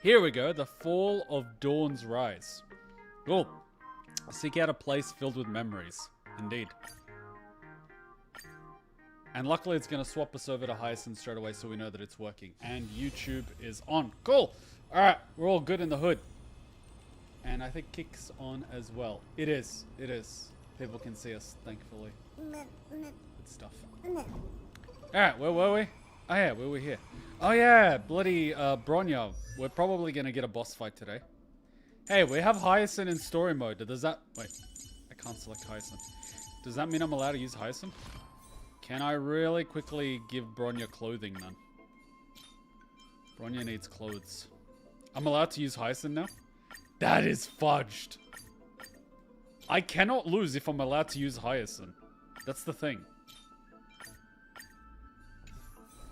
Here we go. The Fall of Dawn's Rise. Oh, seek out a place filled with memories. Indeed. And luckily it's going to swap us over to Hyacine straight away so we know that it's working. And YouTube is on. Cool. Alright, we're all good in the hood. And I think Kick's on as well. It is. It is. People can see us, thankfully. Good stuff. Alright, where were we? Oh yeah, we were here. Oh yeah, bloody bronya. We're probably going to get a boss fight today. Hey, we have Hyacine in story mode. Does that... Wait, I can't select Hyacine. Does that mean I'm allowed to use Hyacine? Can I really quickly give Bronya clothing then? Bronya needs clothes. I'm allowed to use Hyacine now? That is fudged. I cannot lose if I'm allowed to use Hyacine. That's the thing.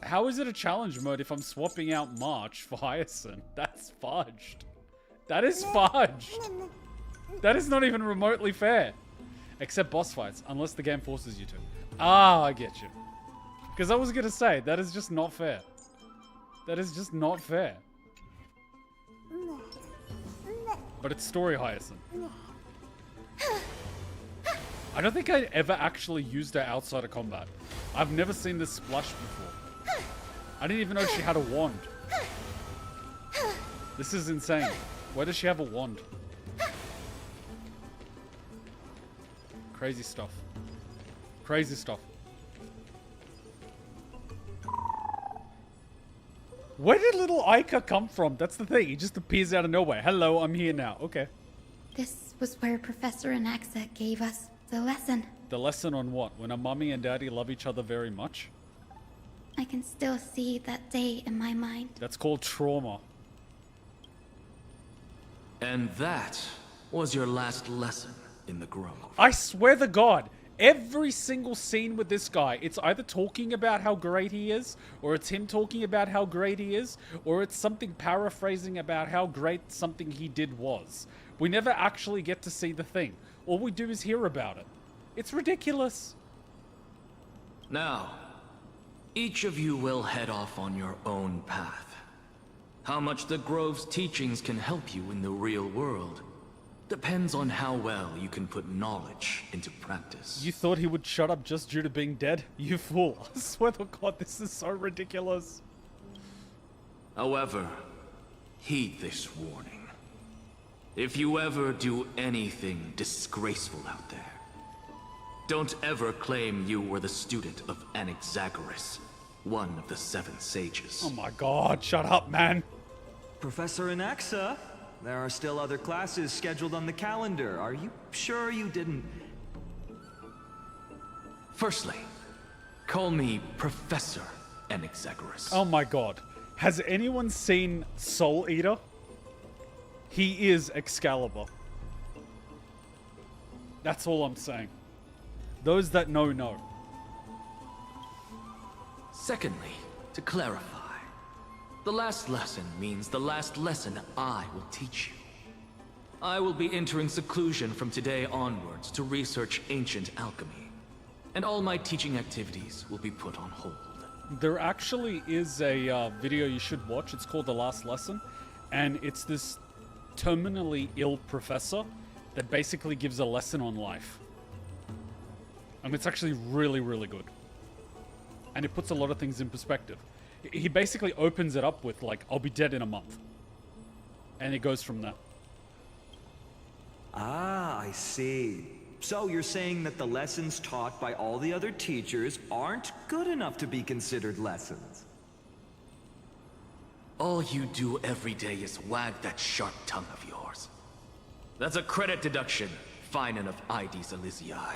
How is it a challenge mode if I'm swapping out March for Hyacine? That's fudged. That is fudged. That is not even remotely fair. Except boss fights, unless the game forces you to. Ah, I get you. Because I was going to say, that is just not fair. That is just not fair. But it's story Hyacine. I don't think I ever actually used her outside of combat. I've never seen this splash before. I didn't even know she had a wand. This is insane. Why does she have a wand? Crazy stuff. Crazy stuff. Where did little Aika come from? That's the thing. He just appears out of nowhere. Hello, I'm here now. Okay. This was where Professor Anaxa gave us the lesson. The lesson on what? When a mummy and daddy love each other very much? I can still see that day in my mind. That's called trauma. And that was your last lesson in the grove. I swear to God, every single scene with this guy, it's either talking about how great he is, or it's him talking about how great he is, or it's something paraphrasing about how great something he did was. We never actually get to see the thing. All we do is hear about it. It's ridiculous. Now, each of you will head off on your own path. How much the Grove's teachings can help you in the real world depends on how well you can put knowledge into practice. You thought he would shut up just due to being dead? You fool. I swear to God, this is so ridiculous. However, heed this warning. If you ever do anything disgraceful out there, don't ever claim you were the student of Anaxagoras, one of the 7 sages. Oh my God, shut up, man. Professor Anaxa, there are still other classes scheduled on the calendar. Are you sure you didn't... Firstly, call me Professor Anaxagoras. Oh my God. Has anyone seen Soul Eater? He is Excalibur. That's all I'm saying. Those that know, know. Secondly, to clarify, the last lesson means the last lesson I will teach you. I will be entering seclusion from today onwards to research ancient alchemy, and all my teaching activities will be put on hold. There actually is a video you should watch. It's called The Last Lesson, and it's this terminally ill professor that basically gives a lesson on life. And it's actually really, really good. And it puts a lot of things in perspective. He basically opens it up with, like, I'll be dead in a month. And it goes from there. Ah, I see. So you're saying that the lessons taught by all the other teachers aren't good enough to be considered lessons? All you do every day is wag that sharp tongue of yours. That's a credit deduction, fine enough IDs Elysiae.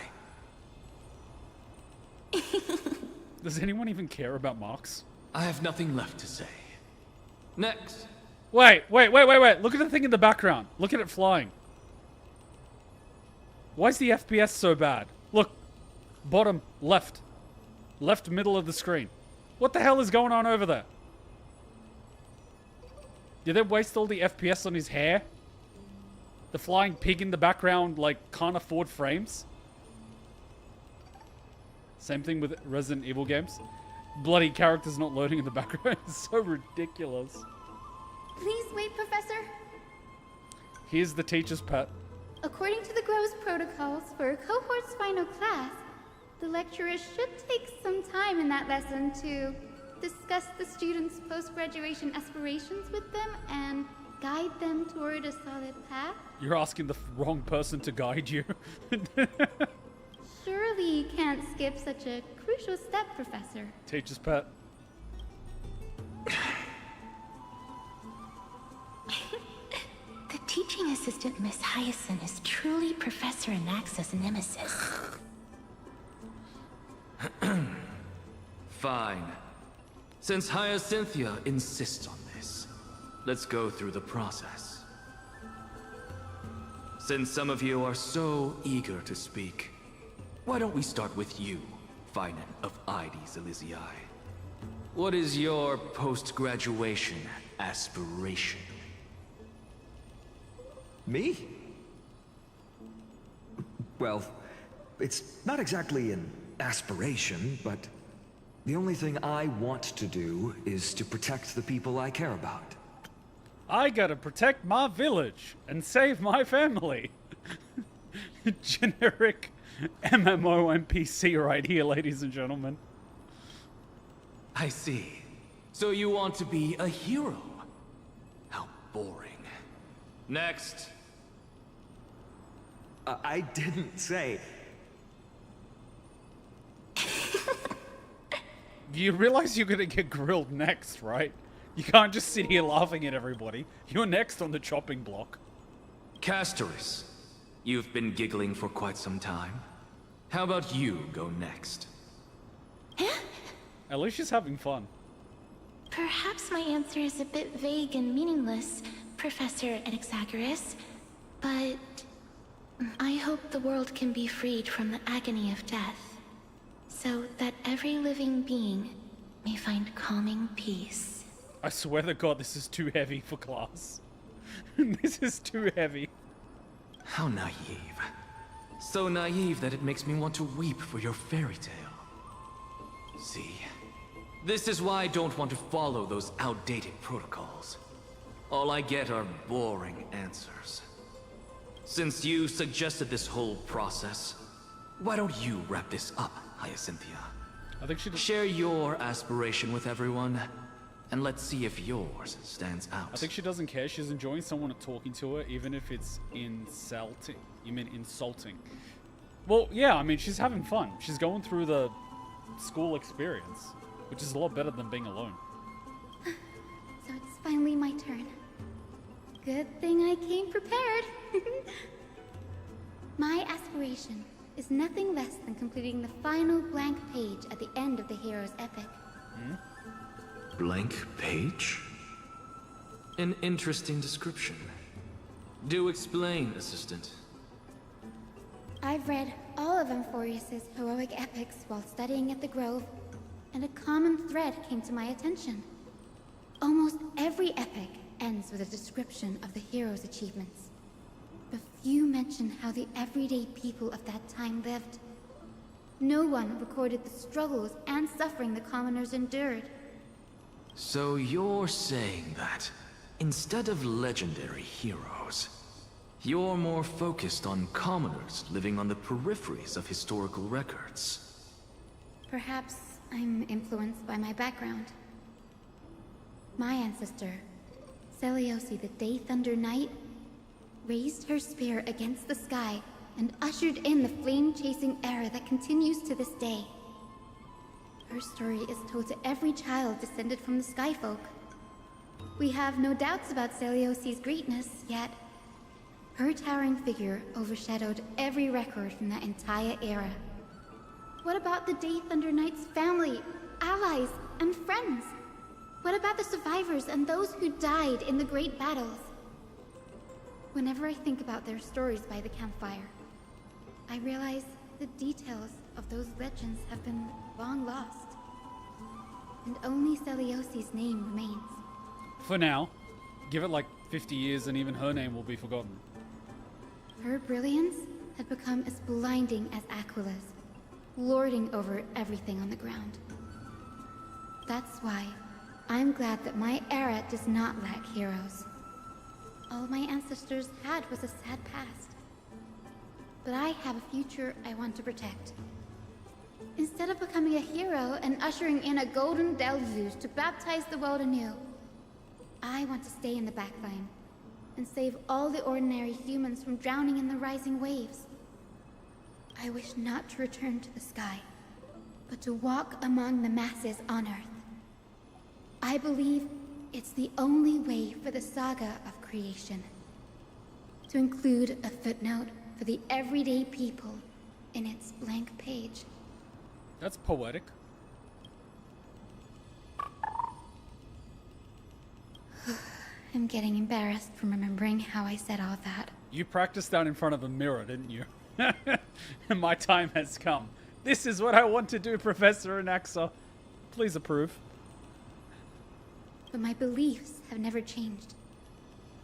Does anyone even care about marks? I have nothing left to say. Next. Wait. Look at the thing in the background. Look at it flying. Why is the FPS so bad? Look. Bottom, left. Left middle of the screen. What the hell is going on over there? Did they waste all the FPS on his hair? The flying pig in the background, like, can't afford frames? Same thing with Resident Evil games. Bloody characters not loading in the background is so ridiculous. Please wait, Professor. Here's the teacher's pet. According to the Grove's protocols for a cohort's final class, the lecturer should take some time in that lesson to discuss the students' post-graduation aspirations with them and guide them toward a solid path. You're asking the wrong person to guide you. Surely you can't skip such a crucial step, Professor. Teacher's pet. The teaching assistant, Miss Hyacine, is truly Professor Anaxa's nemesis. Fine. Since Hyacinthia insists on this, let's go through the process. Since some of you are so eager to speak, why don't we start with you, Finan of Ides Elysiae? What is your post-graduation aspiration? Me? Well, it's not exactly an aspiration, but the only thing I want to do is to protect the people I care about. I gotta protect my village and save my family. Generic MMO NPC right here, ladies and gentlemen. I see. So you want to be a hero? How boring. Next. I didn't say... You realize you're gonna get grilled next, right? You can't just sit here laughing at everybody. You're next on the chopping block. Castorus, you've been giggling for quite some time. How about you go next? At least she's having fun. Perhaps my answer is a bit vague and meaningless, Professor Anaxagoras, but I hope the world can be freed from the agony of death, so that every living being may find calming peace. I swear to God, this is too heavy for class. This is too heavy. How naive. So naive that it makes me want to weep for your fairy tale. See, this is why I don't want to follow those outdated protocols. All I get are boring answers. Since you suggested this whole process, why don't you wrap this up, Hyacinthia? I think she just... Share your aspiration with everyone, and let's see if yours stands out. I think she doesn't care. She's enjoying someone talking to her, even if it's insulting. You mean insulting? Well, yeah, I mean, she's having fun. She's going through the school experience, which is a lot better than being alone. So it's finally my turn. Good thing I came prepared. My aspiration is nothing less than completing the final blank page at the end of the hero's epic. Blank page? An interesting description. Do explain, assistant. I've read all of Amphoreus' heroic epics while studying at the Grove, and a common thread came to my attention. Almost every epic ends with a description of the hero's achievements. But few mention how the everyday people of that time lived. No one recorded the struggles and suffering the commoners endured. So you're saying that, instead of legendary heroes, you're more focused on commoners living on the peripheries of historical records. Perhaps I'm influenced by my background. My ancestor, Seliosi the Day Thunder Knight, raised her spear against the sky and ushered in the flame-chasing era that continues to this day. Her story is told to every child descended from the Skyfolk. We have no doubts about Seliosi's greatness, yet her towering figure overshadowed every record from that entire era. What about the Day Thunder Knight's family, allies, and friends? What about the survivors and those who died in the great battles? Whenever I think about their stories by the campfire, I realize the details of those legends have been long lost. And only Seliosi's name remains. For now. Give it like 50 years and even her name will be forgotten. Her brilliance had become as blinding as Aquila's, lording over everything on the ground. That's why I'm glad that my era does not lack heroes. All my ancestors had was a sad past. But I have a future I want to protect. Instead of becoming a hero and ushering in a golden deluge to baptize the world anew, I want to stay in the backline and save all the ordinary humans from drowning in the rising waves. I wish not to return to the sky, but to walk among the masses on Earth. I believe it's the only way for the saga of creation. To include a footnote for the everyday people in its blank page. That's poetic. I'm getting embarrassed from remembering how I said all that. You practiced that in front of a mirror, didn't you? And my time has come. This is what I want to do, Professor Anaxa. Please approve. But my beliefs have never changed.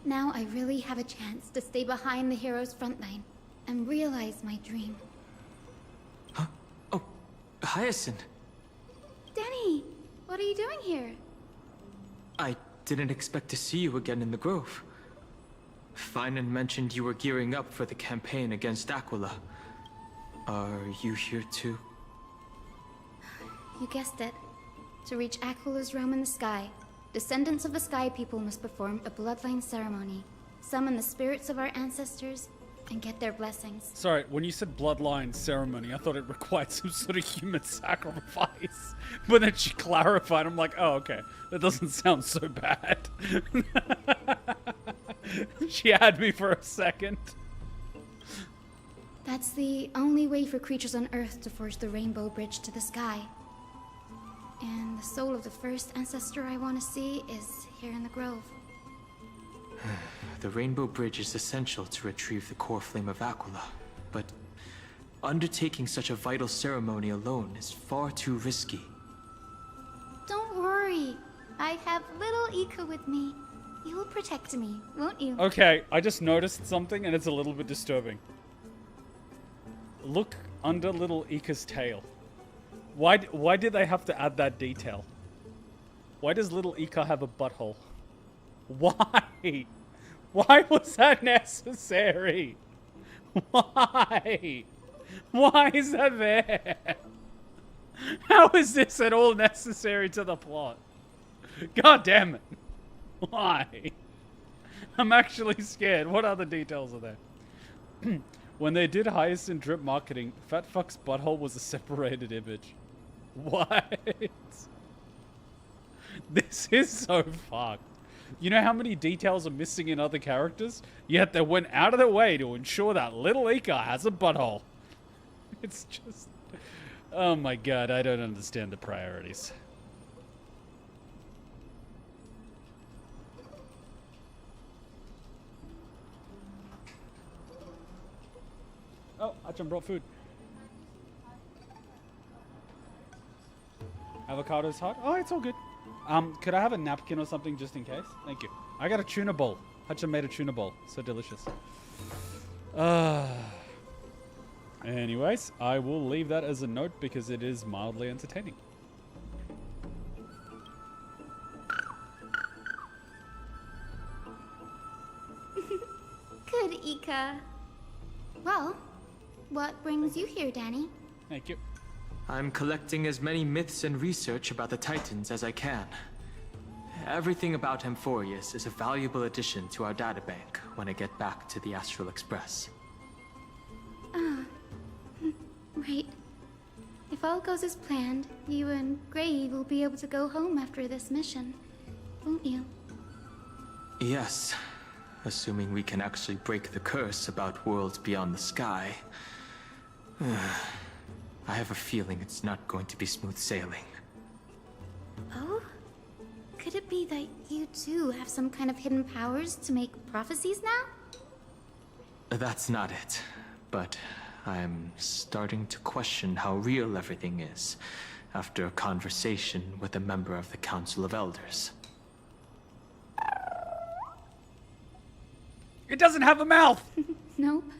Now I really have a chance to stay behind the hero's front line and realize my dream. Huh? Oh, Hyacine. Danny, what are you doing here? I didn't expect to see you again in the Grove. Finan mentioned you were gearing up for the campaign against Aquila. Are you here too? You guessed it. To reach Aquila's realm in the sky, descendants of the Sky People must perform a bloodline ceremony, summon the spirits of our ancestors, and get their blessings. Sorry, when you said bloodline ceremony, I thought it required some sort of human sacrifice. But then she clarified, I'm like, oh, okay. That doesn't sound so bad. She had me for a second. That's the only way for creatures on Earth to forge the rainbow bridge to the sky. And the soul of the first ancestor I want to see is here in the grove. The rainbow bridge is essential to retrieve the core flame of Aquila, but undertaking such a vital ceremony alone is far too risky. Don't worry. I have little Ika with me. You'll protect me, won't you? Okay, I just noticed something and it's a little bit disturbing. Look under little Ika's tail. Why did they have to add that detail? Why does little Ika have a butthole? Why? Why was that necessary? Why? Why is that there? How is this at all necessary to the plot? God damn it. Why? I'm actually scared. What other details are there? When they did Hyacine drip marketing, Fat Fuck's butthole was a separated image. What? This is so fucked. You know how many details are missing in other characters? Yet they went out of their way to ensure that little Ika has a butthole. It's just... Oh my god, I don't understand the priorities. Oh, Achan brought food. Avocado's hot? Oh, it's all good. Could I have a napkin or something just in case? Thank you. I got a tuna bowl. Hachan made a tuna bowl. So delicious. Anyways, I will leave that as a note because it is mildly entertaining. Good, Ika. Well, what brings you here, Danny? Thank you. I'm collecting as many myths and research about the Titans as I can. Everything about Amphoreus is a valuable addition to our databank when I get back to the Astral Express. Right. If all goes as planned, you and Gray will be able to go home after this mission, won't you? Yes, assuming we can actually break the curse about worlds beyond the sky. I have a feeling it's not going to be smooth sailing. Oh? Could it be that you too have some kind of hidden powers to make prophecies now? That's not it, but I'm starting to question how real everything is after a conversation with a member of the Council of Elders. It doesn't have a mouth! Nope.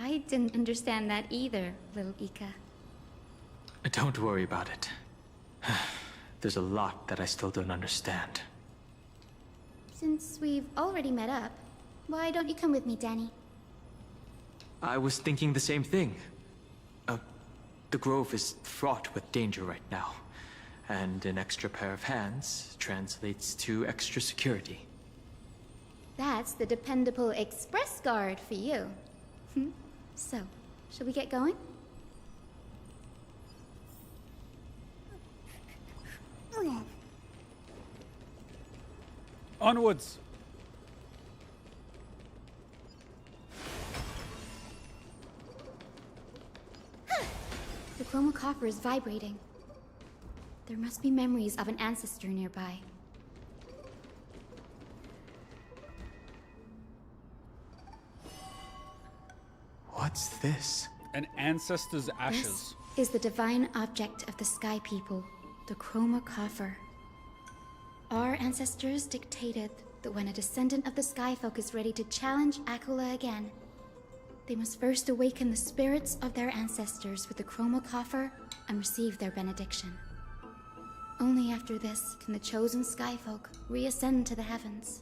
I didn't understand that either, little Ika. Don't worry about it. There's a lot that I still don't understand. Since we've already met up, why don't you come with me, Danny? I was thinking the same thing. The grove is fraught with danger right now, and an extra pair of hands translates to extra security. That's the dependable express guard for you. So, shall we get going? Onwards! The chromocopter is vibrating. There must be memories of an ancestor nearby. What's this? An ancestor's ashes. This is the divine object of the Sky People, the chromocopter. Our ancestors dictated that when a descendant of the Skyfolk is ready to challenge Aquila again, they must first awaken the spirits of their ancestors with the chromocopter and receive their benediction. Only after this can the chosen Skyfolk reascend to the heavens.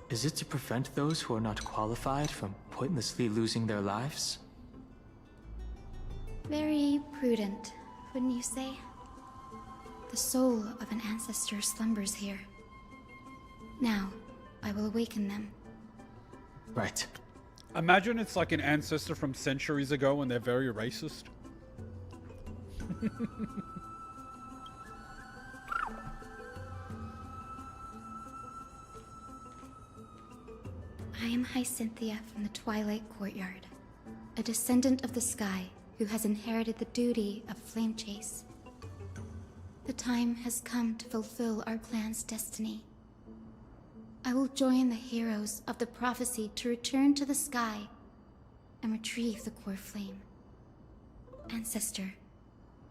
Is it to prevent those who are not qualified from pointlessly losing their lives? Very prudent, wouldn't you say? The soul of an ancestor slumbers here. Now, I will awaken them. Right. Imagine it's like an ancestor from centuries ago and they're very racist. I am Hyacine from the Twilight Courtyard, a descendant of the sky who has inherited the duty of flame chase. The time has come to fulfill our clan's destiny. I will join the heroes of the prophecy to return to the sky and retrieve the core flame. Ancestor,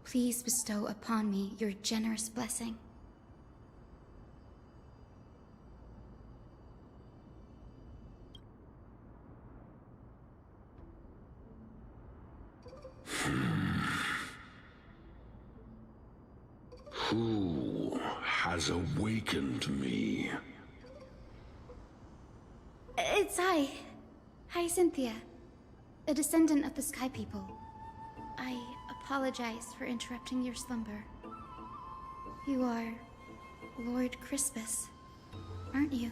please bestow upon me your generous blessing. Who has awakened me? It's Hyacine, a descendant of the Sky People. I apologize for interrupting your slumber. You are Lord Crispus, aren't you?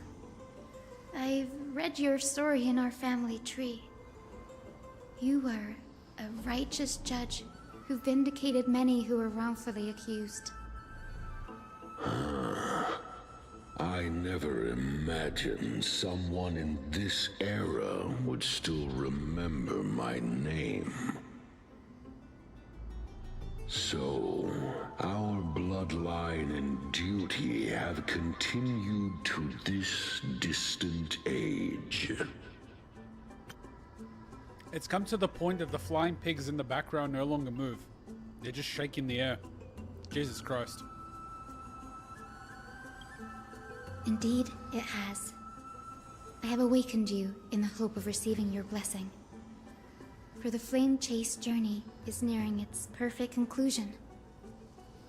I've read your story in our family tree. You were a righteous judge who vindicated many who were wrongfully accused. I never imagined someone in this era would still remember my name. So, our bloodline and duty have continued to this distant age. It's come to the point that the flying pigs in the background no longer move. They're just shaking the air. Jesus Christ. Indeed, it has. I have awakened you in the hope of receiving your blessing. For the flame chase journey is nearing its perfect conclusion.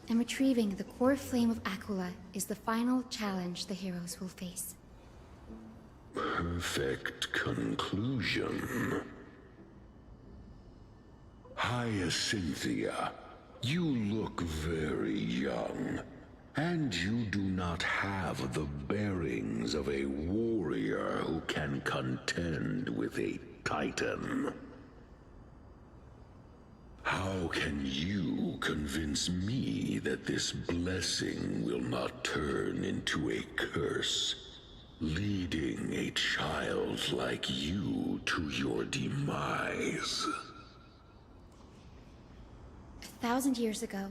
And retrieving the core flame of Aquila is the final challenge the heroes will face. Perfect conclusion. Hyacine, you look very young, and you do not have the bearings of a warrior who can contend with a titan. How can you convince me that this blessing will not turn into a curse, leading a child like you to your demise? 1,000 years ago,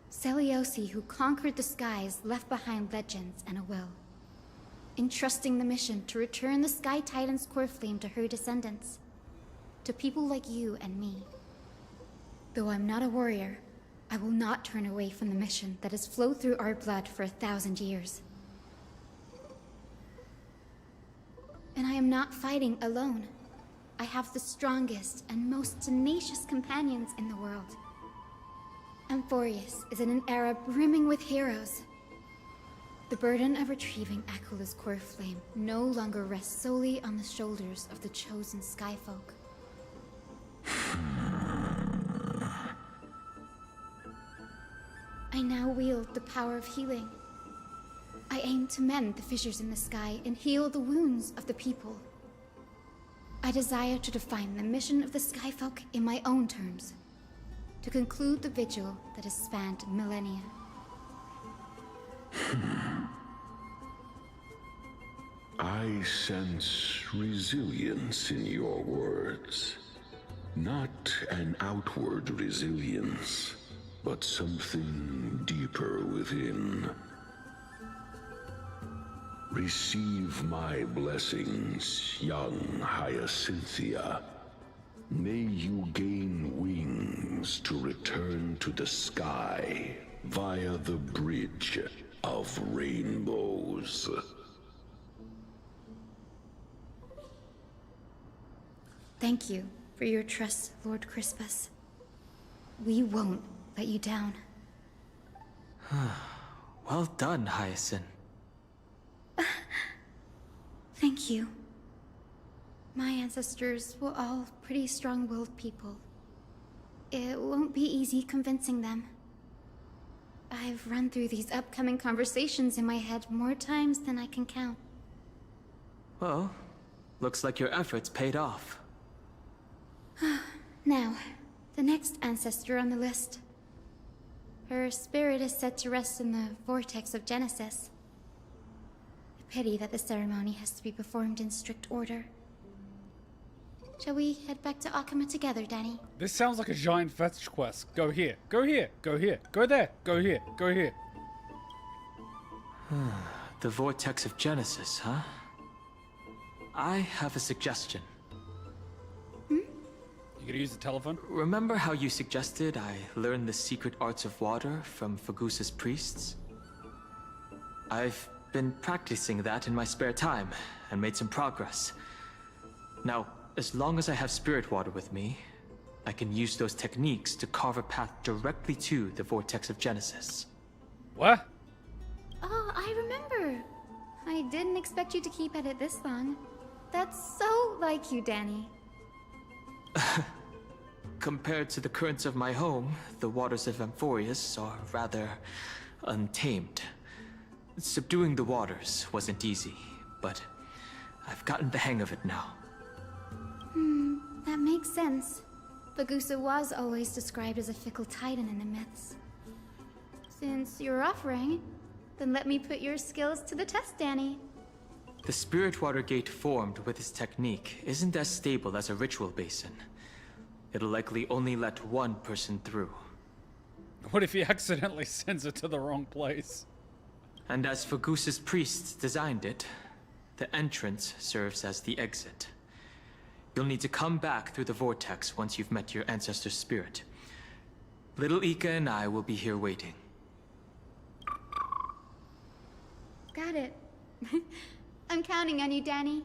Seliosi, who conquered the skies, left behind legends and a will, entrusting the mission to return the Sky Titan's core flame to her descendants, to people like you and me. Though I'm not a warrior, I will not turn away from the mission that has flowed through our blood for 1,000 years. And I am not fighting alone. I have the strongest and most tenacious companions in the world. Amphoreus is in an era brimming with heroes. The burden of retrieving Aquilus' core flame no longer rests solely on the shoulders of the chosen Skyfolk. I now wield the power of healing. I aim to mend the fissures in the sky and heal the wounds of the people. I desire to define the mission of the Skyfolk in my own terms, to conclude the vigil that has spanned millennia. I sense resilience in your words. Not an outward resilience, but something deeper within. Receive my blessings, young Hyacinthia. May you gain wings to return to the sky via the bridge of rainbows. Thank you for your trust, Lord Crispus. We won't let you down. Well done, Hyacine. Thank you. My ancestors were all pretty strong-willed people. It won't be easy convincing them. I've run through these upcoming conversations in my head more times than I can count. Well, looks like your efforts paid off. Now, the next ancestor on the list. Her spirit is said to rest in the vortex of Genesis. A pity that the ceremony has to be performed in strict order. Shall we head back to Akuma together, Danny? This sounds like a giant fetch quest. Go here, go here, go here, go there, go here, go here. The vortex of Genesis, huh? I have a suggestion. You gonna use the telephone? Remember how you suggested I learn the secret arts of water from Fagusa's priests? I've been practicing that in my spare time, and made some progress. Now, as long as I have spirit water with me, I can use those techniques to carve a path directly to the vortex of Genesis. What? Oh, I remember. I didn't expect you to keep at it this long. That's so like you, Danny. Compared to the currents of my home, the waters of Amphoreus are rather untamed. Subduing the waters wasn't easy, but I've gotten the hang of it now. That makes sense. Fagusa was always described as a fickle titan in the myths. Since you're offering, then let me put your skills to the test, Danny. The spirit water gate formed with this technique isn't as stable as a ritual basin. It'll likely only let one person through. What if he accidentally sends it to the wrong place? And as Fagusa's priests designed it, the entrance serves as the exit. You'll need to come back through the vortex once you've met your ancestor's spirit. Little Ika and I will be here waiting. Got it. I'm counting on you, Danny.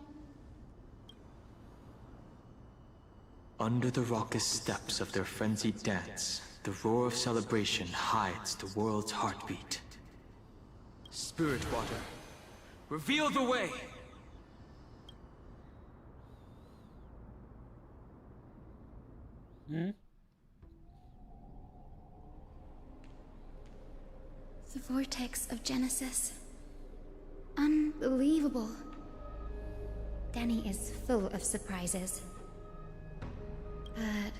Under the raucous steps of their frenzied dance, the roar of celebration hides the world's heartbeat. Spirit water, reveal the way! The vortex of Genesis. Unbelievable. Danny is full of surprises. But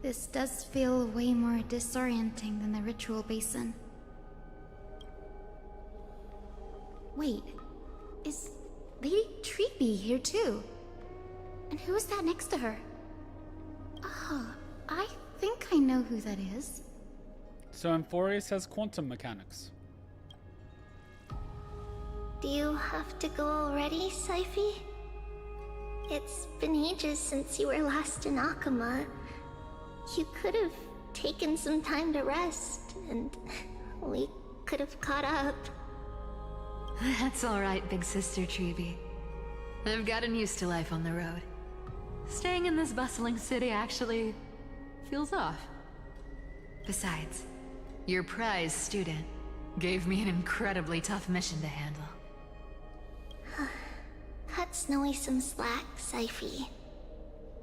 this does feel way more disorienting than the ritual basin. Wait, is Lady Treepy here too? And who is that next to her? Oh, I think I know who that is. So Amphoreus has quantum mechanics. Do you have to go already, Syphi? It's been ages since you were last in Akuma. You could have taken some time to rest, and we could have caught up. That's alright, big sister Treeby. I've gotten used to life on the road. Staying in this bustling city actually feels off. Besides, your prize student, gave me an incredibly tough mission to handle. Cut Snowy some slack, Syphi.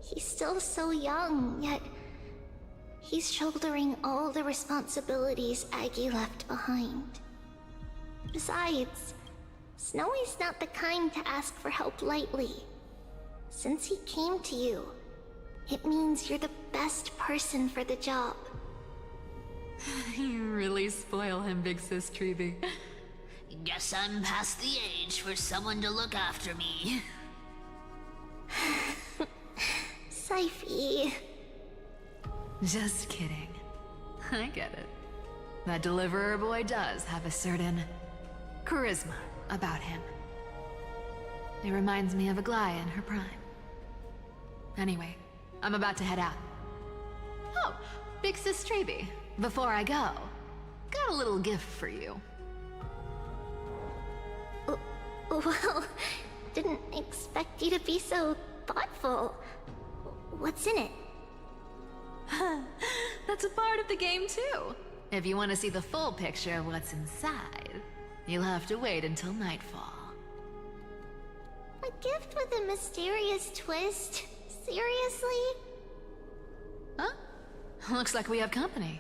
He's still so young, yet he's shouldering all the responsibilities Aggie left behind. Besides, Snowy's not the kind to ask for help lightly. Since he came to you, it means you're the best person for the job. You really spoil him, Big Sis Treeby. Guess I'm past the age for someone to look after me. Syphi. Just kidding. I get it. That deliverer boy does have a certain charisma about him. It reminds me of Aglaia in her prime. Anyway, I'm about to head out. Oh, Big Sis Treeby, before I go, got a little gift for you. Well, didn't expect you to be so thoughtful. What's in it? That's a part of the game too. If you want to see the full picture of what's inside, you'll have to wait until nightfall. A gift with a mysterious twist? Seriously? Huh? Looks like we have company.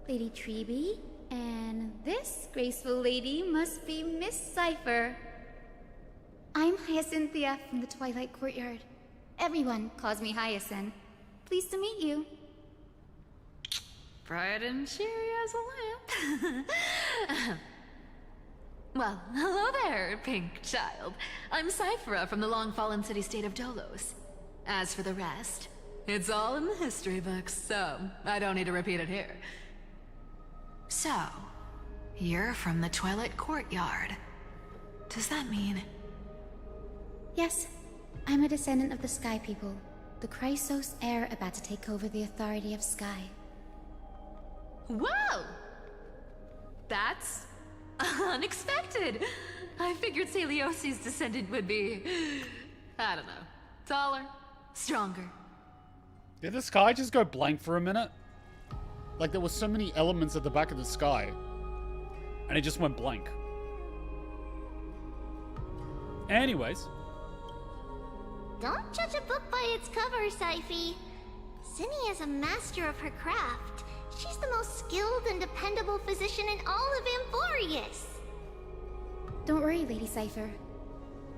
Lady Treeby, and this graceful lady must be Miss Cypher. I'm Hyacinthia from the Twilight Courtyard. Everyone calls me Hyacine. Pleased to meet you. Bright and cheery as a lamp. Well, hello there, pink child. I'm Cyphera from the long-fallen city-state of Dolos. As for the rest, it's all in the history books, so I don't need to repeat it here. So, you're from the Twilight Courtyard. Does that mean... Yes, I'm a descendant of the Sky People, the Chrysos heir about to take over the authority of Sky. Whoa! That's unexpected. I figured Celiosi's descendant would be, I don't know, taller, stronger. Did the sky just go blank for a minute? Like there were so many elements at the back of the sky, and it just went blank. Anyways. Don't judge a book by its cover, Syphi. Cinny is a master of her craft. She's the most skilled and dependable physician in all of Amphoreus. Don't worry, Lady Cypher.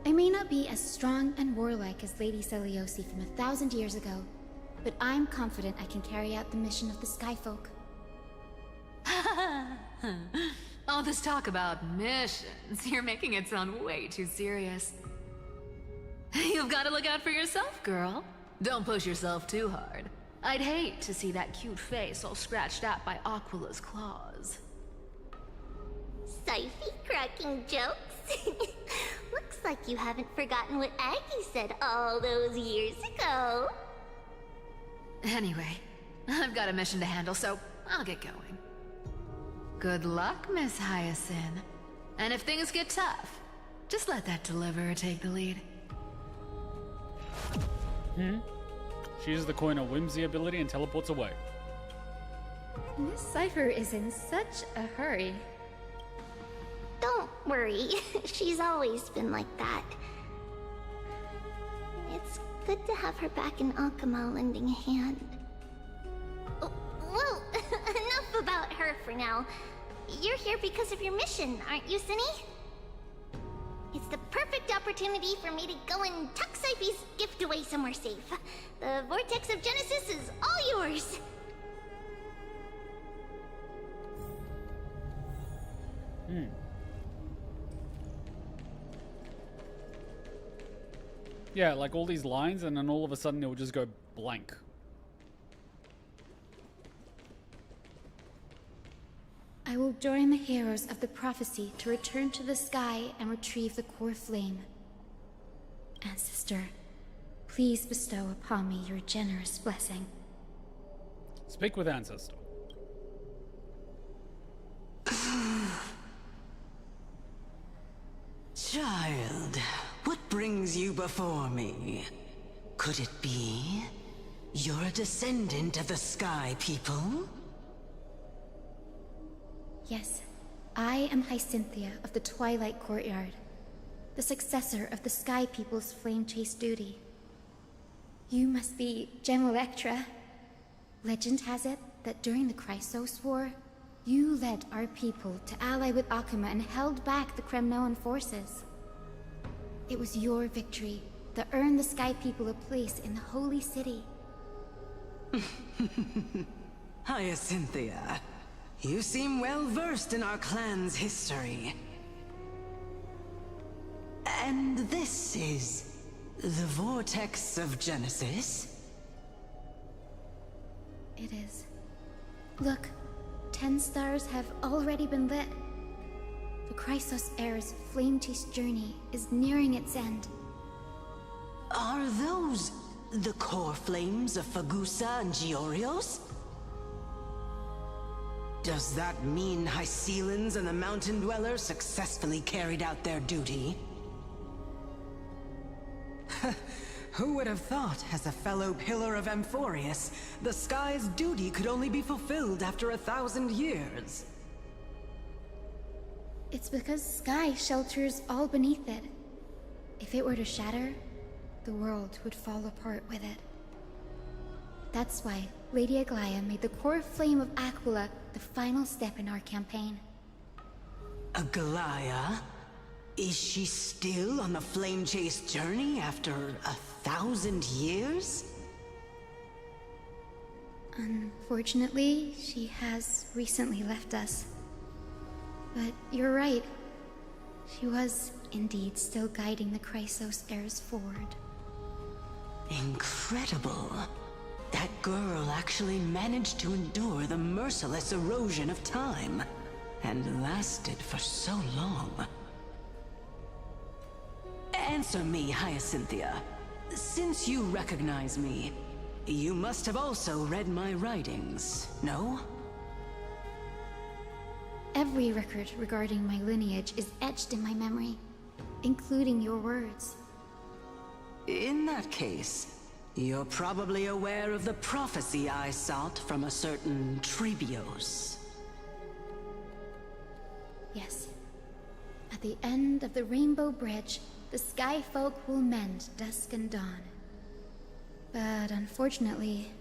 I may not be as strong and warlike as Lady Celiosi from 1,000 years ago, but I'm confident I can carry out the mission of the Skyfolk. All this talk about missions, you're making it sound way too serious. You've got to look out for yourself, girl. Don't push yourself too hard. I'd hate to see that cute face all scratched out by Aquila's claws. Syphi cracking jokes? Looks like you haven't forgotten what Aggie said all those years ago. Anyway, I've got a mission to handle, so I'll get going. Good luck, Miss Hyacine. And if things get tough, just let that deliverer take the lead. She uses the coin of whimsy ability and teleports away. Miss Cypher is in such a hurry. Don't worry, she's always been like that. It's good to have her back in Akama lending a hand. Oh, well, enough about her for now. You're here because of your mission, aren't you, Cinny? It's the perfect opportunity for me to go and tuck Syphi's gift away somewhere safe. The Vortex of Genesis is all yours. Yeah, like all these lines, and then all of a sudden it will just go blank. I will join the heroes of the prophecy to return to the sky and retrieve the core flame. Ancestor, please bestow upon me your generous blessing. Speak with Ancestor. Child, what brings you before me? Could it be you're a descendant of the Sky People? Yes, I am Hyacine of the Twilight Courtyard, the successor of the Sky People's Flame Chase duty. You must be General Electra. Legend has it that during the Chrysos War, you led our people to ally with Akuma and held back the Kremnoan forces. It was your victory that earned the Sky People a place in the Holy City. Hyacine, you seem well versed in our clan's history. And this is the Vortex of Genesis? It is. Look, 10 stars have already been lit. The Chrysos Heir's flame-chased journey is nearing its end. Are those the core flames of Fagusa and Giorios? Does that mean Hycelans and the Mountain Dwellers successfully carried out their duty? Who would have thought, as a fellow pillar of Amphoreus, the sky's duty could only be fulfilled after 1,000 years? It's because Sky shelters all beneath it. If it were to shatter, the world would fall apart with it. That's why Lady Aglaia made the core flame of Aquila the final step in our campaign. Aglaia? Is she still on the flame chase journey after 1,000 years? Unfortunately, she has recently left us. But you're right. She was indeed still guiding the Chrysos heirs forward. Incredible. That girl actually managed to endure the merciless erosion of time, and lasted for so long. Answer me, Hyacine. Since you recognize me, you must have also read my writings, no? Every record regarding my lineage is etched in my memory, including your words. In that case, you're probably aware of the prophecy I sought from a certain Trebios. Yes. At the end of the Rainbow Bridge, the Sky Folk will mend dusk and dawn. But unfortunately,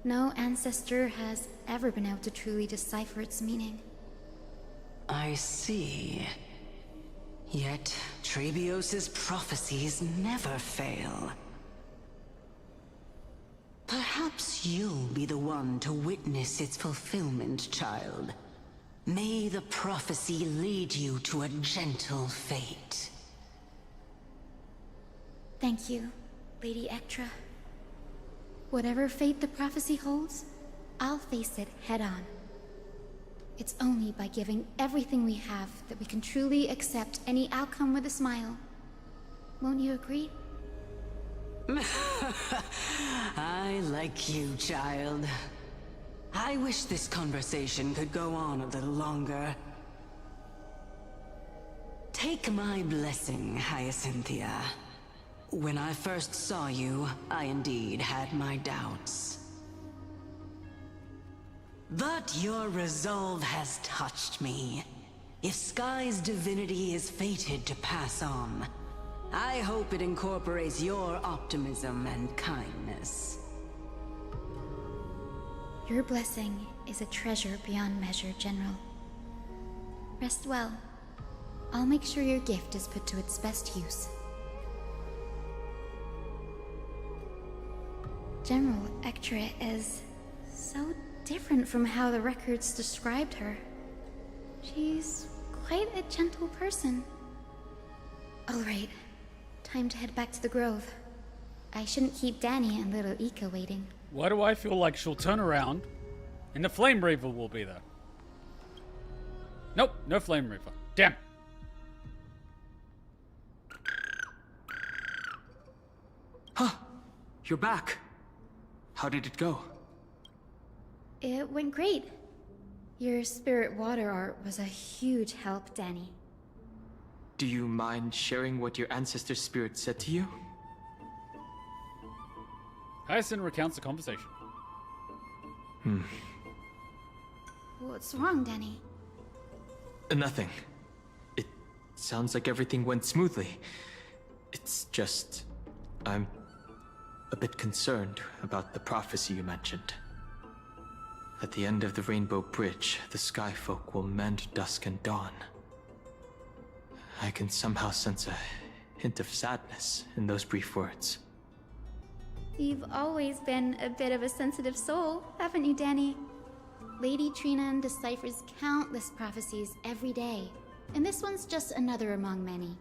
no ancestor has ever been able to truly decipher its meaning. I see. Yet, Trebios' prophecies never fail. Perhaps you'll be the one to witness its fulfillment, child. May the prophecy lead you to a gentle fate. Thank you, Lady Ectra. Whatever fate the prophecy holds, I'll face it head-on. It's only by giving everything we have that we can truly accept any outcome with a smile. Won't you agree? I like you, child. I wish this conversation could go on a little longer. Take my blessing, Hyacine. When I first saw you, I indeed had my doubts. But your resolve has touched me. If Sky's divinity is fated to pass on, I hope it incorporates your optimism and kindness. Your blessing is a treasure beyond measure, General. Rest well. I'll make sure your gift is put to its best use. General Ectra is so different from how the records described her. She's quite a gentle person. All right, time to head back to the Grove. I shouldn't keep Danny and little Ika waiting. Why do I feel like she'll turn around and the Flame Reaver will be there? Nope, no Flame Reaver. Damn. Huh, you're back. How did it go? It went great. Your spirit water art was a huge help, Danny. Do you mind sharing what your ancestor spirit said to you? Hyacine recounts the conversation. What's wrong, Danny? Nothing. It sounds like everything went smoothly. It's just... I'm a bit concerned about the prophecy you mentioned. At the end of the Rainbow Bridge, the Skyfolk will mend dusk and dawn. I can somehow sense a hint of sadness in those brief words. You've always been a bit of a sensitive soul, haven't you, Danny? Lady Trina deciphers countless prophecies every day, and this one's just another among many.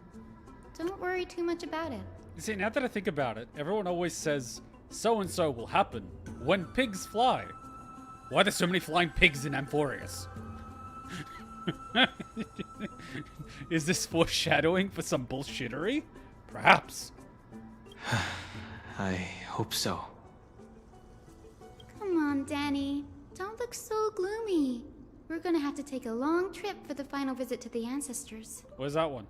Don't worry too much about it. You see, now that I think about it, everyone always says, so-and-so will happen when pigs fly. Why are there so many flying pigs in Amphoreus? Is this foreshadowing for some bullshittery? Perhaps. I hope so. Come on, Danny. Don't look so gloomy. We're gonna have to take a long trip for the final visit to the ancestors. Where's that one?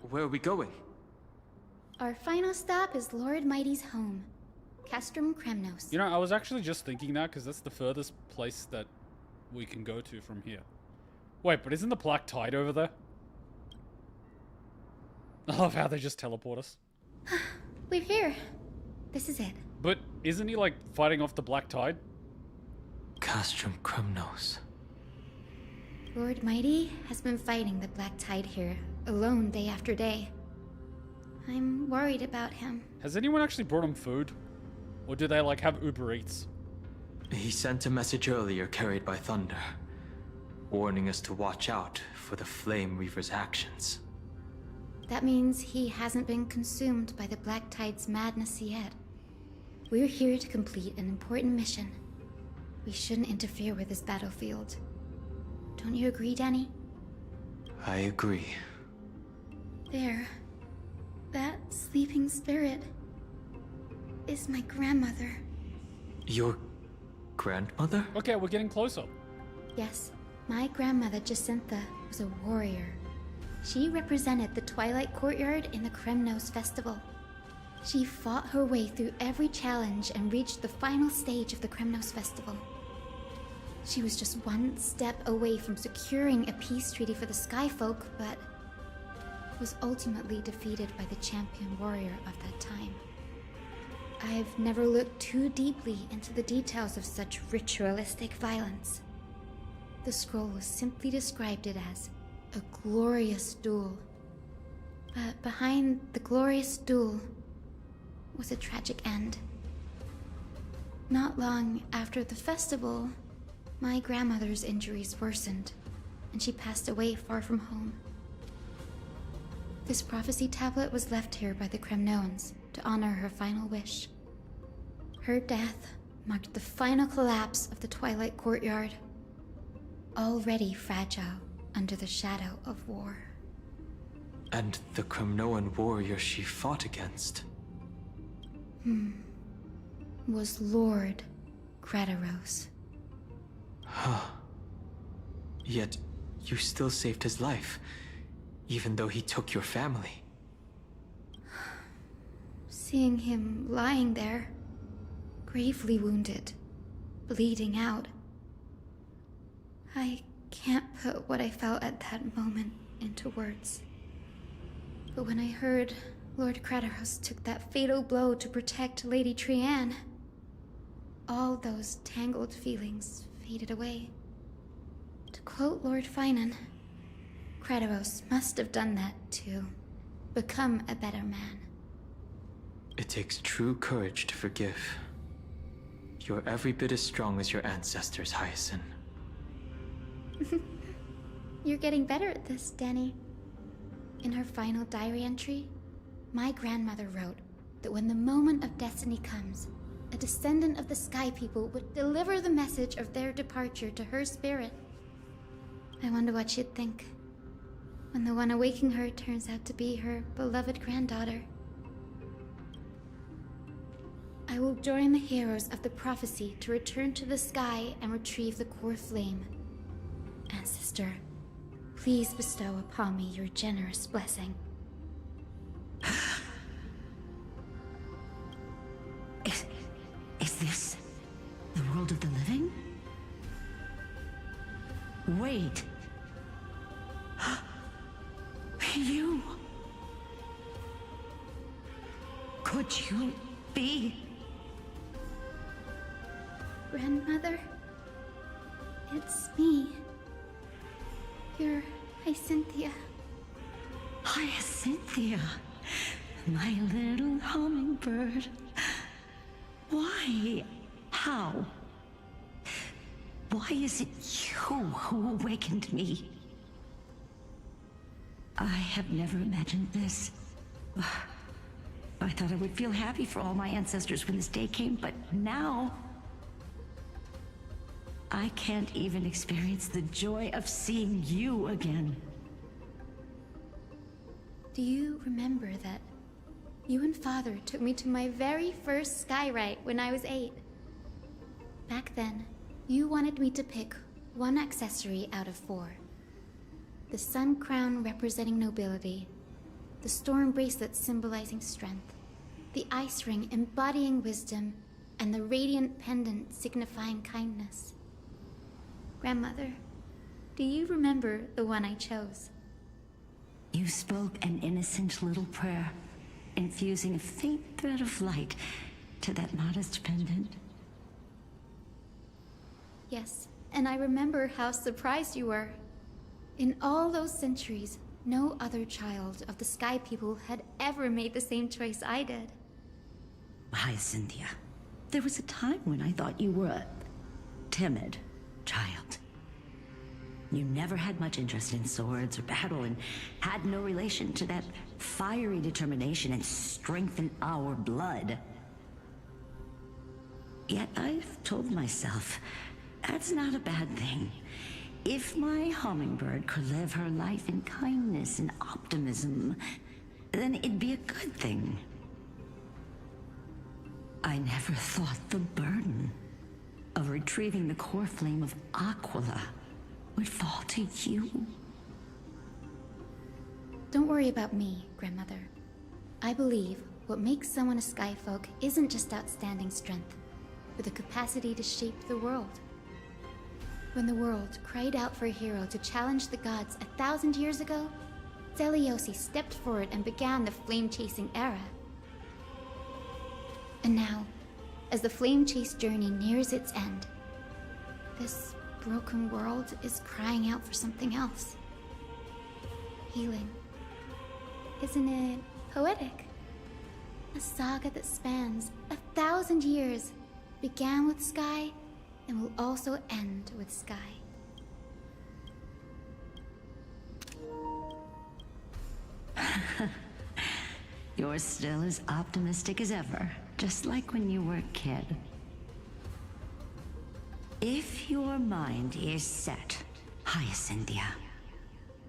Where are we going? Our final stop is Lord Mighty's home, Castrum Kremnos. You know, I was actually just thinking that because that's the furthest place that we can go to from here. Wait, but isn't the Black Tide over there? I love how they just teleport us. We're here. This is it. But isn't he, like, fighting off the Black Tide? Castrum Kremnos. Lord Mighty has been fighting the Black Tide here, alone day after day. I'm worried about him. Has anyone actually brought him food? Or do they, like, have Uber Eats? He sent a message earlier carried by Thunder, warning us to watch out for the Flame Reaver's actions. That means he hasn't been consumed by the Black Tide's madness yet. We're here to complete an important mission. We shouldn't interfere with this battlefield. Don't you agree, Danny? I agree. There. That sleeping spirit is my grandmother. Your grandmother? Okay, we're getting closer. Yes, my grandmother Jacintha was a warrior. She represented the Twilight Courtyard in the Kremnos Festival. She fought her way through every challenge and reached the final stage of the Kremnos Festival. She was just one step away from securing a peace treaty for the Skyfolk, but was ultimately defeated by the champion warrior of that time. I've never looked too deeply into the details of such ritualistic violence. The scroll simply described it as a glorious duel. But behind the glorious duel was a tragic end. Not long after the festival, my grandmother's injuries worsened, and she passed away far from home. This prophecy tablet was left here by the Kremnoans to honor her final wish. Her death marked the final collapse of the Twilight Courtyard, already fragile under the shadow of war. And the Kremnoan warrior she fought against? Was Lord Gradaros. Huh. Yet, you still saved his life, even though he took your family. Seeing him lying there, gravely wounded, bleeding out, I can't put what I felt at that moment into words. But when I heard Lord Gradaros took that fatal blow to protect Lady Trianne, all those tangled feelings faded away. To quote Lord Finan, Gradaros must have done that to become a better man. It takes true courage to forgive. You're every bit as strong as your ancestors, Hyacine. You're getting better at this, Danny. In her final diary entry, my grandmother wrote that when the moment of destiny comes, a descendant of the Sky People would deliver the message of their departure to her spirit. I wonder what she'd think when the one awaking her turns out to be her beloved granddaughter. I will join the heroes of the prophecy to return to the sky and retrieve the core flame. Ancestor, please bestow upon me your generous blessing. Is this the world of the living? Wait. won't be. Grandmother, it's me. You're Hyacinthia. Hyacinthia, my little hummingbird. Why? How? Why is it you who awakened me? I have never imagined this. I thought I would feel happy for all my ancestors when this day came, but now I can't even experience the joy of seeing you again. Do you remember that you and Father took me to my very first skyrite when I was 8? Back then, you wanted me to pick one accessory out of 4. The sun crown representing nobility, the storm bracelet symbolizing strength, the ice ring embodying wisdom, and the radiant pendant signifying kindness. Grandmother, do you remember the one I chose? You spoke an innocent little prayer, infusing a faint thread of light to that modest pendant. Yes, and I remember how surprised you were. In all those centuries, no other child of the Sky People had ever made the same choice I did. Hyacinthia, there was a time when I thought you were a timid child. You never had much interest in swords or battle and had no relation to that fiery determination and strength in our blood. Yet I've told myself, that's not a bad thing. If my hummingbird could live her life in kindness and optimism, then it'd be a good thing. I never thought the burden of retrieving the core flame of Aquila would fall to you. Don't worry about me, Grandmother. I believe what makes someone a Skyfolk isn't just outstanding strength, but the capacity to shape the world. When the world cried out for a hero to challenge the gods 1,000 years ago, Seliosi stepped forward and began the flame-chasing era. And now, as the flame chase journey nears its end, this broken world is crying out for something else. Healing. Isn't it poetic? A saga that spans 1,000 years, began with Sky, and will also end with Sky. You're still as optimistic as ever, just like when you were a kid. If your mind is set, Hyacinthia,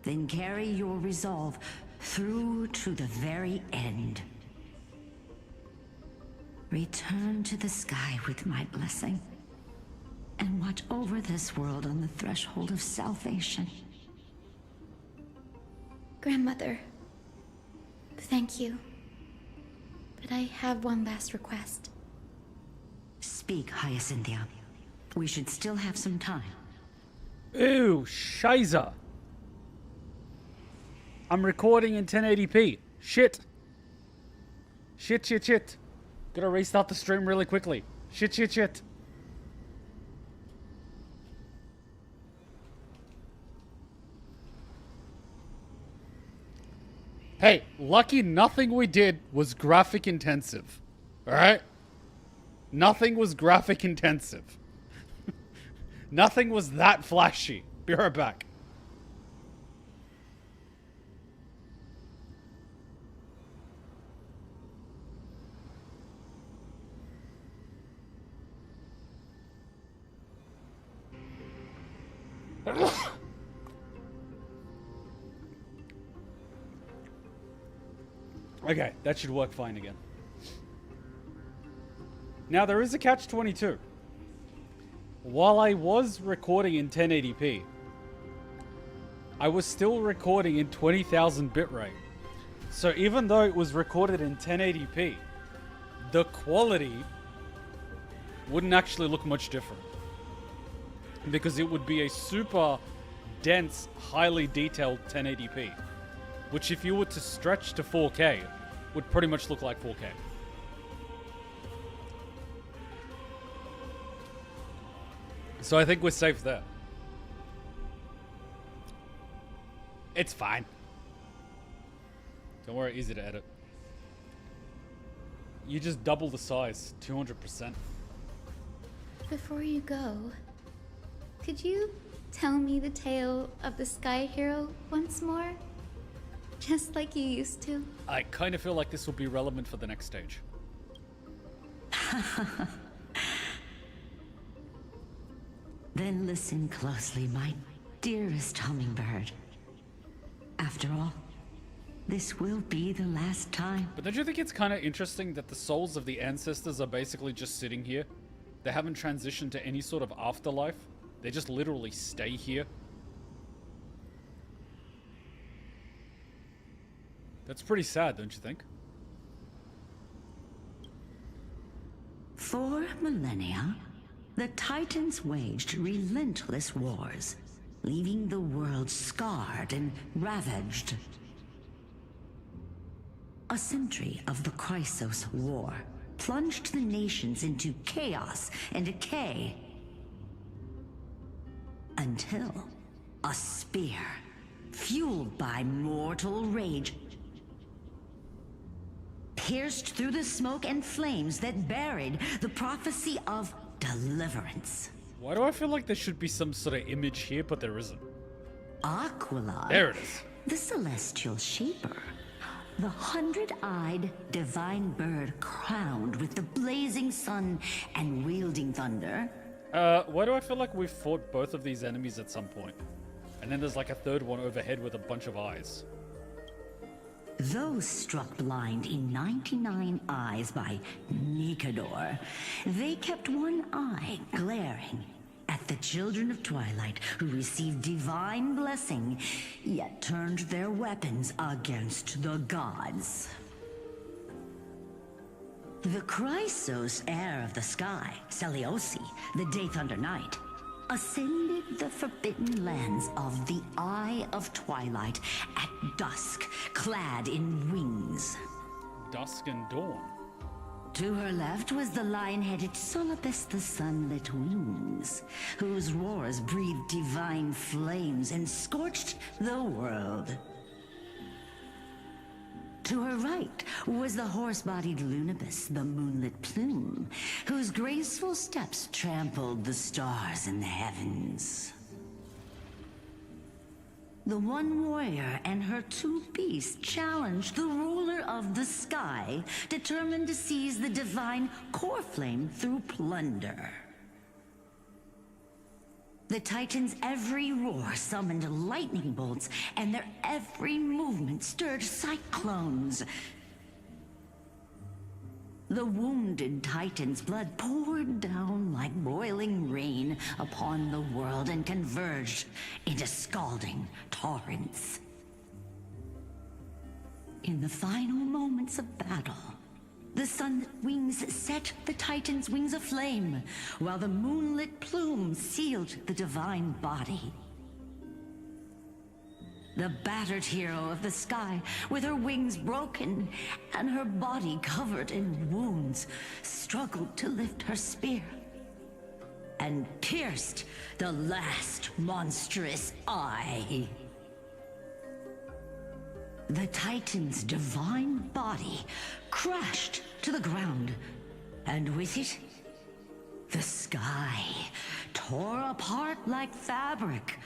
then carry your resolve through to the very end. Return to the sky with my blessing, and watch over this world on the threshold of salvation. Grandmother, thank you. But I have one last request. Speak, Hyacinthia. We should still have some time. Ew, shiza. I'm recording in 1080p. Shit. Shit. Gotta restart the stream really quickly. Shit. Hey, lucky nothing we did was graphic intensive. Alright? Nothing was graphic intensive. Nothing was that flashy. Be right back. Okay, that should work fine again. Now, there is a catch-22. While I was recording in 1080p, I was still recording in 20,000 bitrate. So even though it was recorded in 1080p, the quality wouldn't actually look much different. Because it would be a super dense, highly detailed 1080p. Which if you were to stretch to 4K, would pretty much look like 4K. So I think we're safe there. It's fine. Don't worry, easy to edit. You just double the size, 200%. Before you go, could you tell me the tale of the Sky Hero once more? Just like you used to. I kind of feel like this will be relevant for the next stage. Then listen closely, my dearest hummingbird. After all, this will be the last time. But don't you think it's kind of interesting that the souls of the ancestors are basically just sitting here? They haven't transitioned to any sort of afterlife. They just literally stay here. That's pretty sad, don't you think? For millennia, the Titans waged relentless wars, leaving the world scarred and ravaged. A century of the Chrysos War plunged the nations into chaos and decay. Until a spear, fueled by mortal rage, pierced through the smoke and flames that buried the prophecy of deliverance. Why do I feel like there should be some sort of image here, but there isn't? Aquila, There it is. the celestial shaper, the 100-eyed divine bird crowned with the blazing sun and wielding thunder. Why do I feel like we've fought both of these enemies at some point? And then there's like a third one overhead with a bunch of eyes. Those struck blind in 99 eyes by Nikador, they kept one eye glaring at the children of Twilight who received divine blessing, yet turned their weapons against the gods. The Chrysos heir of the sky, Seliosi, the Day Thunder Knight, ascended the forbidden lands of the Eye of Twilight at dusk, clad in wings. Dusk and dawn. To her left was the lion-headed Solibus the Sunlit Wings, whose roars breathed divine flames and scorched the world. To her right was the horse-bodied Lunibus, the Moonlit Plume, whose graceful steps trampled the stars in the heavens. The one warrior and her two beasts challenged the ruler of the sky, determined to seize the divine core flame through plunder. The Titans' every roar summoned lightning bolts, and their every movement stirred cyclones. The wounded Titan's blood poured down like boiling rain upon the world and converged into scalding torrents. In the final moments of battle, the sunlit wings set the Titan's wings aflame, while the moonlit plume sealed the divine body. The battered hero of the sky, with her wings broken and her body covered in wounds, struggled to lift her spear and pierced the last monstrous eye. The Titan's divine body crashed to the ground, and with it, the sky tore apart like fabric,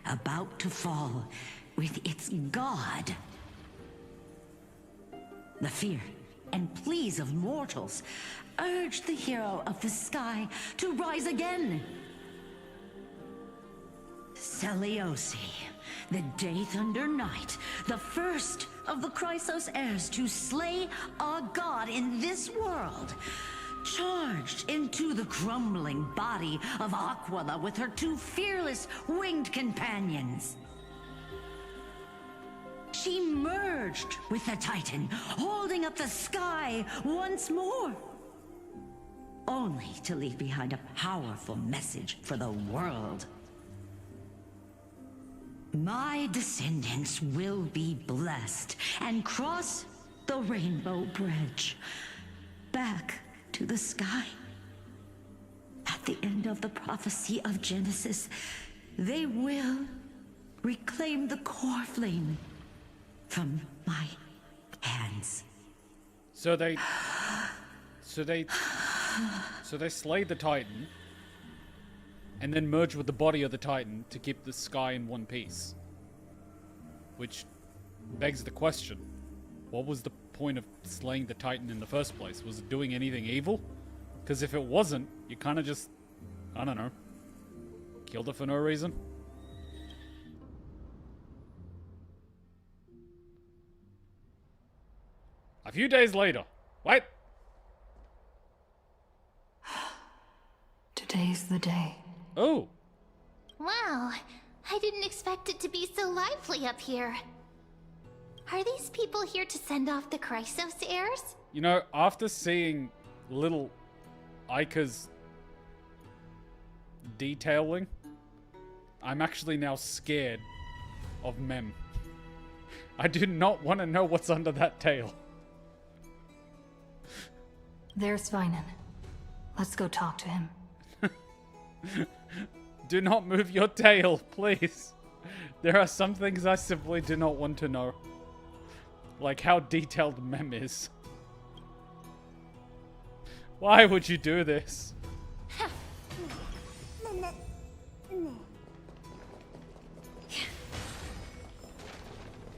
about to fall with its god. The fear and pleas of mortals urged the hero of the sky to rise again. Seliosi, the Day Thunder Knight, the first of the Chrysos heirs to slay a god in this world, charged into the crumbling body of Aquila with her two fearless winged companions. She merged with the Titan, holding up the sky once more, only to leave behind a powerful message for the world. My descendants will be blessed and cross the Rainbow Bridge back to the sky at the end of the prophecy of Genesis, they will reclaim the core flame from my hands. So they slay the Titan and then merge with the body of the Titan to keep the sky in one piece. Which begs the question, what was the point of slaying the Titan in the first place? Was it doing anything evil? Because if it wasn't, you kind of just, I don't know, killed it for no reason. A few days later. Wait! Today's the day. Oh! Wow, I didn't expect it to be so lively up here. Are these people here to send off the Chrysos heirs? You know, after seeing little Aika's detailing, I'm actually now scared of Mem. I do not want to know what's under that tail. There's Finan. Let's go talk to him. Do not move your tail, please. There are some things I simply do not want to know. Like how detailed Mem is. Why would you do this?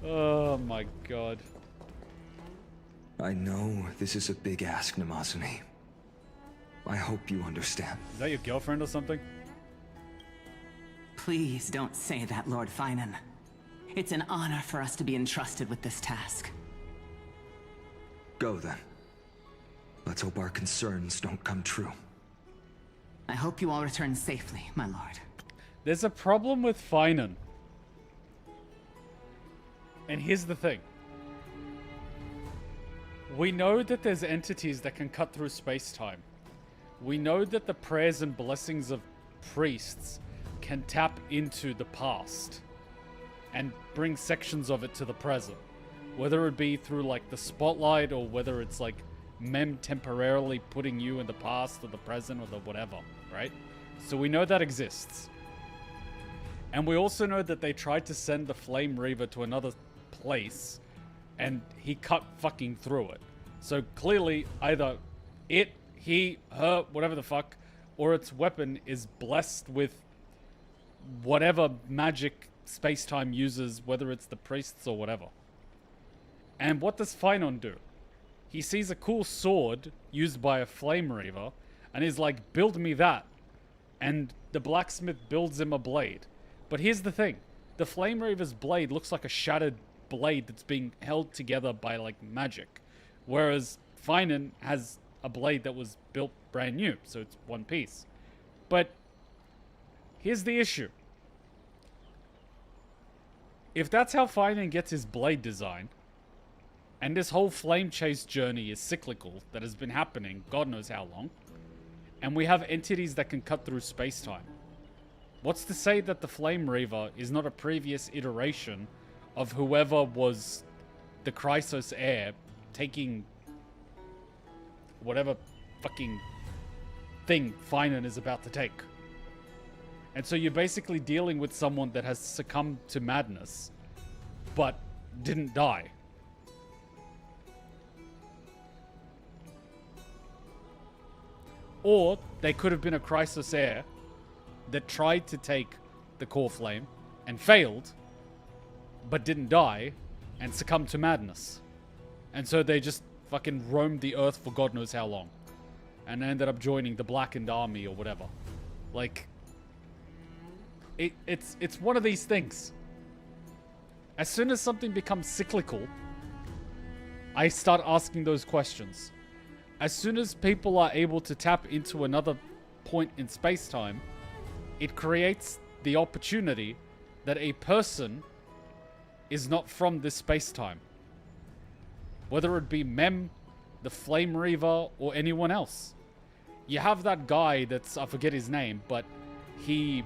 Oh my god. I know this is a big ask, Namazune. I hope you understand. Is that your girlfriend or something? Please don't say that, Lord Finan. It's an honor for us to be entrusted with this task. Go then. Let's hope our concerns don't come true. I hope you all return safely, my lord. There's a problem with Finan. And here's the thing. We know that there's entities that can cut through space-time. We know that the prayers and blessings of priests can tap into the past and bring sections of it to the present. Whether it be through like the spotlight or whether it's like Mem temporarily putting you in the past or the present or the whatever, right? So we know that exists. And we also know that they tried to send the Flame Reaver to another place and he cut fucking through it. So clearly either it, he, her, whatever the fuck, or its weapon is blessed with whatever magic space-time uses, whether it's the priests or whatever. And what does Finan do? He sees a cool sword used by a Flame Reaver and he's like, build me that. And the blacksmith builds him a blade. But here's the thing. The Flame Reaver's blade looks like a shattered blade that's being held together by like magic. Whereas Finan has a blade that was built brand new, so it's one piece. But here's the issue. If that's how Finan gets his blade design, and this whole flame chase journey is cyclical, that has been happening God knows how long, and we have entities that can cut through space-time, what's to say that the Flame Reaver is not a previous iteration of whoever was the Chrysos heir taking whatever fucking thing Finan is about to take? And so you're basically dealing with someone that has succumbed to madness, but didn't die. Or they could have been a Chrysos heir that tried to take the core flame and failed, but didn't die and succumbed to madness. And so they just fucking roamed the earth for God knows how long. And ended up joining the Blackened Army or whatever. Like, it's one of these things. As soon as something becomes cyclical, I start asking those questions. As soon as people are able to tap into another point in space-time, it creates the opportunity that a person is not from this space-time. Whether it be Mem, the Flame Reaver, or anyone else. You have that guy that's, I forget his name, but he's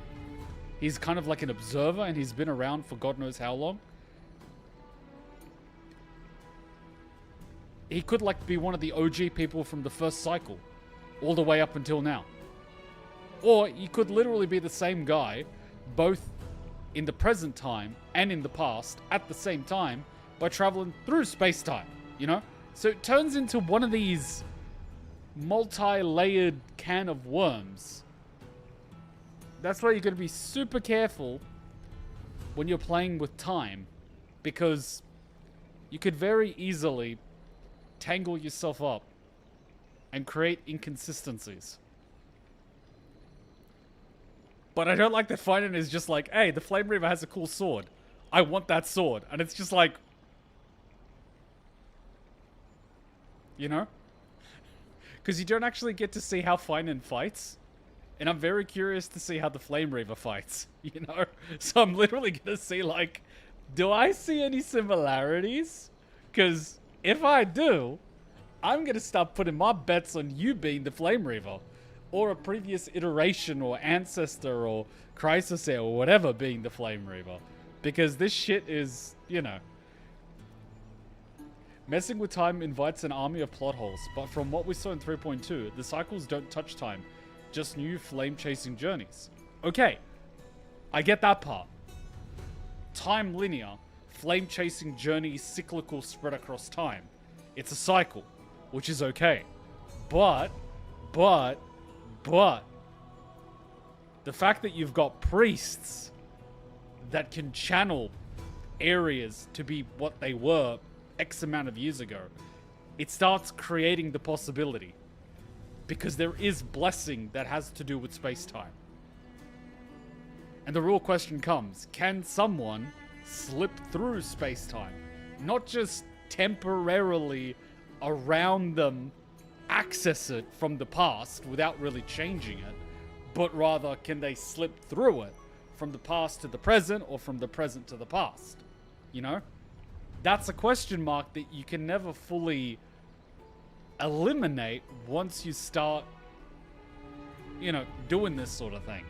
kind of like an observer and he's been around for God knows how long. He could like be one of the OG people from the first cycle, all the way up until now. Or you could literally be the same guy, both in the present time and in the past at the same time by traveling through space-time, you know? So it turns into one of these multi-layered can of worms. That's why you're going to be super careful when you're playing with time, because you could very easily tangle yourself up and create inconsistencies. But I don't like that Finan is just like, hey, the Flame Reaver has a cool sword. I want that sword. And it's just like, you know? Because you don't actually get to see how Finan fights. And I'm very curious to see how the Flame Reaver fights, you know? So I'm literally going to see, like, do I see any similarities? Because if I do, I'm going to start putting my bets on you being the Flame Reaver. Or a previous iteration or ancestor or crisis heir or whatever being the Flame Reaver. Because this shit is, you know. Messing with time invites an army of plot holes, but from what we saw in 3.2, the cycles don't touch time, just new flame-chasing journeys. Okay, I get that part. Time linear, flame-chasing journeys, cyclical, spread across time. It's a cycle, which is okay. But, the fact that you've got priests that can channel areas to be what they were X amount of years ago, it starts creating the possibility. Because there is blessing that has to do with space-time. And the real question comes, can someone slip through space-time? Not just temporarily around them, access it from the past without really changing it, but rather can they slip through it from the past to the present or from the present to the past? You know? That's a question mark that you can never fully eliminate once you start, you know, doing this sort of thing.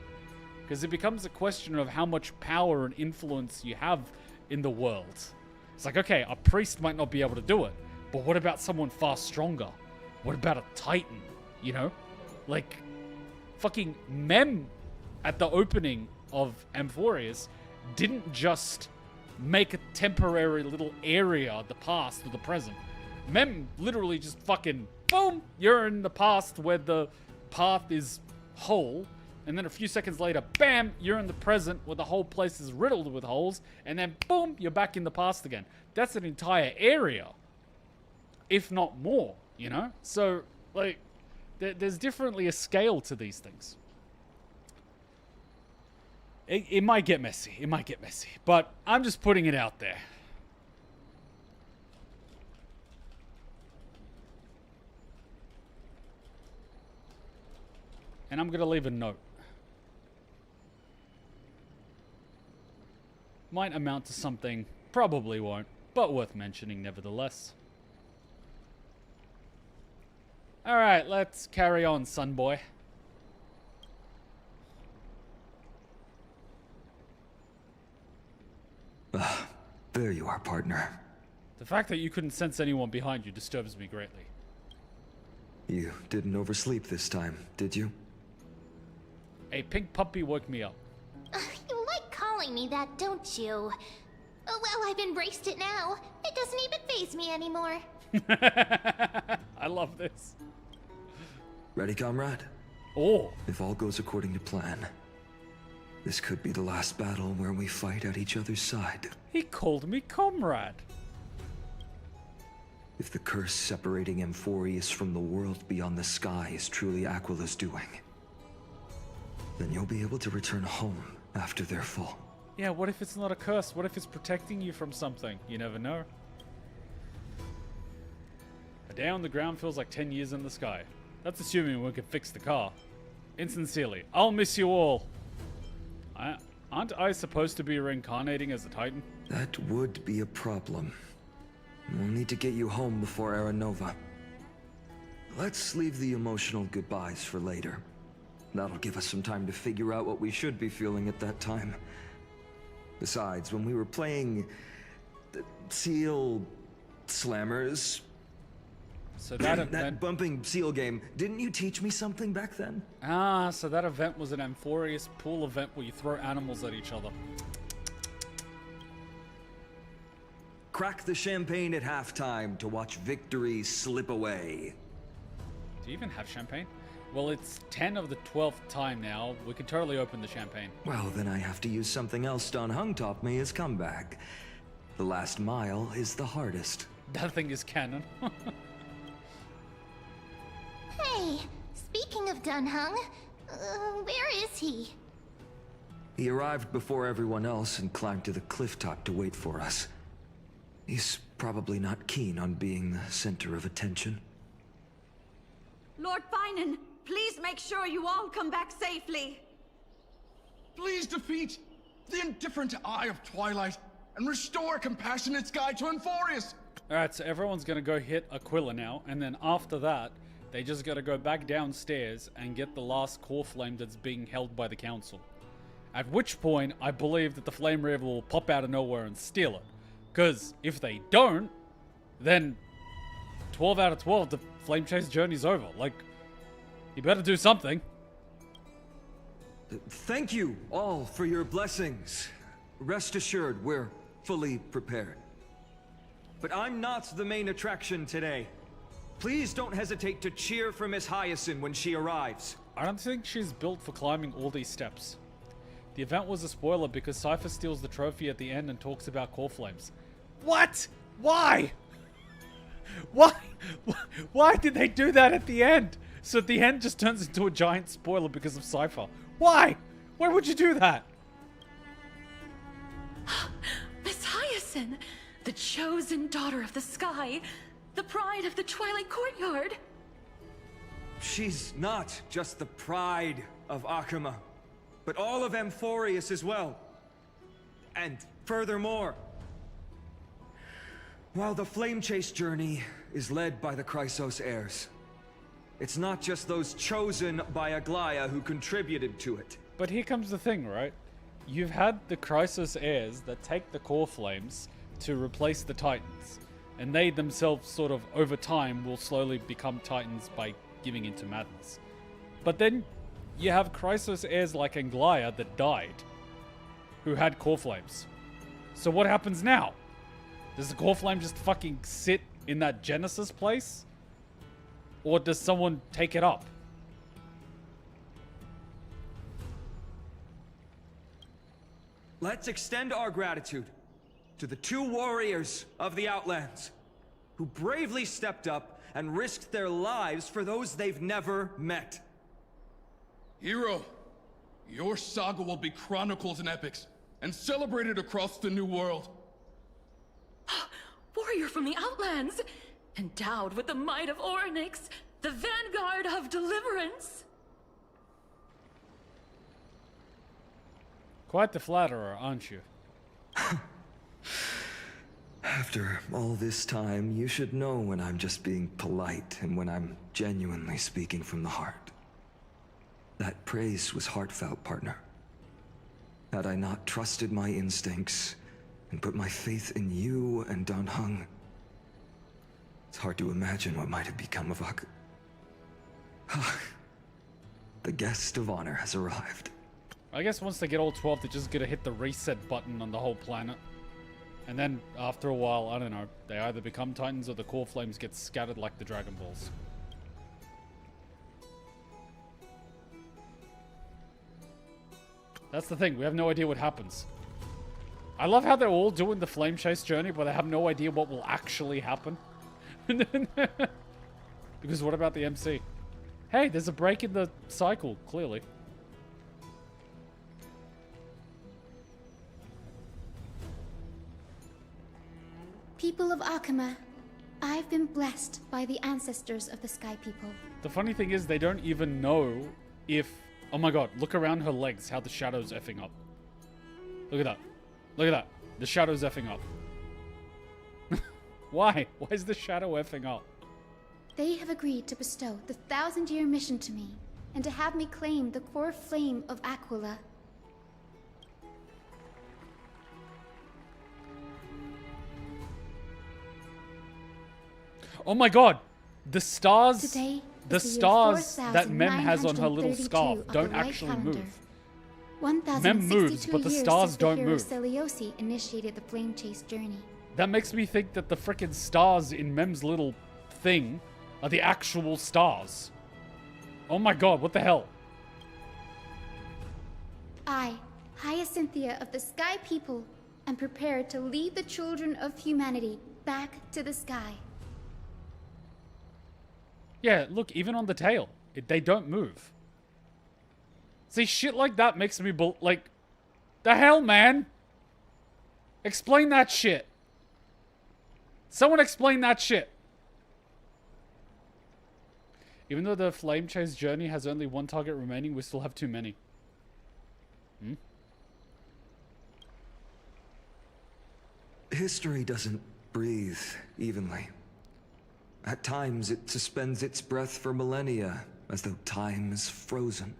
Because it becomes a question of how much power and influence you have in the world. It's like, okay, a priest might not be able to do it, but what about someone far stronger? What about a titan, you know? Like, fucking Mem at the opening of Amphoreus didn't just make a temporary little area, the past or the present. Mem literally just fucking, boom, you're in the past where the path is whole, and then a few seconds later, bam, you're in the present where the whole place is riddled with holes, and then boom, you're back in the past again. That's an entire area, if not more. You know? So, like, there's definitely a scale to these things. It might get messy. It might get messy. But I'm just putting it out there. And I'm going to leave a note. Might amount to something. Probably won't. But worth mentioning nevertheless. Alright, let's carry on, son boy. There you are, partner. The fact that you couldn't sense anyone behind you disturbs me greatly. You didn't oversleep this time, did you? A pink puppy woke me up. You like calling me that, don't you? Oh, well, I've embraced it now. It doesn't even faze me anymore. I love this. Ready, comrade? Oh. If all goes according to plan, this could be the last battle where we fight at each other's side. He called me comrade. If the curse separating Amphoreus from the world beyond the sky is truly Aquila's doing, then you'll be able to return home after their fall. Yeah, what if it's not a curse? What if it's protecting you from something? You never know. A day on the ground feels like 10 years in the sky. That's assuming we can fix the car. Insincerely, I'll miss you all. Aren't I supposed to be reincarnating as a Titan? That would be a problem. We'll need to get you home before Aranova. Let's leave the emotional goodbyes for later. That'll give us some time to figure out what we should be feeling at that time. Besides, when we were playing the Seal Slammers, So that That event... bumping seal game, didn't you teach me something back then? Ah, so that event was an Amphoreus pool event where you throw animals at each other. Crack the champagne at halftime to watch victory slip away. Do you even have champagne? Well, it's 10 of the 12th time now. We could totally open the champagne. Well, then I have to use something else Dan Heng taught me as comeback. The last mile is the hardest. That thing is canon. Hey, speaking of Dunhung, where is he? He arrived before everyone else and climbed to the cliff top to wait for us. He's probably not keen on being the center of attention. Lord Finan, please make sure you all come back safely. Please defeat the indifferent Eye of Twilight and restore a compassionate sky to Amphoreus. Alright, so everyone's gonna go hit Aquila now, and then after that, they just gotta go back downstairs and get the last core flame that's being held by the council. At which point, I believe that the Flame Reaver will pop out of nowhere and steal it. Because if they don't, then 12 out of 12, the Flame Chase journey's over. Like, you better do something. Thank you all for your blessings. Rest assured, we're fully prepared. But I'm not the main attraction today. Please don't hesitate to cheer for Miss Hyacine when she arrives. I don't think she's built for climbing all these steps. The event was a spoiler because Cypher steals the trophy at the end and talks about core flames. What? Why? Why? Why did they do that at the end? So at the end just turns into a giant spoiler because of Cypher. Why? Why would you do that? Miss Hyacine, the chosen daughter of the sky, the pride of the Twilight Courtyard. She's not just the pride of Akuma, but all of Amphoreus as well. And furthermore, while the Flame Chase journey is led by the Chrysos heirs, it's not just those chosen by Aglaya who contributed to it. But here comes the thing, right? You've had the Chrysos heirs that take the core flames to replace the Titans. And they themselves sort of, over time, will slowly become Titans by giving into madness. But then you have Chrysos heirs like Aglaya that died, who had core flames. So what happens now? Does the core flame just fucking sit in that Genesis place? Or does someone take it up? Let's extend our gratitude to the two warriors of the Outlands who bravely stepped up and risked their lives for those they've never met. Hero, your saga will be chronicled in epics and celebrated across the new world. Warrior from the Outlands, endowed with the might of Orynyx, the vanguard of deliverance. Quite the flatterer, aren't you? After all this time, you should know when I'm just being polite and when I'm genuinely speaking from the heart. That praise was heartfelt, partner. Had I not trusted my instincts and put my faith in you and Dan Heng, it's hard to imagine what might have become of Ak. The guest of honor has arrived. I guess once they get all 12, they're just gonna hit the reset button on the whole planet. And then, after a while, I don't know, they either become Titans or the core flames get scattered like the Dragon Balls. That's the thing, we have no idea what happens. I love how they're all doing the Flame Chase journey, but they have no idea what will actually happen. Because what about the MC? Hey, there's a break in the cycle, clearly. People of Akuma, I've been blessed by the ancestors of the Sky People. The funny thing is, they don't even know if... Oh my god, look around her legs, how the shadow's effing up. Look at that. Look at that. The shadow's effing up. Why? Why is the shadow effing up? They have agreed to bestow the 1,000-year mission to me, and to have me claim the core flame of Aquila. Oh my god! The stars, Today the is the year stars that Mem has on her little 4932 scarf of don't the Light actually calendar. move. 1062 Mem moves, but the years stars since don't the hero move. Seliosi initiated the flame chase journey. That makes me think that the frickin' stars in Mem's little thing are the actual stars. Oh my god, what the hell? I, Hyacinthia of the Sky People, am prepared to lead the children of humanity back to the sky. Yeah, look, even on the tail, they don't move. See, shit like that makes me like, the hell, man? Explain that shit. Someone explain that shit. Even though the flame chase journey has only one target remaining, we still have too many. History doesn't breathe evenly. At times, it suspends its breath for millennia, as though time is frozen.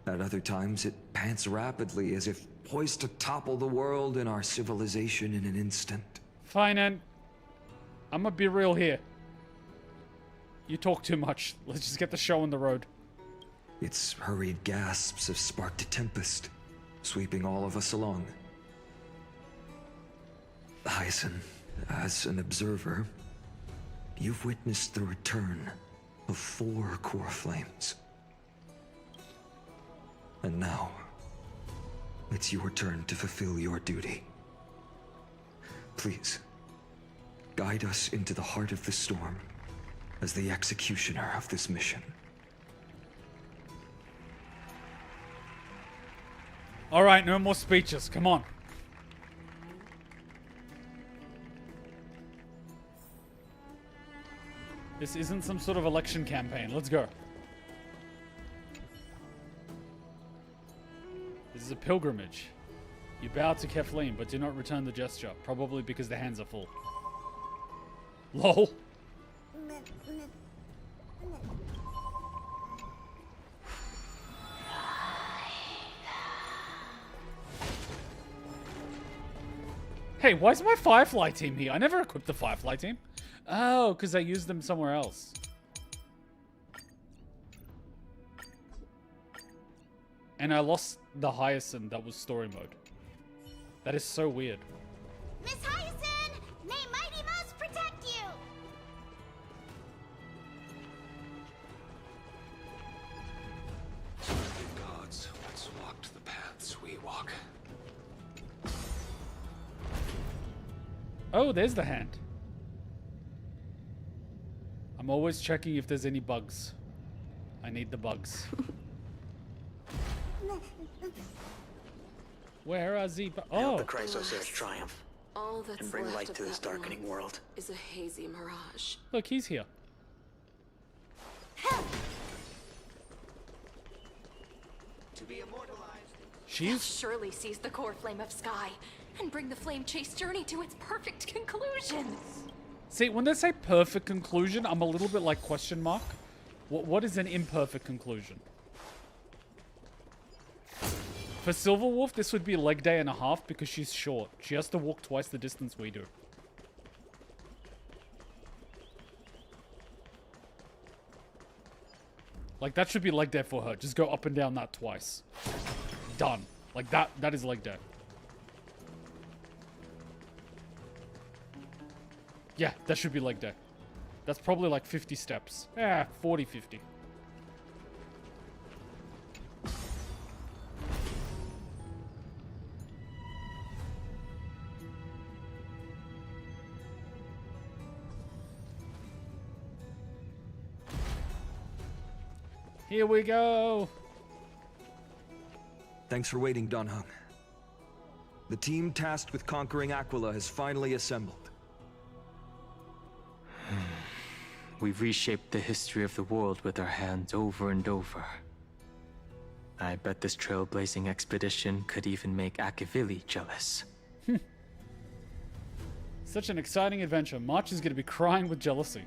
At other times, it pants rapidly, as if poised to topple the world and our civilization in an instant. Fine, and I'm gonna be real here. You talk too much. Let's just get the show on the road. Its hurried gasps have sparked a tempest, sweeping all of us along. Hyacine, as an observer, you've witnessed the return of 4 core flames. And now, it's your turn to fulfill your duty. Please, guide us into the heart of the storm as the executioner of this mission. Alright, no more speeches. Come on. This isn't some sort of election campaign. Let's go. This is a pilgrimage. You bow to Kathleen, but do not return the gesture. Probably because the hands are full. LOL. Hey, why is my Firefly team here? I never equipped the Firefly team. Oh, because I used them somewhere else. And I lost the Hyacine that was story mode. That is so weird. Miss Hyacine, may Mighty Mouse protect you! Gods once walked the paths we walk. Oh, there's the hand. I'm always checking if there's any bugs. I need the bugs. Where are the bugs? Oh! The Chrysosaur's triumph. All that's And bring left light of to this that darkening warmth world. is a hazy mirage. Look, he's here. To be immortalized. She's... Surely seize the core flame of sky and bring the flame chase journey to its perfect conclusion. See, when they say perfect conclusion, I'm a little bit like question mark. What is an imperfect conclusion? For Silverwolf, this would be leg day and a half because she's short. She has to walk twice the distance we do. Like, that should be leg day for her. Just go up and down that twice. Done. Like, that is leg day. Yeah, that should be leg day. That's probably like 50 steps. 40, 50. Here we go. Thanks for waiting, Donhung. The team tasked with conquering Aquila has finally assembled. We've reshaped the history of the world with our hands over and over. I bet this trailblazing expedition could even make Akavili jealous. Such an exciting adventure. March is going to be crying with jealousy.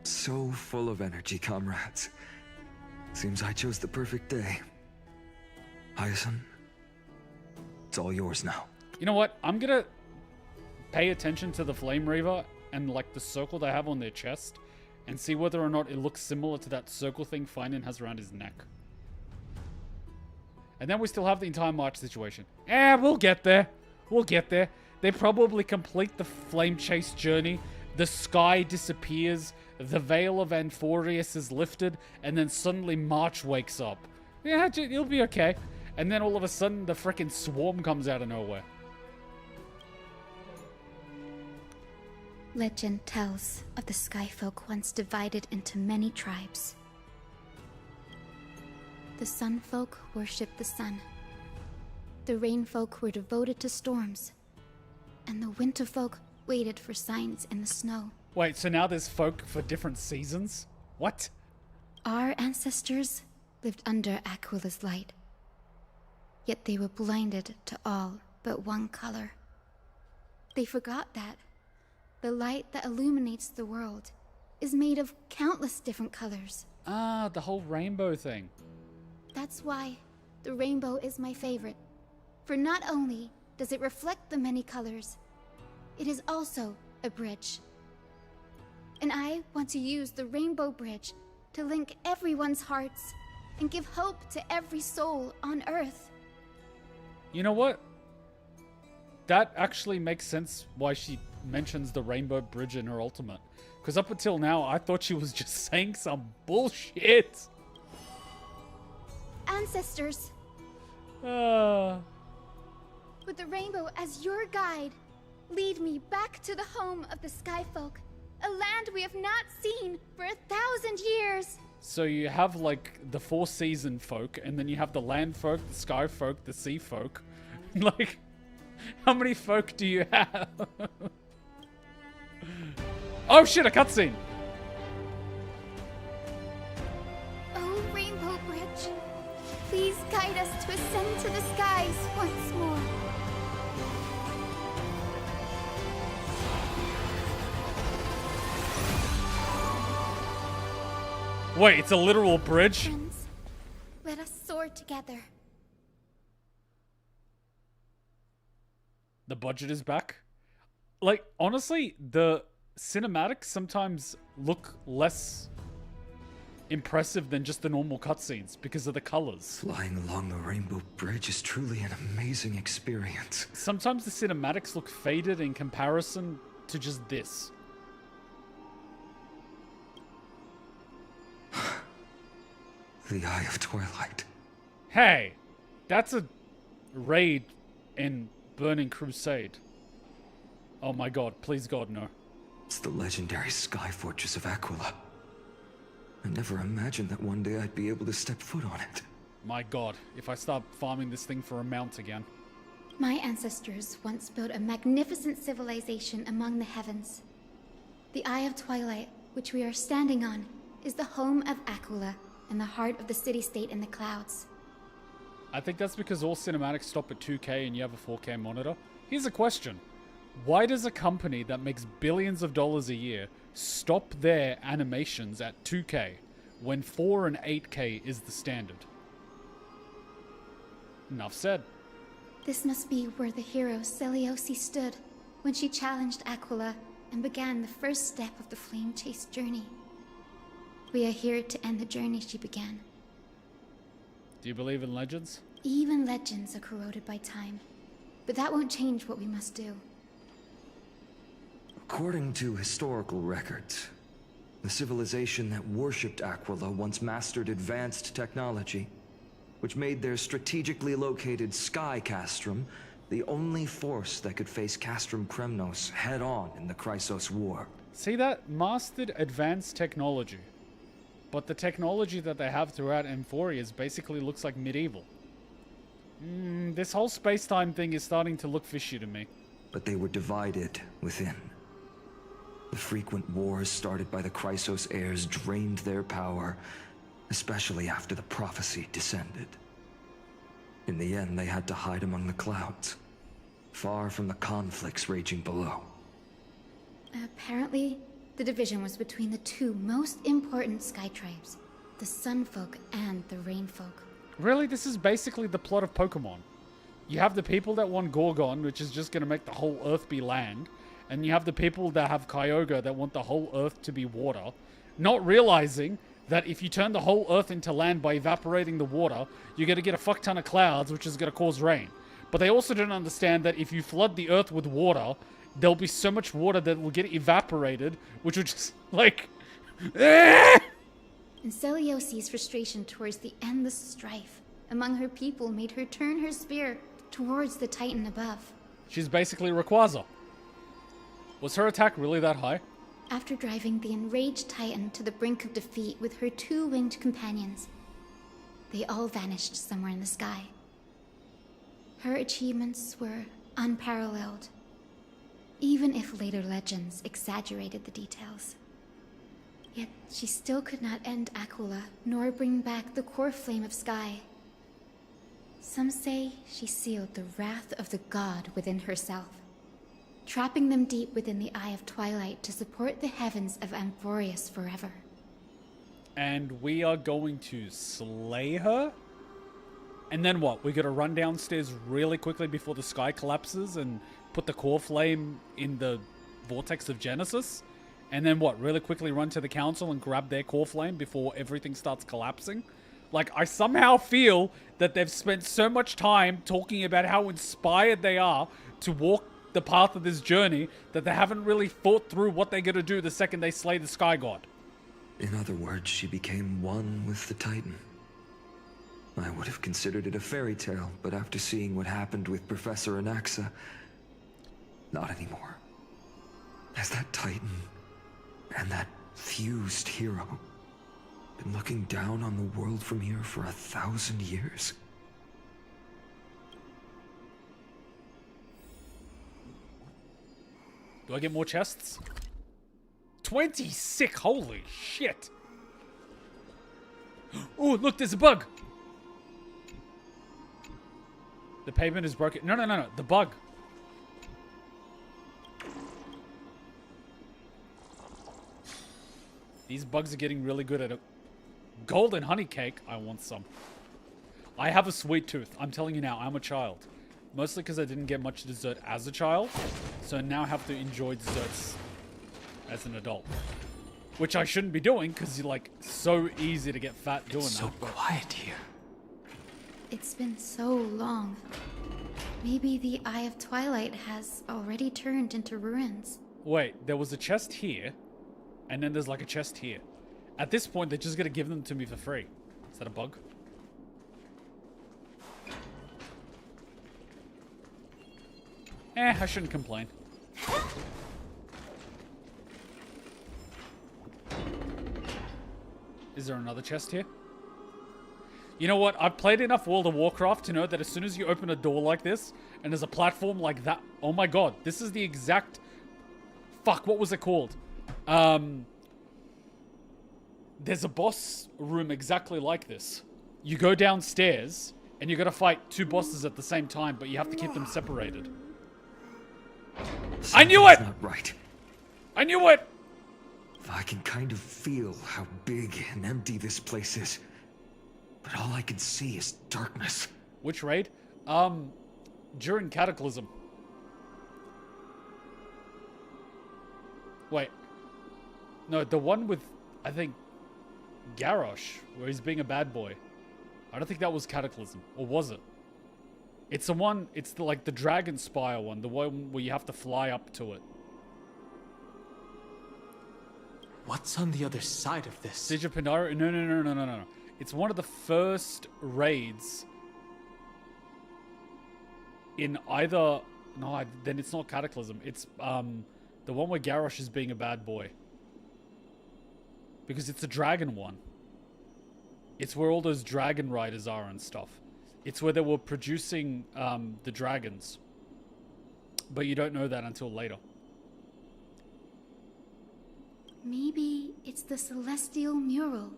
So full of energy, comrades. Seems I chose the perfect day. Hyacine, it's all yours now. You know what? I'm going to pay attention to the Flame Reaver and like the circle they have on their chest and see whether or not it looks similar to that circle thing Finan has around his neck. And then we still have the entire March situation. We'll get there. We'll get there. They probably complete the flame chase journey. The sky disappears. The veil of Amphoreus is lifted. And then suddenly March wakes up. Yeah, it'll be okay. And then all of a sudden the frickin' swarm comes out of nowhere. Legend tells of the Skyfolk once divided into many tribes. The Sunfolk worshipped the sun. The Rainfolk were devoted to storms. And the Winterfolk waited for signs in the snow. Wait, so now there's folk for different seasons? What? Our ancestors lived under Aquila's light. Yet they were blinded to all but one color. They forgot that the light that illuminates the world is made of countless different colors. Ah, the whole rainbow thing. That's why the rainbow is my favorite. For not only does it reflect the many colors, it is also a bridge. And I want to use the rainbow bridge to link everyone's hearts and give hope to every soul on Earth. You know what? That actually makes sense why she mentions the rainbow bridge in her ultimate. Because up until now, I thought she was just saying some bullshit. Ancestors, with the rainbow as your guide, lead me back to the home of the Skyfolk, a land we have not seen for 1,000 years. So you have like the 4-season folk, and then you have the land folk, the sky folk, the sea folk. Like, how many folk do you have? Oh shit, a cutscene! Oh, Rainbow Bridge, please guide us to ascend to the skies once more. Wait, it's a literal bridge? Friends, let us soar together. The budget is back. Like, honestly, the cinematics sometimes look less impressive than just the normal cutscenes because of the colors. Flying along the Rainbow Bridge is truly an amazing experience. Sometimes the cinematics look faded in comparison to just this. The Eye of Twilight. Hey, that's a raid in Burning Crusade. Oh my god, please god, no. It's the legendary Sky Fortress of Aquila. I never imagined that one day I'd be able to step foot on it. My god, if I start farming this thing for a mount again. My ancestors once built a magnificent civilization among the heavens. The Eye of Twilight, which we are standing on, is the home of Aquila and the heart of the city-state in the clouds. I think that's because all cinematics stop at 2K and you have a 4K monitor. Here's a question. Why does a company that makes billions of dollars a year stop their animations at 2K when 4 and 8K is the standard? Enough said. This must be where the hero Seliosi stood when she challenged Aquila and began the first step of the flame chase journey. We are here to end the journey she began. Do you believe in legends? Even legends are corroded by time, but that won't change what we must do. According to historical records, the civilization that worshipped Aquila once mastered advanced technology, which made their strategically located Sky Castrum the only force that could face Castrum Kremnos head-on in the Chrysos War. See that? Mastered advanced technology. But the technology that they have throughout Amphoreus basically looks like medieval. This whole space-time thing is starting to look fishy to me. But they were divided within. The frequent wars started by the Chrysos heirs drained their power, especially after the prophecy descended. In the end, they had to hide among the clouds, far from the conflicts raging below. Apparently, the division was between the two most important sky tribes, the Sunfolk and the Rainfolk. Really? This is basically the plot of Pokemon. You have the people that want Gorgon, which is just going to make the whole Earth be land. And you have the people that have Kyogre that want the whole Earth to be water. not realizing that if you turn the whole Earth into land by evaporating the water, you're going to get a fuck ton of clouds, which is going to cause rain. But they also don't understand that if you flood the Earth with water, there'll be so much water that will get evaporated, which would just, like... And Celiosi's frustration towards the endless strife among her people made her turn her spear towards the Titan above. She's basically Rayquaza. Was her attack really that high? After driving the enraged Titan to the brink of defeat with her two winged companions, they all vanished somewhere in the sky. Her achievements were unparalleled, even if later legends exaggerated the details. Yet she still could not end Aquila, nor bring back the core flame of Sky. Some say she sealed the wrath of the god within herself, trapping them deep within the Eye of Twilight to support the heavens of Amphoreus forever. And we are going to slay her? And then what? We gotta run downstairs really quickly before the sky collapses and put the core flame in the vortex of Genesis? And then what? Really quickly run to the council and grab their core flame before everything starts collapsing? Like, I somehow feel that they've spent so much time talking about how inspired they are to walk the path of this journey that they haven't really thought through what they're gonna do the second they slay the Sky God. In other words, she became one with the Titan. I would have considered it a fairy tale, but after seeing what happened with Professor Anaxa, not anymore. Has that Titan and that fused hero been looking down on the world from here for 1,000 years? Do I get more chests? 26! Holy shit! Oh, look, there's a bug! The pavement is broken. No. The bug. These bugs are getting really good at it. Golden honey cake. I want some. I have a sweet tooth. I'm telling you now, I'm a child. Mostly because I didn't get much dessert as a child. So now I have to enjoy desserts as an adult. Which I shouldn't be doing because you're like so easy to get fat doing that. It's so quiet here. It's been so long. Maybe the Eye of Twilight has already turned into ruins. Wait, there was a chest here, and then there's like a chest here. At this point, they're just gonna give them to me for free. Is that a bug? I shouldn't complain. Is there another chest here? You know what? I've played enough World of Warcraft to know that as soon as you open a door like this, and there's a platform like that... Oh my god, this is the exact... Fuck, what was it called? There's a boss room exactly like this. You go downstairs, and you gotta fight two bosses at the same time, but you have to keep them separated. I knew it! Not right. I knew it! I can kind of feel how big and empty this place is. But all I can see is darkness. Which raid? During Cataclysm. Wait. No, the one with, I think, Garrosh, where he's being a bad boy. I don't think that was Cataclysm. Or was it? It's the one, it's the, like the Dragon Spire one. The one where you have to fly up to it. What's on the other side of this? Siege of Pandaria? No. It's one of the first raids in either... No, then it's not Cataclysm. It's the one where Garrosh is being a bad boy. Because it's a dragon one. It's where all those dragon riders are and stuff. It's where they were producing the dragons. But you don't know that until later. Maybe it's the Celestial Mural.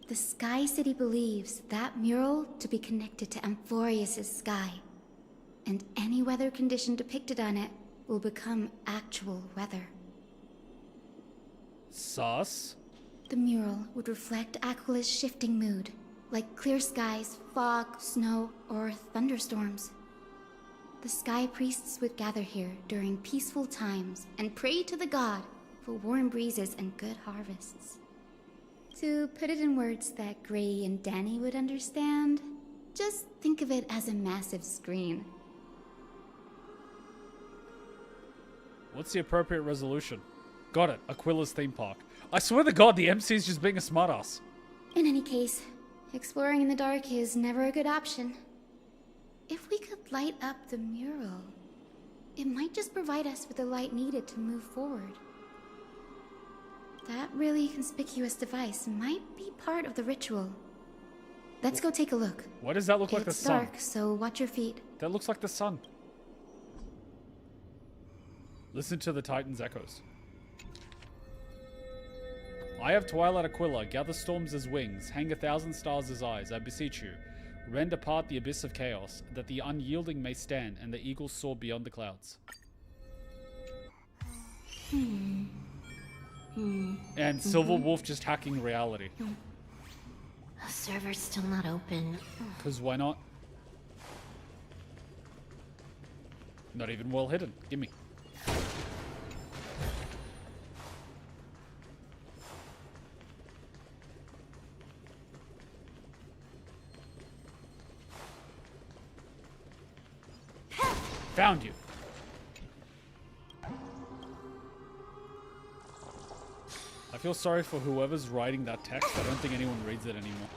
The Sky City believes that mural to be connected to Amphoreus' sky, and any weather condition depicted on it will become actual weather. Sus? The mural would reflect Aquila's shifting mood, like clear skies, fog, snow, or thunderstorms. The Sky Priests would gather here during peaceful times and pray to the god for warm breezes and good harvests. To put it in words that Gray and Danny would understand, just think of it as a massive screen. What's the appropriate resolution? Got it. Aquila's theme park. I swear to God, the MC is just being a smartass. In any case, exploring in the dark is never a good option. If we could light up the mural, it might just provide us with the light needed to move forward. That really conspicuous device might be part of the ritual. Let's go take a look. Why does that look like the sun? It's dark, so watch your feet. That looks like the sun. Listen to the Titan's echoes. Eye of Twilight Aquila, gather storms as wings, hang 1,000 stars as eyes, I beseech you. Rend apart the abyss of chaos, that the unyielding may stand and the eagles soar beyond the clouds. And Silver Wolf just hacking reality. The server's still not open. Because why not? Not even well hidden. Gimme. Found you. I feel sorry for whoever's writing that text. I don't think anyone reads it anymore.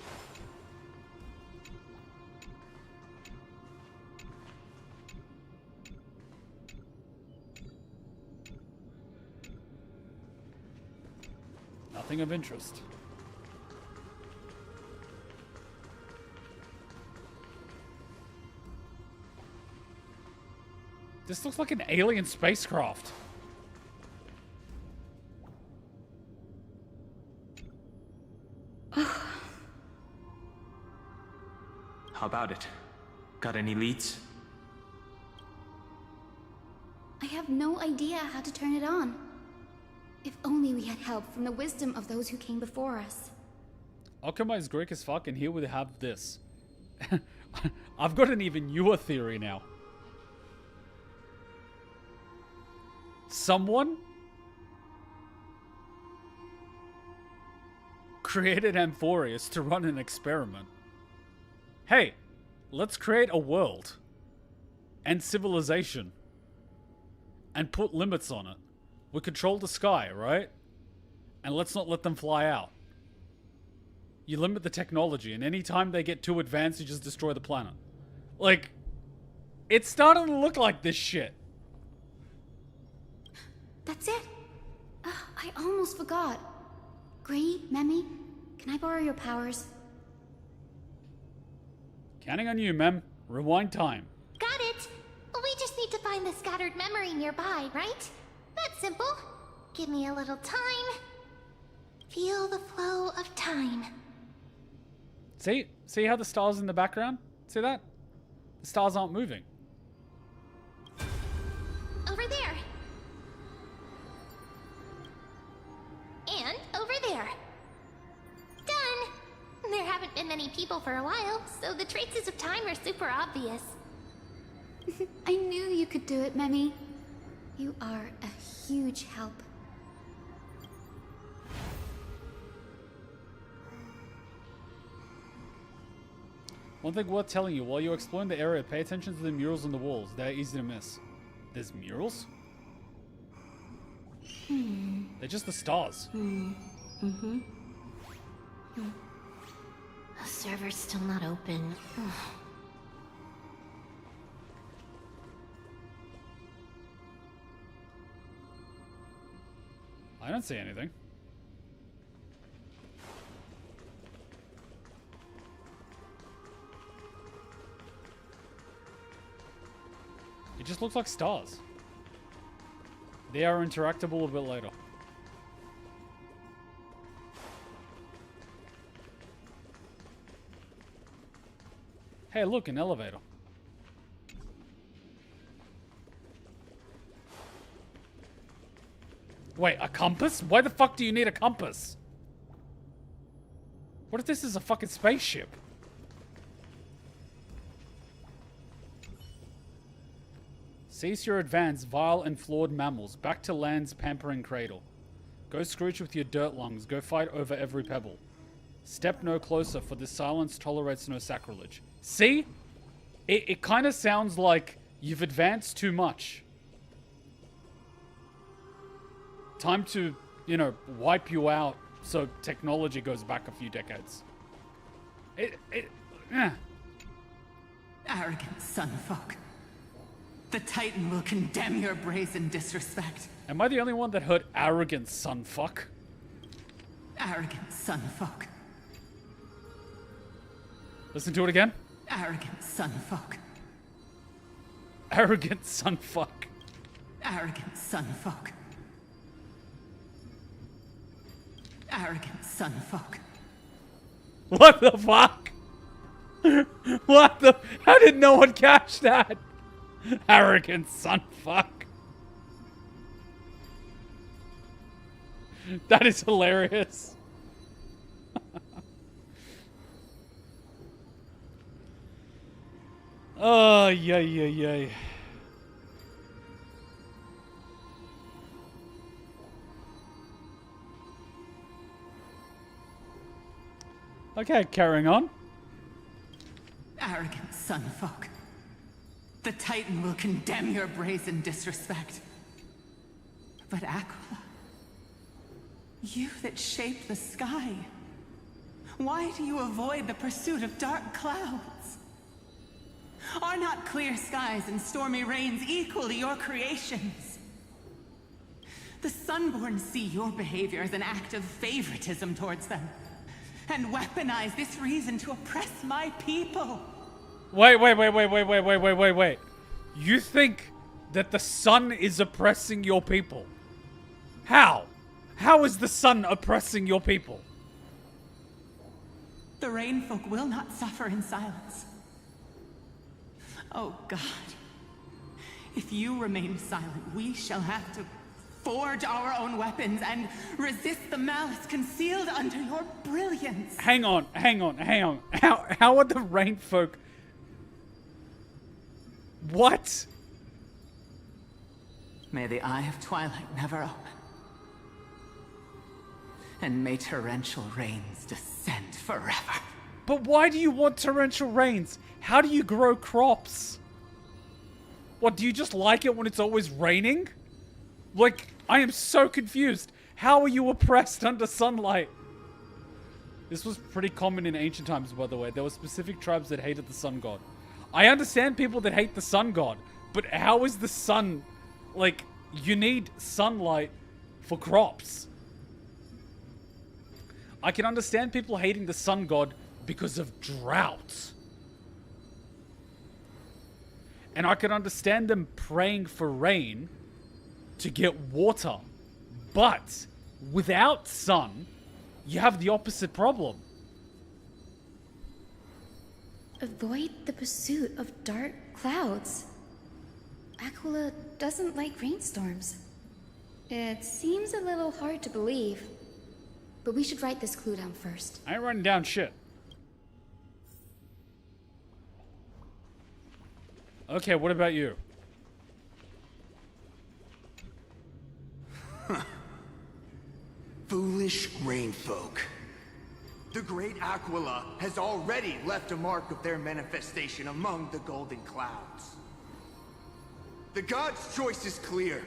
Nothing of interest. This looks like an alien spacecraft. How about it? Got any leads? I have no idea how to turn it on. If only we had help from the wisdom of those who came before us. Okuma is Greek as fuck, and here we have this. I've got an even newer theory now. Someone created Amphoreus to run an experiment. Hey, let's create a world and civilization and put limits on it. We control the sky, right? And let's not let them fly out. You limit the technology, and anytime they get too advanced, you just destroy the planet. Like, it's starting to look like this shit. That's it. I almost forgot. Gray, Memi, can I borrow your powers? Counting on you, Mem. Rewind time. Got it! We just need to find the scattered memory nearby, right? That's simple. Give me a little time. Feel the flow of time. See how the stars in the background? See that? The stars aren't moving. Over there. And over there. Done! There haven't been many people for a while, so the traces of time are super obvious. I knew you could do it, Memi. You are a huge help. One thing worth telling you, while you're exploring the area, pay attention to the murals on the walls. They're easy to miss. There's murals? They're just the stars. The server's still not open. I don't see anything. It just looks like stars. They are interactable a bit later. Hey, look, an elevator. Wait, a compass? Why the fuck do you need a compass? What if this is a fucking spaceship? Cease your advance, vile and flawed mammals. Back to land's pampering cradle. Go screech with your dirt lungs. Go fight over every pebble. Step no closer, for this silence tolerates no sacrilege. See? It kind of sounds like you've advanced too much. Time to, you know, wipe you out so technology goes back a few decades. Arrogant sunfolk. The Titan will condemn your brazen disrespect. Am I the only one that heard arrogant sunfuck? Arrogant sunfolk. Listen to it again. Arrogant sunfolk. Arrogant sunfuck. Arrogant sunfolk. Arrogant sunfolk. What the fuck? What the? How did no one catch that? Arrogant sunfuck. That is hilarious. Oh, yay, yay, yay. Okay, carrying on. Arrogant sunfolk. The Titan will condemn your brazen disrespect. But Aquila, you that shaped the sky, why do you avoid the pursuit of dark clouds? Are not clear skies and stormy rains equally your creations? The Sunborn see your behavior as an act of favoritism towards them, and weaponize this reason to oppress my people. Wait. You think that the sun is oppressing your people? How? How is the sun oppressing your people? The Rainfolk will not suffer in silence. Oh God, if you remain silent, we shall have to forge our own weapons and resist the malice concealed under your brilliance. Hang on. How are the Rainfolk? What? May the Eye of Twilight never open. And may torrential rains descend forever. But why do you want torrential rains? How do you grow crops? What, do you just like it when it's always raining? Like, I am so confused. How are you oppressed under sunlight? This was pretty common in ancient times, by the way. There were specific tribes that hated the sun god. I understand people that hate the sun god, but how is the sun... Like, you need sunlight for crops. I can understand people hating the sun god because of drought. And I can understand them praying for rain to get water. But without sun, you have the opposite problem. Avoid the pursuit of dark clouds. Aquila doesn't like rainstorms. It seems a little hard to believe, but we should write this clue down first. I ain't writing down shit. Okay, what about you? Foolish rainfolk. The great Aquila has already left a mark of their manifestation among the golden clouds. The gods' choice is clear.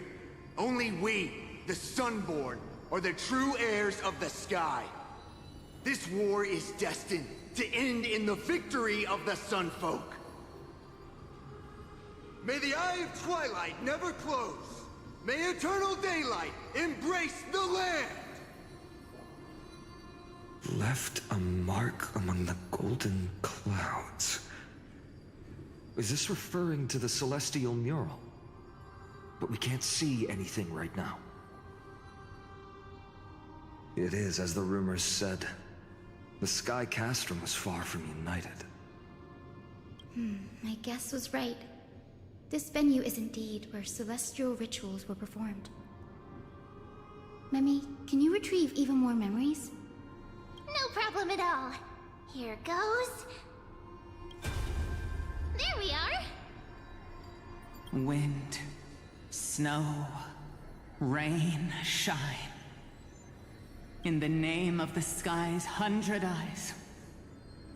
Only we, the Sunborn, are the true heirs of the sky. This war is destined to end in the victory of the Sunfolk. May the Eye of Twilight never close. May eternal daylight embrace the land! Left a mark among the golden clouds. Is this referring to the celestial mural? But we can't see anything right now. It is, as the rumors said. The Sky Castrum was far from united. My guess was right. This venue is indeed where celestial rituals were performed. Memi, can you retrieve even more memories? No problem at all. Here goes. There we are. Wind, snow, rain, shine. In the name of the sky's 100 eyes,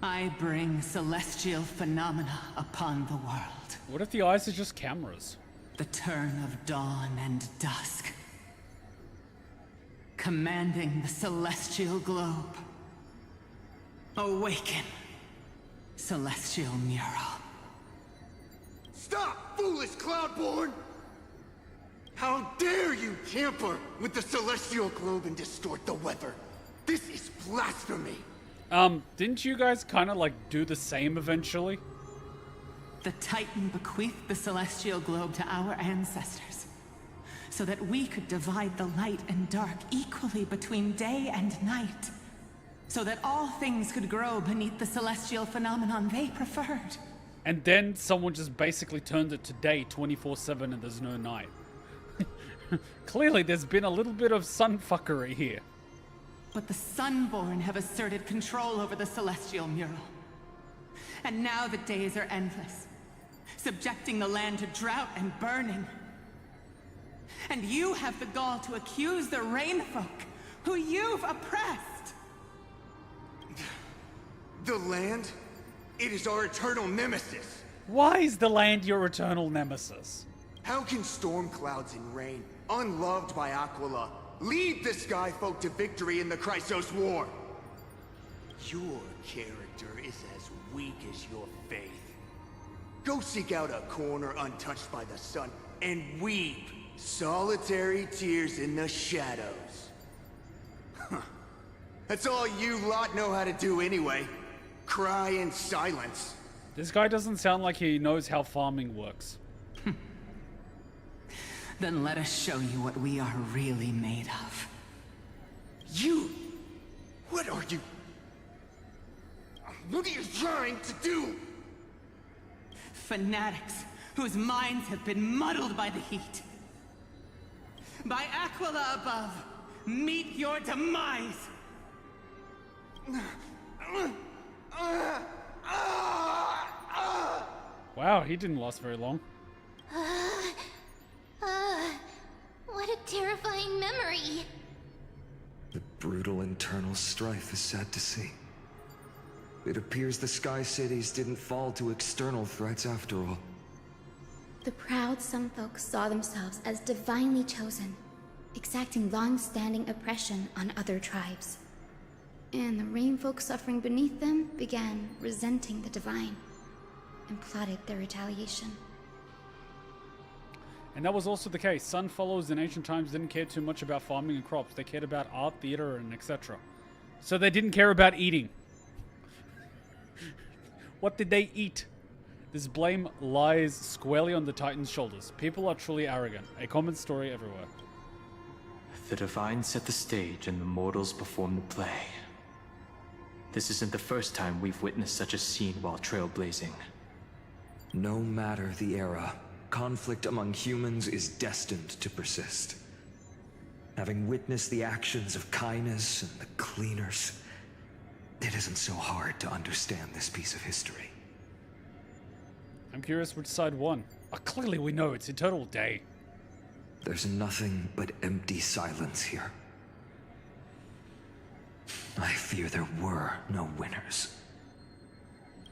I bring celestial phenomena upon the world. What if the eyes are just cameras? The turn of dawn and dusk. Commanding the celestial globe. Awaken, celestial mural. Stop, foolish Cloudborn! How dare you tamper with the celestial globe and distort the weather? This is blasphemy! Didn't you guys kind of like do the same eventually? The Titan bequeathed the celestial globe to our ancestors, so that we could divide the light and dark equally between day and night, so that all things could grow beneath the celestial phenomenon they preferred. And then someone just basically turned it to day 24/7 and there's no night. Clearly there's been a little bit of sunfuckery here. But the Sunborn have asserted control over the celestial mural. And now the days are endless, subjecting the land to drought and burning. And you have the gall to accuse the Rainfolk, who you've oppressed. The land? It is our eternal nemesis. Why is the land your eternal nemesis? How can storm clouds and rain, unloved by Aquila, lead the Sky Folk to victory in the Chrysos War? Your character is as weak as your faith. Go seek out a corner untouched by the sun and weep solitary tears in the shadows. That's all you lot know how to do anyway. Cry in silence. This guy doesn't sound like he knows how farming works. Then let us show you what we are really made of. You? What are you? What are you trying to do? Fanatics whose minds have been muddled by the heat. By Aquila above, meet your demise! Wow, he didn't last very long. What a terrifying memory. The brutal internal strife is sad to see. It appears the Sky Cities didn't fall to external threats after all. The proud Sunfolk saw themselves as divinely chosen, exacting long-standing oppression on other tribes. And the Rainfolk suffering beneath them began resenting the divine, and plotted their retaliation. And that was also the case. Sun followers in ancient times didn't care too much about farming and crops. They cared about art, theater, and etc. So they didn't care about eating. What did they eat? This blame lies squarely on the Titan's shoulders. People are truly arrogant. A common story everywhere. The Divine set the stage and the mortals perform the play. This isn't the first time we've witnessed such a scene while trailblazing. No matter the era, conflict among humans is destined to persist. Having witnessed the actions of Kindness and the Cleaners, it isn't so hard to understand this piece of history. I'm curious which side won. Clearly we know it's Eternal Day. There's nothing but empty silence here. I fear there were no winners.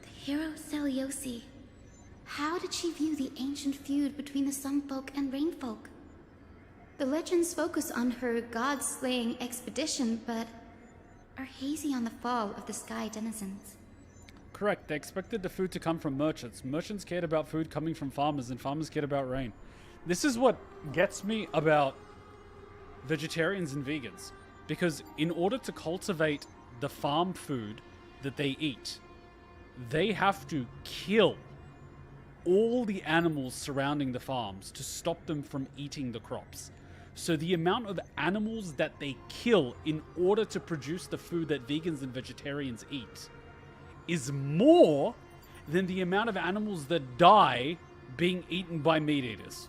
The hero Seliosi. How did she view the ancient feud between the Sunfolk and Rainfolk? The legends focus on her god-slaying expedition, but are hazy on the fall of the sky denizens. Correct, they expected the food to come from merchants. Merchants cared about food coming from farmers, and farmers cared about rain. This is what gets me about vegetarians and vegans. Because in order to cultivate the farm food that they eat, they have to kill all the animals surrounding the farms to stop them from eating the crops. So the amount of animals that they kill in order to produce the food that vegans and vegetarians eat is more than the amount of animals that die being eaten by meat eaters.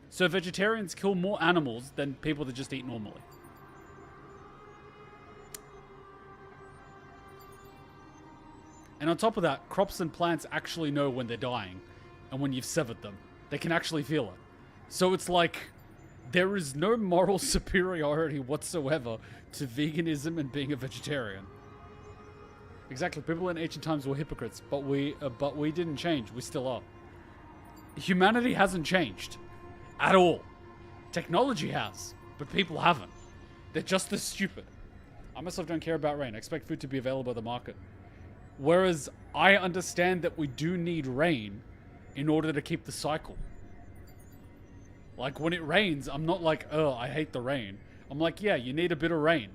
So vegetarians kill more animals than people that just eat normally. And on top of that, crops and plants actually know when they're dying and when you've severed them. They can actually feel it. So it's like There is no moral superiority whatsoever to veganism and being a vegetarian. Exactly. People in ancient times were hypocrites, but we didn't change. We still are. Humanity hasn't changed at all. Technology has, but people haven't. They're just as stupid. I myself don't care about rain. I expect food to be available at the market. Whereas I understand that we do need rain in order to keep the cycle. Like when it rains, I'm not like, oh, I hate the rain. I'm like, yeah, you need a bit of rain.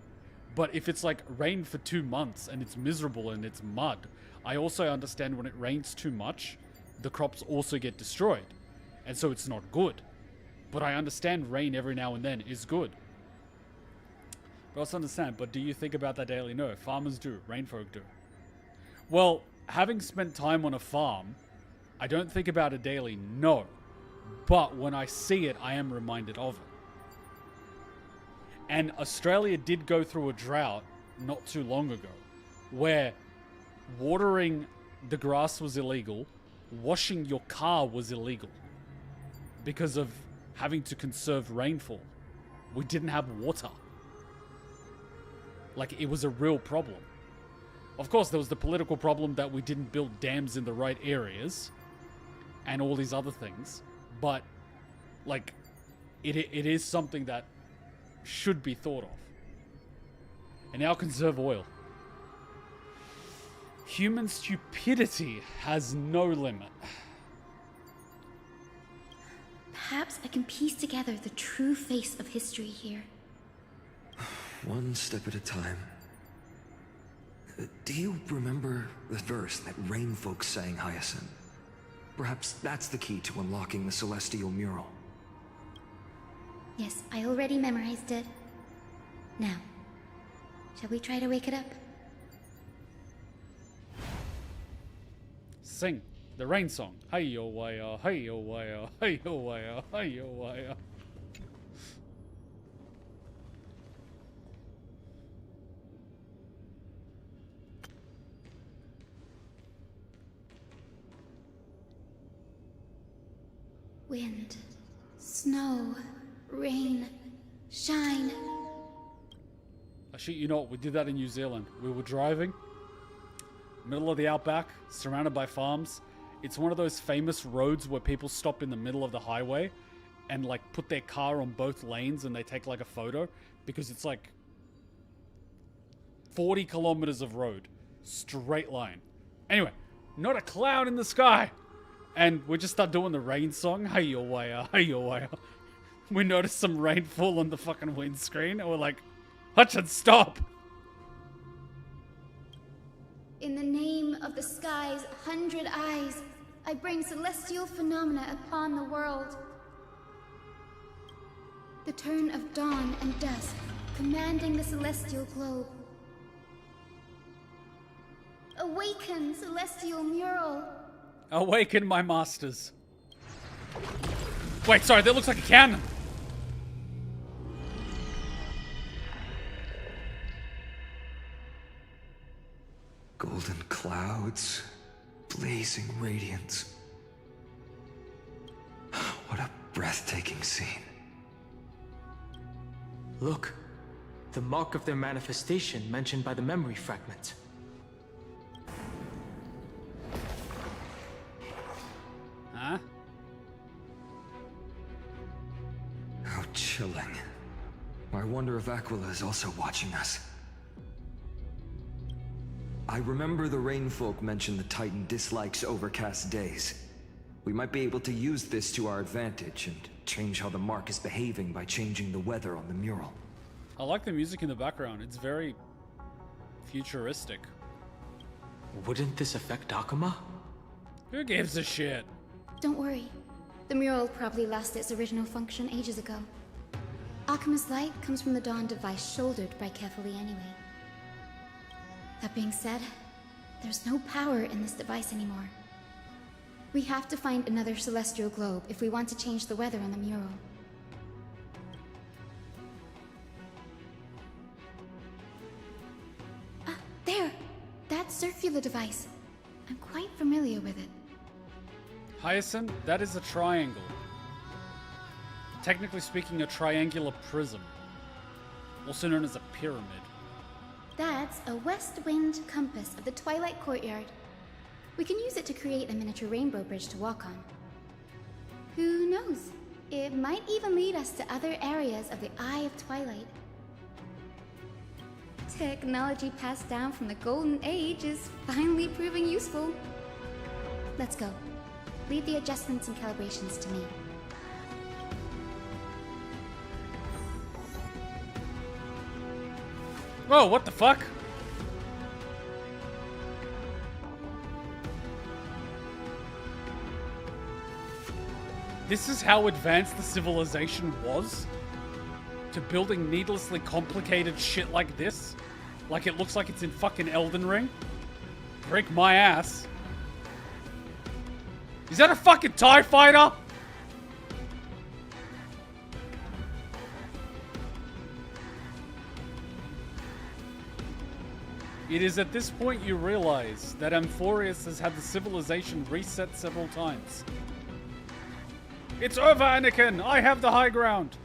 But if it's like rain for 2 months and it's miserable and it's mud, I also understand when it rains too much, the crops also get destroyed. And so it's not good. But I understand rain every now and then is good. But I also understand, but do you think about that daily? No, farmers do, rainfolk do. Well, having spent time on a farm, I don't think about it daily, no. But when I see it, I am reminded of it. And Australia did go through a drought not too long ago, where watering the grass was illegal, washing your car was illegal, because of having to conserve rainfall. We didn't have water. Like, it was a real problem. Of course, there was the political problem that we didn't build dams in the right areas, and all these other things. But, like, it is something that should be thought of. And now conserve oil. Human stupidity has no limit. Perhaps I can piece together the true face of history here. One step at a time. Do you remember the verse that Rainfolk sang, Hyacine? Perhaps that's the key to unlocking the celestial mural. Yes, I already memorized it. Now, shall we try to wake it up? Sing the rain song. Hey-yo, waya, hey-yo, waya, hey-yo, waya, hey-yo, waya. Wind, snow, rain, shine. Actually, you know what? We did that in New Zealand. We were driving, middle of the outback, surrounded by farms. It's one of those famous roads where people stop in the middle of the highway and like put their car on both lanes and they take like a photo because it's like 40 kilometers of road, straight line. Anyway, not a cloud in the sky. And we just start doing the rain song. Hey yo waya, hey yo waya. We notice some rainfall on the fucking windscreen and we're like, Hutchin, stop! In the name of the sky's 100 eyes, I bring celestial phenomena upon the world. The turn of dawn and dusk, commanding the celestial globe. Awaken, celestial mural. Awaken my masters. Wait, sorry, that looks like a cannon. Golden clouds, blazing radiance. What a breathtaking scene. Look, the mark of their manifestation mentioned by the memory fragment. Huh? How chilling. I wonder if Aquila is also watching us. I remember the Rainfolk mentioned the Titan dislikes overcast days. We might be able to use this to our advantage and change how the mark is behaving by changing the weather on the mural. I like the music in the background. It's very futuristic. Wouldn't this affect Akuma? Who gives a shit? Don't worry. The mural probably lost its original function ages ago. Akuma's light comes from the dawn device shouldered by Carefully anyway. That being said, there's no power in this device anymore. We have to find another celestial globe if we want to change the weather on the mural. Ah, there! That circular device. I'm quite familiar with it. Hyacine, that is a triangle. technically speaking, a triangular prism, also known as a pyramid. That's a west wind compass of the Twilight Courtyard. We can use it to create a miniature rainbow bridge to walk on. Who knows? It might even lead us to other areas of the Eye of Twilight. Technology passed down from the Golden Age is finally proving useful. Let's go. Leave the adjustments and calibrations to me. Whoa, what the fuck? This is how advanced the civilization was? To building needlessly complicated shit like this? Like it looks like it's in fucking Elden Ring? Break my ass. Is that a fucking TIE fighter? It is at this point you realize that Amphoreus has had the civilization reset several times. It's over, Anakin! I have the high ground!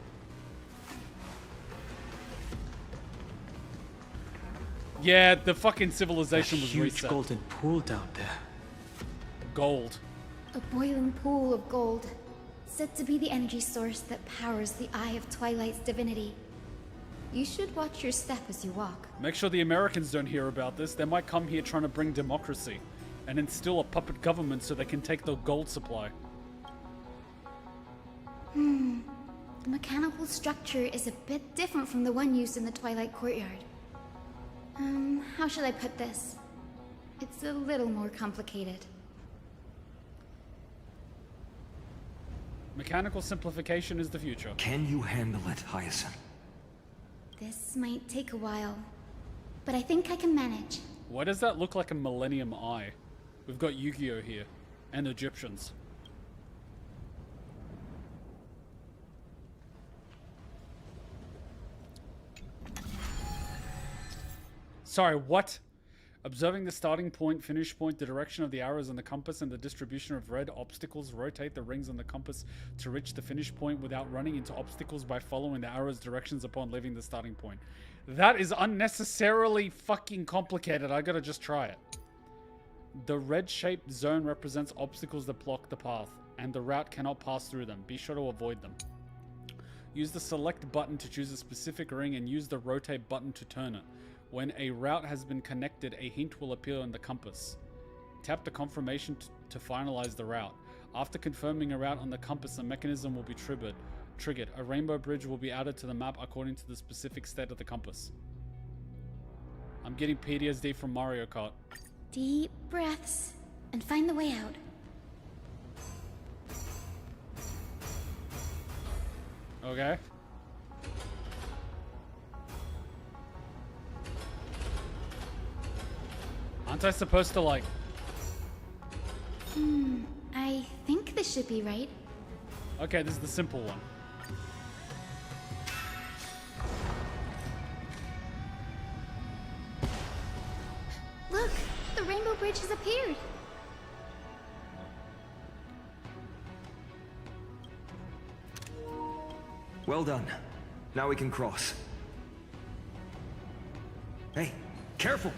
Yeah, the fucking civilization was huge reset. golden pool down there. Gold. A boiling pool of gold, said to be the energy source that powers the Eye of Twilight's divinity. You should watch your step as you walk. Make sure the Americans don't hear about this. They might come here trying to bring democracy and instill a puppet government so they can take the gold supply. The mechanical structure is a bit different from the one used in the Twilight Courtyard. How should I put this? It's a little more complicated. Mechanical simplification is the future. Can you handle it, Hyacine? This might take a while, but I think I can manage. Why does that look like a Millennium Eye? We've got Yu-Gi-Oh here, and Egyptians. Sorry, what? Observing the starting point, finish point, the direction of the arrows on the compass, and the distribution of red obstacles, rotate the rings on the compass to reach the finish point without running into obstacles by following the arrow's directions upon leaving the starting point. That is unnecessarily fucking complicated. I gotta just try it. The red-shaped zone represents obstacles that block the path, and the route cannot pass through them. Be sure to avoid them. Use the select button to choose a specific ring and use the rotate button to turn it. When a route has been connected, a hint will appear on the compass. Tap the confirmation to finalize the route. After confirming a route on the compass, a mechanism will be triggered. A rainbow bridge will be added to the map according to the specific state of the compass. I'm getting PTSD from Mario Kart. Deep breaths and find the way out. Okay. Aren't I supposed to, like... I think this should be right. Okay, this is the simple one. Look! The rainbow bridge has appeared! Well done. Now we can cross. Hey, careful!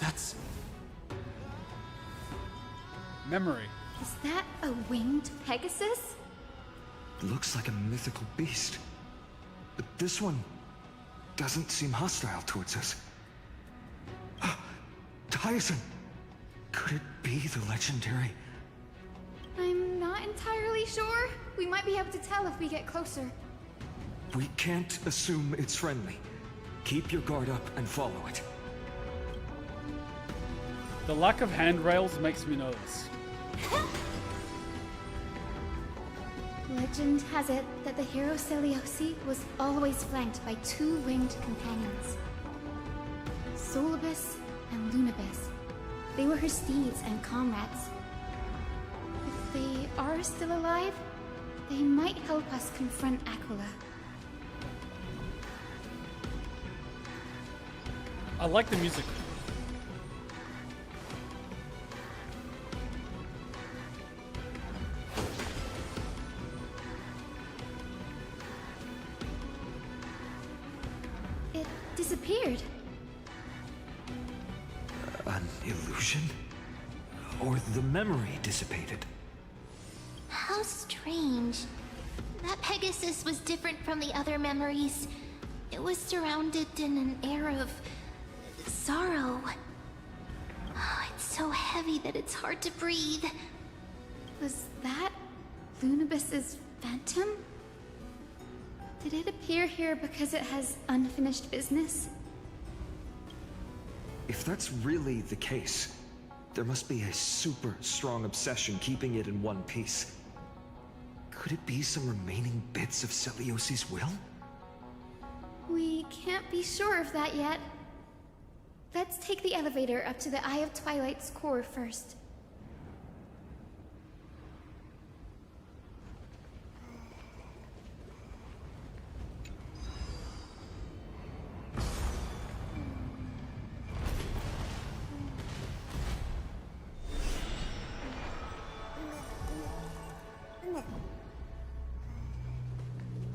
That's... Memory. Is that a winged Pegasus? Looks like a mythical beast. But this one doesn't seem hostile towards us. Hyacine! Could it be the legendary? I'm not entirely sure. We might be able to tell if we get closer. We can't assume it's friendly. Keep your guard up and follow it. The lack of handrails makes me nervous. Legend has it that the hero Seliosi was always flanked by two winged companions. Solibus and Lunibus. They were her steeds and comrades. If they are still alive, they might help us confront Aquila. I like the music. it disappeared. An illusion? Or the memory dissipated? How strange. That Pegasus was different from the other memories. It was surrounded in an air of sorrow. Oh, it's so heavy that it's hard to breathe. Was that Lunibus's phantom? Did it appear here because it has unfinished business? If that's really the case, there must be a super strong obsession keeping it in one piece. Could it be some remaining bits of Celiosi's will? We can't be sure of that yet. Let's take the elevator up to the Eye of Twilight's core first.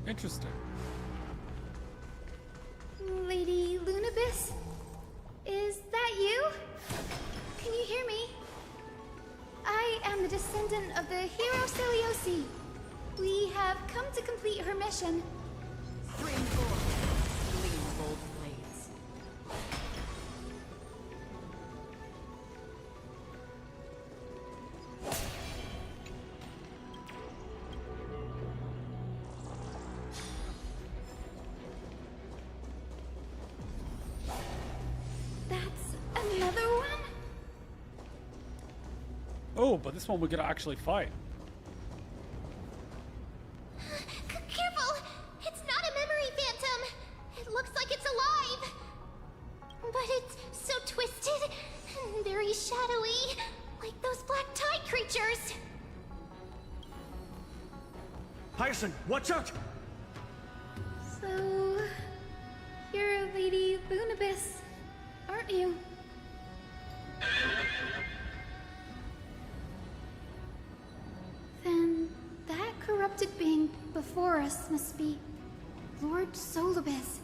Interesting. Lady Lunibus? Is that you? Can you hear me? I am the descendant of the hero Celiosi. We have come to complete her mission. Bring forth gleam gold blades. That's another one? Oh, but this one we're gonna actually fight. Careful! It's not a memory phantom! It looks like it's alive! But it's so twisted and very shadowy, like those black tide creatures! Hyacine, watch out! So, you're Lady Lunibus, aren't you? Then that corrupted being before us must be Lord Solibus.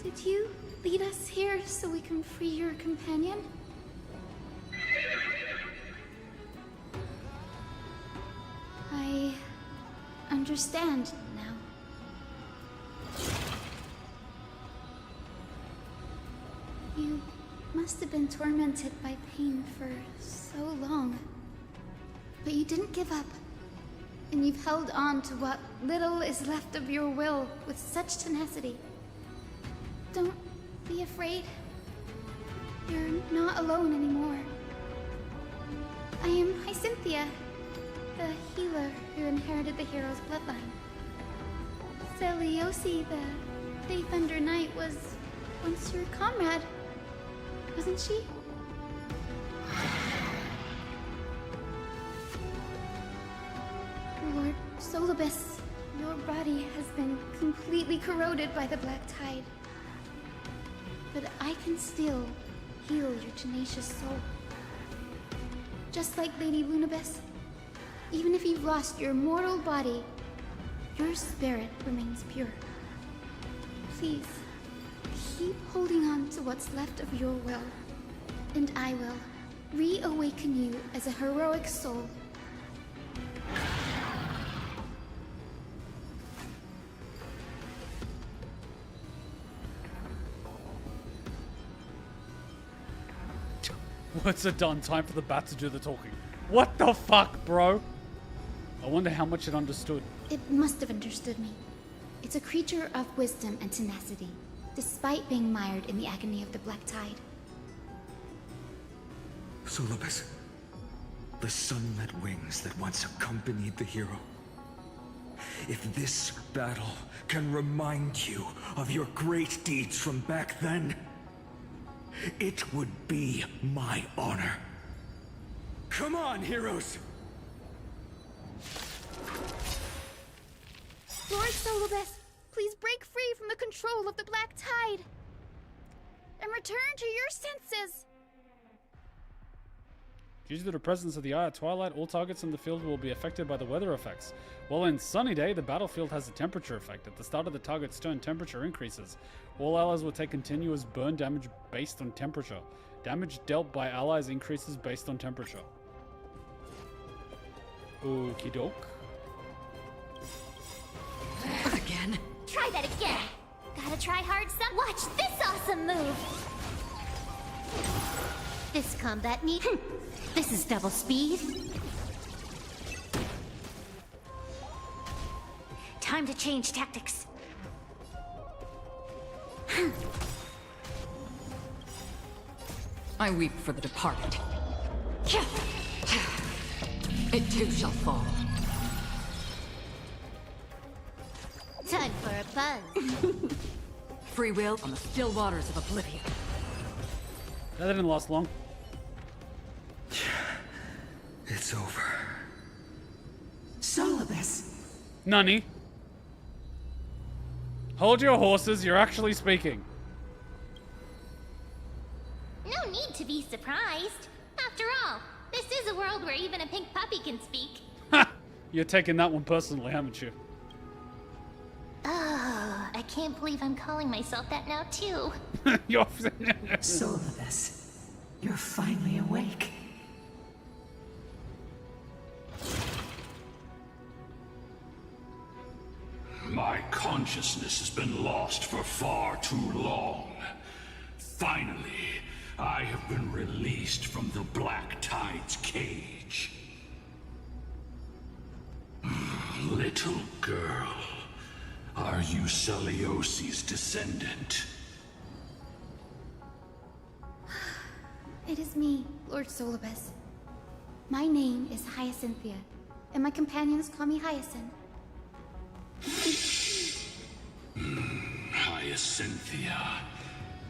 Did you lead us here so we can free your companion? I understand now. You must have been tormented by pain for so long. But you didn't give up. And you've held on to what little is left of your will with such tenacity. Don't be afraid. You're not alone anymore. I am Hyacine, the healer who inherited the hero's bloodline. Celiosi, the Day Thunder Knight, was once your comrade, wasn't she? Lord Solibus, your body has been completely corroded by the black tide. But I can still heal your tenacious soul. Just like Lady Lunibus, even if you've lost your mortal body, your spirit remains pure. Please, keep holding on to what's left of your will, and I will reawaken you as a heroic soul. What's it done? Time for the bat to do the talking. What the fuck, bro? I wonder how much it understood. It must have understood me. It's a creature of wisdom and tenacity, despite being mired in the agony of the black tide. Solibus, the sunlit wings that once accompanied the hero. If this battle can remind you of your great deeds from back then, it would be my honor. Come on, heroes! Lord Solibus, please break free from the control of the black tide and return to your senses. Due to the presence of the Eye at twilight, all targets in the field will be affected by the weather effects. While in sunny day, the battlefield has a temperature effect. At the start of the target's turn, temperature increases. All allies will take continuous burn damage based on temperature. Damage dealt by allies increases based on temperature. Okie doke. Again? Try that again! Gotta try hard, son. Watch this awesome move! This combat need... This is double speed. Time to change tactics. I weep for the departed. It too shall fall. Time for a buzz. Free will on the still waters of oblivion. That didn't last long. It's over. Solibus. Nani? Hold your horses, you're actually speaking. No need to be surprised. After all, this is a world where even a pink puppy can speak. Ha! You're taking that one personally, haven't you? Oh, I can't believe I'm calling myself that now, too. You're... Solibus, you're finally awake. My consciousness has been lost for far too long. Finally, I have been released from the Black Tide's cage. Little girl, are you Celiosi's descendant? It is me, Lord Solibus. My name is Hyacinthia, and my companions call me Hyacine. Hyacinthia,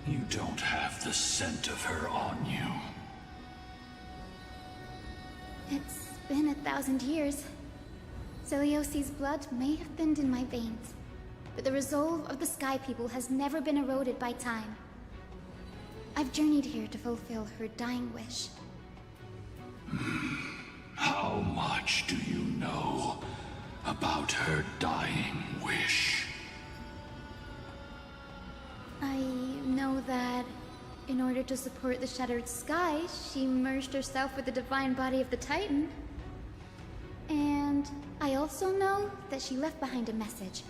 you don't have the scent of her on you. It's been 1,000 years. Celiosi's blood may have thinned in my veins, but the resolve of the Sky People has never been eroded by time. I've journeyed here to fulfill her dying wish. How much do you know about her dying wish? I know that in order to support the shattered sky, she merged herself with the divine body of the Titan. And I also know that she left behind a message,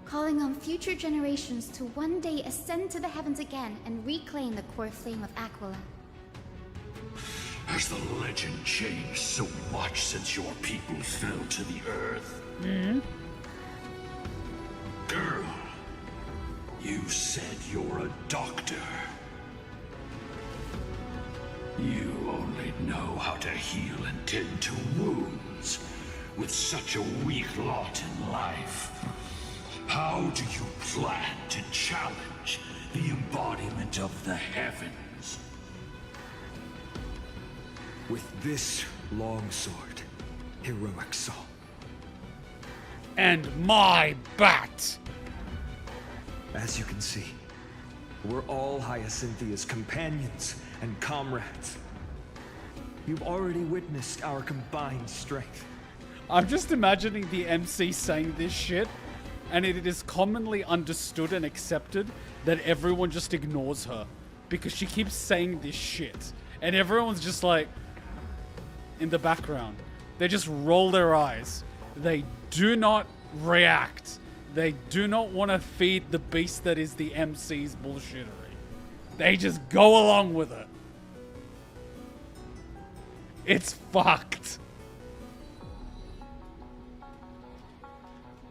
calling on future generations to one day ascend to the heavens again and reclaim the core flame of Aquila. Has the legend changed so much since your people fell to the earth? Girl, you said you're a doctor. You only know how to heal and tend to wounds with such a weak lot in life. How do you plan to challenge the embodiment of the heavens? With this long sword, heroic soul. And my bat! As you can see, we're all Hyacinthia's companions and comrades. You've already witnessed our combined strength. I'm just imagining the MC saying this shit, and it is commonly understood and accepted that everyone just ignores her because she keeps saying this shit. And everyone's just like, in the background. They just roll their eyes. They do not react. They do not want to feed the beast that is the MC's bullshittery. They just go along with it. It's fucked.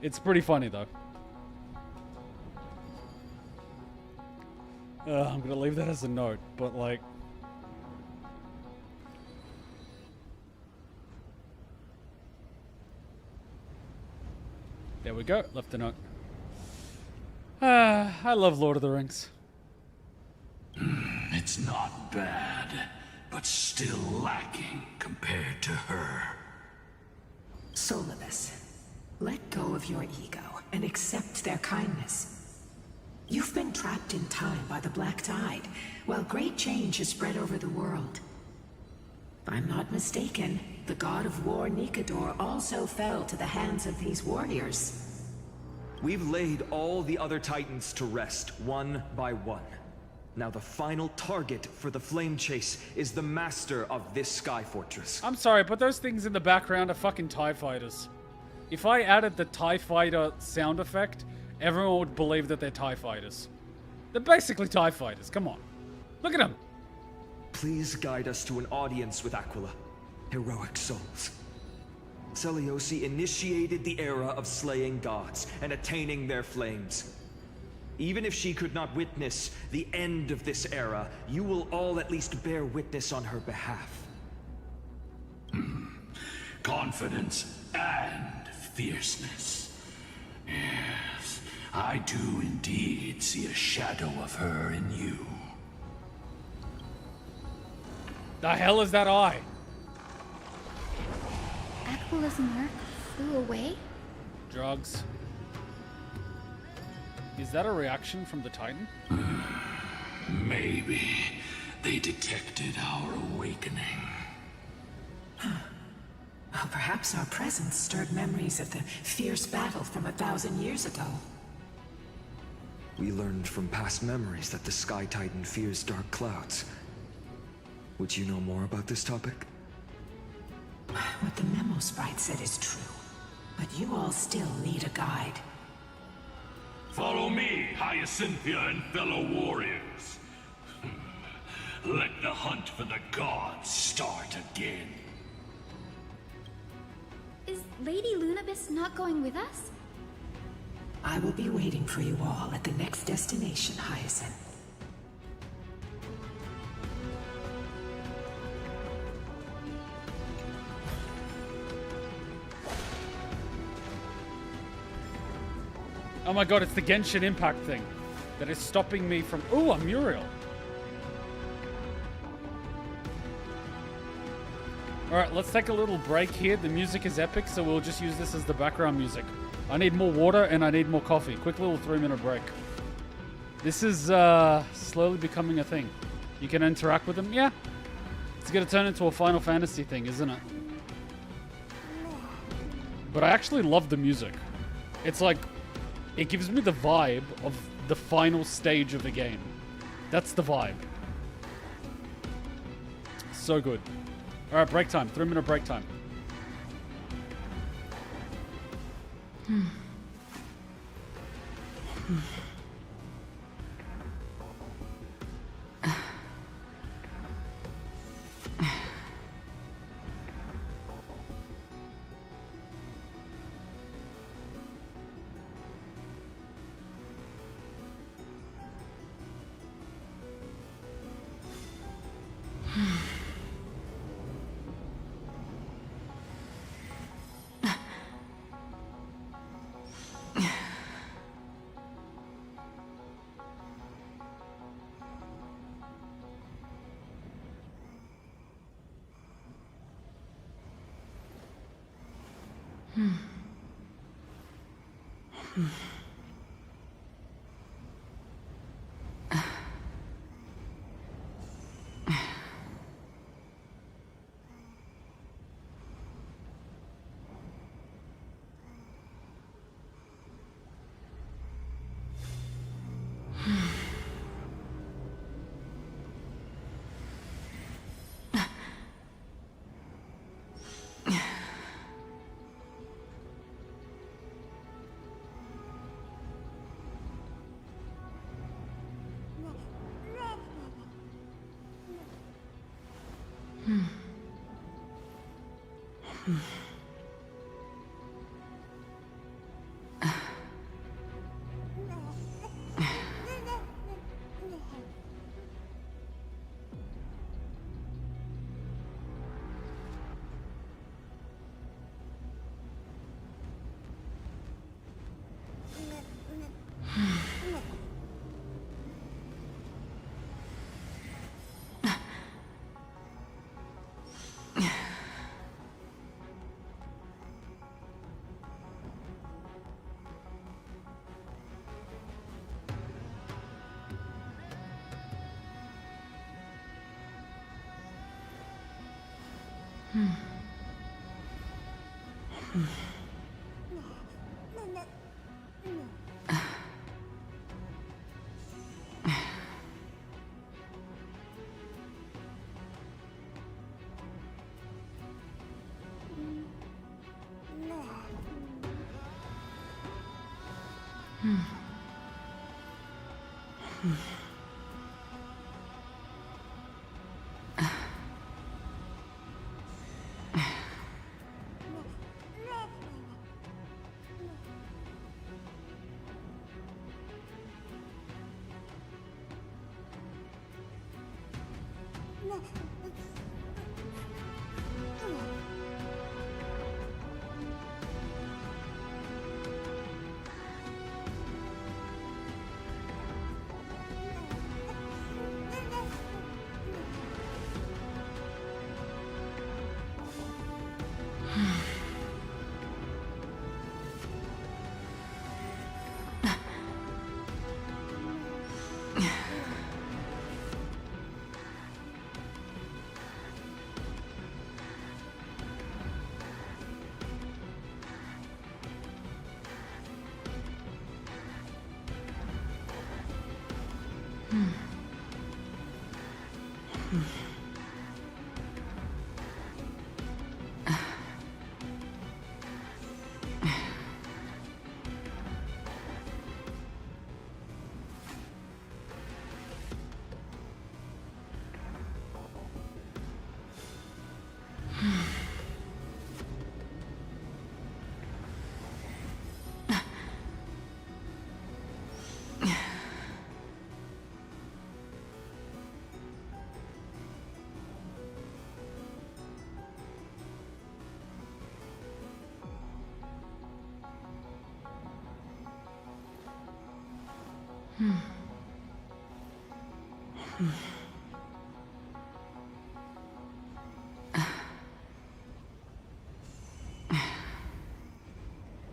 It's pretty funny though. I'm gonna leave that as a note, but like... There we go, left a note. I love Lord of the Rings. It's not bad, but still lacking compared to her. Solibus, let go of your ego and accept their kindness. You've been trapped in time by the Black Tide, while great change has spread over the world. If I'm not mistaken, the god of war Nikador also fell to the hands of these warriors. We've laid all the other titans to rest, one by one. Now the final target for the flame chase is the master of this sky fortress. I'm sorry, but those things in the background are fucking TIE fighters. If I added the TIE fighter sound effect, everyone would believe that they're TIE fighters. They're basically TIE fighters, come on. Look at them. Please guide us to an audience with Aquila. Heroic souls. Seliosi initiated the era of slaying gods and attaining their flames. Even if she could not witness the end of this era, you will all at least bear witness on her behalf. Confidence and fierceness. Yes, I do indeed see a shadow of her in you. The hell is that eye? Aquila's mark flew away? Drugs. Is that a reaction from the Titan? Maybe they detected our awakening. Well, perhaps our presence stirred memories of the fierce battle from 1,000 years ago. We learned from past memories that the Sky Titan fears dark clouds. Would you know more about this topic? What the memo sprite said is true, but you all still need a guide. Follow me, Hyacinthia and fellow warriors. Let the hunt for the gods start again. Is Lady Lunabis not going with us? I will be waiting for you all at the next destination, Hyacine. Oh my god, it's the Genshin Impact thing that is stopping me from... Ooh, a Muriel. Alright, let's take a little break here. The music is epic, so we'll just use this as the background music. I need more water and I need more coffee. Quick little 3-minute break. This is slowly becoming a thing. You can interact with them. Yeah. It's going to turn into a Final Fantasy thing, isn't it? But I actually love the music. It's like... It gives me the vibe of the final stage of the game. That's the vibe. So good. Alright, break time. 3-minute break time.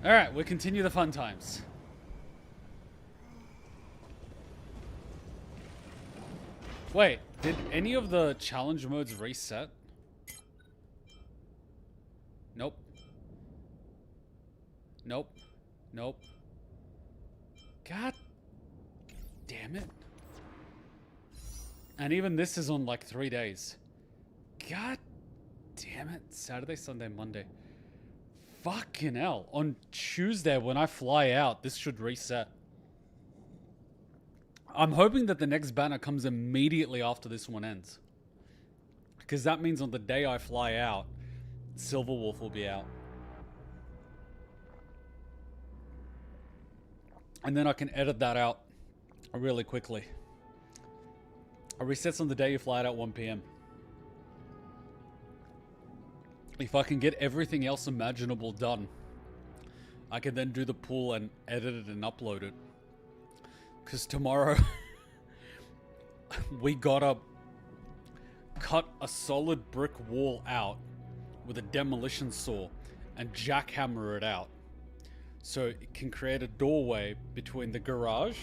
Alright, we continue the fun times. Wait, did any of the challenge modes reset? Nope. Nope. Nope. God damn it. And even this is on like 3 days. God damn it. Saturday, Sunday, Monday. Fucking hell. On Tuesday when I fly out, this should reset. I'm hoping that the next banner comes immediately after this one ends. Because that means on the day I fly out, Silver Wolf will be out. And then I can edit that out really quickly. It resets on the day you fly out at 1 PM. If I can get everything else imaginable done, I can then do the pool and edit it and upload it. Because tomorrow, we gotta cut a solid brick wall out with a demolition saw and jackhammer it out. So it can create a doorway between the garage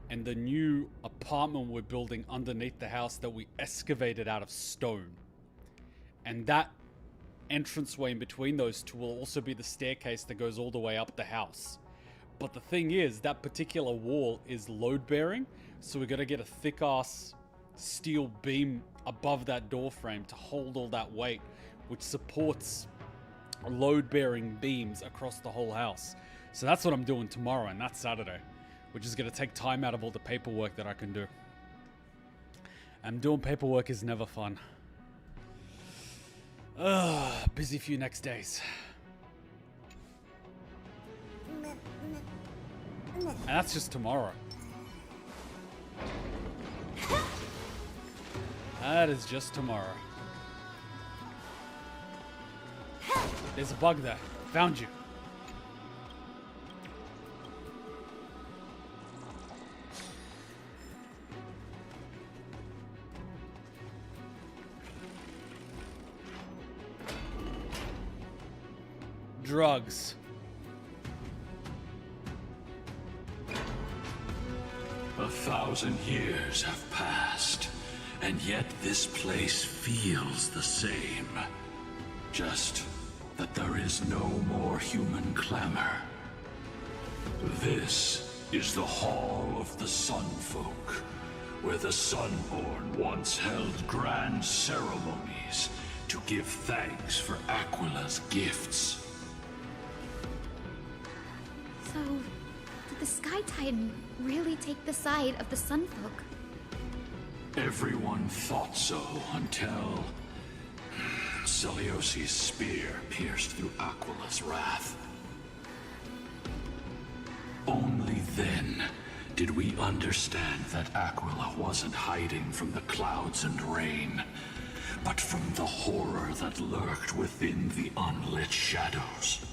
and the new apartment we're building underneath the house that we excavated out of stone. And that entranceway in between those two will also be the staircase that goes all the way up the house. But the thing is, that particular wall is load bearing, so we gotta get a thick ass steel beam above that door frame to hold all that weight, which supports load bearing beams across the whole house. So that's what I'm doing tomorrow, and that's Saturday, which is gonna take time out of all the paperwork that I can do. And doing paperwork is never fun. Busy few next days. And that's just tomorrow. That is just tomorrow. There's a bug there. Found you. Drugs. A 1,000 years have passed, and yet this place feels the same. Just that there is no more human clamor. This is the Hall of the Sun Folk, where the Sunborn once held grand ceremonies to give thanks for Aquila's gifts. So, did the Sky Titan really take the side of the Sunfolk? Everyone thought so until Celiosi's spear pierced through Aquila's wrath. Only then did we understand that Aquila wasn't hiding from the clouds and rain, but from the horror that lurked within the unlit shadows.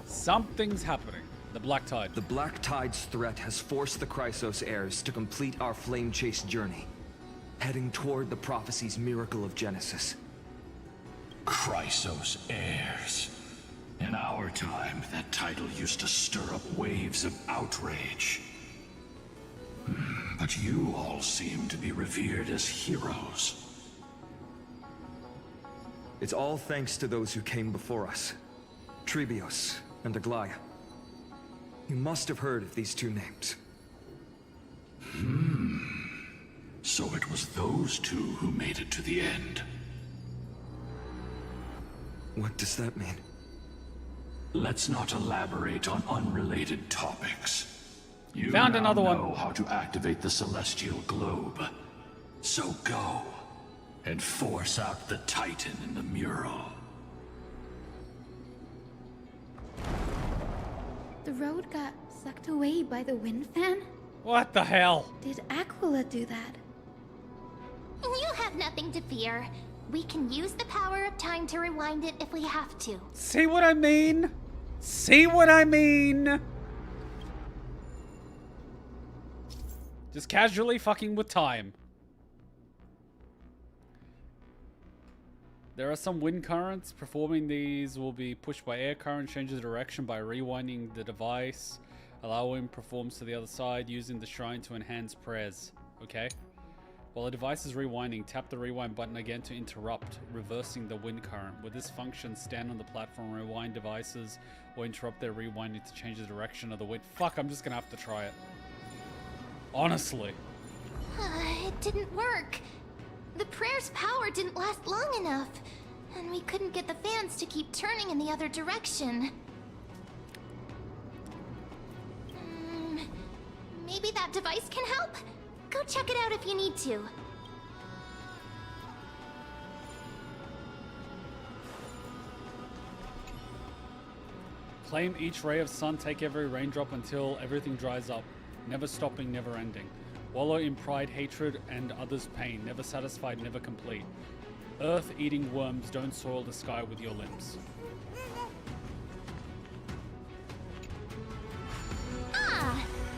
Something's happening. The Black Tide. The Black Tide's threat has forced the Chrysos heirs to complete our flame chase journey, heading toward the prophecy's miracle of Genesis. Chrysos heirs. In our time, that title used to stir up waves of outrage. But you all seem to be revered as heroes. It's all thanks to those who came before us. Trebios and Aglaia. You must have heard of these two names. So it was those two who made it to the end. What does that mean? Let's not elaborate on unrelated topics. You Found now another one. know how to activate the celestial globe. So go and force out the Titan in the mural. The road got sucked away by the wind fan? What the hell? Did Aquila do that? You have nothing to fear. We can use the power of time to rewind it if we have to. See what I mean? See what I mean? Just casually fucking with time. There are some wind currents. Performing these will be pushed by air current. Changes direction by rewinding the device. Allowing performs to the other side using the shrine to enhance prayers. Okay. While the device is rewinding, tap the rewind button again to interrupt, reversing the wind current. With this function, stand on the platform, rewind devices, or interrupt their rewinding to change the direction of the wind. Fuck, I'm just gonna have to try it. Honestly. It didn't work. The prayer's power didn't last long enough, and we couldn't get the fans to keep turning in the other direction. Maybe that device can help? Go check it out if you need to. Claim each ray of sun, take every raindrop until everything dries up. Never stopping, never ending. Wallow in pride, hatred, and others' pain. Never satisfied, never complete. Earth-eating worms, don't soil the sky with your limbs.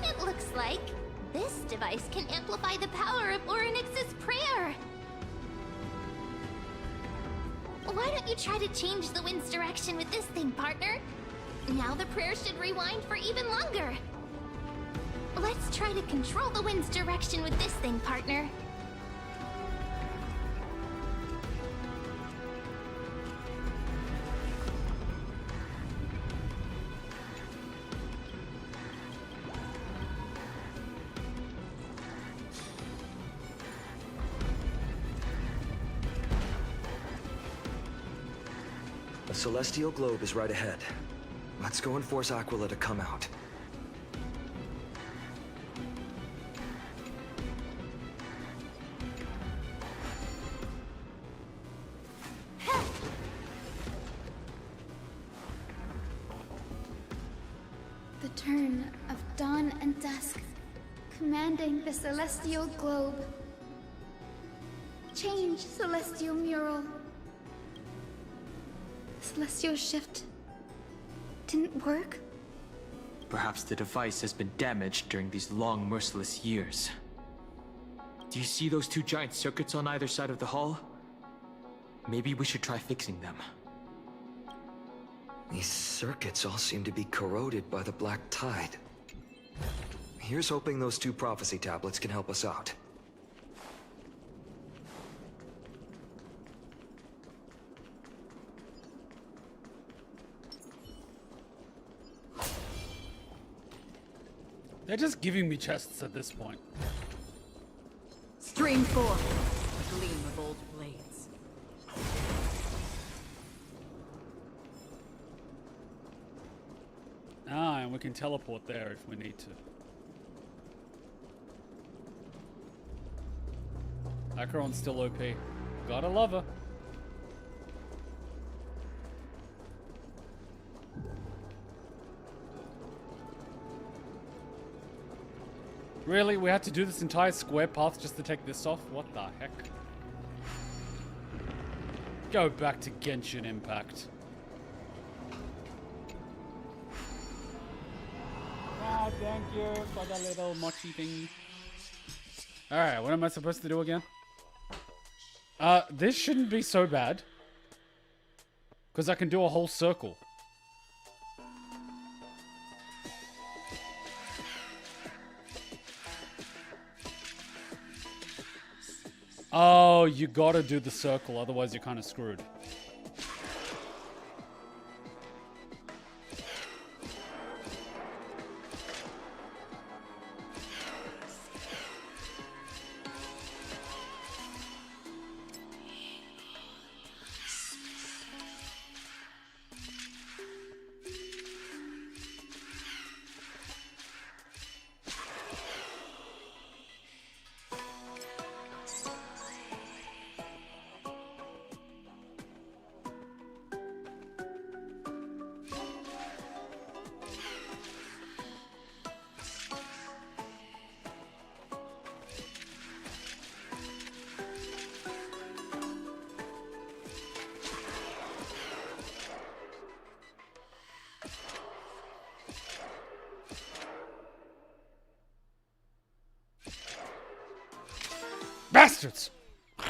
It looks like this device can amplify the power of Orynyx's prayer. Why don't you try to change the wind's direction with this thing, partner? Now the prayer should rewind for even longer. Let's try to control the wind's direction with this thing, partner. The celestial globe is right ahead. Let's go and force Aquila to come out. The turn of dawn and dusk, commanding the celestial globe. Change, celestial mural. The celestial shift didn't work? Perhaps the device has been damaged during these long, merciless years. Do you see those two giant circuits on either side of the hall? Maybe we should try fixing them. These circuits all seem to be corroded by the Black Tide. Here's hoping those two prophecy tablets can help us out. They're just giving me chests at this point. Stream 4. A gleam of old blades. Ah, and we can teleport there if we need to. Acheron's still OP. Gotta love her. Really? We had to do this entire square path just to take this off? What the heck? Go back to Genshin Impact. Ah, thank you for the little mochi thing. Alright, what am I supposed to do again? This shouldn't be so bad. Because I can do a whole circle. Oh, you gotta do the circle, otherwise you're kind of screwed. Bastards! Those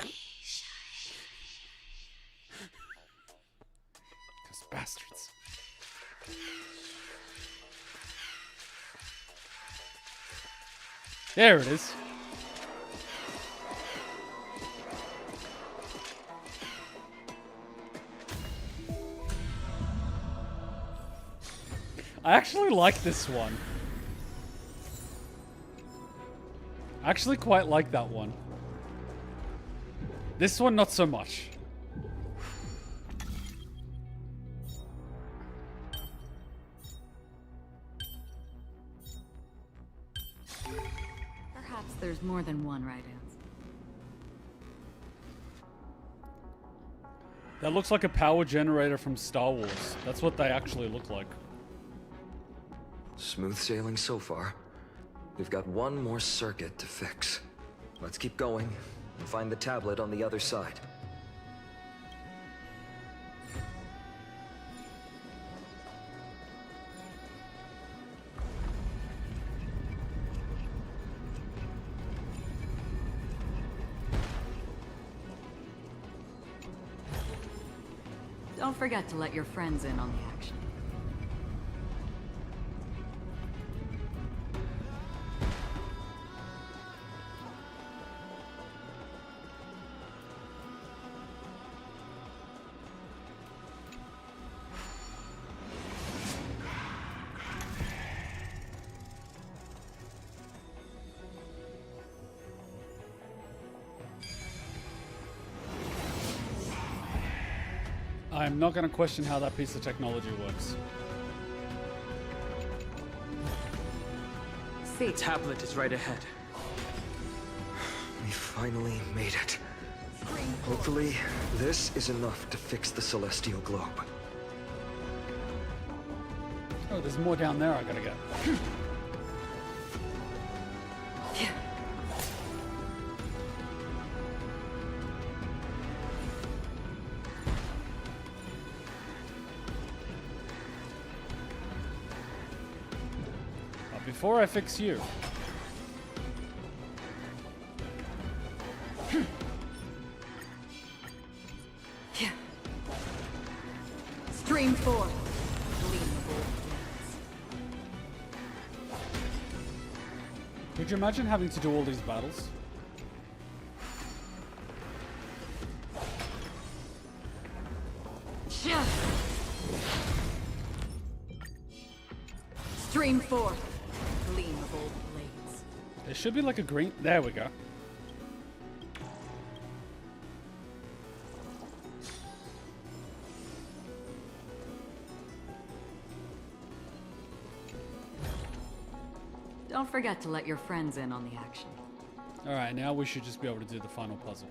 bastards. There it is. I actually like this one. I actually quite like that one. This one, not so much. Perhaps there's more than one right answer. That looks like a power generator from Star Wars. That's what they actually look like. Smooth sailing so far. We've got one more circuit to fix. Let's keep going and find the tablet on the other side. Don't forget to let your friends in on the action. I'm not going to question how that piece of technology works. The tablet is right ahead. We finally made it. Hopefully, this is enough to fix the celestial globe. Oh, there's more down there I gotta get. Before I fix you. Stream 4. Could you imagine having to do all these battles? Stream 4. Gleam of old There should be like a green... There we go. Don't forget to let your friends in on the action. Alright, now we should just be able to do the final puzzle.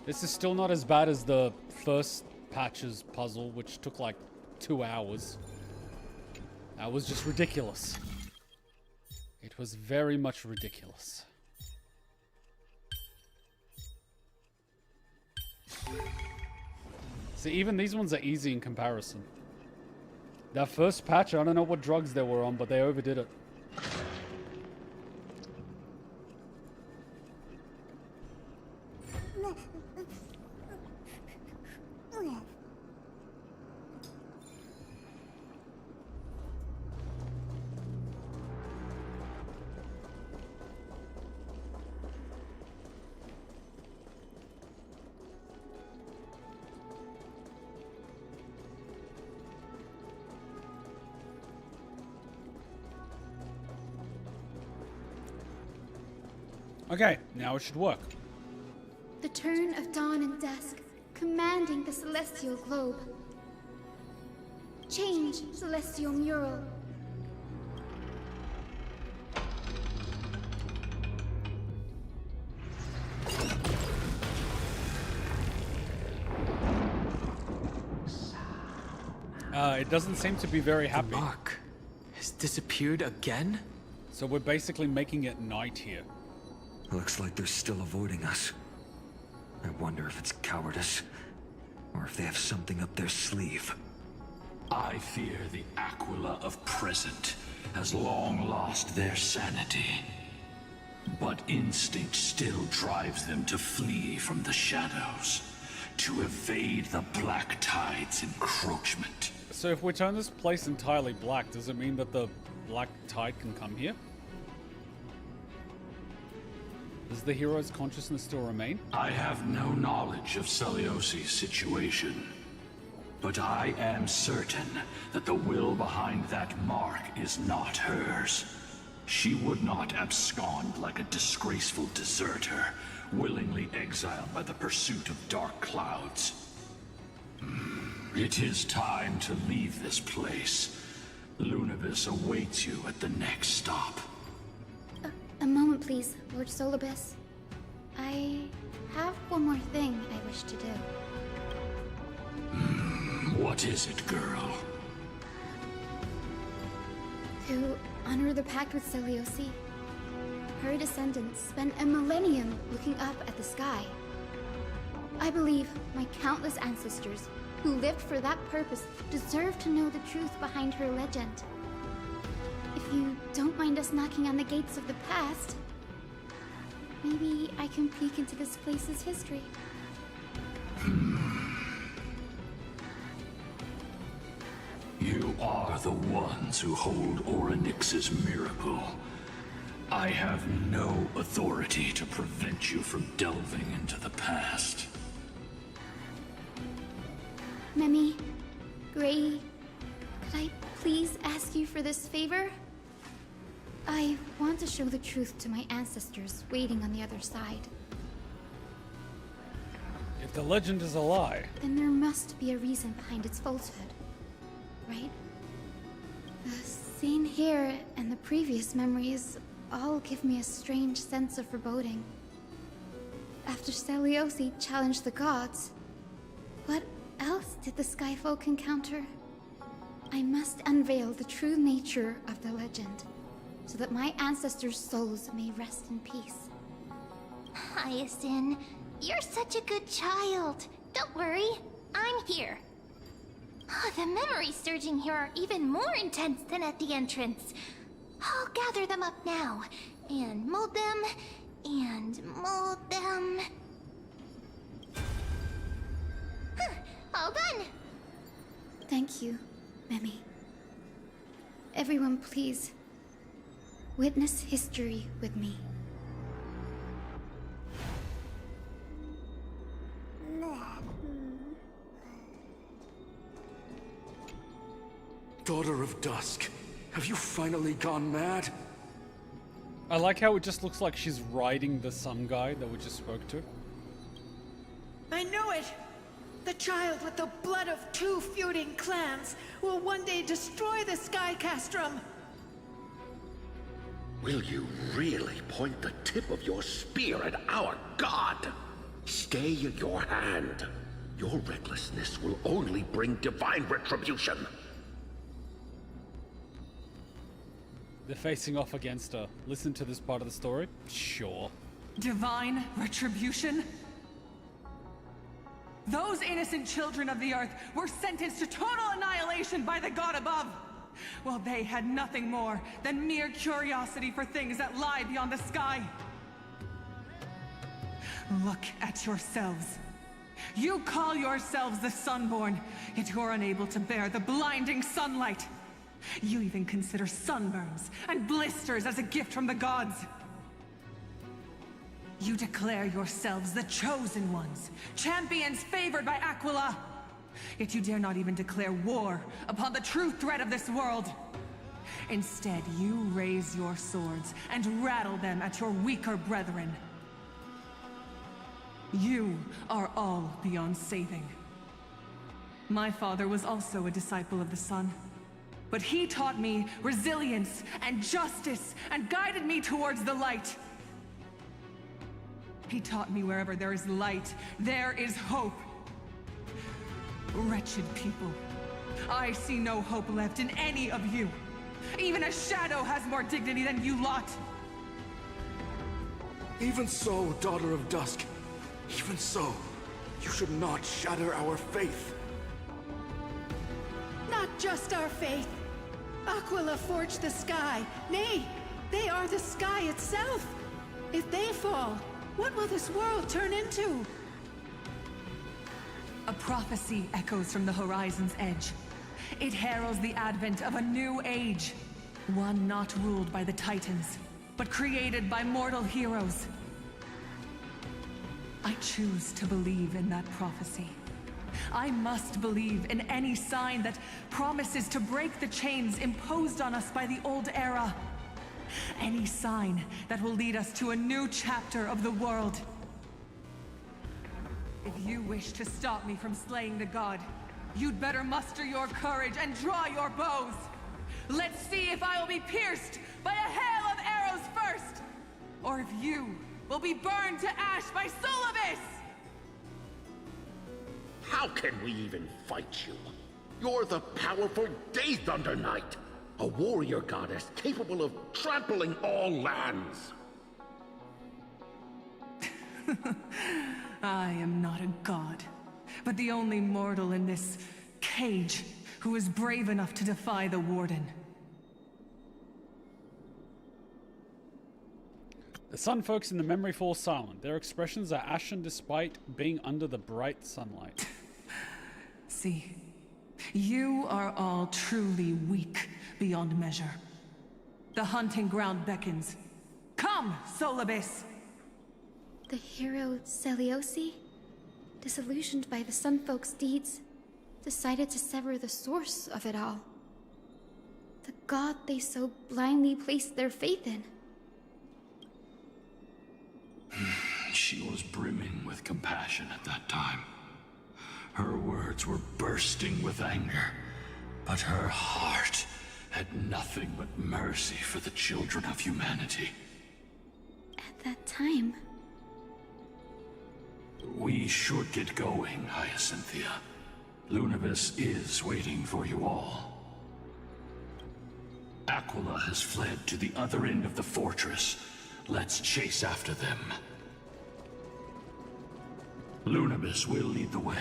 This is still not as bad as the first patch's puzzle, which took like 2 hours. That was just ridiculous. It was very much ridiculous. See, even these ones are easy in comparison. That first patch, I don't know what drugs they were on, but they overdid it. Okay, now it should work. The turn of dawn and dusk, commanding the celestial globe. Change, celestial mural. It doesn't seem to be very happy. The mark has disappeared again? So we're basically making it night here. Looks like they're still avoiding us. I wonder if it's cowardice, or if they have something up their sleeve. I fear the Aquila of present has long lost their sanity. But instinct still drives them to flee from the shadows, to evade the Black Tide's encroachment. So if we turn this place entirely black, does it mean that the Black Tide can come here? Does the hero's consciousness still remain? I have no knowledge of Celiosi's situation, but I am certain that the will behind that mark is not hers. She would not abscond like a disgraceful deserter, willingly exiled by the pursuit of dark clouds. It is time to leave this place. Lunavis awaits you at the next stop. A moment, please, Lord Solibus. I have one more thing I wish to do. What is it, girl? To honor the pact with Celiosi. Her descendants spent a millennium looking up at the sky. I believe my countless ancestors who lived for that purpose deserve to know the truth behind her legend. If you don't mind us knocking on the gates of the past, maybe I can peek into this place's history. You are the ones who hold Orynyx's miracle. I have no authority to prevent you from delving into the past. Memi, Gray, could I please ask you for this favor? I want to show the truth to my ancestors waiting on the other side. If the legend is a lie, Then there must be a reason behind its falsehood, right? The scene here and the previous memories all give me a strange sense of foreboding. After Celiosi challenged the gods, what else did the Skyfolk encounter? I must unveil the true nature of the legend, so that my ancestors' souls may rest in peace. Hyacine, you're such a good child. Don't worry, I'm here. The memories surging here are even more intense than at the entrance. I'll gather them up now, and mold them, and mold them. All done! Thank you, Memi. Everyone, please, witness history with me. Daughter of Dusk, Have you finally gone mad? I like how it just looks like she's riding the sun guy that we just spoke to. I knew it! The child with the blood of 2 feuding clans will one day destroy the Sky Castrum! Will you really point the tip of your spear at our god? Stay your hand. Your recklessness will only bring divine retribution. They're facing off against her. Listen to this part of the story? Sure. Divine retribution? Those innocent children of the earth were sentenced to total annihilation by the god above. Well, they had nothing more than mere curiosity for things that lie beyond the sky. Look at yourselves. You call yourselves the Sunborn, yet you're unable to bear the blinding sunlight. You even consider sunburns and blisters as a gift from the gods. You declare yourselves the chosen ones, champions favored by Aquila. Yet you dare not even declare war upon the true threat of this world. Instead, you raise your swords and rattle them at your weaker brethren. You are all beyond saving. My father was also a disciple of the sun, but he taught me resilience and justice and guided me towards the light. He taught me wherever there is light, there is hope. Wretched people, I see no hope left in any of you. Even a shadow has more dignity than you lot. Even so, Daughter of Dusk. Even so, you should not shatter our faith. Not just our faith. Aquila forged the sky. Nay, they are the sky itself. If they fall, what will this world turn into? A prophecy echoes from the horizon's edge. It heralds the advent of a new age. One not ruled by the Titans, but created by mortal heroes. I choose to believe in that prophecy. I must believe in any sign that promises to break the chains imposed on us by the old era. Any sign that will lead us to a new chapter of the world. If you wish to stop me from slaying the god, you'd better muster your courage and draw your bows. Let's see if I will be pierced by a hail of arrows first, or if you will be burned to ash by Solibus! How can we even fight you? You're the powerful Day Thunder Knight, a warrior goddess capable of trampling all lands. I am not a god, but the only mortal in this cage who is brave enough to defy the Warden. The sun folks in the memory fall silent. Their expressions are ashen despite being under the bright sunlight. See, you are all truly weak beyond measure. The hunting ground beckons. Come, Solibus! The hero Seliosi, disillusioned by the Sunfolk's deeds, decided to sever the source of it all. The god they so blindly placed their faith in. She was brimming with compassion at that time. Her words were bursting with anger, but her heart had nothing but mercy for the children of humanity. At that time... We should get going, Hyacinthia. Lunabis is waiting for you all. Aquila has fled to the other end of the fortress. Let's chase after them. Lunabis will lead the way.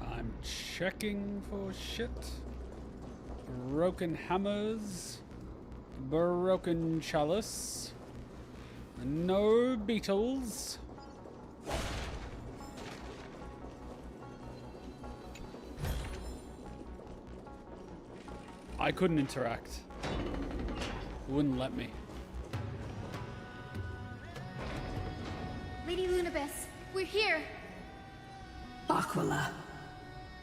I'm checking for shit. Broken hammers. Broken chalice. No beetles. I couldn't interact. It wouldn't let me. Lady Lunabis, we're here. Aquila.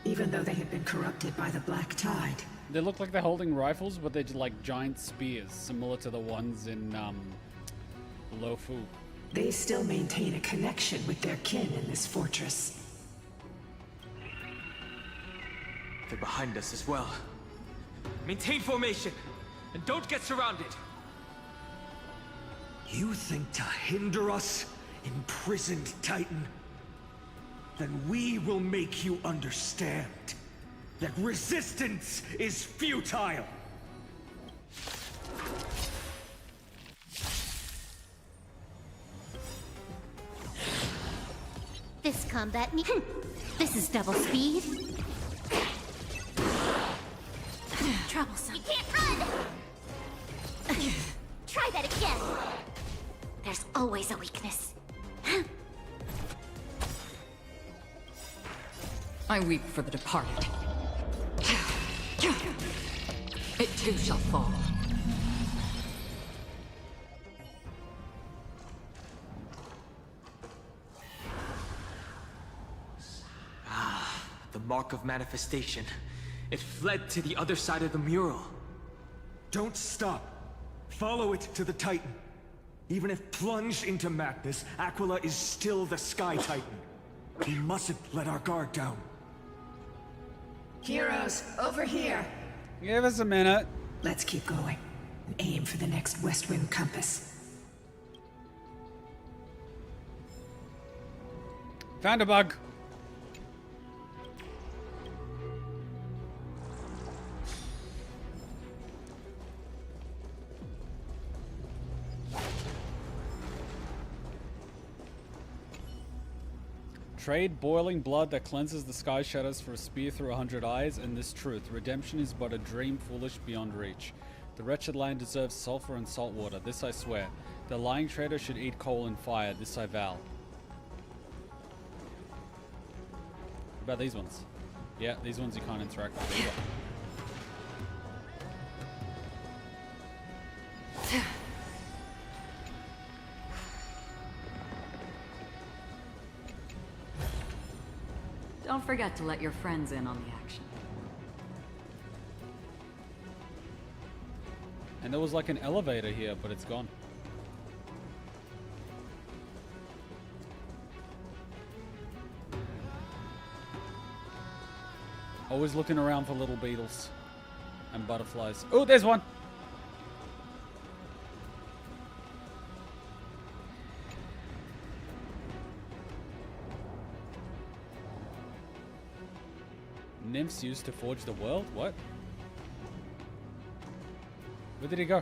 Even though they had been corrupted by the Black Tide. They look like they're holding rifles, but they're like giant spears, similar to the ones in Lofu. They still maintain a connection with their kin in this fortress. They're behind us as well. Maintain formation, and don't get surrounded. You think to hinder us, imprisoned Titan? Then we will make you understand that resistance is futile! This combat this is double speed. Troublesome. You can't run! Try that again. There's always a weakness. I weep for the departed. It too shall fall. Ah, the mark of manifestation. It fled to the other side of the mural. Don't stop. Follow it to the Titan. Even if plunged into madness, Aquila is still the Sky Titan. We mustn't let our guard down. Heroes, over here. Give us a minute. Let's keep going and aim for the next west wind compass. Found a bug. Trade boiling blood that cleanses the sky shadows for a spear through 100 eyes, and this truth: redemption is but a dream foolish beyond reach. The wretched land deserves sulfur and salt water, this I swear. The lying traitor should eat coal and fire, this I vow. What about these ones? Yeah, these ones you can't interact with either. Don't forget to let your friends in on the action. And there was like an elevator here, but it's gone. Always looking around for little beetles and butterflies. Oh, there's one! Nymphs used to forge the world? What? Where did he go?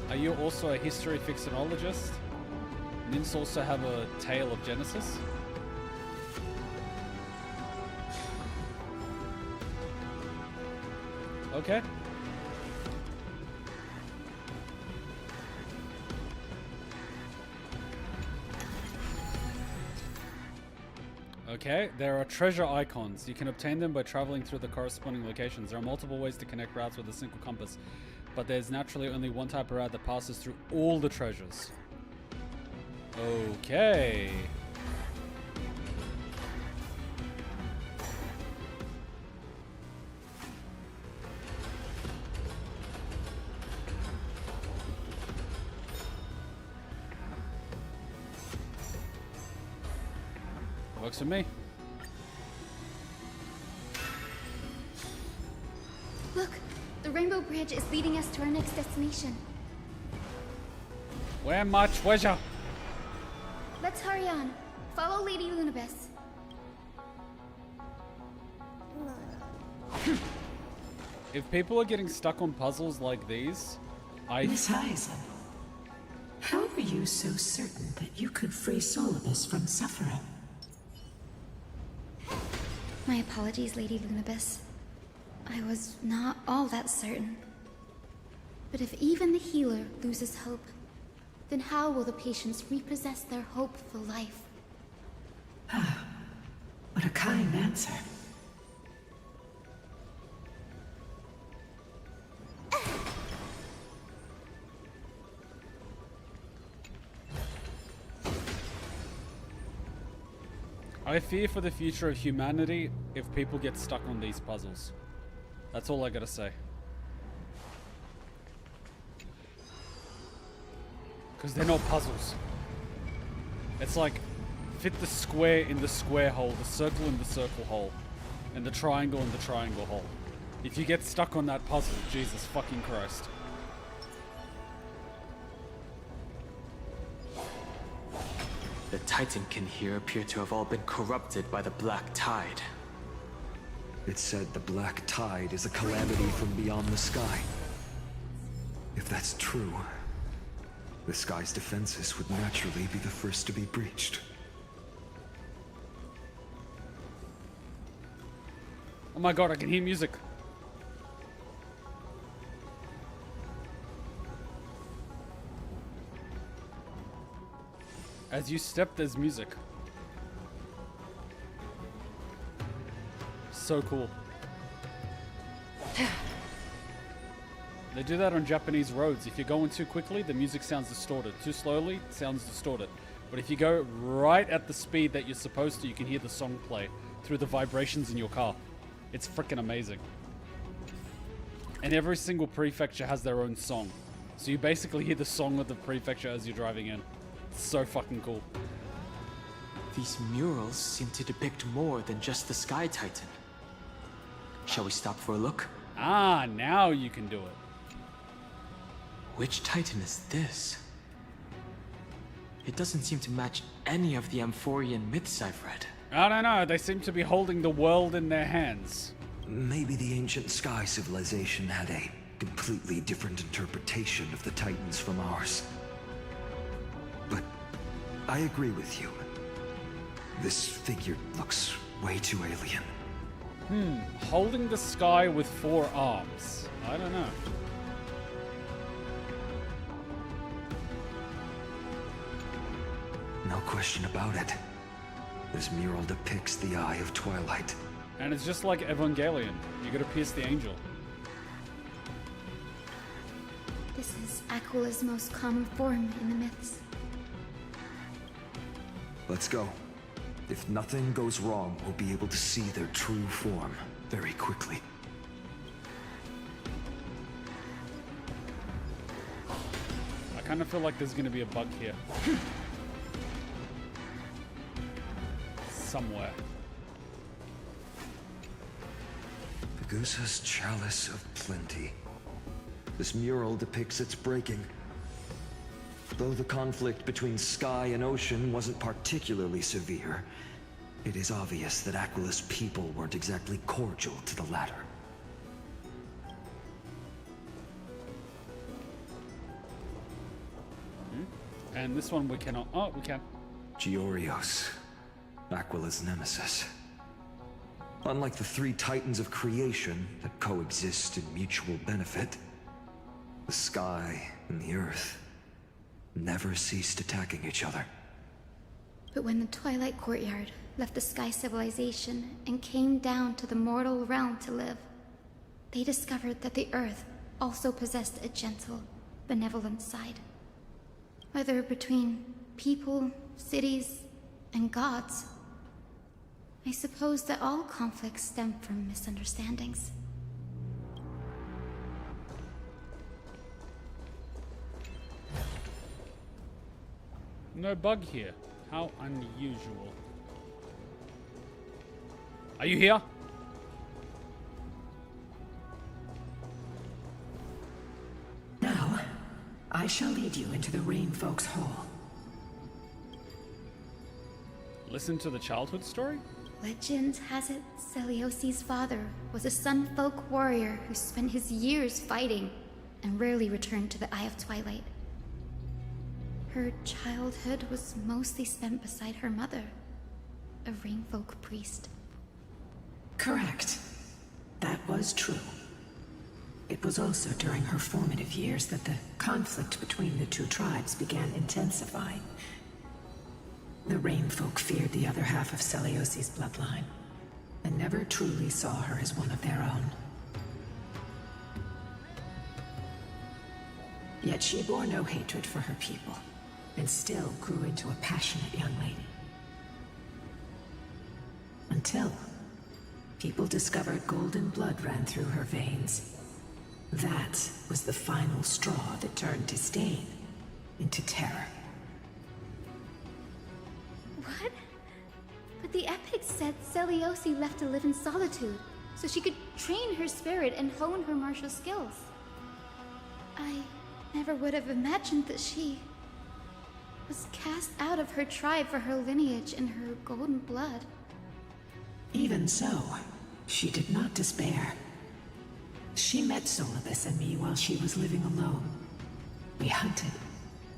Are you also a history fixologist? Nymphs also have a tale of Genesis? Okay. Okay, there are treasure icons. You can obtain them by traveling through the corresponding locations. There are multiple ways to connect routes with a single compass, but there's naturally only one type of route that passes through all the treasures. Okay. Works for me. Look, the Rainbow Bridge is leading us to our next destination. Where my treasure? Let's hurry on. Follow Lady Lunabis. If people are getting stuck on puzzles like these, Miss Hyacine, how are you so certain that you could free Solibus from suffering? My apologies, Lady Lunabis. I was not all that certain. But if even the healer loses hope, then how will the patients repossess their hope for life? What a kind answer. I fear for the future of humanity if people get stuck on these puzzles. That's all I gotta say. Because they're not puzzles. It's like, fit the square in the square hole, the circle in the circle hole, and the triangle in the triangle hole. If you get stuck on that puzzle, Jesus fucking Christ. The Titankin here appear to have all been corrupted by the Black Tide. It said the Black Tide is a calamity from beyond the sky. If that's true, the sky's defenses would naturally be the first to be breached. Oh my god, I can hear music. As you step, there's music. So cool. They do that on Japanese roads. If you're going too quickly, the music sounds distorted. Too slowly, it sounds distorted. But if you go right at the speed that you're supposed to, you can hear the song play through the vibrations in your car. It's freaking amazing. And every single prefecture has their own song. So you basically hear the song of the prefecture as you're driving in. It's so fucking cool. These murals seem to depict more than just the Sky Titan. Shall we stop for a look? Ah, now you can do it. Which Titan is this? It doesn't seem to match any of the Amphorean myths I've read. I don't know, they seem to be holding the world in their hands. Maybe the ancient Sky civilization had a completely different interpretation of the Titans from ours. But I agree with you. This figure looks way too alien. Holding the sky with 4 arms. I don't know. No question about it. This mural depicts the Eye of Twilight. And it's just like Evangelion. You gotta pierce the angel. This is Aquala's most common form in the myths. Let's go. If nothing goes wrong, we'll be able to see their true form very quickly. I kind of feel like there's gonna be a bug here. Somewhere. Pegusa's Chalice of Plenty. This mural depicts its breaking. Though the conflict between sky and ocean wasn't particularly severe, it is obvious that Aquala's people weren't exactly cordial to the latter. And this one we cannot. Oh, we can. Giorios, Aquala's nemesis. Unlike the 3 titans of creation that coexist in mutual benefit, the sky and the earth never ceased attacking each other. But when the Twilight Courtyard left the Sky Civilization and came down to the mortal realm to live, they discovered that the Earth also possessed a gentle, benevolent side. Whether between people, cities, and gods, I suppose that all conflicts stem from misunderstandings. No bug here. How unusual. Are you here? Now, I shall lead you into the Rain Folks Hall. Listen to the childhood story? Legend has it Celiosi's father was a Sun Folk warrior who spent his years fighting and rarely returned to the Eye of Twilight. Her childhood was mostly spent beside her mother, a Rainfolk priest. Correct. That was true. It was also during her formative years that the conflict between the two tribes began intensifying. The Rainfolk feared the other half of Seliosi's bloodline, and never truly saw her as one of their own. Yet she bore no hatred for her people, and still grew into a passionate young lady. Until people discovered golden blood ran through her veins. That was the final straw that turned disdain into terror. What? But the epics said Seliosi left to live in solitude, so she could train her spirit and hone her martial skills. I never would have imagined that she was cast out of her tribe for her lineage and her golden blood. Even so, she did not despair. She met Solibus and me while she was living alone. We hunted,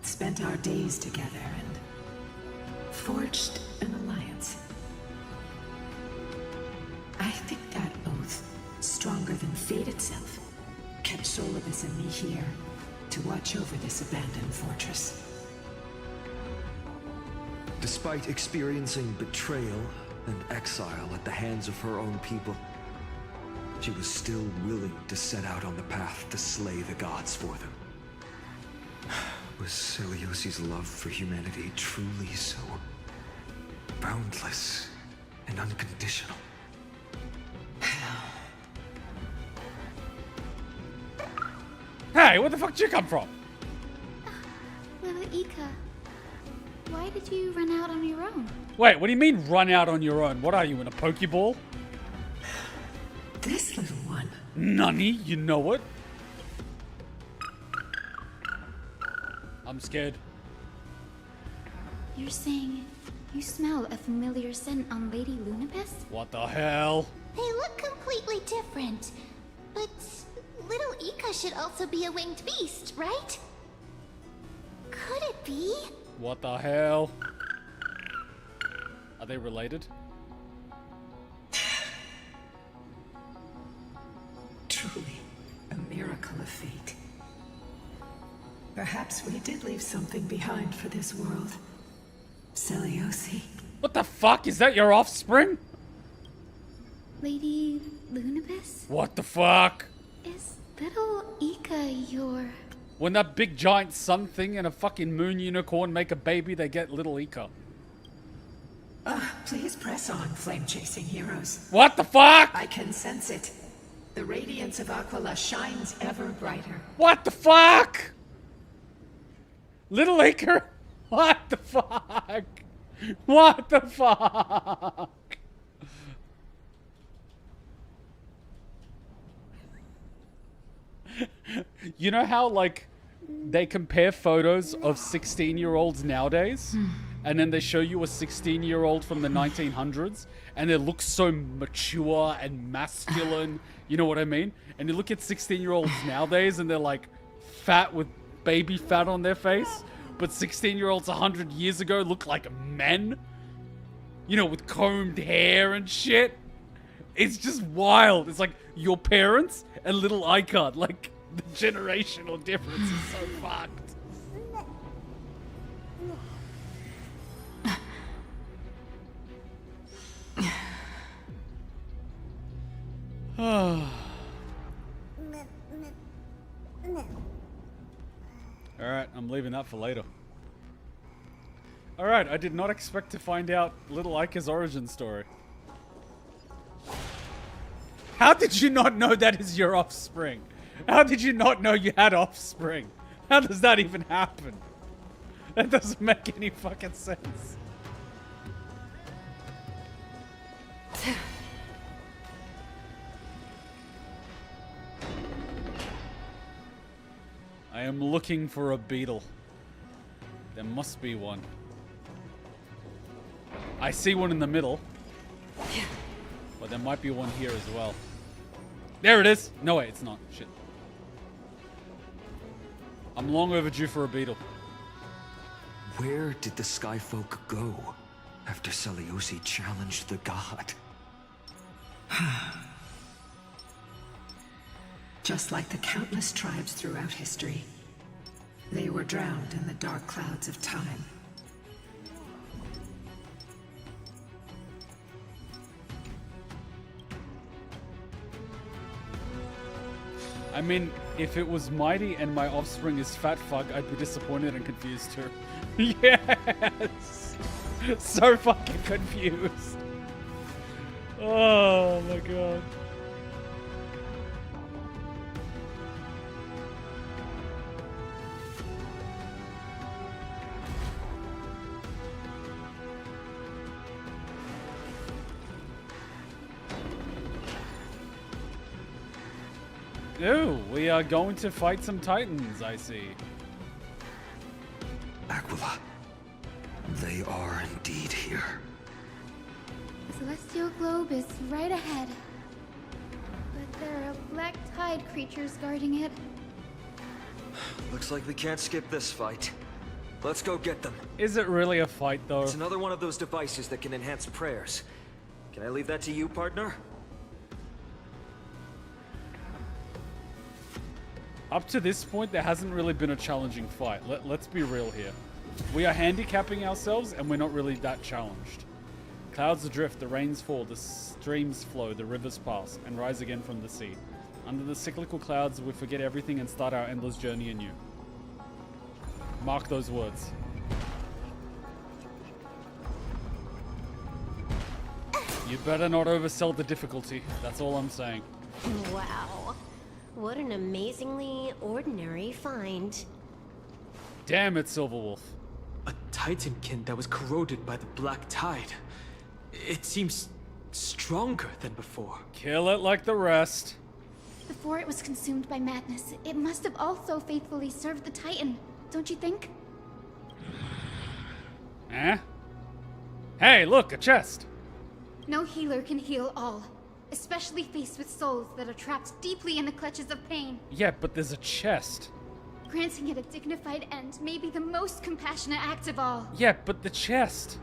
spent our days together, and forged an alliance. I think that oath, stronger than fate itself, kept Solibus and me here to watch over this abandoned fortress. Despite experiencing betrayal and exile at the hands of her own people, she was still willing to set out on the path to slay the gods for them. Was Seliosi's love for humanity truly so boundless and unconditional? Hey, where the fuck did you come from? Little Ika, why did you run out on your own? Wait, what do you mean run out on your own? What are you, in a Pokeball? This little one. Nani, you know it? I'm scared. You're saying you smell a familiar scent on Lady Lunibus? What the hell? They look completely different. But little Ika should also be a winged beast, right? Could it be? What the hell? Are they related? Truly, a miracle of fate. Perhaps we did leave something behind for this world. Seliosi. What the fuck? Is that your offspring? Lady Lunibus? What the fuck? Is little Ika your... When that big giant sun thing and a fucking moon unicorn make a baby, they get little Ika. Please press on, flame-chasing heroes. What the fuck? I can sense it. The radiance of Aquila shines ever brighter. What the fuck? Little Ika? What the fuck? What the fuck? You know how, like, they compare photos of 16-year-olds nowadays? And then they show you a 16-year-old from the 1900s, and they look so mature and masculine, you know what I mean? And you look at 16-year-olds nowadays, and they're like fat with baby fat on their face, but 16-year-olds 100 years ago look like men, you know, with combed hair and shit. It's just wild. It's like your parents and little Icon, like the generational difference is so fucked. Alright, I'm leaving that for later. Alright, I did not expect to find out little Ika's origin story. How did you not know that is your offspring? How did you not know you had offspring? How does that even happen? That doesn't make any fucking sense. I am looking for a beetle. There must be one. I see one in the middle. But there might be one here as well. There it is! No, wait, it's not. Shit. I'm long overdue for a beetle. Where did the Skyfolk go after Seliosi challenged the god? just like the countless tribes throughout history. They were drowned in the dark clouds of time. I mean, if it was mighty and my offspring is fat fuck, I'd be disappointed and confused too. Yes! So fucking confused. Oh my god. Ooh, we are going to fight some titans, I see. Aquila. They are indeed here. The celestial globe is right ahead. But there are black tide creatures guarding it. Looks like we can't skip this fight. Let's go get them. Is it really a fight, though? It's another one of those devices that can enhance prayers. Can I leave that to you, partner? Up to this point, there hasn't really been a challenging fight. Let's be real here. We are handicapping ourselves, and we're not really that challenged. Clouds adrift, the rains fall, the streams flow, the rivers pass, and rise again from the sea. Under the cyclical clouds, we forget everything and start our endless journey anew. Mark those words. You better not oversell the difficulty. That's all I'm saying. Wow. What an amazingly ordinary find. Damn it, Silverwolf. A titankin that was corroded by the black tide. It seems stronger than before. Kill it like the rest. Before it was consumed by madness, it must have also faithfully served the Titan, don't you think? Eh? Hey, look, a chest. No healer can heal all, especially faced with souls that are trapped deeply in the clutches of pain. Yeah, but there's a chest. Granting it a dignified end may be the most compassionate act of all. Yeah, but the chest.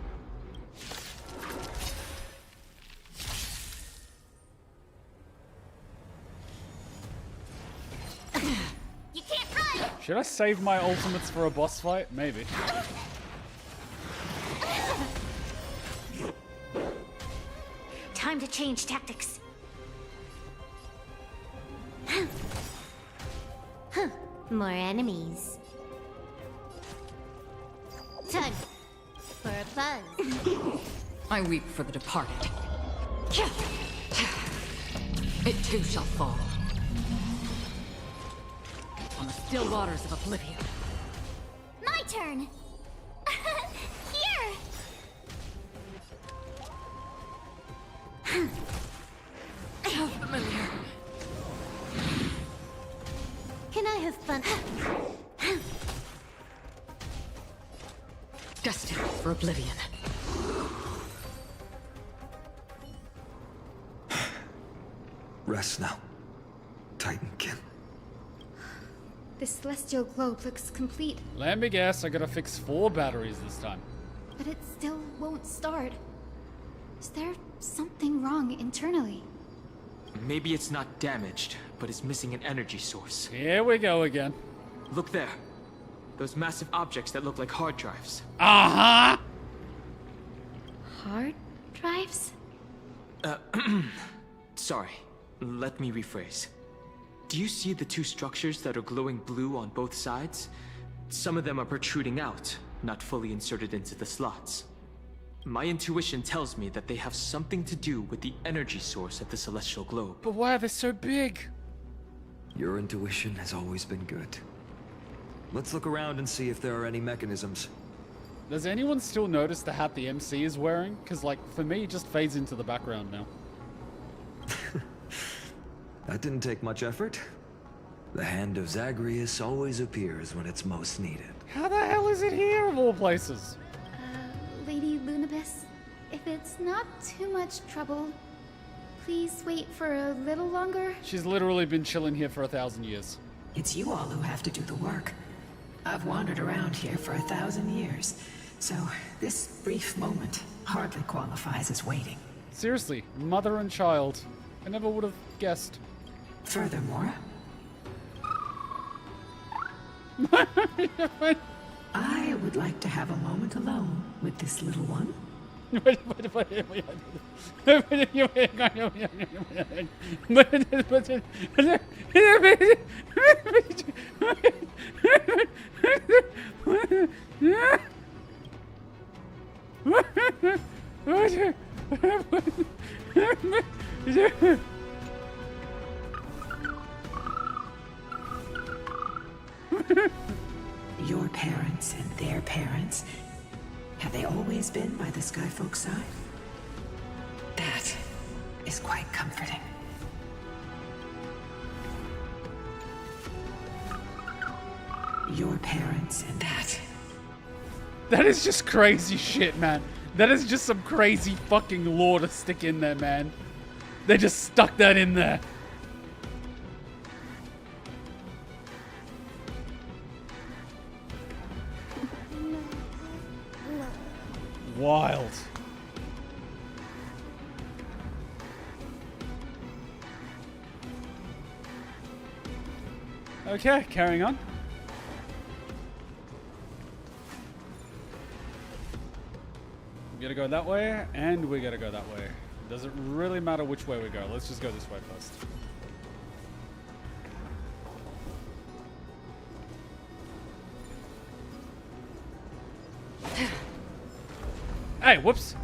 You can't run! Should I save my ultimates for a boss fight? Maybe. Time to change tactics. More enemies. Time for a buzz. I weep for the departed. It too shall fall. On the still waters of oblivion. My turn! Here! How familiar. Can I have fun? Destined for oblivion. Rest now, Titankin. The celestial globe looks complete, Let me guess, I gotta fix 4 batteries this time. but it still won't start. Is there something wrong internally? Maybe it's not damaged, but it's missing an energy source. Here we go again. Look there. Those massive objects that look like hard drives. Uh-huh! Hard drives? Sorry. Let me rephrase. Do you see the 2 structures that are glowing blue on both sides? Some of them are protruding out, not fully inserted into the slots. My intuition tells me that they have something to do with the energy source of the celestial globe. But why are they so big? Your intuition has always been good. Let's look around and see if there are any mechanisms. Does anyone still notice the hat the MC is wearing? Because, like, for me, it just fades into the background now. That didn't take much effort. The hand of Zagreus always appears when it's most needed. How the hell is it here, of all places? Lady Lunabis, if it's not too much trouble, please wait for a little longer. She's literally been chilling here for 1,000 years. It's you all who have to do the work. I've wandered around here for 1,000 years, so this brief moment hardly qualifies as waiting. Seriously, mother and child. I never would have guessed. Furthermore, I would like to have a moment alone with this little one. Your parents and their parents, have they always been by the Skyfolk side? That is quite comforting. Your parents and that. That is just crazy shit, man. That is just some crazy fucking lore to stick in there, man. They just stuck that in there. Wild. Okay, carrying on. We gotta go that way, and we gotta go that way. Doesn't really matter which way we go. Let's just go this way first. Hey, whoops.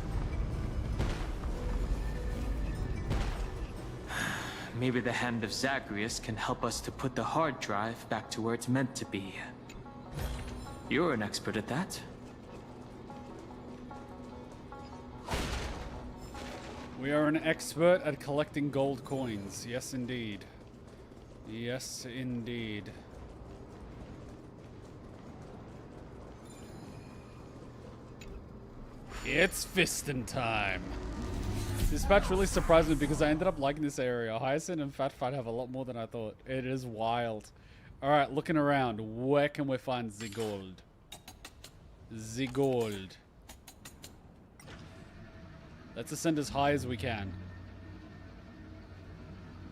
Maybe the hand of Zagreus can help us to put the hard drive back to where it's meant to be. You're an expert at that. We are an expert at collecting gold coins. Yes, indeed. Yes, indeed. It's fisting time. This patch really surprised me because I ended up liking this area. Hyacine and Fat Fight have a lot more than I thought. It is wild. Alright, looking around. Where can we find the gold? The gold. Let's ascend as high as we can.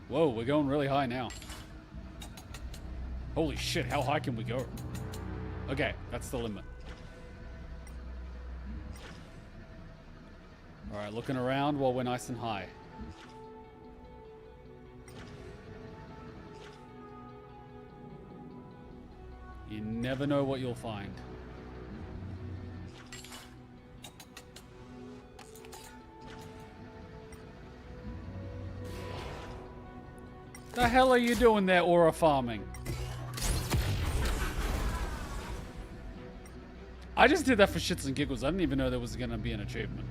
Whoa, we're going really high now. Holy shit, how high can we go? Okay, that's the limit. Alright, looking around while we're nice and high. You never know what you'll find. The hell are you doing there, aura farming? I just did that for shits and giggles. I didn't even know there was gonna be an achievement.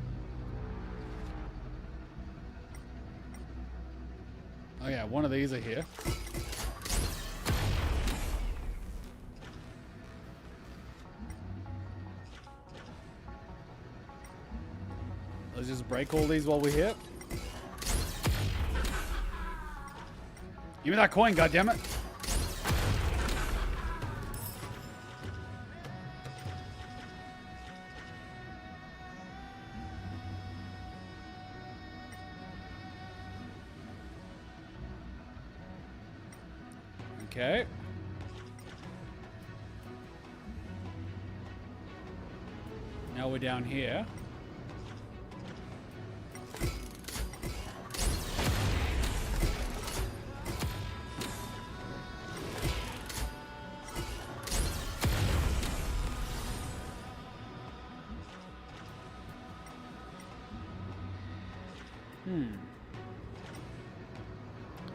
Oh yeah, one of these are here. Let's just break all these while we're here. Give me that coin, goddammit. Okay. Now we're down here.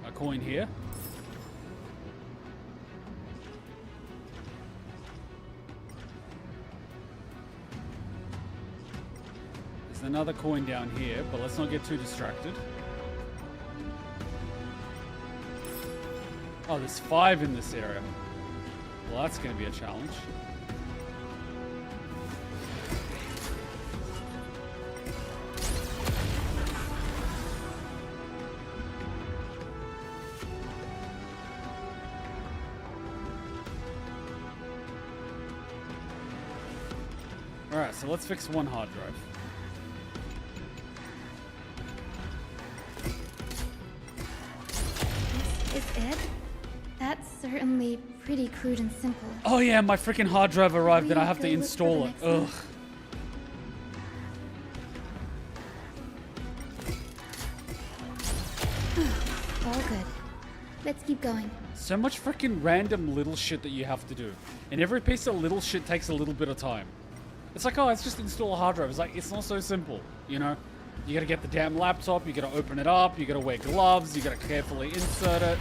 A coin here. There's another coin down here, but let's not get too distracted. Oh, there's 5 in this area. Well, that's going to be a challenge. Alright, so let's fix one hard drive. This is it? That's certainly pretty crude and simple. Oh yeah, my freaking hard drive arrived and I have to Go look for install the it. next one. Ugh. All good. Let's keep going. So much freaking random little shit that you have to do. And every piece of little shit takes a little bit of time. It's like, oh, it's just install a hard drive. It's like, it's not so simple, you know? You gotta get the damn laptop, you gotta open it up, you gotta wear gloves, you gotta carefully insert it,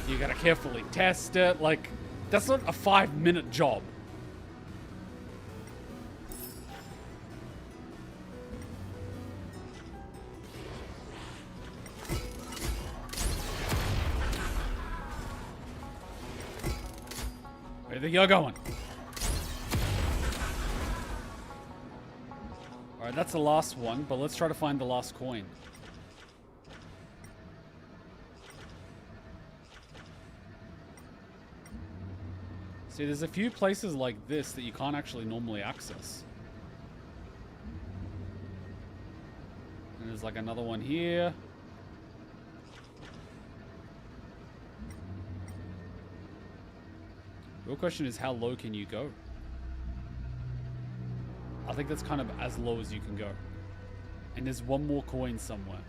you gotta carefully test it. Like, that's not a 5-minute job. Where do you think you're going? Alright, that's the last one, but let's try to find the last coin. See, there's a few places like this that you can't actually normally access. And there's like another one here. The real question is, how low can you go? I think that's kind of as low as you can go. And there's one more coin somewhere.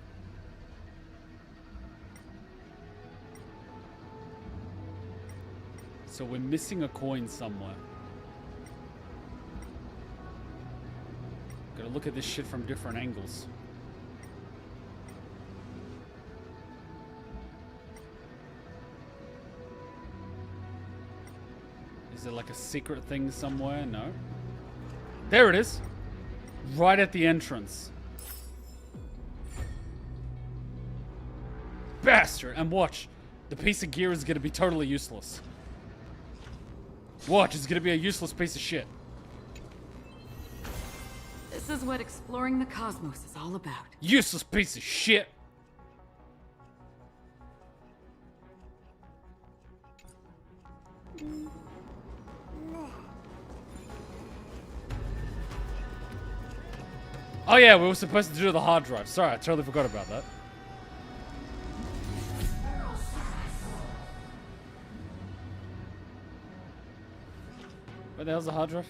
So we're missing a coin somewhere. Gotta look at this shit from different angles. Is there like a secret thing somewhere? No. There it is. Right at the entrance. Bastard! And watch. The piece of gear is gonna be totally useless. Watch, it's gonna be a useless piece of shit. This is what exploring the cosmos is all about. Useless piece of shit. Oh yeah, we were supposed to do the hard drive. Sorry, I totally forgot about that. Where the hell's the hard drive?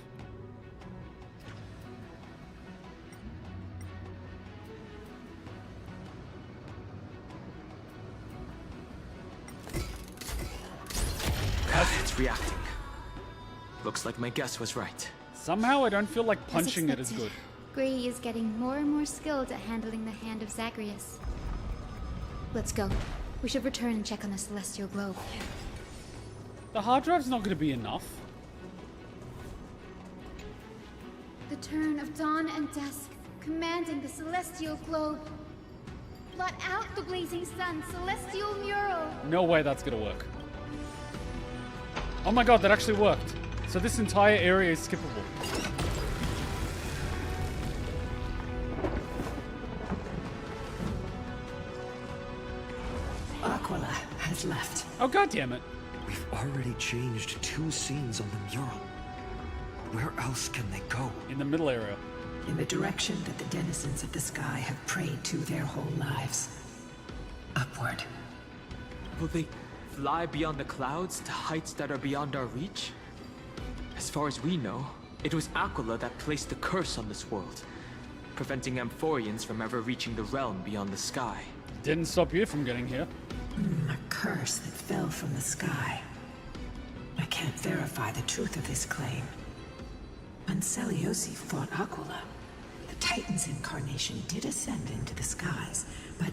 It's reacting. Looks like my guess was right. Somehow I don't feel like punching it is good. Gray is getting more and more skilled at handling the hand of Zagreus. Let's go. We should return and check on the celestial globe. The hard drive's not going to be enough. The turn of dawn and dusk, commanding the celestial globe. Blot out the blazing sun, celestial mural. No way that's going to work. Oh my god, that actually worked. So this entire area is skippable. Aquila has left. Oh god damn it. We've already changed 2 scenes on the mural. Where else can they go? In the middle area. In the direction that the denizens of the sky have prayed to their whole lives. Upward. Will they fly beyond the clouds to heights that are beyond our reach? As far as we know, it was Aquila that placed the curse on this world, preventing Amphoreans from ever reaching the realm beyond the sky. Didn't stop you from getting here. A curse that fell from the sky. I can't verify the truth of this claim. When Seliosi fought Aquila, the Titan's incarnation did ascend into the skies, but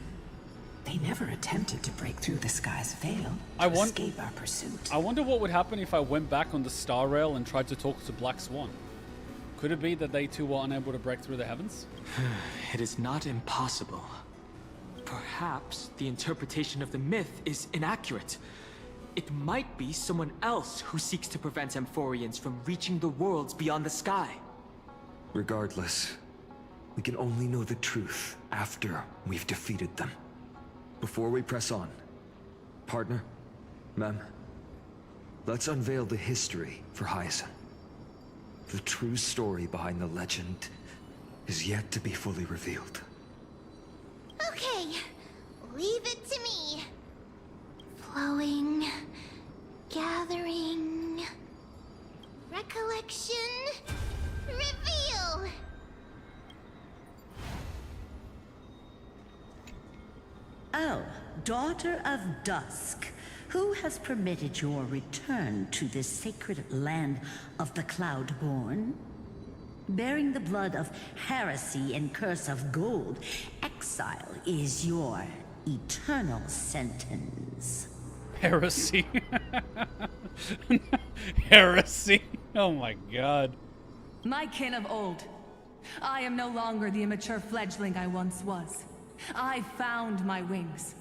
they never attempted to break through the sky's veil to escape our pursuit. I wonder what would happen if I went back on the Star Rail and tried to talk to Black Swan. Could it be that they too were unable to break through the heavens? It is not impossible. Perhaps the interpretation of the myth is inaccurate. It might be someone else who seeks to prevent Amphoreans from reaching the worlds beyond the sky. Regardless, we can only know the truth after we've defeated them. Before we press on, partner, ma'am, let's unveil the history for Hyacine. The true story behind the legend is yet to be fully revealed. Okay, leave it to me. Flowing, gathering. Recollection. Reveal. Oh, Daughter of Dusk. Who has permitted your return to this sacred land of the Cloudborn? Bearing the blood of heresy and curse of gold, exile is your eternal sentence. Heresy. Heresy. Oh my god. My kin of old. I am no longer the immature fledgling I once was. I found my wings.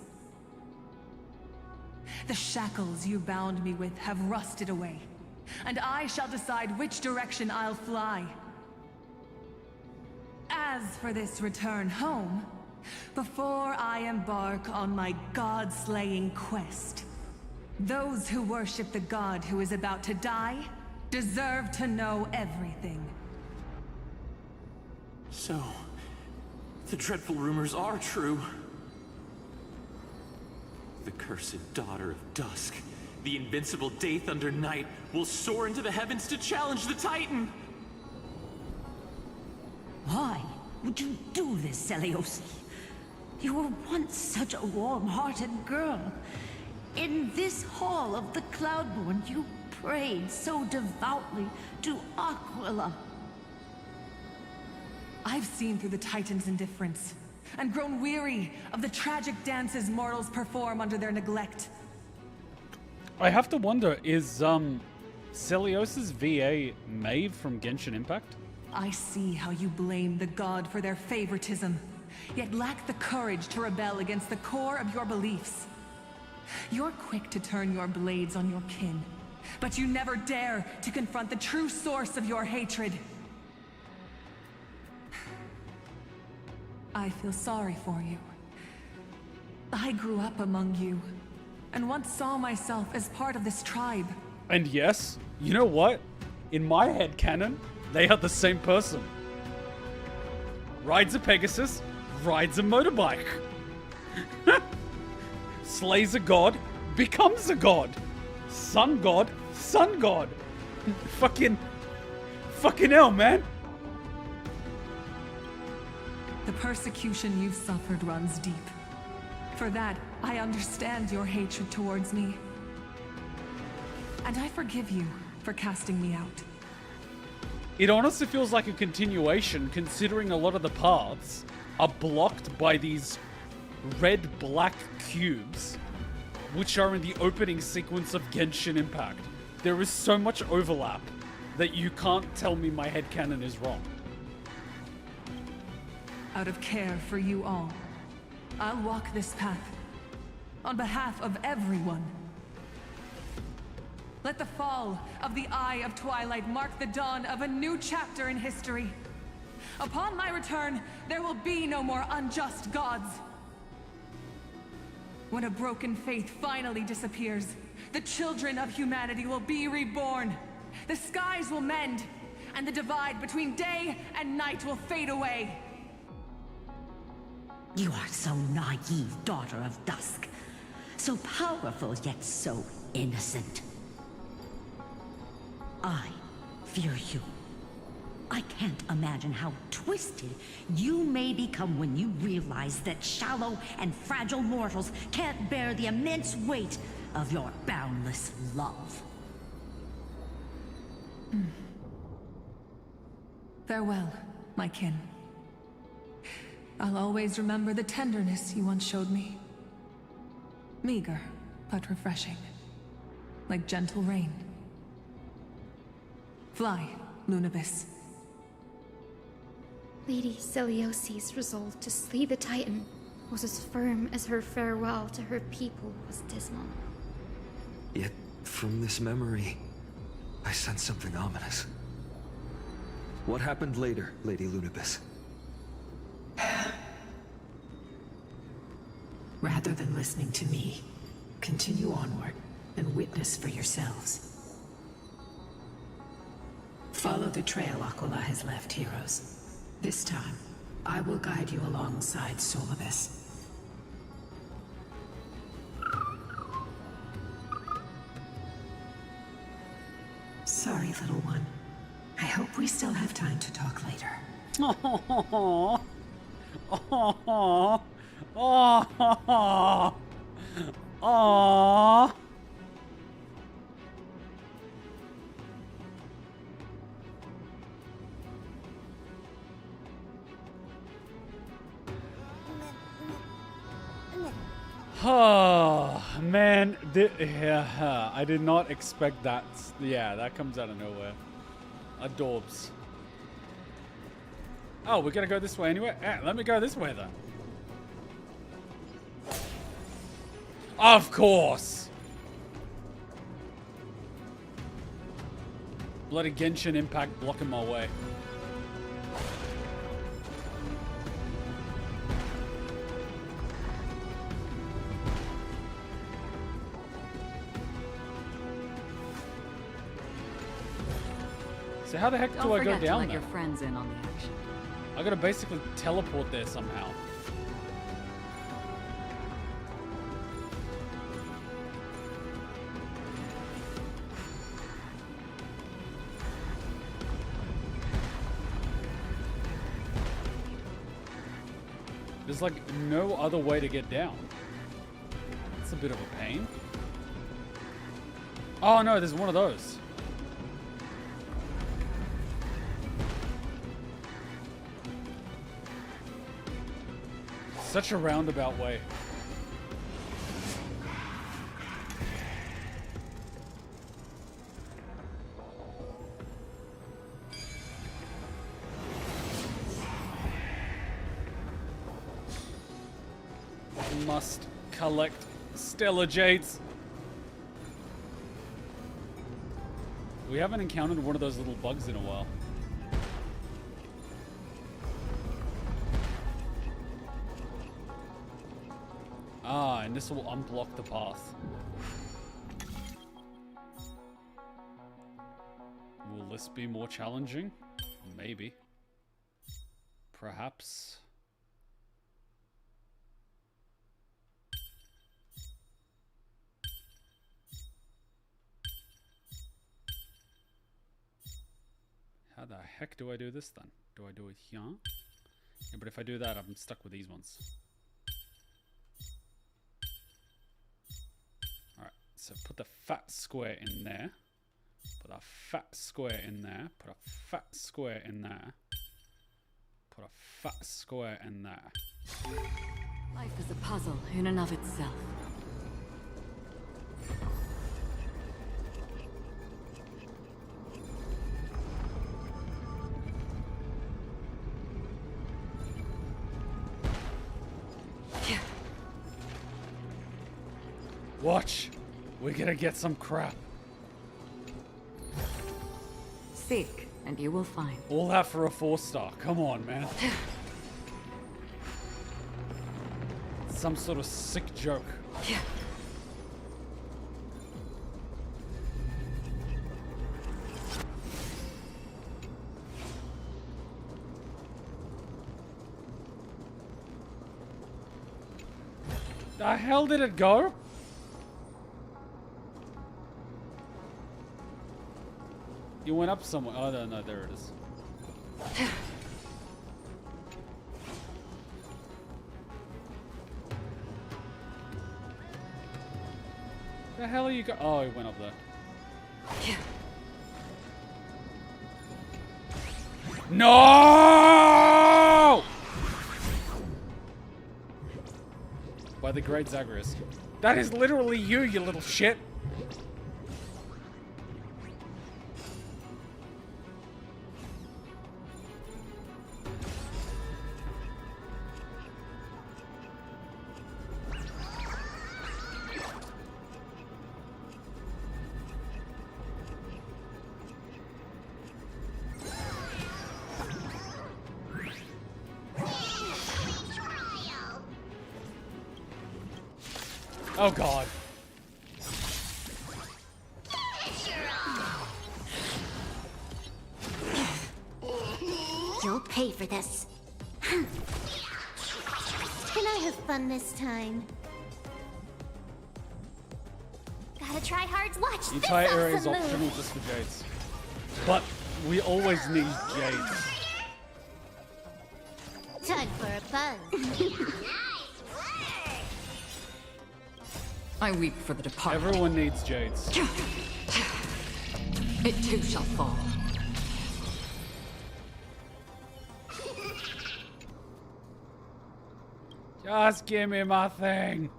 The shackles you bound me with have rusted away, and I shall decide which direction I'll fly. As for this return home, before I embark on my god-slaying quest, those who worship the god who is about to die deserve to know everything. So, the dreadful rumors are true. The cursed Daughter of Dusk, the invincible Day Thunder Knight, will soar into the heavens to challenge the Titan! Why would you do this, Seliosi? You were once such a warm-hearted girl. In this hall of the Cloudborn, you prayed so devoutly to Aquila. I've seen through the Titan's indifference, and grown weary of the tragic dances mortals perform under their neglect. I have to wonder, is Celios's VA Maeve from Genshin Impact? I see how you blame the god for their favoritism, yet lack the courage to rebel against the core of your beliefs. You're quick to turn your blades on your kin, but you never dare to confront the true source of your hatred. I feel sorry for you. I grew up among you, and once saw myself as part of this tribe. And yes, you know what? In my head canon, they are the same person. Rides a Pegasus, rides a motorbike. Slays a god, becomes a god. Sun god, sun god. Fucking hell, man. The persecution you've suffered runs deep. For that, I understand your hatred towards me. And I forgive you for casting me out. It honestly feels like a continuation, considering a lot of the paths are blocked by these red-black cubes, which are in the opening sequence of Genshin Impact. There is so much overlap that you can't tell me my headcanon is wrong. Out of care for you all, I'll walk this path on behalf of everyone. Let the fall of the Eye of Twilight mark the dawn of a new chapter in history. Upon my return, there will be no more unjust gods. When a broken faith finally disappears, the children of humanity will be reborn. The skies will mend, and the divide between day and night will fade away. You are so naive, Daughter of Dusk. So powerful, yet so innocent. I fear you. I can't imagine how twisted you may become when you realize that shallow and fragile mortals can't bear the immense weight of your boundless love. Farewell, my kin. I'll always remember the tenderness you once showed me. Meager, but refreshing. Like gentle rain. Fly, Lunabis. Lady Celiosi's resolve to slay the Titan was as firm as her farewell to her people was dismal. Yet, from this memory, I sense something ominous. What happened later, Lady Lunabis? Rather than listening to me, continue onward and witness for yourselves. Follow the trail Aquila has left, heroes. This time, I will guide you alongside Solibus. little one. I hope we still have time to talk later. Oh, oh, oh, oh. Oh, man. Yeah, I did not expect that. Yeah, that comes out of nowhere. Adorbs. Oh, we're gonna go this way anyway? Yeah, let me go this way then. Of course! Bloody Genshin Impact blocking my way. So how the heck do I go down there? Your friends in on the action. I gotta basically teleport there somehow. There's like no other way to get down. It's a bit of a pain. Oh no, there's one of those. Such a roundabout way. Must collect stellar jades. We haven't encountered one of those little bugs in a while. Ah, and this will unblock the path. Will this be more challenging? Maybe. Perhaps. How the heck do I do this then? Do I do it here? Yeah, but if I do that, I'm stuck with these ones. Alright, so put the fat square in there. Put a fat square in there. Put a fat square in there. Put a fat square in there. Life is a puzzle in and of itself. Watch! We're gonna get some crap. Seek, and you will find. All that for a 4-star. Come on, man. Some sort of sick joke. The hell did it go? You went up somewhere. Oh, no, there it is. The hell are you go? Oh, he went up there. No! By the great Zagreus. That is literally you, you little shit. Oh god. You'll pay for this. Can I have fun this time? Gotta try hard. Watch The this entire area is awesome optional move. just for Jades. But we always need jades. Time for a buzz. I weep for the departed. Everyone needs jades. It too shall fall. Just give me my thing.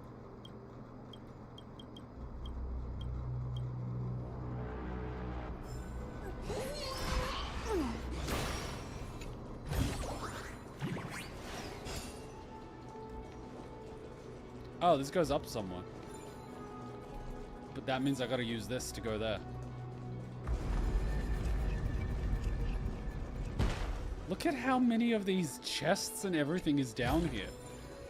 Oh, this goes up somewhere. But that means I gotta use this to go there. Look at how many of these chests and everything is down here.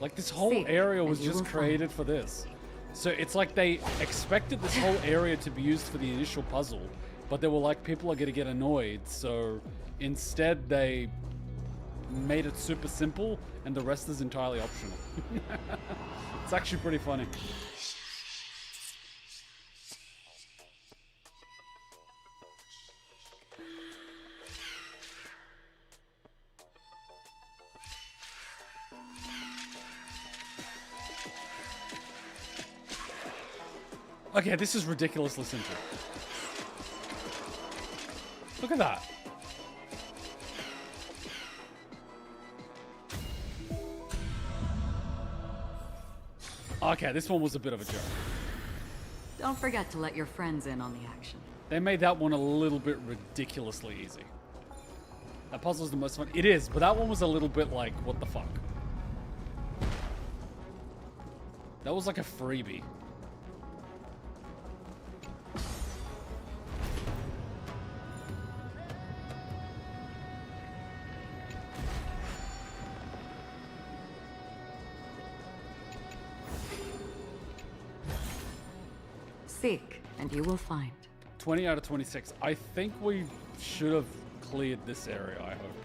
Like, this whole area was just created for this. So it's like they expected this whole area to be used for the initial puzzle, but they were like, people are gonna get annoyed, so instead they made it super simple and the rest is entirely optional. It's actually pretty funny. Okay, this is ridiculously simple. Look at that. Okay, this one was a bit of a joke. Don't forget to let your friends in on the action. They made that one a little bit ridiculously easy. That puzzle's the most fun. It is, but that one was a little bit like, what the fuck? That was like a freebie. Seek, and you will find. 20 out of 26. I think we should have cleared this area, I hope.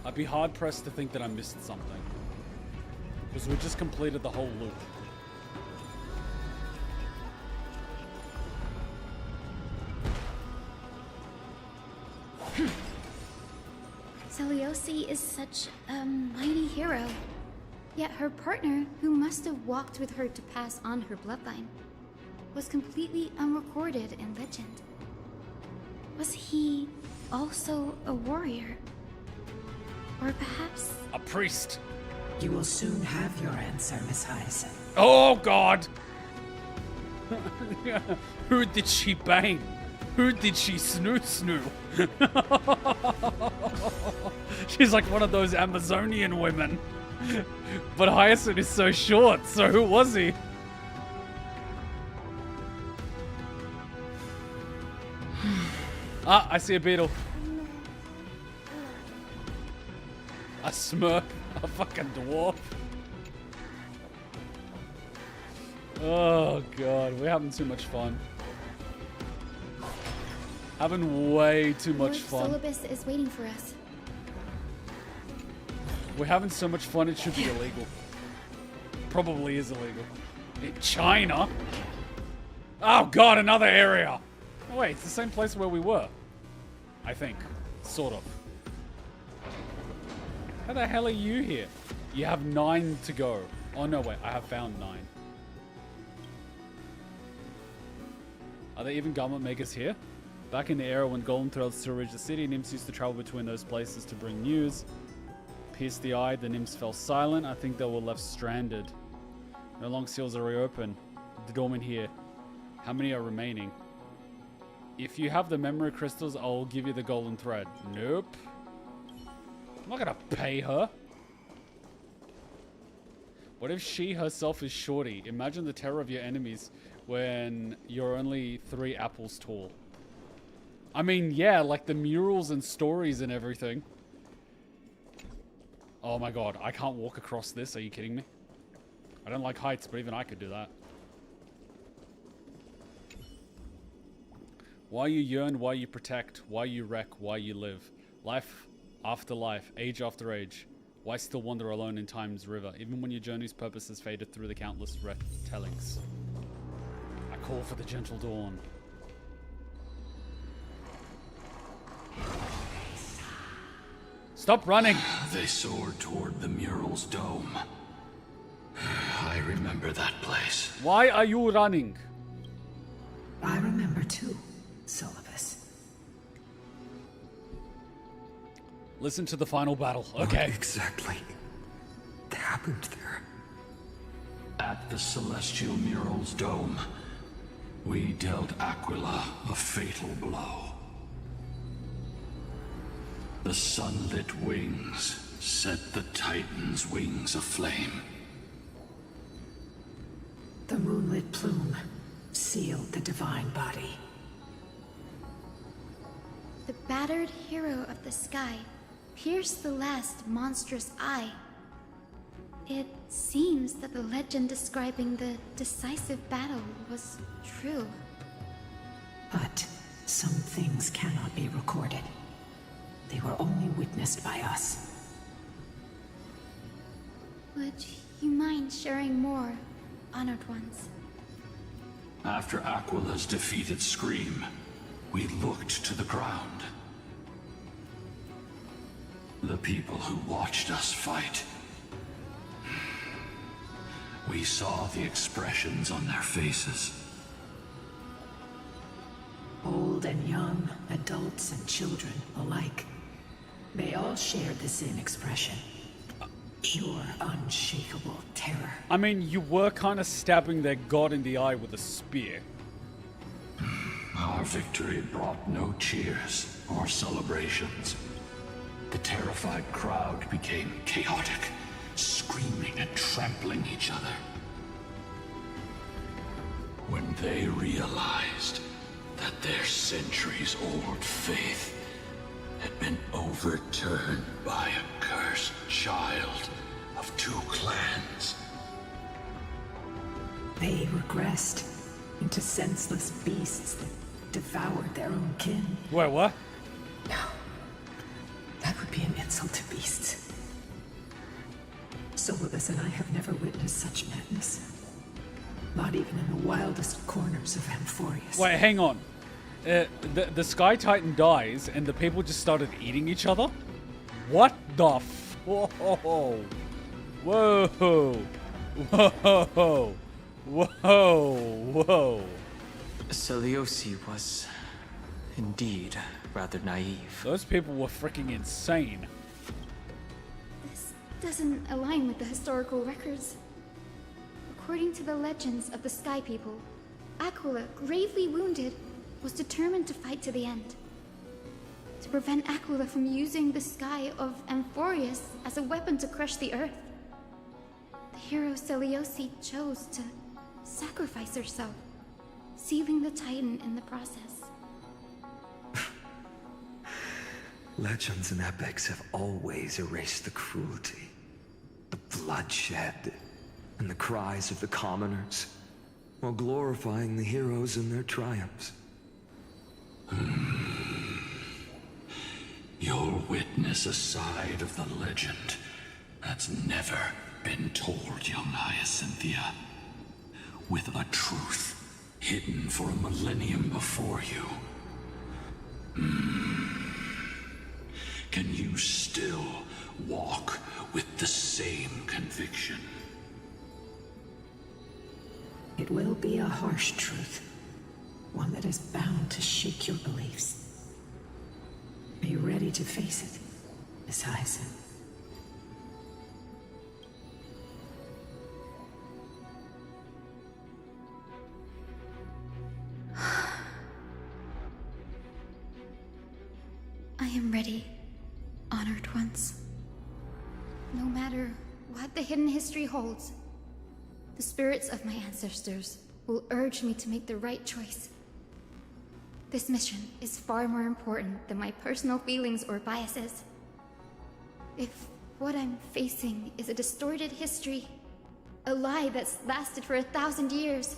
I'd be hard-pressed to think that I missed something. Because we just completed the whole loop. Seliosi is such a mighty hero. Yet her partner, who must have walked with her to pass on her bloodline, was completely unrecorded in legend. Was he also a warrior? Or perhaps... a priest. You will soon have your answer, Miss Hyacine. Oh, God! Who did she bang? Who did she snoo? She's like one of those Amazonian women. But Hyacine is so short, so who was he? Ah, I see a beetle. A smurf. A fucking dwarf. Oh god, we're having too much fun. Having way too much fun. Solibus is waiting for us. We're having so much fun, it should be illegal. Probably is illegal. In China? Oh god, another area! Oh wait, it's the same place where we were. I think. Sort of. How the hell are you here? You have 9 to go. Oh no, wait, I have found 9. Are there even garment makers here? Back in the era when Golden Threads still reached the city, nymphs used to travel between those places to bring news. Pierced the eye, the nymphs fell silent. I think they were left stranded. No long seals are reopened. The dormant here. How many are remaining? If you have the memory crystals, I'll give you the golden thread. Nope. I'm not gonna pay her. What if she herself is shorty? Imagine the terror of your enemies when you're only 3 apples tall. I mean, yeah, like the murals and stories and everything. Oh my god, I can't walk across this. Are you kidding me? I don't like heights, but even I could do that. Why you yearn, why you protect, why you wreck, why you live. Life after life, age after age. Why still wander alone in time's river, even when your journey's purpose has faded through the countless retellings? I call for the gentle dawn. Stop running. They soared toward the mural's dome. I remember that place. Why are you running? I remember too, Solibus. Listen to the final battle. Okay. What exactly happened there? At the celestial mural's dome, we dealt Aquila a fatal blow. The sunlit wings set the Titan's wings aflame. The moonlit plume sealed the divine body. The battered hero of the sky pierced the last monstrous eye. It seems that the legend describing the decisive battle was true. But some things cannot be recorded. They were only witnessed by us. Would you mind sharing more, honored ones? After Aquila's defeated scream, we looked to the ground. The people who watched us fight. We saw the expressions on their faces. Old and young, adults and children alike. They all shared the same expression. Pure, unshakable terror. I mean, you were kind of stabbing their god in the eye with a spear. Our victory brought no cheers or celebrations. The terrified crowd became chaotic, screaming and trampling each other. When they realized that their centuries-old faith had been overturned by a cursed child of two clans. They regressed into senseless beasts that devoured their own kin. Wait, what? No. That would be an insult to beasts. Solibus and I have never witnessed such madness. Not even in the wildest corners of Amphoreus. Wait, hang on. The Sky Titan dies and the people just started eating each other? What the f... Whoa. Whoa. Whoa. Whoa. Seliosi was indeed rather naive. Those people were freaking insane. This doesn't align with the historical records. According to the legends of the Sky People, Aquila, gravely wounded, was determined to fight to the end. To prevent Aquila from using the sky of Amphoreus as a weapon to crush the earth. The hero Seliosi chose to sacrifice herself, sealing the Titan in the process. Legends and epics have always erased the cruelty, the bloodshed, and the cries of the commoners, while glorifying the heroes and their triumphs. You'll witness a side of the legend that's never been told, young Hyacinthia. With a truth hidden for a millennium before you. Can you still walk with the same conviction? It will be a harsh truth. One that is bound to shake your beliefs. Be ready to face it, Miss Hyacine. I am ready, honored ones. No matter what the hidden history holds, the spirits of my ancestors will urge me to make the right choice. This mission is far more important than my personal feelings or biases. If what I'm facing is a distorted history, a lie that's lasted for 1,000 years,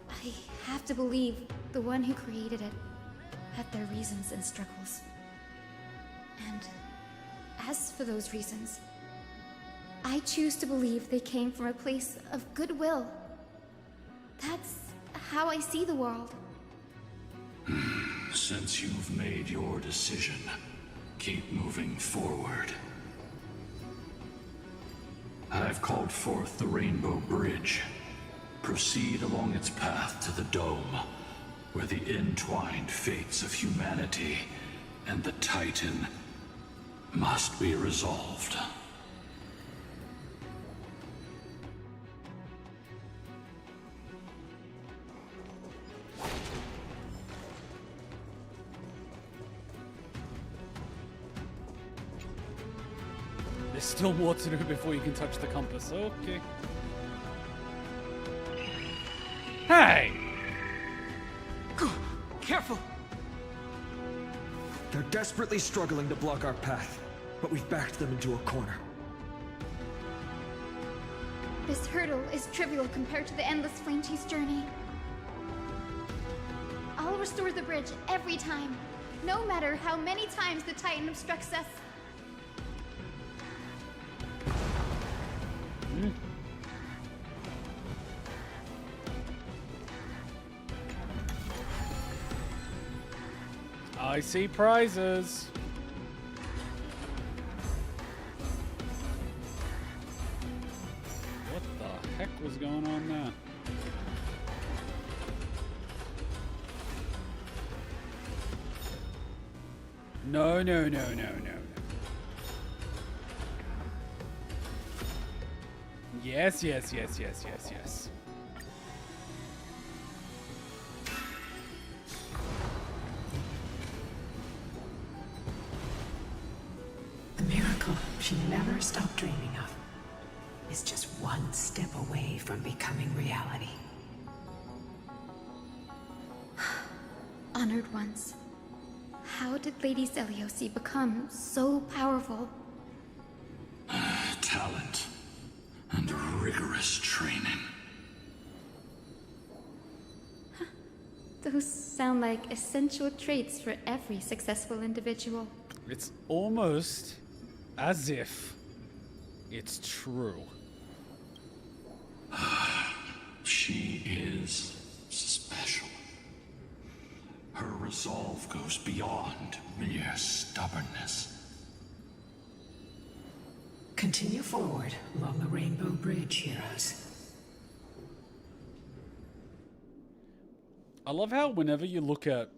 I have to believe the one who created it had their reasons and struggles. And as for those reasons, I choose to believe they came from a place of goodwill. That's how I see the world. Since you've made your decision, keep moving forward. I've called forth the Rainbow Bridge. Proceed along its path to the Dome, where the entwined fates of humanity and the Titan must be resolved. There's still more to do before you can touch the compass. Okay. Hey! Careful! They're desperately struggling to block our path, but we've backed them into a corner. This hurdle is trivial compared to the endless flame chase journey. I'll restore the bridge every time, no matter how many times the Titan obstructs us. I see prizes. What the heck was going on there? No, no, no, no, no. Yes, yes, yes, yes, yes, yes. The miracle she never stopped dreaming of is just one step away from becoming reality. Honored ones. How did Lady Seliosi become so powerful? Talent and rigorous training. Those sound like essential traits for every successful individual. It's almost as if it's true. She is special. Her resolve goes beyond mere stubbornness. Continue forward along the Rainbow Bridge, heroes. I love how whenever you look at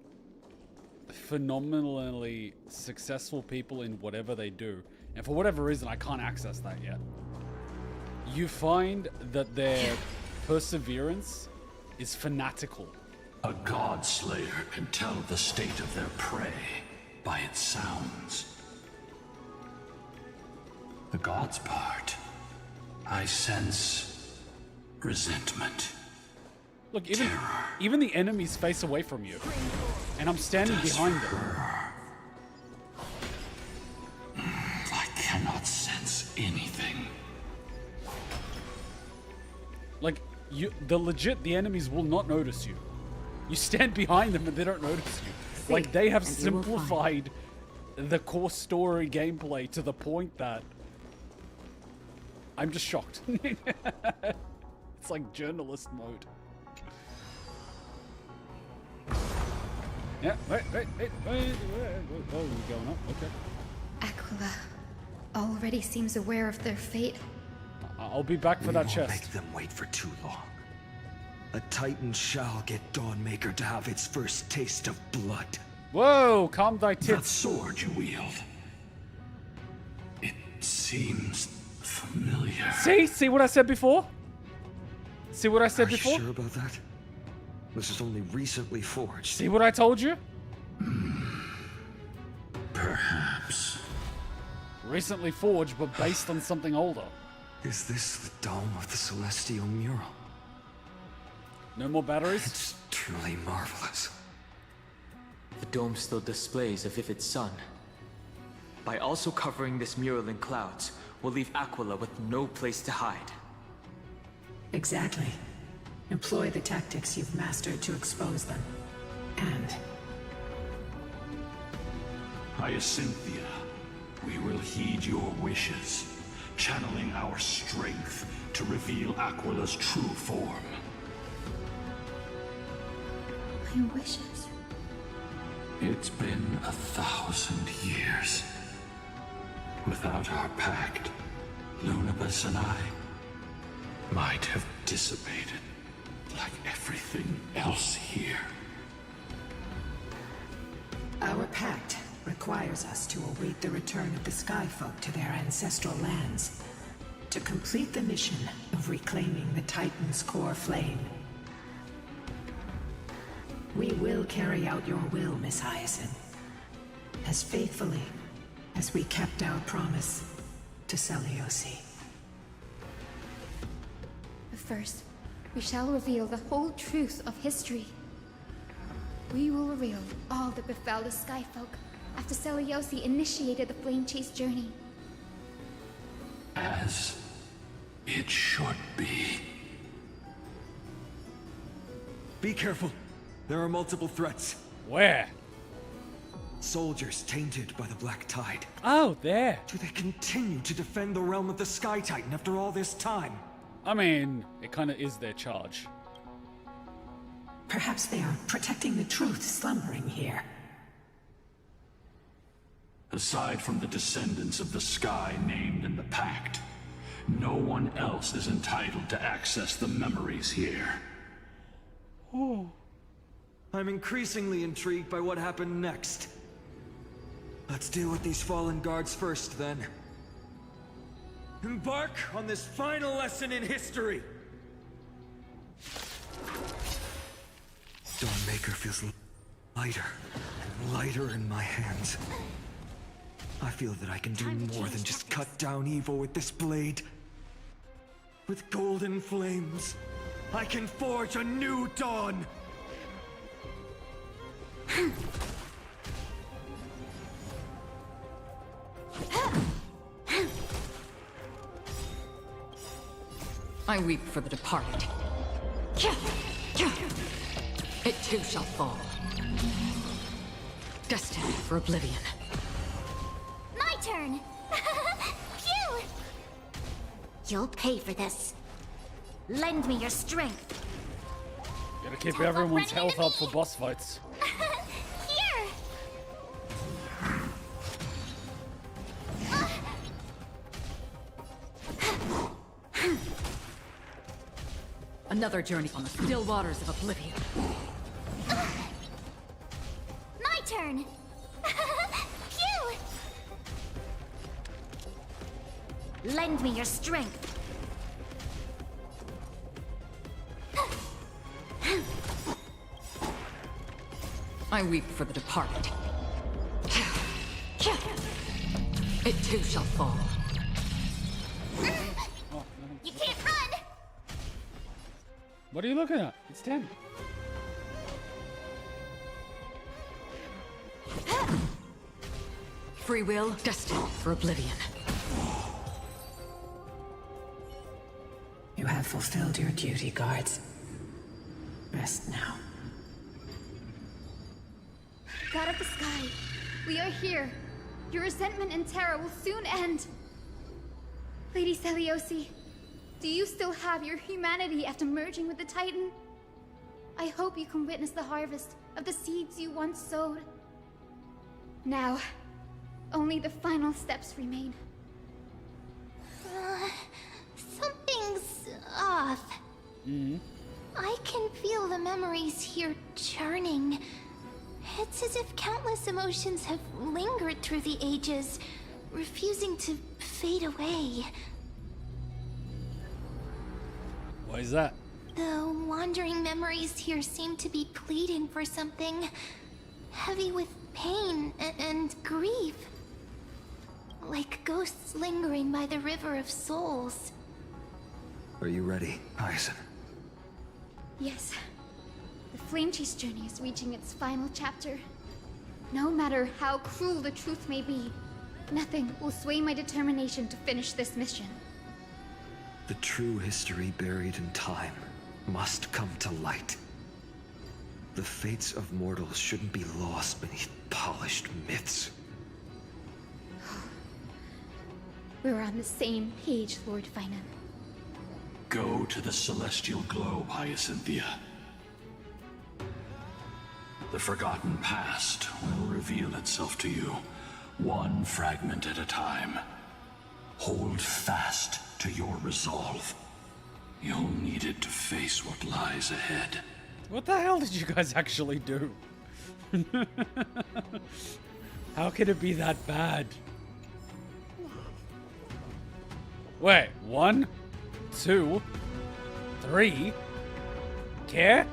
phenomenally successful people in whatever they do, and for whatever reason I can't access that yet, you find that their perseverance is fanatical. A god slayer can tell the state of their prey by its sounds. The god's part, I sense resentment. Look, even the enemies face away from you, and I'm standing behind them. I cannot sense anything. Like, the enemies will not notice you. You stand behind them and they don't notice you. Like, they have simplified the core story gameplay to the point that I'm just shocked. It's like journalist mode. Yeah, wait. Oh, you're going up, okay. Aquila already seems aware of their fate. I'll be back for that chest. Make them wait for too long. A Titan shall get Dawnmaker to have its first taste of blood. Whoa, calm thy tits. That sword you wield. It seems familiar. See what I said before? See what I said before? Are you sure about that? This is only recently forged. See what I told you? Perhaps. Recently forged, but based on something older. Is this the dome of the Celestial Mural? No more batteries? It's truly marvelous. The dome still displays a vivid sun. By also covering this mural in clouds, we'll leave Aquila with no place to hide. Exactly. Employ the tactics you've mastered to expose them. And... Hyacinthia, we will heed your wishes, channeling our strength to reveal Aquila's true form. My wishes. It's been 1,000 years. Without our pact, Lunabus and I might have dissipated like everything else here. Our pact requires us to await the return of the Skyfolk to their ancestral lands, to complete the mission of reclaiming the Titan's core flame. We will carry out your will, Miss Hyacine, as faithfully as we kept our promise to Seliosi. But first, we shall reveal the whole truth of history. We will reveal all that befell the Skyfolk after Seliosi initiated the Flame Chase journey. As it should be. Be careful. There are multiple threats. Where? Soldiers tainted by the Black Tide. Oh, there. Do they continue to defend the realm of the Sky Titan after all this time? I mean, it kind of is their charge. Perhaps they are protecting the truth slumbering here. Aside from the descendants of the sky named in the pact, no one else is entitled to access the memories here. Oh. I'm increasingly intrigued by what happened next. Let's deal with these fallen guards first, then. Embark on this final lesson in history! Dawnmaker feels lighter and lighter in my hands. I feel that I can do more than just cut down evil with this blade. With golden flames, I can forge a new dawn! I weep for the departed. It too shall fall. Destined for oblivion. My turn! Phew! You'll pay for this. Lend me your strength. Gotta keep everyone's health up for boss fights. Here! Another journey on the still waters of oblivion. My turn! Phew! Lend me your strength. I weep for the departed. It too shall fall. You can't run! What are you looking at? It's 10. Free will destined for oblivion. You have fulfilled your duty, guards. Rest now. God of the sky, we are here. Your resentment and terror will soon end. Lady Seliosi, do you still have your humanity after merging with the Titan? I hope you can witness the harvest of the seeds you once sowed. Now, only the final steps remain. Something's off. I can feel the memories here churning. It's as if countless emotions have lingered through the ages, refusing to fade away. Why is that? The wandering memories here seem to be pleading for something, heavy with pain and grief. Like ghosts lingering by the river of souls. Are you ready, Hyacine? Yes. The Flame Chase journey is reaching its final chapter. No matter how cruel the truth may be, nothing will sway my determination to finish this mission. The true history buried in time must come to light. The fates of mortals shouldn't be lost beneath polished myths. We're on the same page, Lord Finan. Go to the celestial globe, Hyacinthia. The forgotten past will reveal itself to you, one fragment at a time. Hold fast to your resolve. You'll need it to face what lies ahead. What the hell did you guys actually do? How could it be that bad? Wait, 1, 2, 3. Care?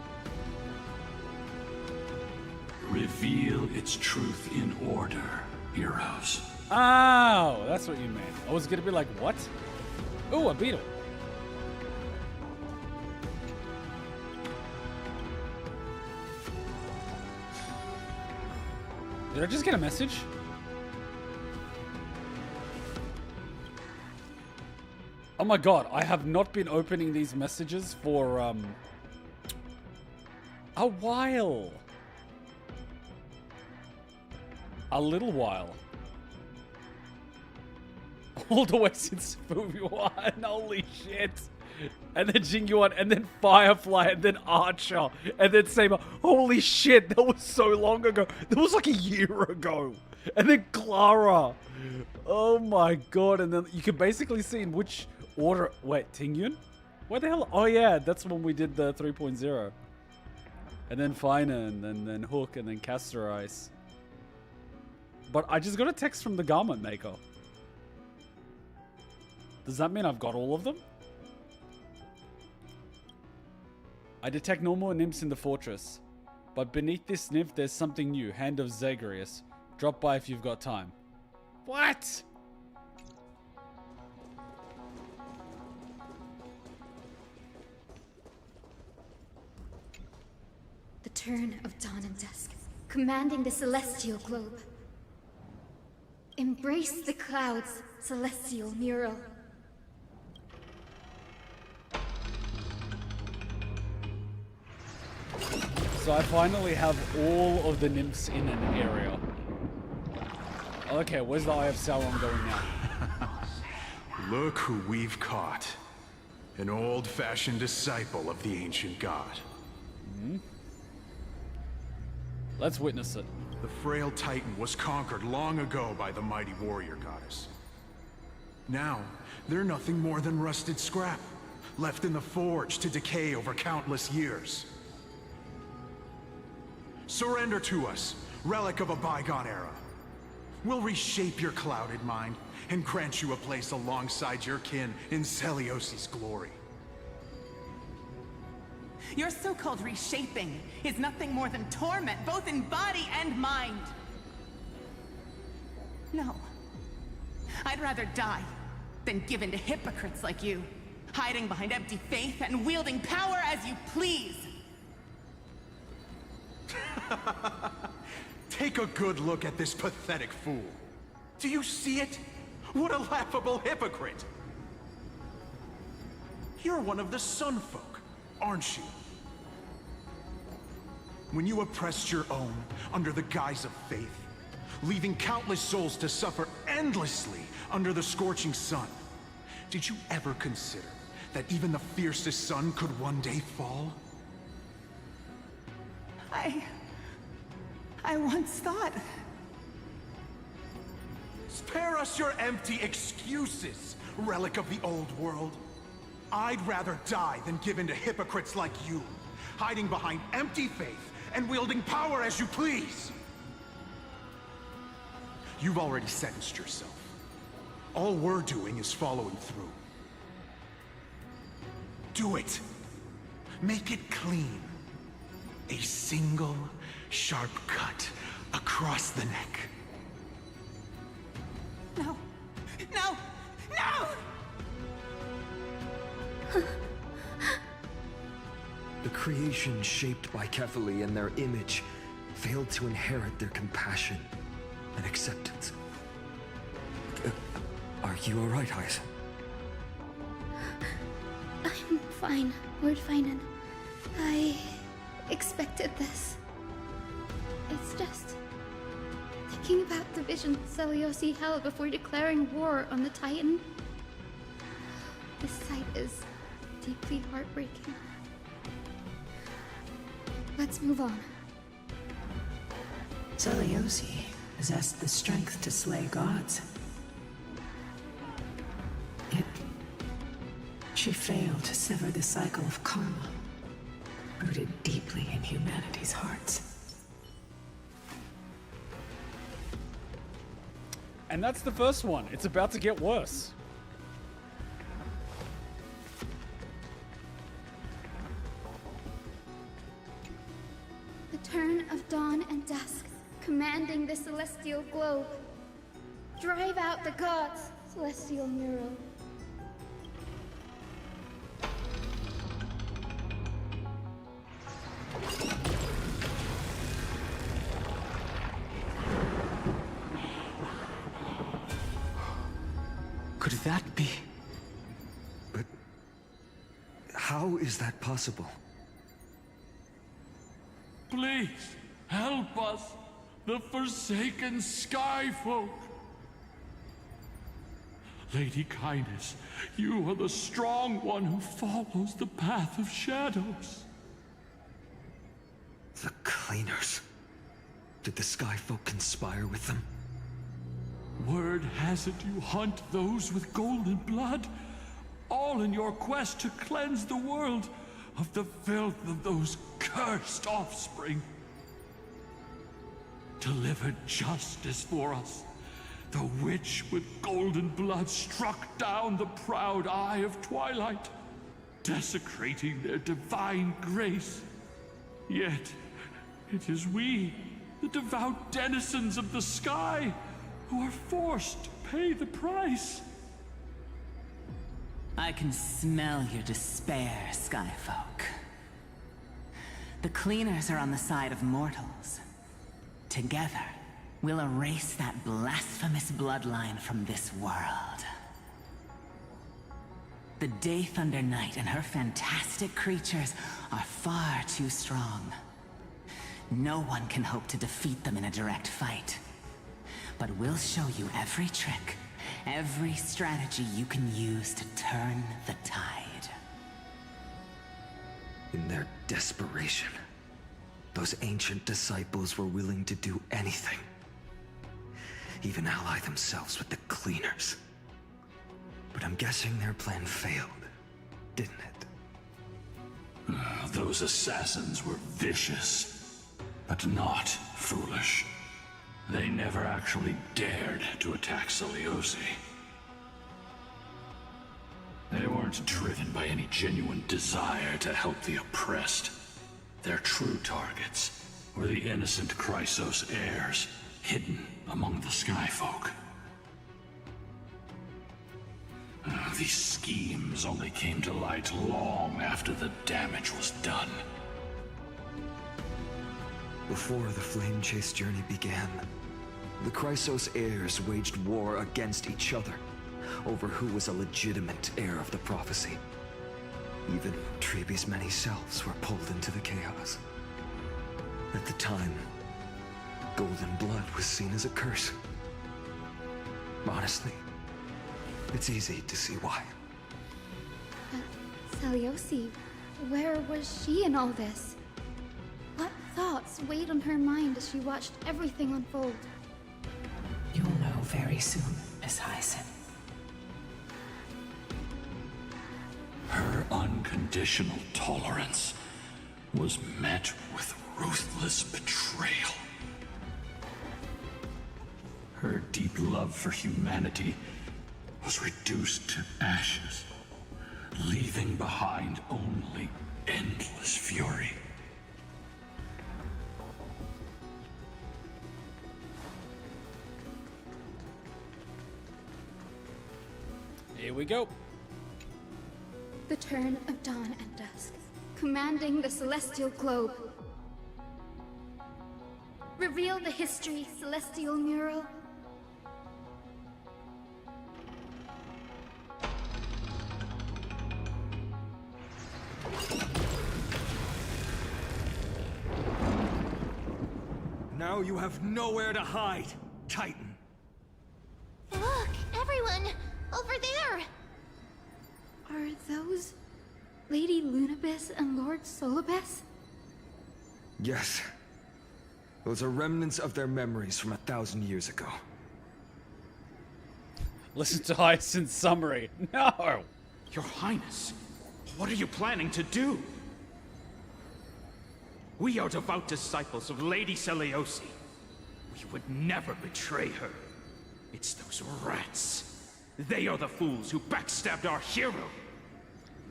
Reveal its truth in order, heroes. Oh, that's what you meant. I was gonna be like, what? Oh, a beetle. Did I just get a message? Oh my god, I have not been opening these messages for, a while. A little while. All the way since movie 1. Holy shit. And then Jingyuan, and then Firefly, and then Archer, and then Saber. Holy shit, that was so long ago. That was like a year ago. And then Clara. Oh my god. And then you can basically see in which order. Wait, Tingyun? What the hell? Oh yeah, that's when we did the 3.0. And then Finan, and then Hook, and then Castor Ice. But I just got a text from the garment maker. Does that mean I've got all of them? I detect no more nymphs in the fortress. But beneath this nymph, there's something new. Hand of Zagreus. Drop by if you've got time. What? The turn of dawn and dusk, commanding the celestial globe. Embrace the clouds, celestial mural. So I finally have all of the nymphs in an area. Okay, where's the Eye of Sauron going now? Look who we've caught. An old-fashioned disciple of the ancient god. Hmm? Let's witness it. The frail titan was conquered long ago by the mighty warrior goddess. Now, they're nothing more than rusted scrap, left in the forge to decay over countless years. Surrender to us, relic of a bygone era. We'll reshape your clouded mind and grant you a place alongside your kin in Seliosi's glory. Your so-called reshaping is nothing more than torment, both in body and mind. No. I'd rather die than give in to hypocrites like you, hiding behind empty faith and wielding power as you please. Take a good look at this pathetic fool. Do you see it? What a laughable hypocrite! You're one of the Sun Folk, aren't you? When you oppressed your own under the guise of faith, leaving countless souls to suffer endlessly under the scorching sun, did you ever consider that even the fiercest sun could one day fall? I once thought... Spare us your empty excuses, relic of the old world. I'd rather die than give in to hypocrites like you, hiding behind empty faith and wielding power as you please. You've already sentenced yourself. All we're doing is following through. Do it. Make it clean. A single, sharp cut across the neck. No! No! No! The creation shaped by Kefali and their image failed to inherit their compassion and acceptance. Are you alright, Hyacine? I'm fine, Lord Finan. I expected this. It's just thinking about the vision Seliosi held before declaring war on the Titan. This sight is deeply heartbreaking. Let's move on. Seliosi possessed the strength to slay gods. She failed to sever the cycle of karma, rooted deeply in humanity's hearts. And that's the first one. It's about to get worse. The turn of dawn and dusk, commanding the celestial globe. Drive out the gods, celestial mural. Could that be? But how is that possible? Please, help us, the forsaken Skyfolk. Lady Kindness, you are the strong one who follows the path of shadows. The cleaners. Did the Skyfolk conspire with them? Word has it you hunt those with golden blood, all in your quest to cleanse the world of the filth of those cursed offspring. Delivered justice for us. The witch with golden blood struck down the proud eye of twilight, desecrating their divine grace. Yet, it is we, the devout denizens of the sky, who are forced to pay the price. I can smell your despair, Skyfolk. The cleaners are on the side of mortals. Together, we'll erase that blasphemous bloodline from this world. The Day Thunder Knight and her fantastic creatures are far too strong. No one can hope to defeat them in a direct fight. But we'll show you every trick, every strategy you can use to turn the tide. In their desperation, those ancient disciples were willing to do anything. Even ally themselves with the cleaners. But I'm guessing their plan failed, didn't it? Those assassins were vicious, but not foolish. They never actually dared to attack Seliosi. They weren't driven by any genuine desire to help the oppressed. Their true targets were the innocent Chrysos heirs, hidden among the Skyfolk. These schemes only came to light long after the damage was done. Before the Flame Chase journey began, the Chrysos heirs waged war against each other over who was a legitimate heir of the prophecy. Even Trebi's many selves were pulled into the chaos. At the time, golden blood was seen as a curse. Honestly, it's easy to see why. Seliosi, where was she in all this? What thoughts weighed on her mind as she watched everything unfold? You'll know very soon, Miss Hyacine. Her unconditional tolerance was met with ruthless betrayal. Her deep love for humanity was reduced to ashes, leaving behind only endless fury. Here we go. The turn of dawn and dusk, commanding the celestial globe. Reveal the history, celestial mural. Now you have nowhere to hide, Titan. Look, everyone! Over there! Are those Lady Lunabis and Lord Solibus? Yes. Those are remnants of their memories from 1,000 years ago. Listen to Hyacine's summary. No! Your Highness, what are you planning to do? We are devout disciples of Lady Seliosi. We would never betray her. It's those rats. They are the fools who backstabbed our hero.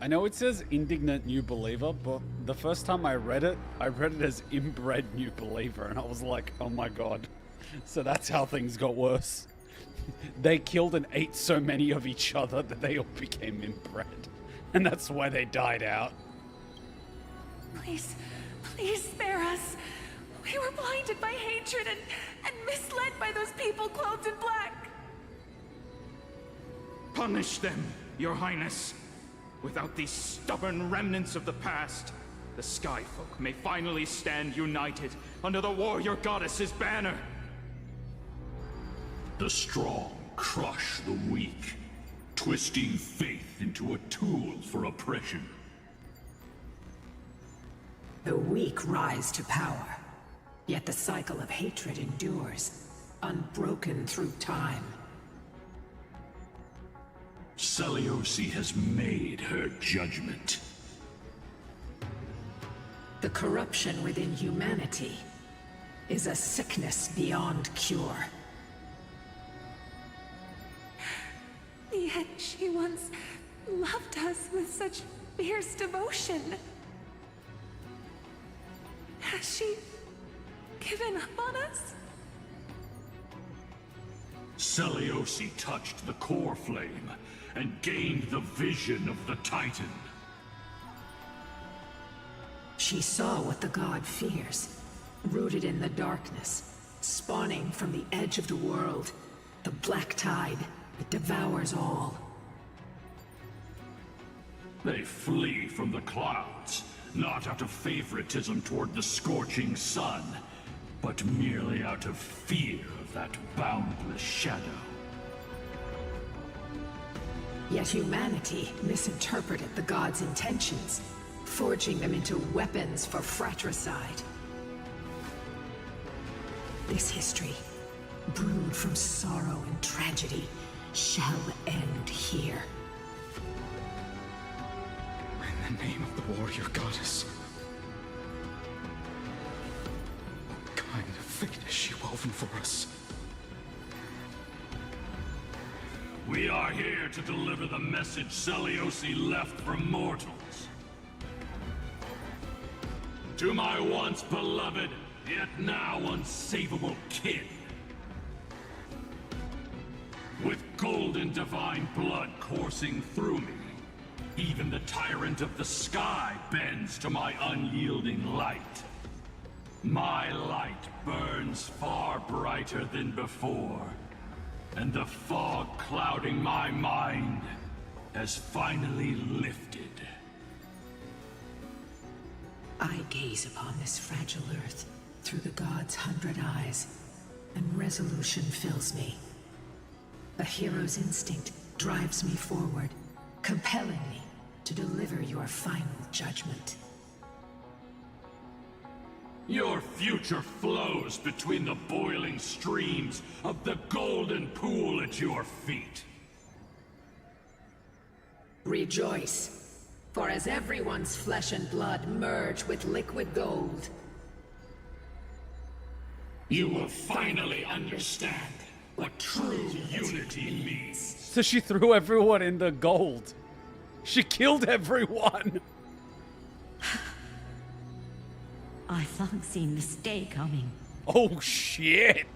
I know it says indignant new believer, but the first time I read it as inbred new believer, and I was like, oh my god. So that's how things got worse. They killed and ate so many of each other that they all became inbred. And that's why they died out. Please, please spare us. We were blinded by hatred and misled by those people clothed in black. Punish them, Your Highness. Without these stubborn remnants of the past, the Skyfolk may finally stand united under the warrior goddess's banner. The strong crush the weak, twisting faith into a tool for oppression. The weak rise to power, yet the cycle of hatred endures, unbroken through time. Seliosi has made her judgment. The corruption within humanity is a sickness beyond cure. Yet she once loved us with such fierce devotion. Has she given up on us? Seliosi touched the core flame and gained the vision of the Titan. She saw what the god fears, rooted in the darkness, spawning from the edge of the world, the black tide that devours all. They flee from the clouds, not out of favoritism toward the scorching sun, but merely out of fear of that boundless shadow. Yet humanity misinterpreted the gods' intentions, forging them into weapons for fratricide. This history, brewed from sorrow and tragedy, shall end here. In the name of the warrior goddess. What kind of fate has she woven for us? We are here to deliver the message Seliosi left for mortals. To my once beloved, yet now unsavable kin. With golden divine blood coursing through me, even the tyrant of the sky bends to my unyielding light. My light burns far brighter than before, and the fog clouding my mind has finally lifted. I gaze upon this fragile earth through the god's 100 eyes, and resolution fills me. A hero's instinct drives me forward, compelling me to deliver your final judgment. Your future flows between the boiling streams of the golden pool at your feet. Rejoice, for as everyone's flesh and blood merge with liquid gold, you will finally understand what true unity means. So she threw everyone in the gold. She killed everyone. I've long seen this day coming. Oh shit.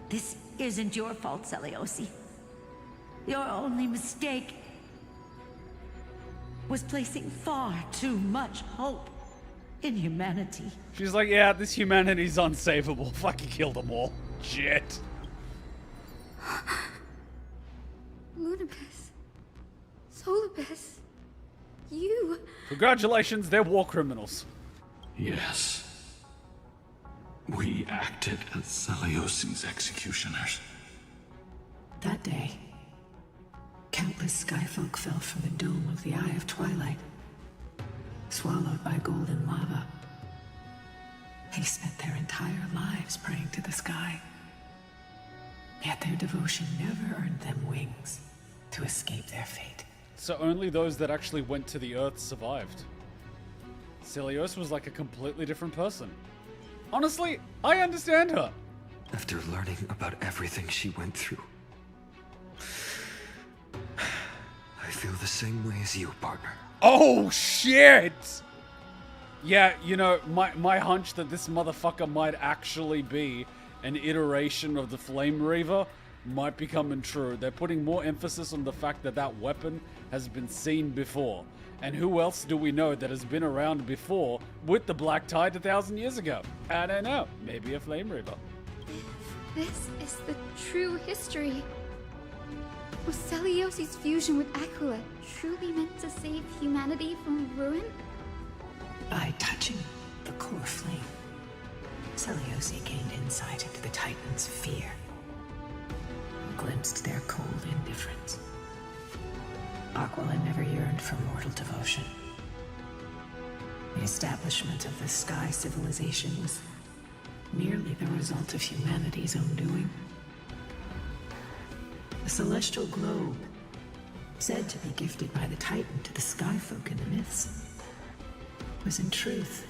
This isn't your fault, Seliosi. Your only mistake was placing far too much hope in humanity. She's like, yeah, this humanity's unsavable. Fucking kill them all. Shit. Lunibus. Solibus. You. Congratulations, they're war criminals. Yes. We acted as Seliosi's executioners. that day, countless skyfolk fell from the dome of the Eye of Twilight, swallowed by golden lava. They spent their entire lives praying to the sky. Yet their devotion never earned them wings to escape their fate. So only those that actually went to the Earth survived. Celios was like a completely different person. Honestly, I understand her. After learning about everything she went through, I feel the same way as you, partner. Oh, shit! Yeah, you know, my hunch that this motherfucker might actually be an iteration of the Flame Reaver might be coming true. They're putting more emphasis on the fact that that weapon has been seen before. And who else do we know that has been around before with the Black Tide 1,000 years ago? I don't know. Maybe a Flame Reaver. This is the true history. Was Celiosi's fusion with Aquila truly meant to save humanity from ruin? By touching the core flame, Celiosi gained insight into the Titans' fear, glimpsed their cold indifference. Aquila never yearned for mortal devotion. The establishment of the Sky Civilization was merely the result of humanity's own doing. The celestial globe, said to be gifted by the Titan to the Skyfolk in the myths, was in truth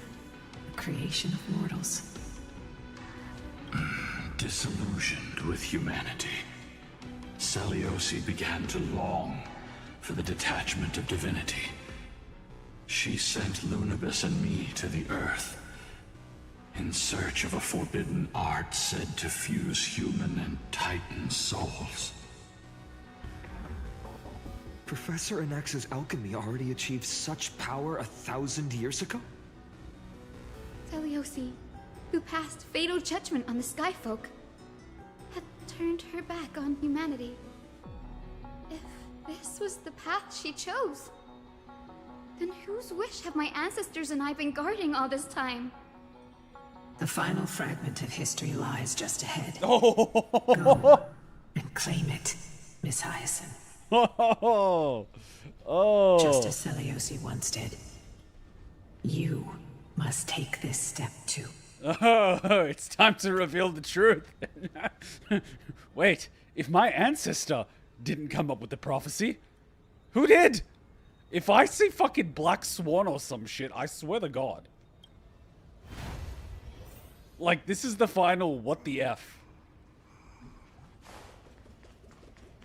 a creation of mortals. Disillusioned with humanity, Celiosi began to long for the detachment of divinity. She sent Lunabis and me to the Earth in search of a forbidden art said to fuse human and Titan souls. Professor Anax's alchemy already achieved such power 1,000 years ago? Celiosi, who passed fatal judgment on the Skyfolk, had turned her back on humanity. If this was the path she chose, then whose wish have my ancestors and I been guarding all this time? The final fragment of history lies just ahead. Oh. Go and claim it, Miss Hyacine. Oh. Just as Celiosi once did. You must take this step too. Oh, it's time to reveal the truth. Wait, if my ancestor didn't come up with the prophecy, who did? If I see fucking Black Swan or some shit, I swear to God. Like, this is the final what the F.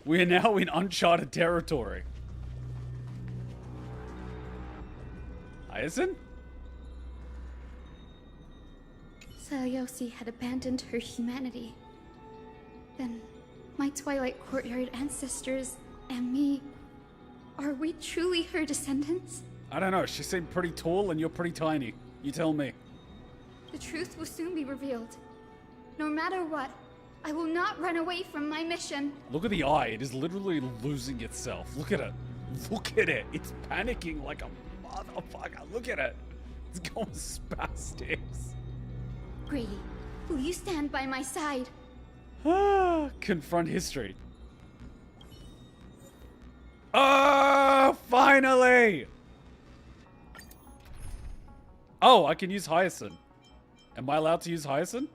We are now in uncharted territory. Hyacine? Celiosi had abandoned her humanity. Then, my Twilight Courtyard ancestors and me, are we truly her descendants? I don't know, she seemed pretty tall and you're pretty tiny. You tell me. The truth will soon be revealed. No matter what, I will not run away from my mission. Look at the eye, it is literally losing itself. Look at it. Look at it. It's panicking like a motherfucker. Look at it. It's going spastics. Grady, will you stand by my side? Confront history. Oh, finally! Oh, I can use Hyacine. Am I allowed to use Hyacine?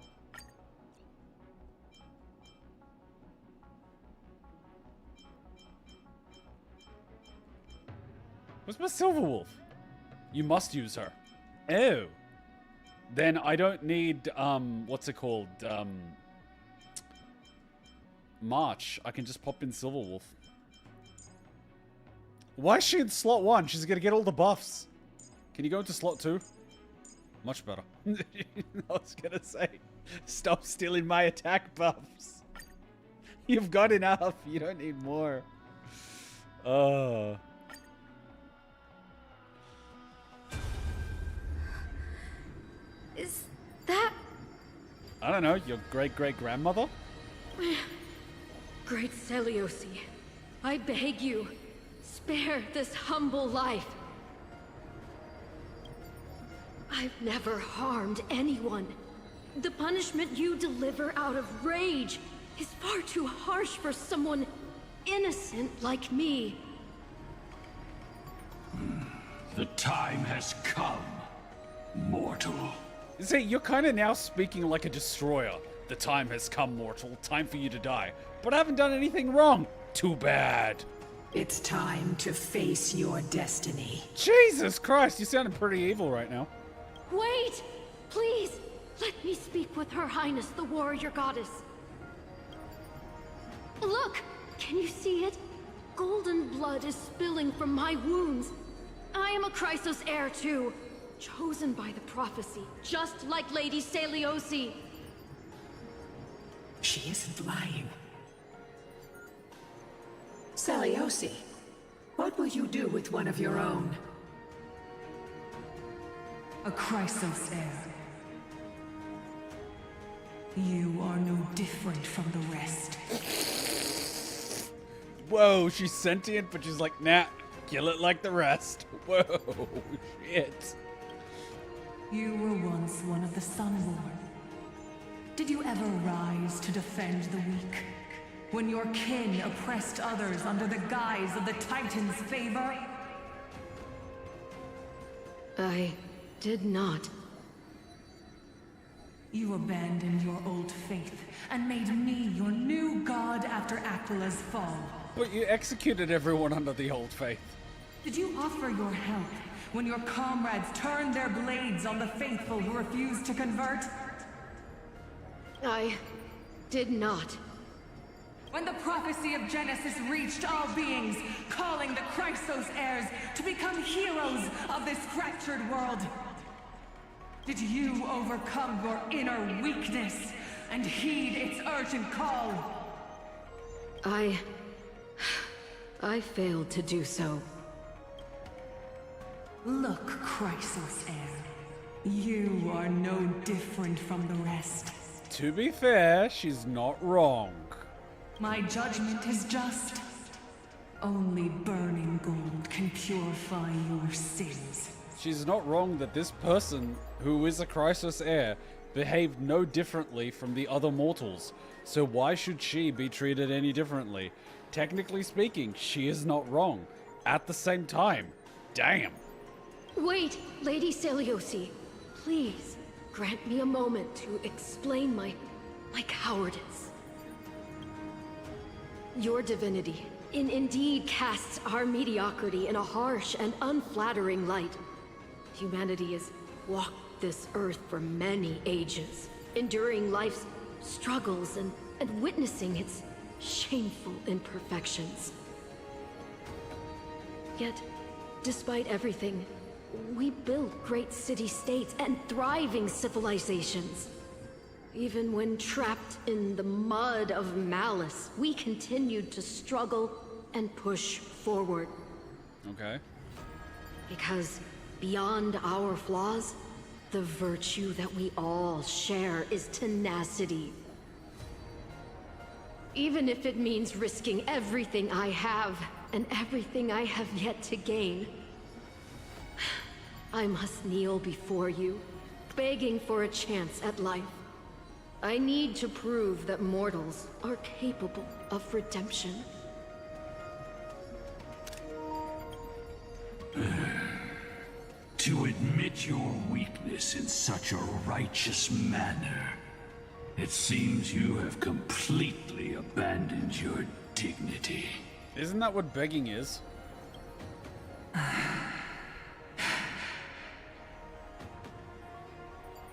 Where's my Silver Wolf? You must use her. Oh. Then I don't need, what's it called? March. I can just pop in Silver Wolf. Why is she in slot 1? She's gonna get all the buffs. Can you go into slot 2? Much better. I was gonna say, stop stealing my attack buffs. You've got enough. You don't need more. Is that... I don't know, your great-great-grandmother? Great Celiosi, I beg you, spare this humble life. I've never harmed anyone. The punishment you deliver out of rage is far too harsh for someone innocent like me. The time has come, mortal. See, you're kind of now speaking like a destroyer. The time has come, mortal. Time for you to die. But I haven't done anything wrong. Too bad. It's time to face your destiny. Jesus Christ, you sounded pretty evil right now. Wait! Please! Let me speak with Her Highness, the warrior goddess. Look! Can you see it? Golden blood is spilling from my wounds. I am a Chrysos heir too. Chosen by the prophecy, just like Lady Seliosi. She isn't lying. Seliosi, what will you do with one of your own? A Chrysos heir. You are no different from the rest. Whoa, she's sentient, but she's like, nah, kill it like the rest. Whoa, shit. You were once one of the Sunborn. Did you ever rise to defend the weak? When your kin oppressed others under the guise of the Titan's favor? I did not. You abandoned your old faith and made me your new god after Aquila's fall. But you executed everyone under the old faith. Did you offer your help when your comrades turned their blades on the faithful who refused to convert? I did not. When the prophecy of Genesis reached all beings, calling the Chrysos heirs to become heroes of this fractured world, did you overcome your inner weakness and heed its urgent call? I failed to do so. Look, Chrysos heir. You are no different from the rest. To be fair, she's not wrong. My judgment is just. Only burning gold can purify your sins. She's not wrong that this person, who is a Chrysos heir, behaved no differently from the other mortals. So why should she be treated any differently? Technically speaking, she is not wrong. At the same time, damn. Wait, Lady Seliosi. Please, grant me a moment to explain my cowardice. Your divinity indeed casts our mediocrity in a harsh and unflattering light. Humanity has walked this earth for many ages, enduring life's struggles and witnessing its shameful imperfections. Yet, despite everything, we built great city-states and thriving civilizations. Even when trapped in the mud of malice, we continued to struggle and push forward. Okay. Because beyond our flaws, the virtue that we all share is tenacity. Even if it means risking everything I have and everything I have yet to gain, I must kneel before you, begging for a chance at life. I need to prove that mortals are capable of redemption. To admit your weakness in such a righteous manner, it seems you have completely abandoned your dignity. Isn't that what begging is?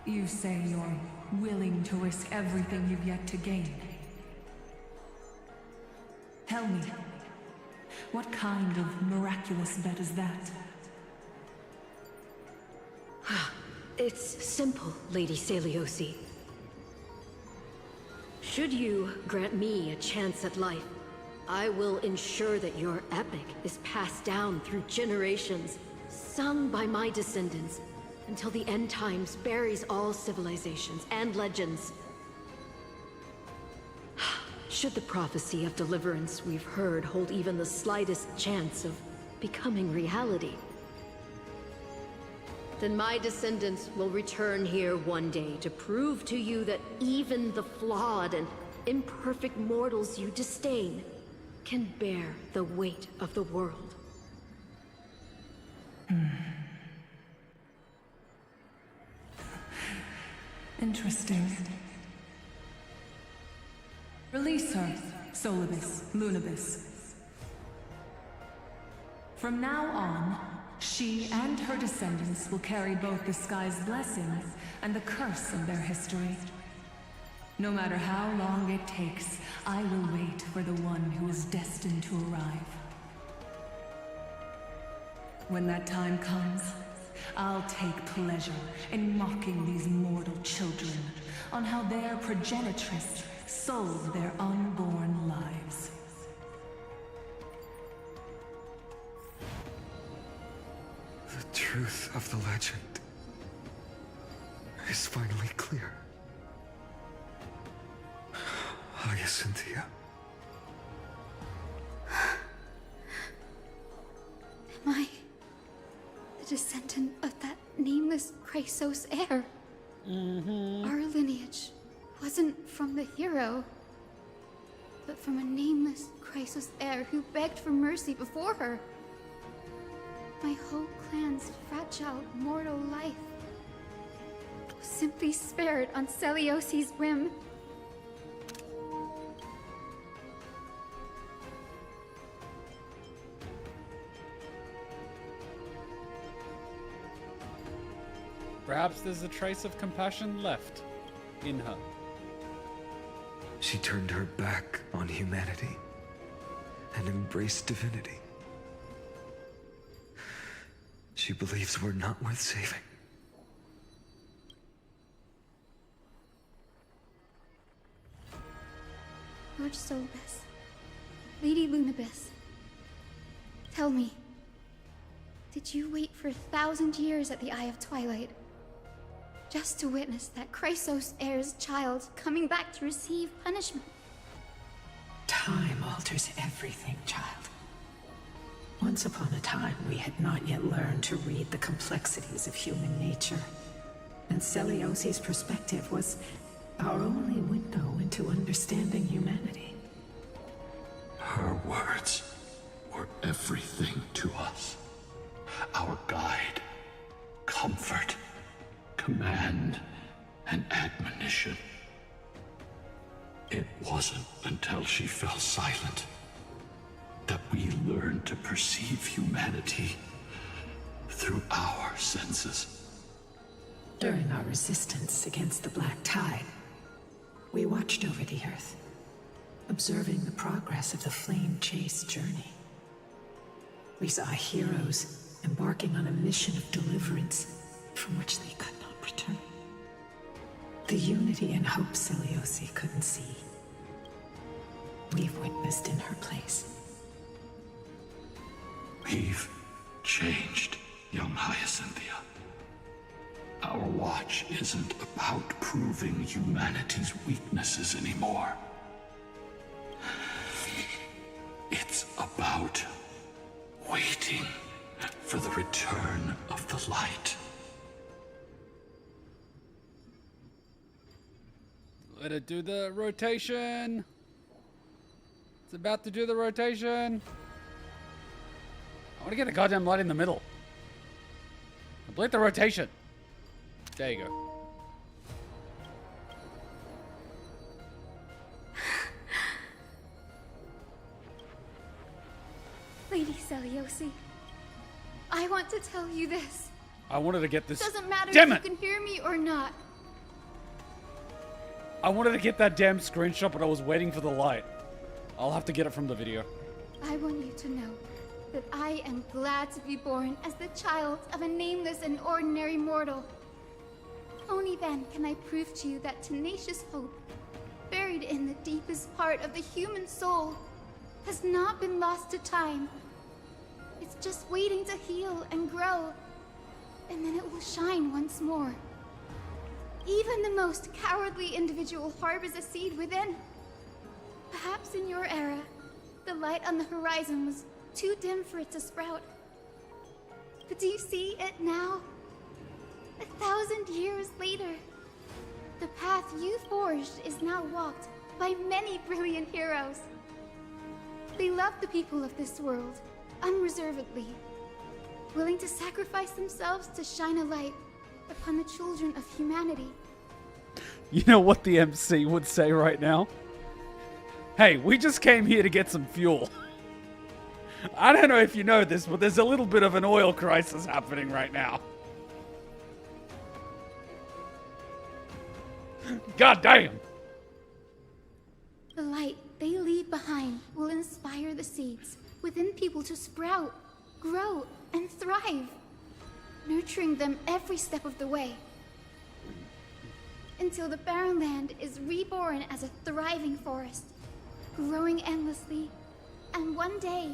You say you're willing to risk everything you've yet to gain. Tell me, what kind of miraculous bet is that? It's simple, Lady Seliosi. Should you grant me a chance at life, I will ensure that your epic is passed down through generations, sung by my descendants, until the end times buries all civilizations and legends. Should the prophecy of deliverance we've heard hold even the slightest chance of becoming reality, then my descendants will return here one day to prove to you that even the flawed and imperfect mortals you disdain can bear the weight of the world. Interesting. Release her, Solibus, Lunibus. From now on, she and her descendants will carry both the sky's blessings and the curse of their history. No matter how long it takes, I will wait for the one who is destined to arrive. When that time comes, I'll take pleasure in mocking these mortal children on how their progenitress sold their unborn lives. The truth of the legend is finally clear. Hyacinthia. Am I the descendant of that nameless Chrysos heir? Our lineage wasn't from the hero, but from a nameless Chrysos heir who begged for mercy before her. My whole clan's fragile mortal life was simply spared on Seliosi's whim. Perhaps there's a trace of compassion left in her. She turned her back on humanity and embraced divinity. She believes we're not worth saving. Lord Solbes, Lady Lunabis, tell me, did you wait for 1,000 years at the Eye of Twilight just to witness that Chrysos heir's child coming back to receive punishment? Time alters everything, child. Once upon a time, we had not yet learned to read the complexities of human nature. And Seliosi's perspective was our only window into understanding humanity. Her words were everything to us. Our guide, comfort, command, and admonition. It wasn't until she fell silent that we learned to perceive humanity through our senses. During our resistance against the Black Tide, we watched over the Earth, observing the progress of the Flame Chase journey. We saw heroes embarking on a mission of deliverance from which they could not return. The unity and hope Seliosi couldn't see, we've witnessed in her place. We've changed, young Hyacinthia. Our watch isn't about proving humanity's weaknesses anymore. It's about waiting for the return of the light. Let it do the rotation. It's about to do the rotation. I want to get a goddamn light in the middle. Complete the rotation. There you go. Lady Seliosi, I want to tell you this. I wanted to get this. Doesn't matter Damn if it! you can hear me or not. I wanted to get that damn screenshot, but I was waiting for the light. I'll have to get it from the video. I want you to know that I am glad to be born as the child of a nameless and ordinary mortal. Only then can I prove to you that tenacious hope, buried in the deepest part of the human soul, has not been lost to time. It's just waiting to heal and grow, and then it will shine once more. Even the most cowardly individual harbors a seed within. Perhaps in your era, the light on the horizon was too dim for it to sprout. But do you see it now? 1,000 years later, the path you forged is now walked by many brilliant heroes. They love the people of this world, unreservedly, willing to sacrifice themselves to shine a light upon the children of humanity. You know what the MC would say right now? Hey, we just came here to get some fuel. I don't know if you know this, but there's a little bit of an oil crisis happening right now. God damn! The light they leave behind will inspire the seeds within people to sprout, grow, and thrive, nurturing them every step of the way. Until the barren land is reborn as a thriving forest, growing endlessly, and one day,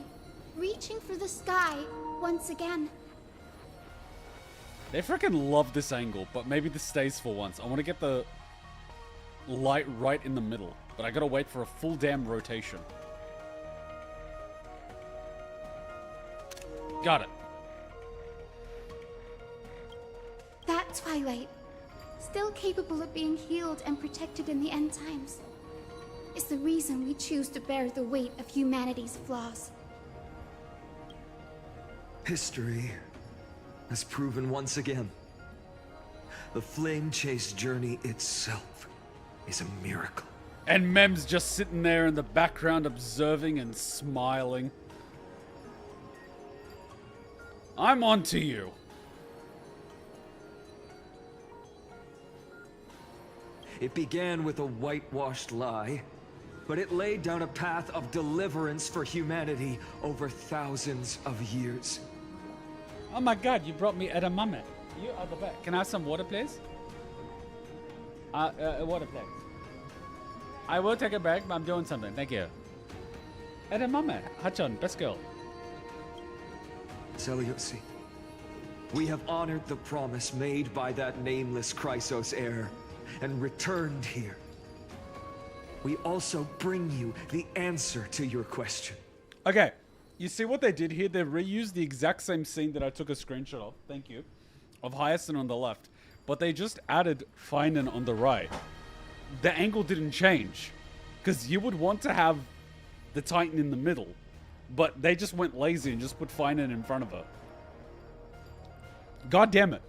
reaching for the sky once again. They freaking love this angle, but maybe this stays for once. I want to get the light right in the middle, but I gotta wait for a full damn rotation. Got it. That twilight, still capable of being healed and protected in the end times, is the reason we choose to bear the weight of humanity's flaws. History has proven once again, the flame chase journey itself is a miracle. And Mem's just sitting there in the background observing and smiling. I'm on to you. It began with a whitewashed lie, but it laid down a path of deliverance for humanity over thousands of years. Oh my god, you brought me edamame. You are the best. Can I have some water, please? Water, please. I will take a break, but I'm doing something. Thank you. Edamame. Hachan, best girl. Seleuci, we have honored the promise made by that nameless Chrysos heir and returned here. We also bring you the answer to your question. Okay, you see what they did here? They reused the exact same scene that I took a screenshot of, thank you, of Hyacine on the left, but they just added Finan on the right. The angle didn't change, because you would want to have the Titan in the middle, but they just went lazy and just put Finan in front of her. God damn it.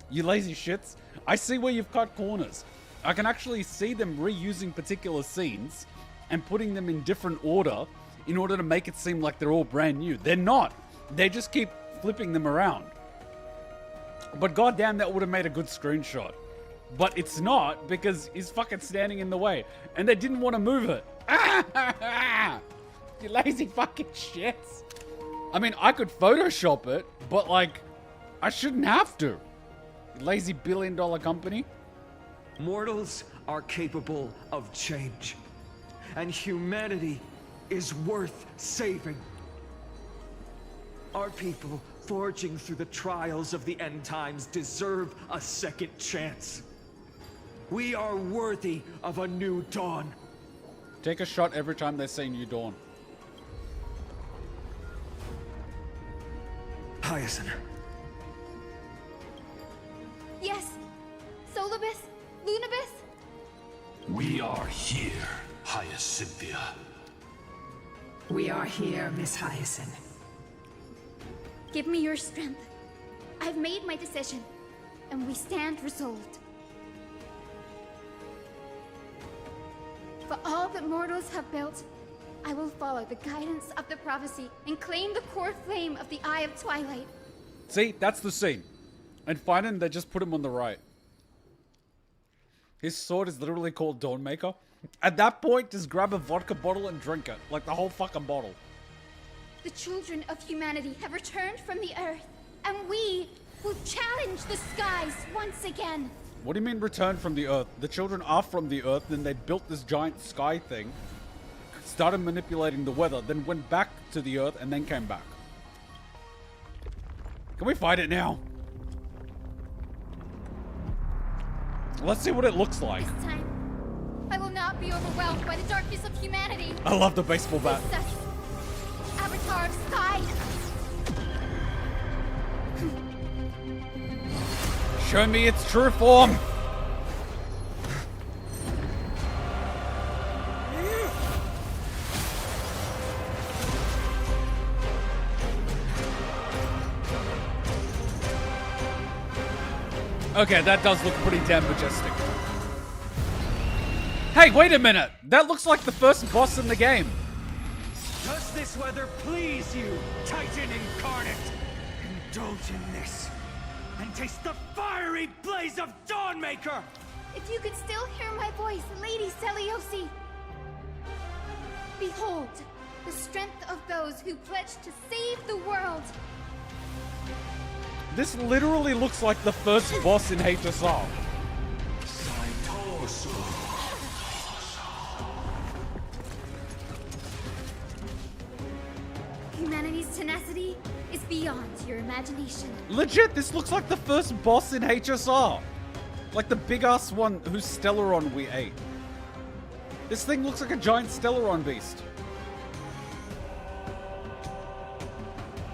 You lazy shits. I see where you've cut corners. I can actually see them reusing particular scenes and putting them in different order in order to make it seem like they're all brand new. They're not. They just keep flipping them around. But goddamn, that would have made a good screenshot. But it's not, because he's fucking standing in the way. And they didn't want to move it. You lazy fucking shits. I mean, I could Photoshop it, but like, I shouldn't have to. You lazy billion-dollar company. Mortals are capable of change, and humanity is worth saving. Our people, forging through the trials of the end times, deserve a second chance. We are worthy of a new dawn. Take a shot every time they say new dawn. Hyacine. Yes, Solibus, Lunibus. We are here, Hyacinthia. We are here, Miss Hyacine. Give me your strength. I've made my decision, and we stand resolved. For all that mortals have built, I will follow the guidance of the prophecy and claim the core flame of the Eye of Twilight. See, that's the scene. And Finan, they just put him on the right. His sword is literally called Dawnmaker. At that point, just grab a vodka bottle and drink it. Like the whole fucking bottle. The children of humanity have returned from the earth, and we will challenge the skies once again. What do you mean return from the earth? The children are from the earth, then they built this giant sky thing, started manipulating the weather, then went back to the earth, and then came back. Can we fight it now? Let's see what it looks like. This time, I will not be overwhelmed by the darkness of humanity. I love the baseball bat. Avatar of Sky. Show me its true form. Okay, that does look pretty damn majestic. Hey, wait a minute. That looks like the first boss in the game. Just this weather please you, Titan incarnate? Indulge in this, and taste the fiery blaze of Dawnmaker! If you could still hear my voice, Lady Seliosi! Behold, the strength of those who pledge to save the world! This literally looks like the first boss in HSR. Humanity's tenacity is beyond your imagination. Legit, this looks like the first boss in HSR. Like the big-ass one whose stellaron we ate. This thing looks like a giant stellaron beast.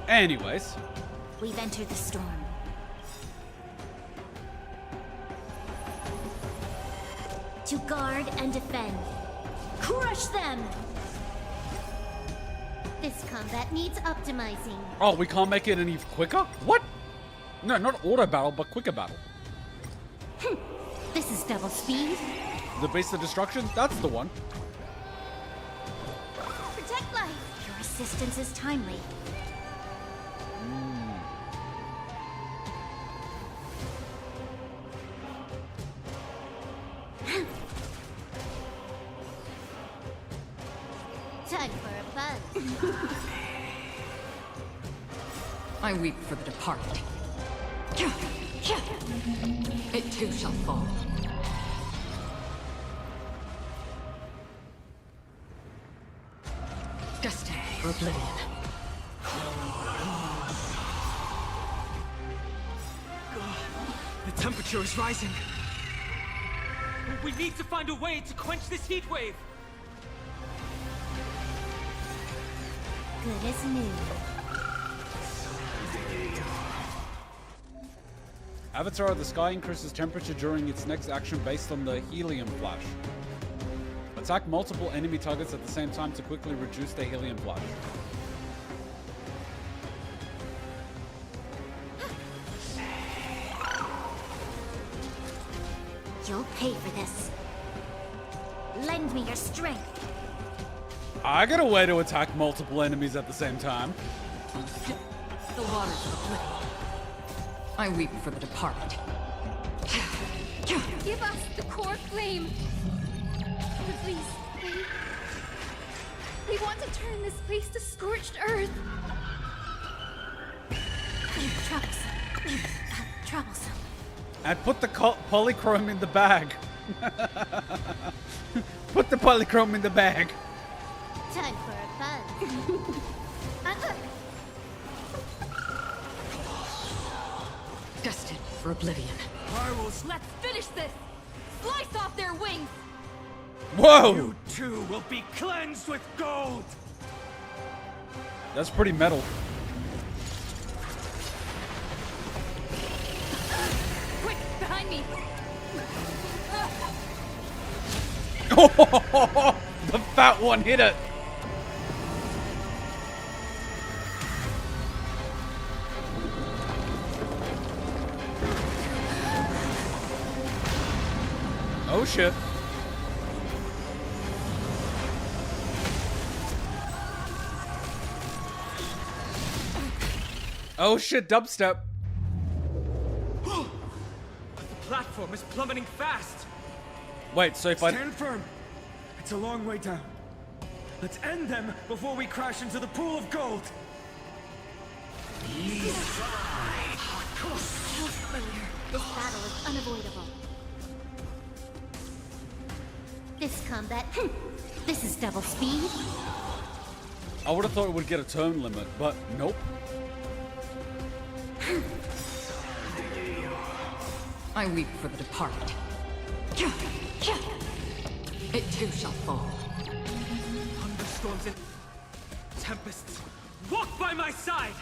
Anyways. We've entered the storm. To guard and defend. Crush them! This combat needs optimizing. Oh, we can't make it any quicker? What? No, not auto battle, but quicker battle. This is double speed. The Beast of Destruction? That's the one. Protect life. Your assistance is timely. Time for a buzz. I weep for the departed. It too shall fall. Destiny for oblivion. The temperature is rising. We need to find a way to quench this heat wave. Good as new. Avatar of the Sky increases temperature during its next action based on the helium flash. Attack multiple enemy targets at the same time to quickly reduce their helium flash. You'll pay for this. Lend me your strength. I got a way to attack multiple enemies at the same time. The waters of oblivion. I weep for the departed. Give us the core flame. But please, we want to turn this place to scorched earth. Troublesome. Troublesome. And put the polychrome in the bag. Put the polychrome in the bag. Time for a buzz. Destined for oblivion. Let's finish this! Slice off their wings! Whoa! You too will be cleansed with gold! That's pretty metal. Quick, behind me! The fat one hit it. Oh shit. Oh shit, dubstep. The platform is plummeting fast. Wait, so if I... Stand firm. It's a long way down. Let's end them before we crash into the pool of gold. This battle is unavoidable. This combat... This is double speed. I would have thought it would get a turn limit, but nope. I weep for the departed. It too shall fall. Thunderstorms and tempests, walk by my side!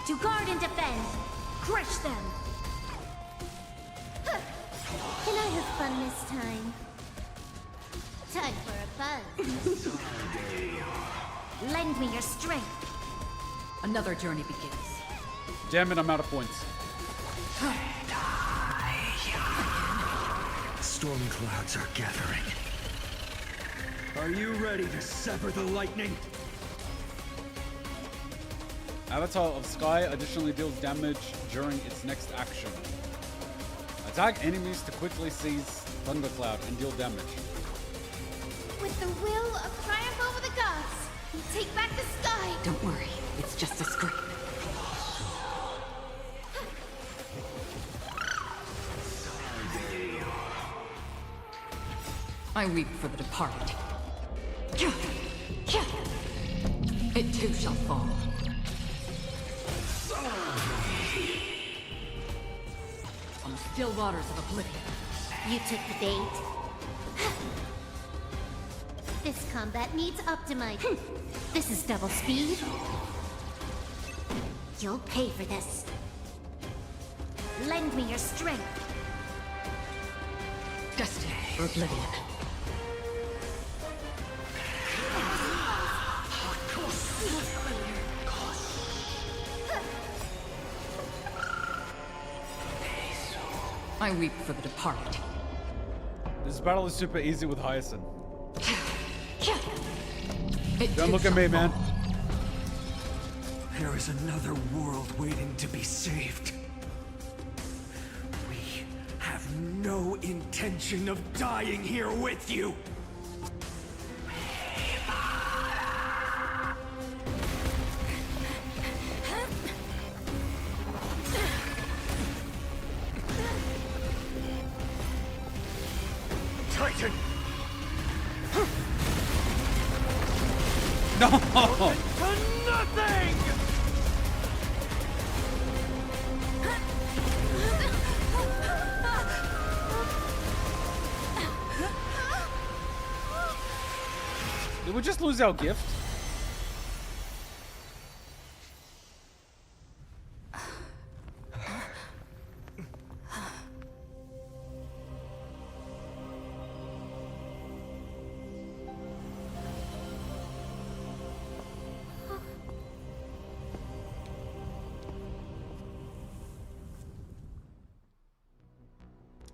To guard and defend. Crush them. Can I have fun this time? Time for a buzz. Lend me your strength. Another journey begins. Damn it, I'm out of points. Storm clouds are gathering. Are you ready to sever the lightning? Avatar of Sky additionally deals damage during its next action. Attack enemies to quickly seize Thundercloud and deal damage. With the will of triumph over the gods, we take back the sky! Don't worry, it's just a scrape. I weep for the departed. It too shall fall. On the still waters of oblivion. You took the bait. This combat needs optimizing. This is double speed. You'll pay for this. Lend me your strength. Destiny for oblivion. I weep for the departed. This battle is super easy with Hyacine. It Don't look at me, man. There is another world waiting to be saved. We have no intention of dying here with you. Titan! No! For nothing! Did we just lose our gift?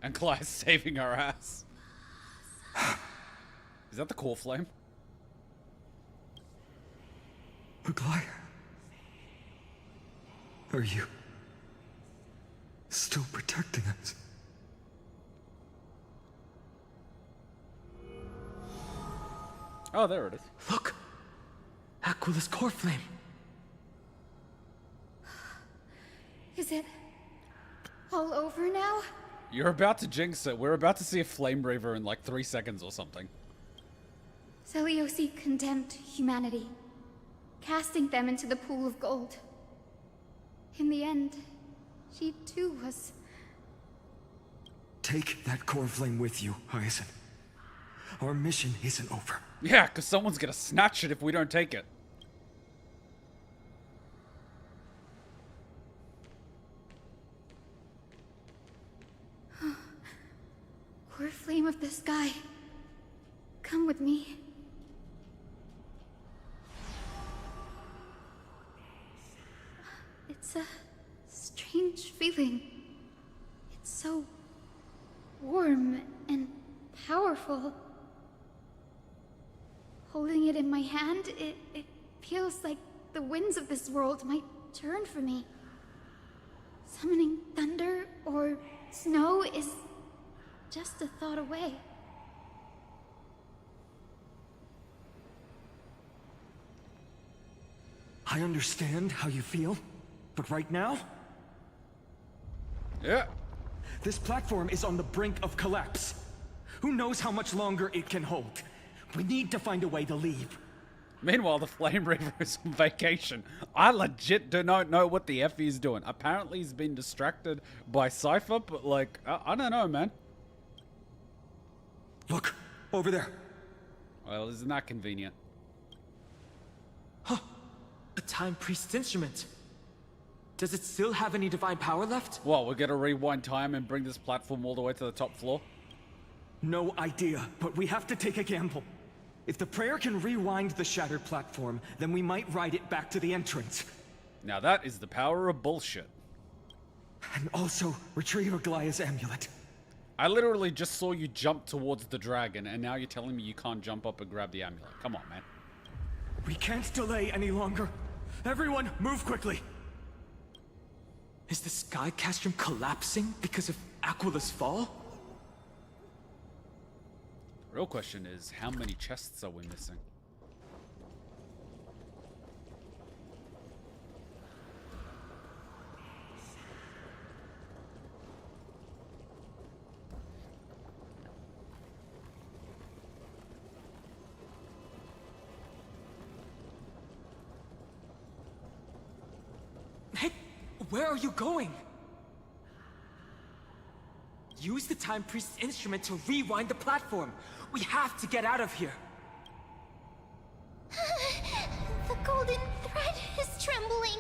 And Clyde's saving our ass. Is that the core flame? Clyde? Are you still protecting us? Oh, there it is. Look! Aquila's core flame. Is it all over now? You're about to jinx it. We're about to see a flame raver in like 3 seconds or something. Seliosi condemned humanity, casting them into the pool of gold. In the end, she too was... Take that core flame with you, Hyacine. Our mission isn't over. Yeah, because someone's gonna snatch it if we don't take it. Core flame of the sky, come with me. It's a strange feeling. It's so warm and powerful. Holding it in my hand, it feels like the winds of this world might turn for me. Summoning thunder or snow is just a thought away. I understand how you feel, but right now... Yeah. This platform is on the brink of collapse. Who knows how much longer it can hold? We need to find a way to leave. Meanwhile, the Flame Reaver is on vacation. I legit do not know what the F he's doing. Apparently he's been distracted by Cypher, but like, I don't know, man. Look, over there. Well, isn't that convenient? Huh. A Time Priest's instrument. Does it still have any divine power left? What, we're gonna rewind time and bring this platform all the way to the top floor? No idea, but we have to take a gamble. If the prayer can rewind the shattered platform, then we might ride it back to the entrance. Now that is the power of bullshit. And also retrieve Aglaya's amulet. I literally just saw you jump towards the dragon, and now you're telling me you can't jump up and grab the amulet. Come on, man. We can't delay any longer. Everyone, move quickly. Is the sky castrum collapsing because of Aquila's fall? Real question is, how many chests are we missing? Hey, where are you going? Use the Time Priest's instrument to rewind the platform. We have to get out of here. The golden thread is trembling.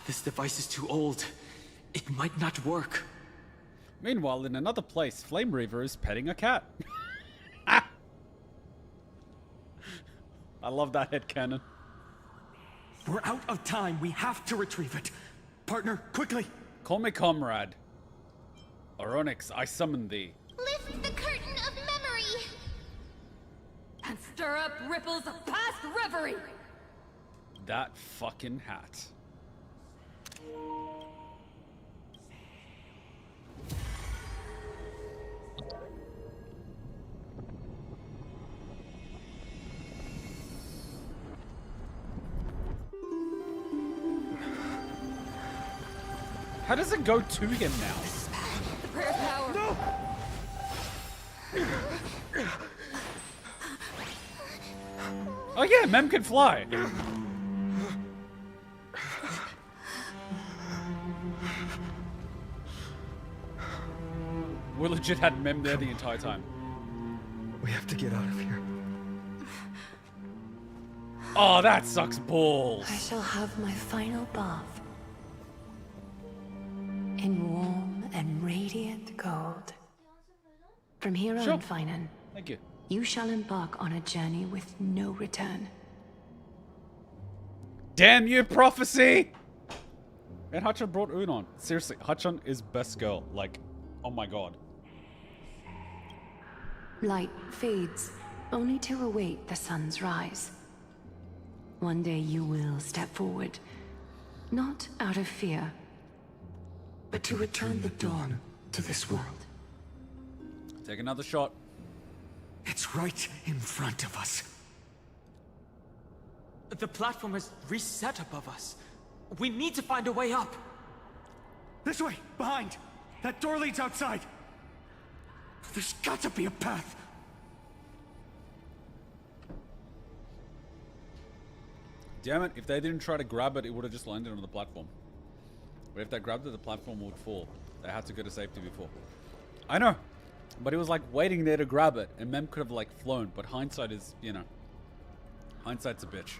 This device is too old. It might not work. Meanwhile, in another place, Flame Reaver is petting a cat. I love that headcanon. We're out of time. We have to retrieve it. Partner, quickly. Call me comrade. Oronix, I summon thee. Lift the curtain of memory. And stir up ripples of past reverie. That fucking hat. How does it go to him now? The prayer power. No! Oh yeah, Mem can fly. We legit had Mem there the entire time. We have to get out of here. Oh, that sucks balls. I shall have my final bath. In warm and radiant gold. From here on, Finan, thank you. You shall embark on a journey with no return. Damn you, prophecy! And Hachan brought Un on. Seriously, Hachan is best girl. Like, oh my god. Light fades, only to await the sun's rise. One day you will step forward, not out of fear, but to return the dawn to this world. Take another shot. It's right in front of us. The platform has reset above us. We need to find a way up. This way, behind. That door leads outside. There's got to be a path. Damn it, if they didn't try to grab it, it would have just landed on the platform. But if they grabbed it, the platform would fall. They had to go to safety before. I know. But it was like waiting there to grab it, and Mem could have like flown, but hindsight is, you know, hindsight's a bitch.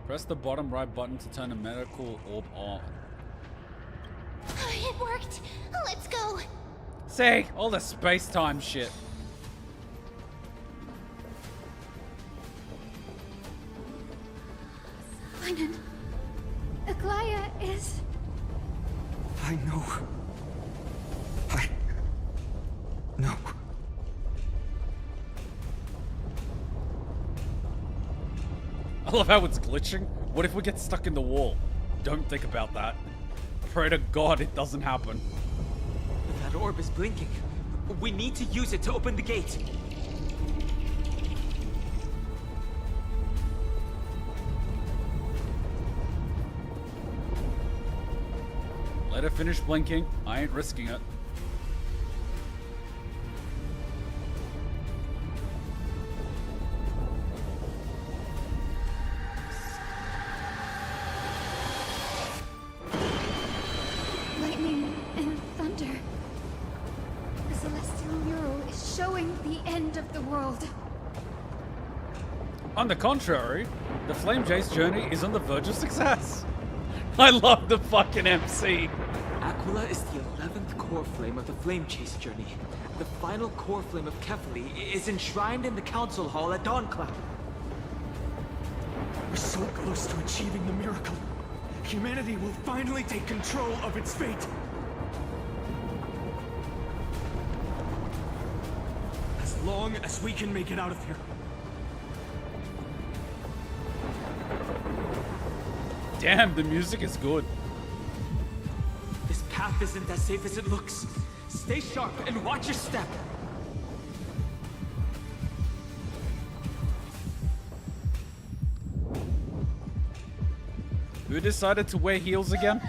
Press the bottom right button to turn a medical orb on. It worked. Let's go. See, all the space-time shit. Finan, Aglaya is... I know. No. I love how it's glitching. What if we get stuck in the wall? Don't think about that. Pray to God it doesn't happen. That orb is blinking. We need to use it to open the gate. Let her finish blinking. I ain't risking it. Lightning and thunder. The celestial mural is showing the end of the world. On the contrary, the Flame Jace journey is on the verge of success. I love the fucking MC. Aquila is the 11th core flame of the Flame Chase journey. The final core flame of Kefali is enshrined in the council hall at Dawncloud. We're so close to achieving the miracle. Humanity will finally take control of its fate. As long as we can make it out of here. Damn, the music is good. This path isn't as safe as it looks. Stay sharp and watch your step. Who decided to wear heels again?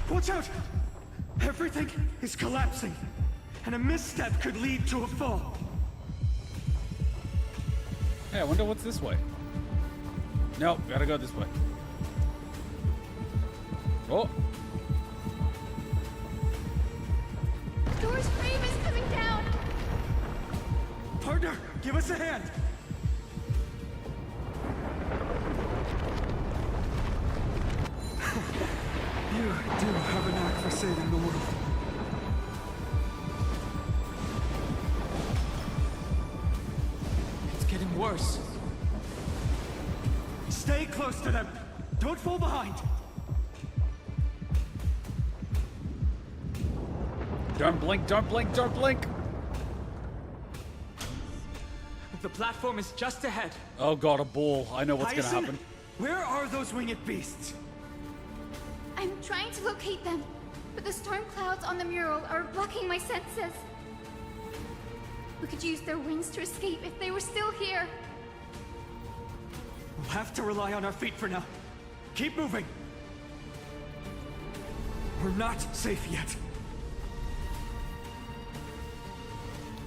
Watch out! Everything is collapsing, and a misstep could lead to a fall. Hey, I wonder what's this way. No, gotta go this way. Oh. Door's frame is coming down. Partner, give us a hand. You do have a knack for saving the world. It's getting worse. Stay close to them. Don't fall behind. Don't blink, don't blink, don't blink. The platform is just ahead. Oh god, a ball. I know what's gonna Hyacine, happen. Where are those winged beasts? I'm trying to locate them, but the storm clouds on the mural are blocking my senses. We could use their wings to escape if they were still here. We'll have to rely on our feet for now. Keep moving. We're not safe yet.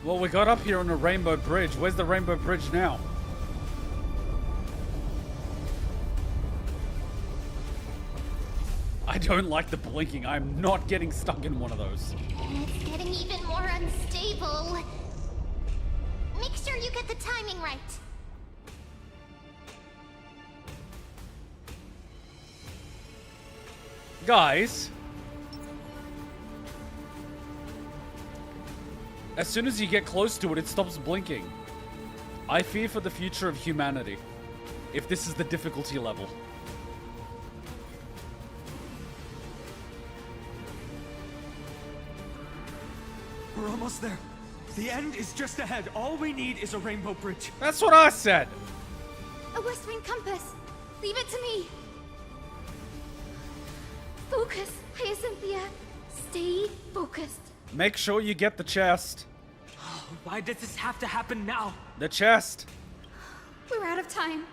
Well, we got up here on a rainbow bridge. Where's the rainbow bridge now? I don't like the blinking. I'm not getting stuck in one of those. It's getting even more unstable. Make sure you get the timing right. Guys. As soon as you get close to it, it stops blinking. I fear for the future of humanity, if this is the difficulty level. We're almost there. The end is just ahead. All we need is a rainbow bridge. That's what I said. A west wind compass. Leave it to me. Focus, Hyacinthia. Stay focused. Make sure you get the chest. Why does this have to happen now? The chest. We're out of time.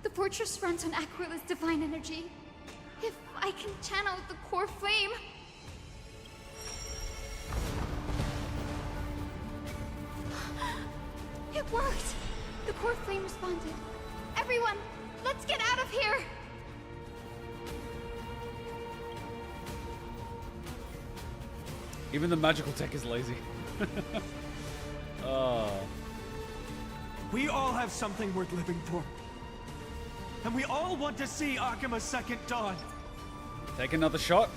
The fortress runs on Aquila's divine energy. If I can channel the core flame... It worked! The core flame responded. Everyone, let's get out of here! Even the magical tech is lazy. Oh. We all have something worth living for. And we all want to see Akima's second dawn. Take another shot.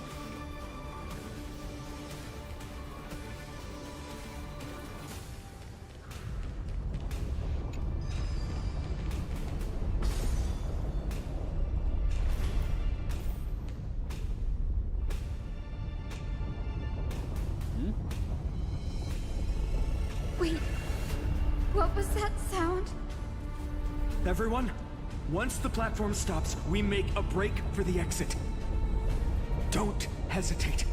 Wait, what was that sound? Everyone, once the platform stops, we make a break for the exit. Don't hesitate.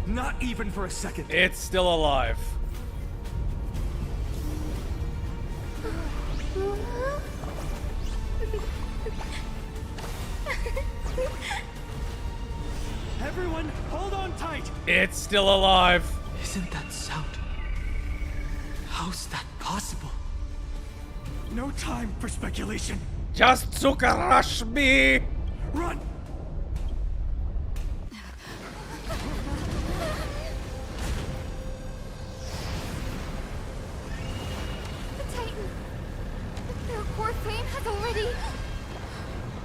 Not even for a second. It's still alive. Everyone, hold on tight. It's still alive. Isn't that sound? How's that possible? No time for speculation. Just Zuckerrush me. Run! The Titan. Their core flame has already...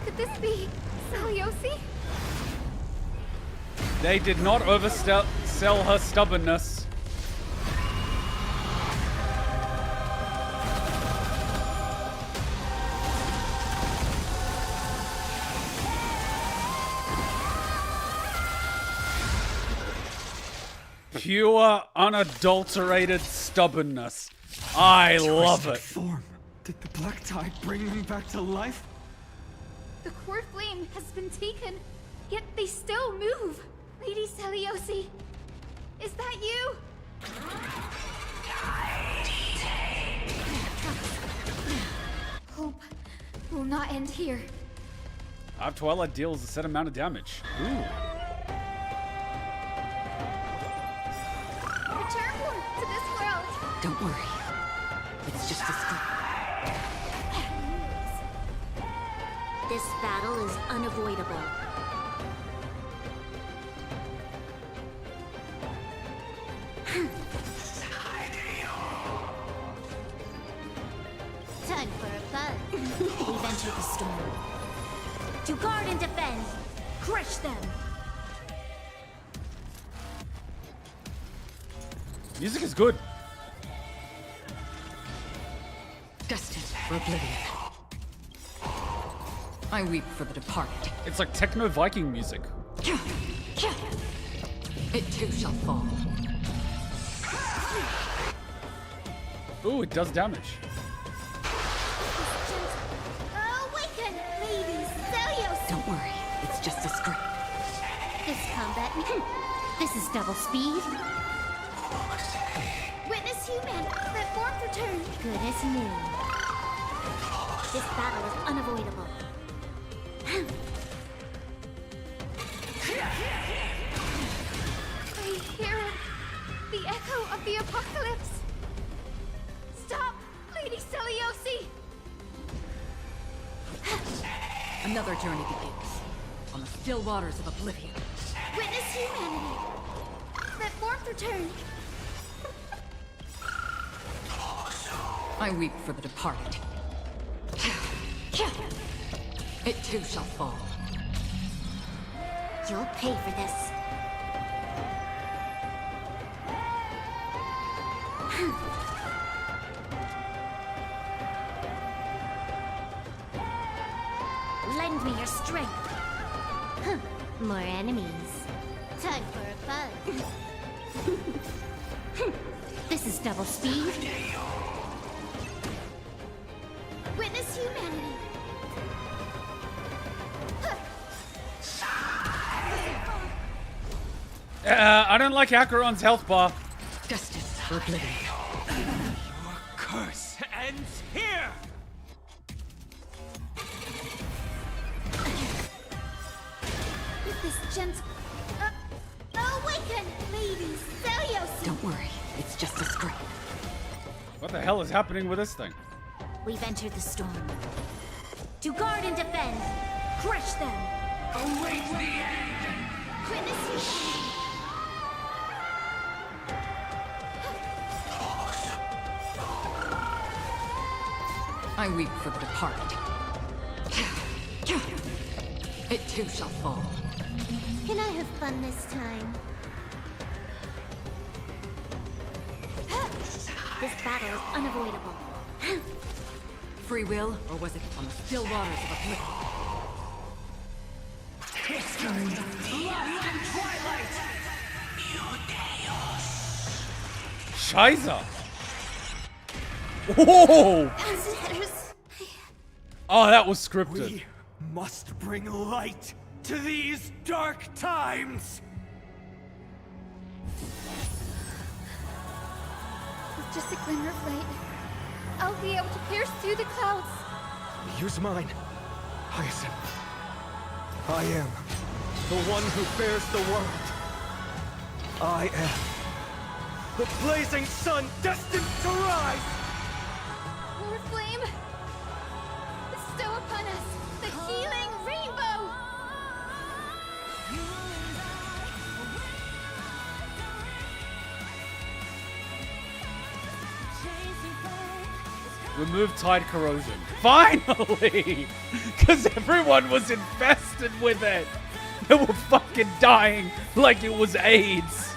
Could this be Seliosi? They did not oversell her stubbornness. Pure, unadulterated stubbornness. I love it. Form. Did the black tide bring them back to life? The core flame has been taken, yet they still move. Lady Seliosi, is that you? Hope will not end here. Our Twilight deals a set amount of damage. Ooh. Return to this world. Don't worry. It's just a step. This battle is unavoidable. Time for a fun. We've entered the storm. To guard and defend. Crush them. Music is good. Destined for oblivion. I weep for the departed. It's like techno Viking music. It too shall fall. Ooh, it does damage. Awaken, Lady Seliosi. Don't worry, it's just a script. This combat, this is double speed. Witness human, that form return. Good as new. This battle is unavoidable. I hear the echo of the apocalypse. Stop, Lady Seliosi! Another journey begins. On the still waters of oblivion. Witness humanity. That form return. I weep for the departed. It too shall fall. You'll pay for this. Lend me your strength. More enemies. Time for a fun. This is double speed. Witness humanity. I don't like Acheron's health bar. Destined for oblivion. Your curse ends here! With this gentle... awaken, Lady Seliosi! Don't worry, it's just a script. What the hell is happening with this thing? We've entered the storm. To guard and defend. Crush them. Await the end! Witness humanity. I weep for the departed. It too shall fall. Can I have fun this time? This battle is unavoidable. Free will, or was it on the still waters of oblivion? History! Love and twilight! Shiza! Whoa! Oh, that was scripted. We must bring light to these dark times! With just a glimmer of light, I'll be able to pierce through the clouds. Use mine, Hyacine. I am the one who bears the world. I am the blazing sun destined to rise! More flame! Bestow upon us the healing rainbow! Remove tide corrosion. Finally! Because everyone was infested with it! They were fucking dying like it was AIDS.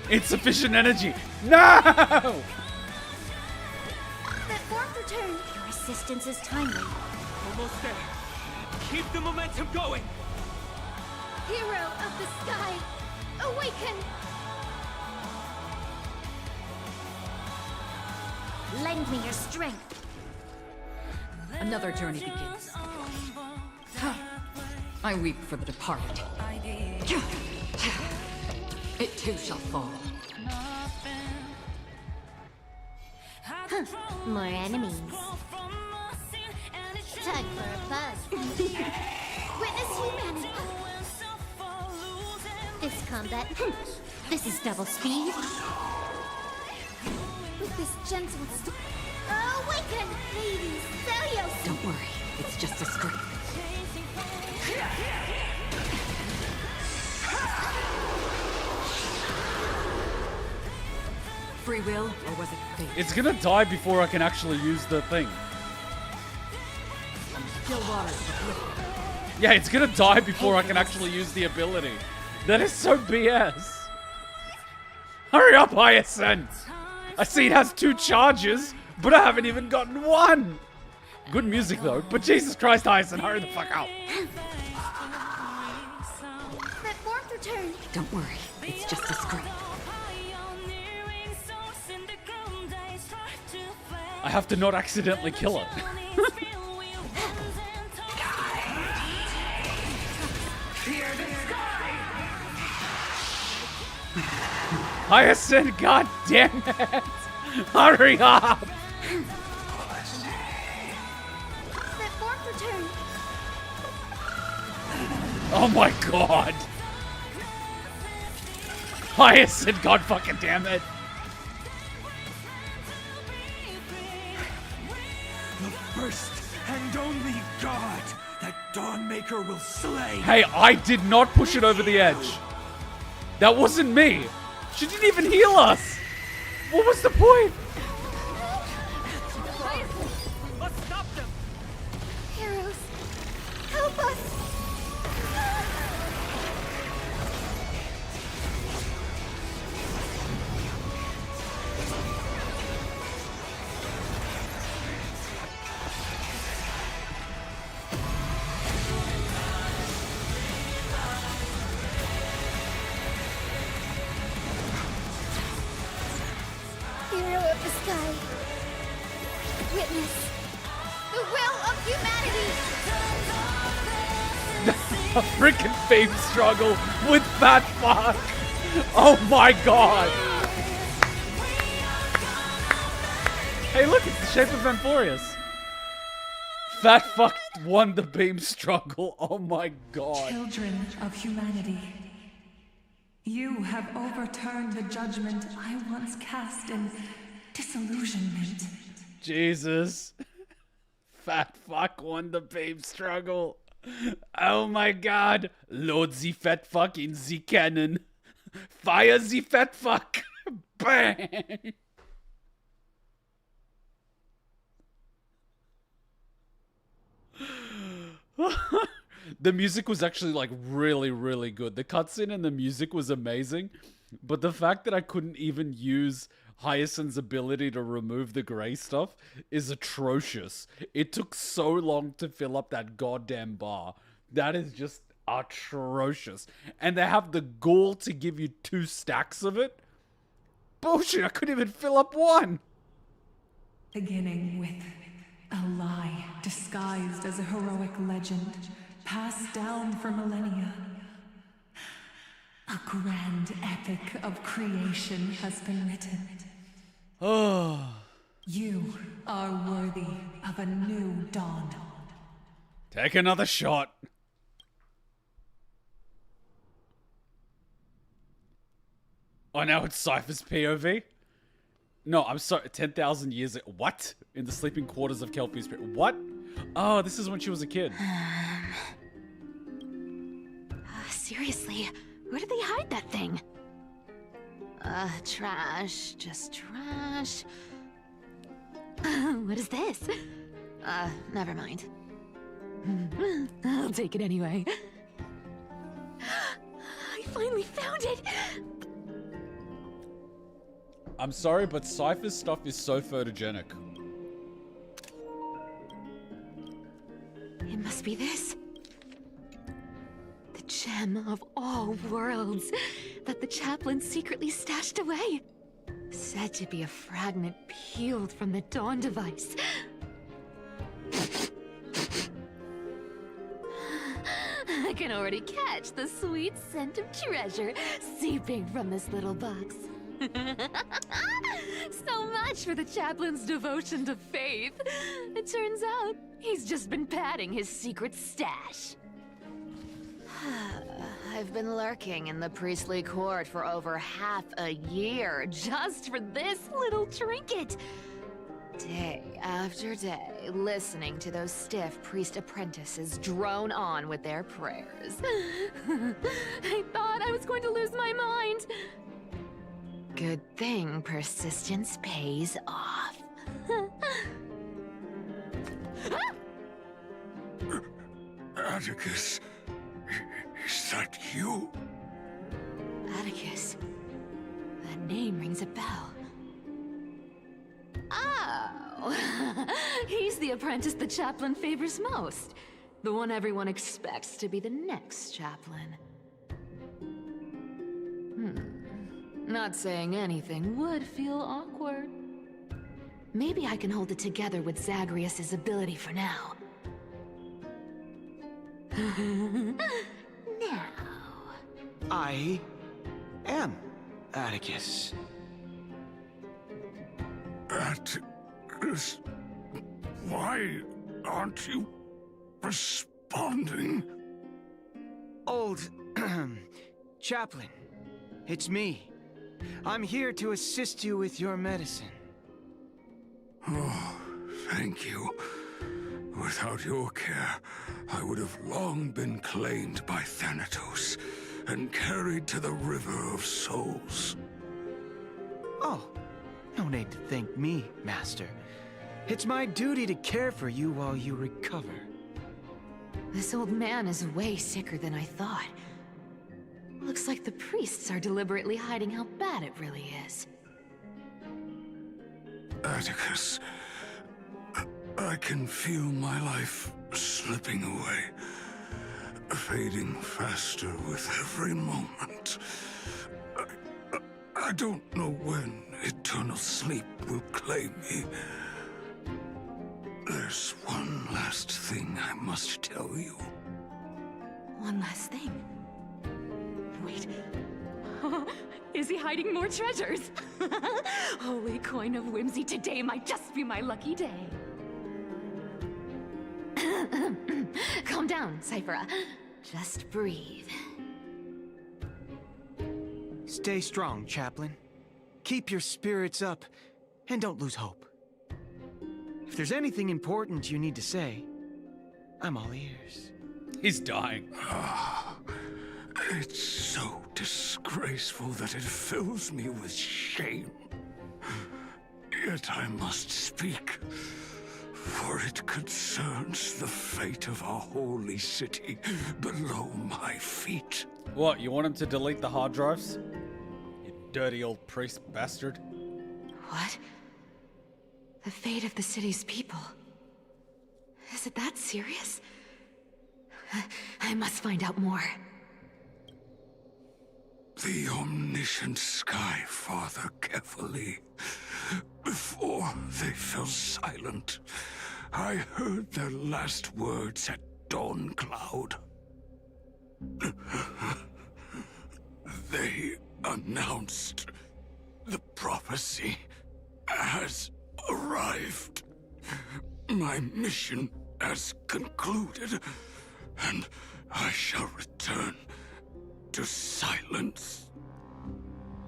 Insufficient energy. No! That form return. Your assistance is timely. Almost there. Keep the momentum going. Hero of the sky, awaken! Lend me your strength. Another journey begins. I weep for the departed. It too shall fall. More enemies. Time for a buzz. Witness humanity. This combat. This is double speed. With this gentle awaken, ladies. Celios. Don't worry, it's just a scrape. Free will, or was it fate? It's gonna die before I can actually use the thing. Still waters. Yeah, it's gonna die before I can actually use the ability. That is so BS. Hurry up, Hyacine! I see it has 2 charges, but I haven't even gotten 1! Good music though, but Jesus Christ, Hyacine, hurry the fuck up. That form return. Don't worry, it's just a scrape. I have to not accidentally kill it. Hyacine, god damn it! Hurry up! That form return. Oh my god! Hyacine, god fucking damn it! The first and only god that Dawnmaker will slay. Hey, I did not push it over the edge. That wasn't me. She didn't even heal us. What was the point? Let's stop them. Heroes, help us. Hero of the sky, witness the will of humanity. A freaking fame struggle with Fat Fuck. Oh my god. Hey look, it's the shape of Amphoreus. Fat Fuck won the beam struggle. Oh my god. Children of humanity, you have overturned the judgment I once cast in disillusionment. Jesus. Fat Fuck won the beam struggle. Oh my god. Load the Fat Fuck in the cannon. Fire the Fat Fuck. Bang. The music was actually like really, really good. The cutscene and the music was amazing. But the fact that I couldn't even use Hyacine's ability to remove the grey stuff is atrocious. It took so long to fill up that goddamn bar. That is just atrocious. And they have the gall to give you 2 stacks of it? Bullshit, I couldn't even fill up 1. Beginning with a lie disguised as a heroic legend, passed down for millennia. A grand epic of creation has been written. Oh. You are worthy of a new dawn. Take another shot. Oh, now it's Cypher's POV? No, I'm sorry, 10,000 years... What? In the sleeping quarters of Kelpie's... What? Oh, this is when she was a kid. Seriously, where did they hide that thing? Trash. Just trash. What is this? Never mind. I'll take it anyway. I finally found it! I'm sorry, but Cypher's stuff is so photogenic. It must be this. The gem of all worlds that the chaplain secretly stashed away. Said to be a fragment peeled from the Dawn device. I can already catch the sweet scent of treasure seeping from this little box. So much for the chaplain's devotion to faith. It turns out he's just been padding his secret stash. I've been lurking in the priestly court for over half a year just for this little trinket. Day after day, listening to those stiff priest apprentices drone on with their prayers. I thought I was going to lose my mind. Good thing persistence pays off. Atticus, is that you? Atticus. That name rings a bell. Oh, he's the apprentice the chaplain favors most. The one everyone expects to be the next chaplain. Not saying anything would feel awkward. Maybe I can hold it together with Zagreus's ability for now. Now. I am Atticus. Atticus, why aren't you responding? Old chaplain, it's me. I'm here to assist you with your medicine. Oh, thank you. Without your care, I would have long been claimed by Thanatos and carried to the River of Souls. Oh, no need to thank me, Master. It's my duty to care for you while you recover. This old man is way sicker than I thought. Looks like the priests are deliberately hiding how bad it really is. Atticus, I can feel my life slipping away, fading faster with every moment. I don't know when eternal sleep will claim me. There's one last thing I must tell you. One last thing. Wait. Is he hiding more treasures? Holy coin of whimsy, today might just be my lucky day. Calm down, Cyphera. Just breathe. Stay strong, Chaplain. Keep your spirits up, and don't lose hope. If there's anything important you need to say, I'm all ears. He's dying. It's so disgraceful that it fills me with shame. Yet I must speak, for it concerns the fate of our holy city below my feet. What, you want him to delete the hard drives? You dirty old priest bastard. What? The fate of the city's people. Is it that serious? I must find out more. The omniscient Sky Father carefully. Before they fell silent, I heard their last words at Dawn Cloud. They announced the prophecy has arrived. My mission has concluded, and I shall return to silence.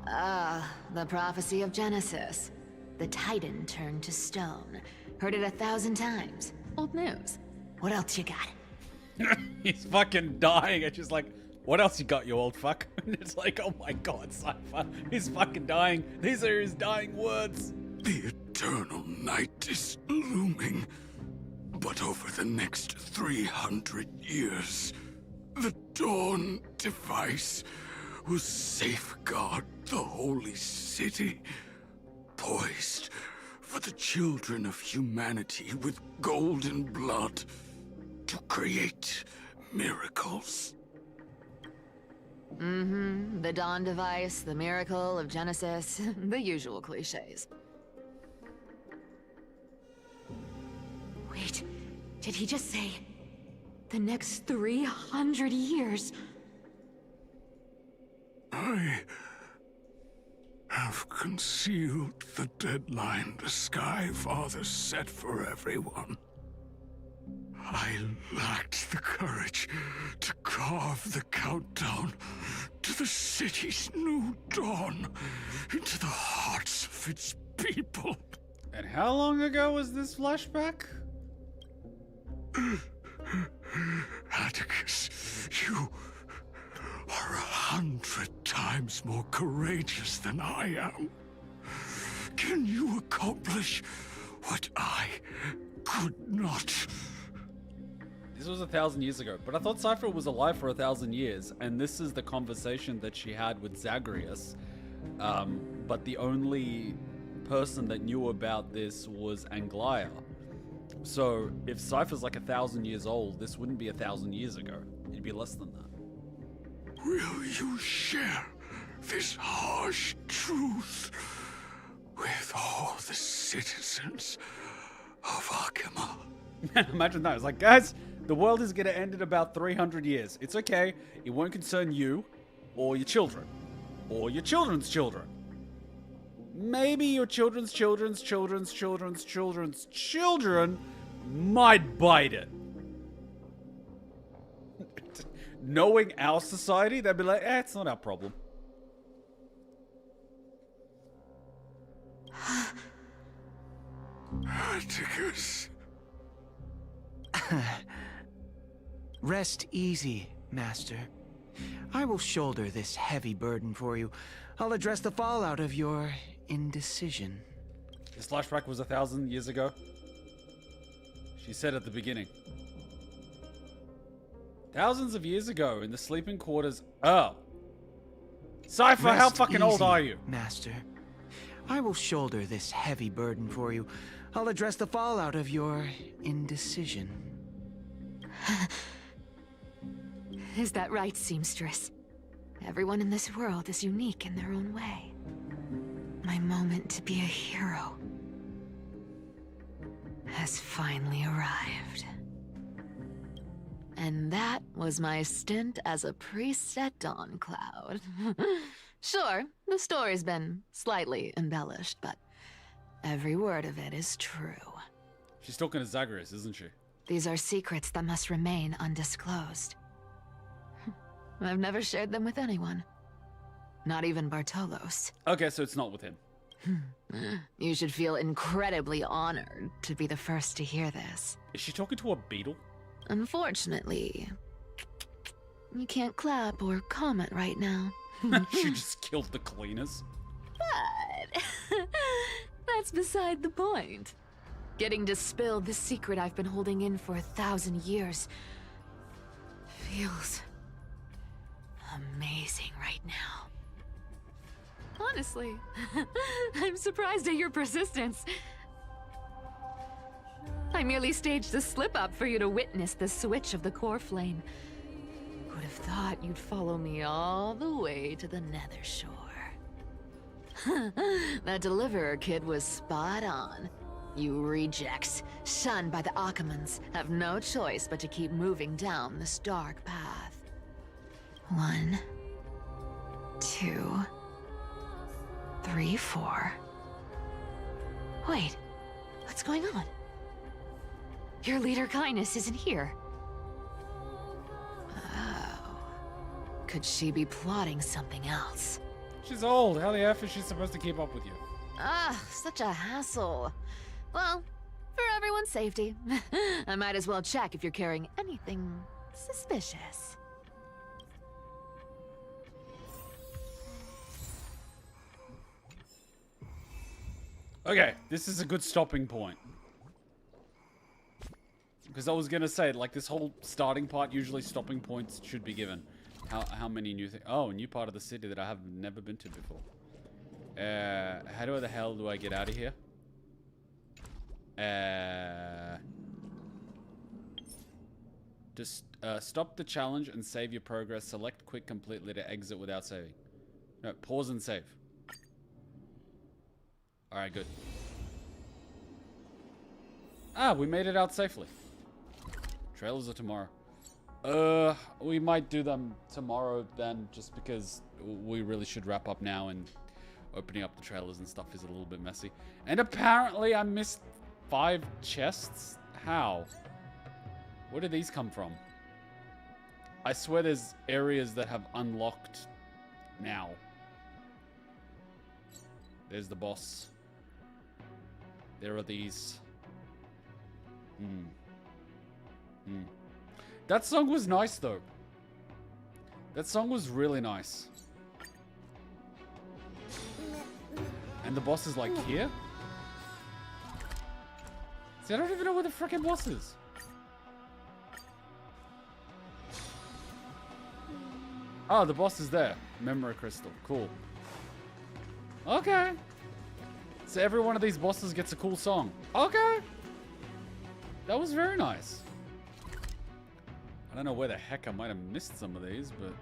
The prophecy of Genesis. The Titan turned to stone. Heard it 1,000 times. Old news. What else you got? He's fucking dying. It's just like, what else you got, you old fuck? And it's like, oh my god, Cypher. He's fucking dying. These are his dying words. The eternal night is looming. But over the next 300 years, the Dawn device will safeguard the holy city, poised for the children of humanity with golden blood to create miracles. Mm-hmm. The Dawn device, the miracle of Genesis, the usual cliches. Wait, did he just say the next 300 years? I have concealed the deadline the Sky Father set for everyone. I lacked the courage to carve the countdown to the city's new dawn into the hearts of its people. And how long ago was this flashback? Atticus, you are 100 times more courageous than I am. Can you accomplish what I could not? This was 1,000 years ago, but I thought Cypher was alive for 1,000 years, and this is the conversation that she had with Zagreus. But the only person that knew about this was Anglia. So if Cypher's like 1,000 years old, this wouldn't be 1,000 years ago. It'd be less than that. Will you share this harsh truth with all the citizens of Akima? Imagine that. It's like, guys, the world is going to end in about 300 years. It's okay. It won't concern you or your children or your children's children. Maybe your children's children's children's children's children's children might bite it. Knowing our society, they'd be like, it's not our problem. Atticus. Rest easy, Master. I will shoulder this heavy burden for you. I'll address the fallout of your indecision. This flashback was 1,000 years ago. She said at the beginning. Thousands of years ago in the sleeping quarters. Oh. Cypher, how fucking old are you? Master. I will shoulder this heavy burden for you. I'll address the fallout of your indecision. Is that right, seamstress? Everyone in this world is unique in their own way. My moment to be a hero has finally arrived. And that was my stint as a priest at Dawn Cloud. Sure, the story's been slightly embellished, but every word of it is true. She's talking to Zagreus, isn't she? These are secrets that must remain undisclosed. I've never shared them with anyone. Not even Bartolos. Okay, so it's not with him. You should feel incredibly honored to be the first to hear this. Is she talking to a beetle? Unfortunately, you can't clap or comment right now. She just killed the cleaners. But that's beside the point. Getting to spill the secret I've been holding in for 1,000 years feels amazing right now. Honestly, I'm surprised at your persistence. I merely staged a slip-up for you to witness the switch of the core flame. Would have thought you'd follow me all the way to the Nether Shore. That Deliverer kid was spot on. You rejects, shunned by the Akamans, have no choice but to keep moving down this dark path. 1, 2, 3, 4. Wait, what's going on? Your leader Kindness isn't here. Oh. Could she be plotting something else? She's old. How the F is she supposed to keep up with you? Such a hassle. Well, for everyone's safety, I might as well check if you're carrying anything suspicious. Okay, this is a good stopping point. Because I was gonna say, like, this whole starting part, usually stopping points should be given. How many new things? Oh, a new part of the city that I have never been to before. How the hell do I get out of here? Just stop the challenge and save your progress. Select quick completely to exit without saving. No, pause and save. Alright, good. Ah, we made it out safely. Trailers are tomorrow. We might do them tomorrow then, just because we really should wrap up now, and opening up the trailers and stuff is a little bit messy. And apparently I missed 5 chests? How? Where did these come from? I swear there's areas that have unlocked now. There's the boss. There are these. That song was nice though. That song was really nice. And the boss is like here? See, I don't even know where the frickin' boss is. Oh, the boss is there. Memory crystal. Cool. Okay. So every one of these bosses gets a cool song. Okay. That was very nice. I don't know where the heck I might have missed some of these, but...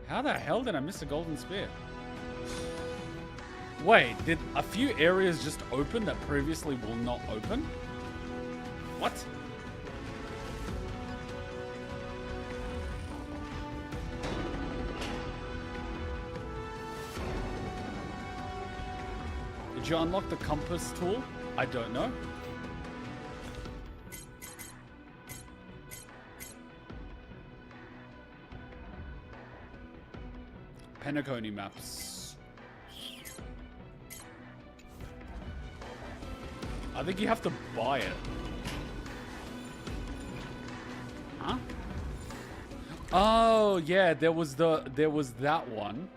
How the hell did I miss a golden spear? Wait, did a few areas just open that previously will not open? What? Did you unlock the compass tool? I don't know. Penacony maps. I think you have to buy it. Huh? Oh yeah, there was that one.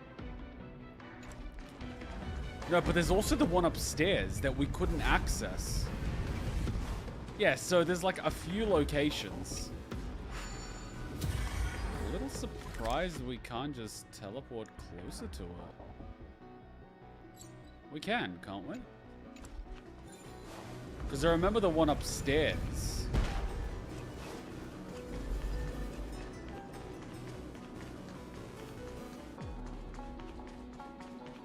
No, but there's also the one upstairs that we couldn't access. Yeah, so there's like a few locations. A little surprised we can't just teleport closer to it. We can, can't we? Because I remember the one upstairs.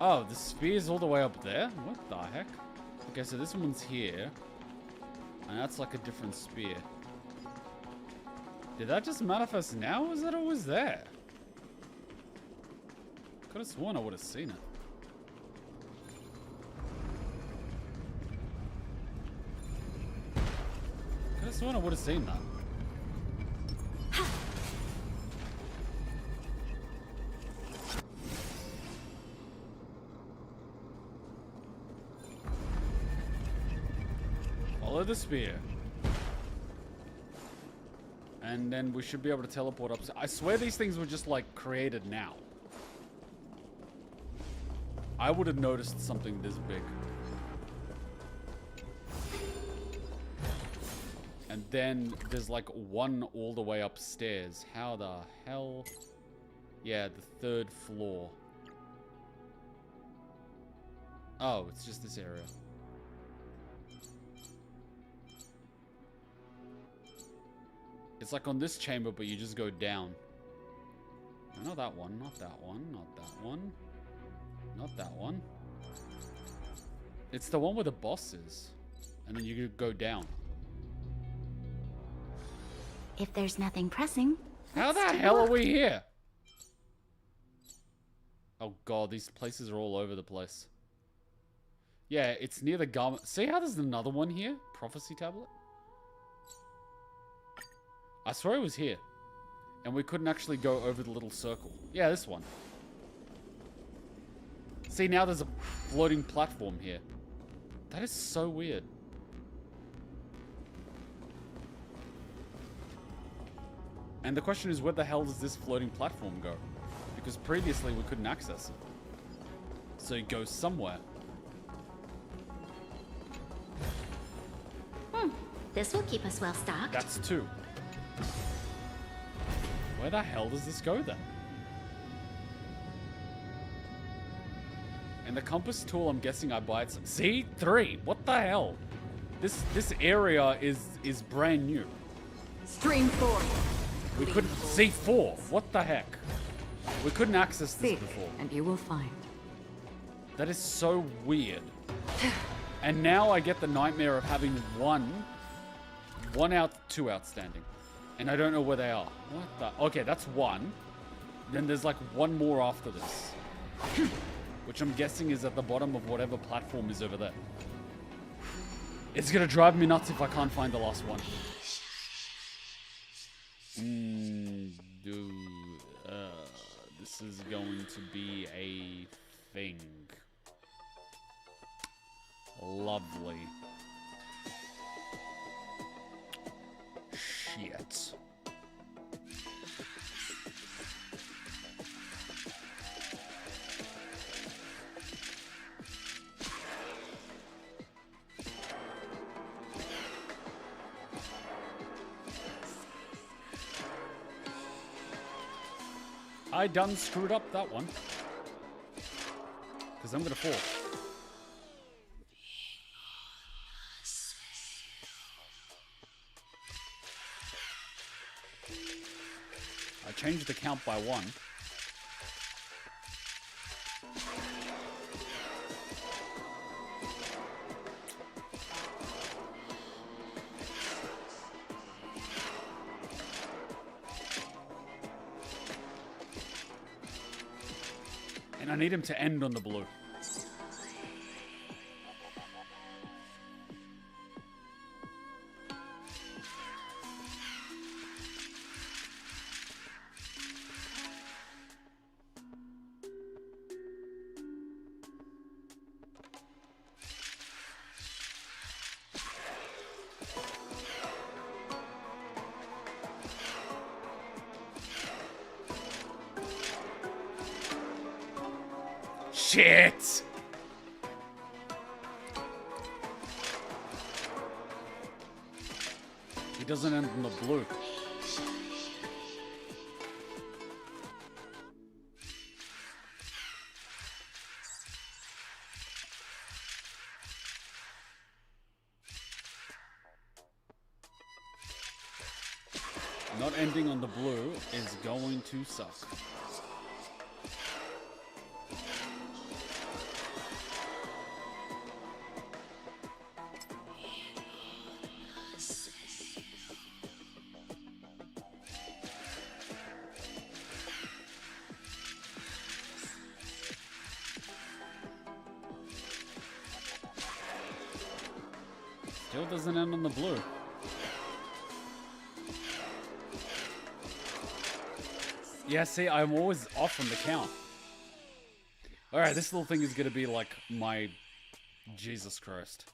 Oh, the spear's all the way up there? What the heck? Okay, so this one's here. And that's like a different spear. Did that just manifest now, or was that always there? Could have sworn I would have seen it. Could have sworn I would have seen that. Follow the spear. And then we should be able to teleport up. I swear these things were just like created now. I would have noticed something this big. And then there's like one all the way upstairs. How the hell? Yeah, the 3rd floor. Oh, it's just this area. It's like on this chamber, but you just go down. No, not that one, not that one, not that one. Not that one. It's the one where the boss is. And then you go down. If there's nothing pressing... How the hell are we here? Oh god, these places are all over the place. Yeah, it's near the garment. See how there's another one here? Prophecy tablet? I swear it was here. And we couldn't actually go over the little circle. Yeah, this one. See, now there's a floating platform here. That is so weird. And the question is, where the hell does this floating platform go? Because previously we couldn't access it. So it goes somewhere. Hmm. This will keep us well stocked. That's 2. Where the hell does this go then? And the compass tool, I'm guessing I buy it. See? 3. What the hell? This area is brand new. Stream 4. We couldn't see 4. What the heck? We couldn't access this Seek, before. and you will find. That is so weird. And now I get the nightmare of having 2 outstanding. And I don't know where they are. What the? Okay, that's 1. Then there's like 1 more after this. Which I'm guessing is at the bottom of whatever platform is over there. It's gonna drive me nuts if I can't find the last one. This is going to be a thing. Lovely. Shit. I done screwed up that one. Because I'm going to fall. I changed the count by 1. And I need him to end on the blue. Shit! He doesn't end in the blue. Not ending on the blue is going to suck. Still doesn't end on the blue. Yeah, see, I'm always off on the count. Alright, this little thing is gonna be like my... Jesus Christ.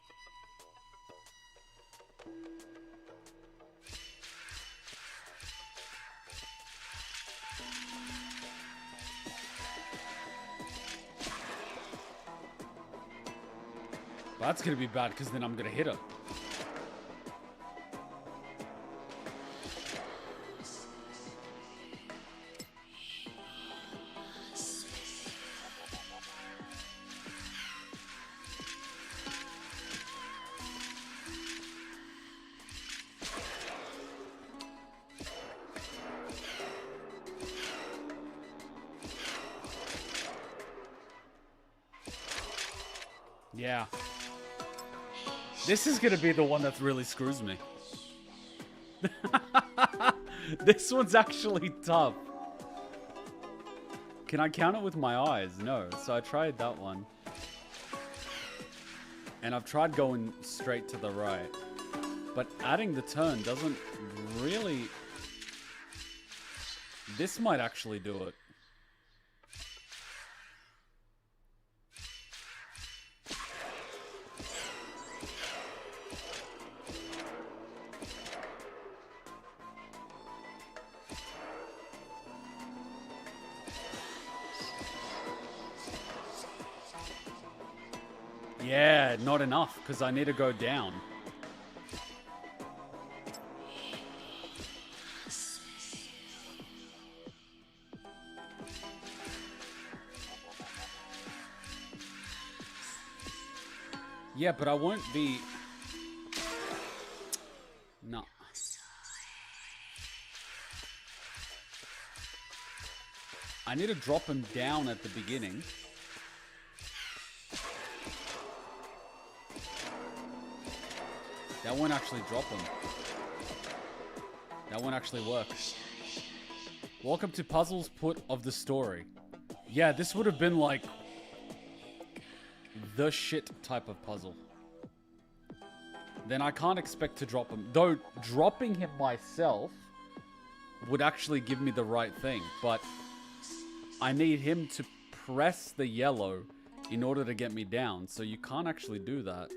That's gonna be bad, because then I'm gonna hit her. Yeah. This is gonna be the one that really screws me. This one's actually tough. Can I count it with my eyes? No. So I tried that one. And I've tried going straight to the right. But adding the turn doesn't really... This might actually do it. Yeah, not enough, because I need to go down. Yeah, but I won't be... No. I need to drop him down at the beginning. That won't actually drop him. That won't actually work. Welcome to Puzzles Put of the Story. Yeah, this would have been like the shit type of puzzle. Then I can't expect to drop him. Though dropping him myself would actually give me the right thing. But I need him to press the yellow in order to get me down. So you can't actually do that.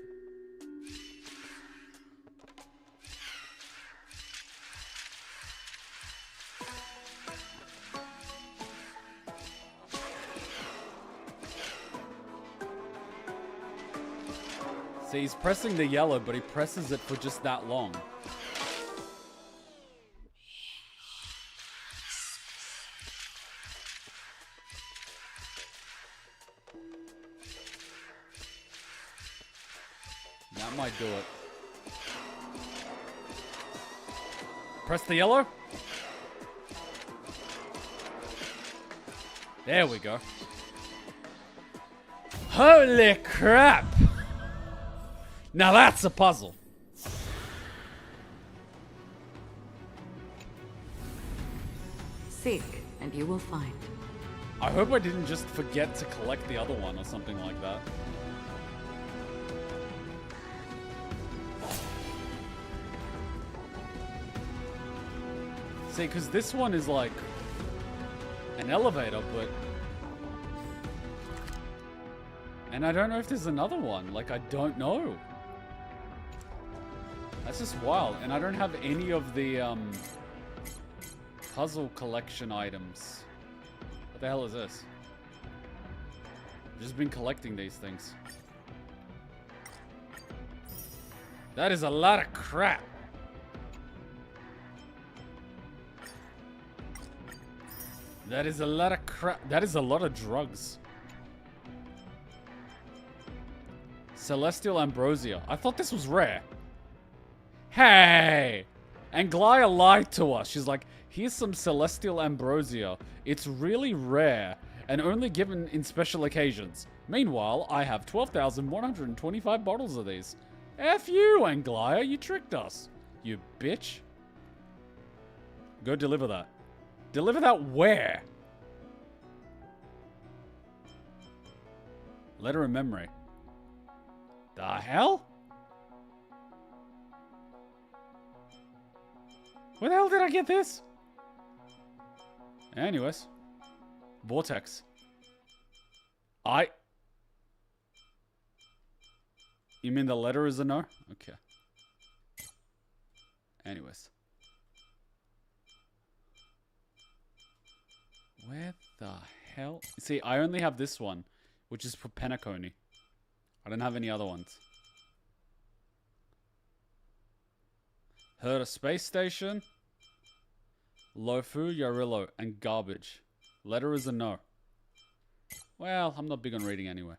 See, he's pressing the yellow, but he presses it for just that long. That might do it. Press the yellow. There we go. Holy crap! Now that's a puzzle. Seek, and you will find. I hope I didn't just forget to collect the other one or something like that. See, because this one is like an elevator, but... And I don't know if there's another one. Like, I don't know. That's just wild. And I don't have any of the puzzle collection items. What the hell is this? I've just been collecting these things. That is a lot of crap. That is a lot of crap. That is a lot of drugs. Celestial Ambrosia. I thought this was rare. Hey! Anglia lied to us. She's like, here's some Celestial Ambrosia. It's really rare and only given in special occasions. Meanwhile, I have 12,125 bottles of these. F you, Anglia. You tricked us. You bitch. Go deliver that. Deliver that where? Letter of memory. The hell? Where the hell did I get this? Anyways. Vortex. You mean the letter is a no? Okay. Anyways. Where the hell? See, I only have this one, which is for Penacony. I don't have any other ones. Herta Space Station, Lofu, Yarillo, and Garbage. Letter is a no. Well, I'm not big on reading anyway.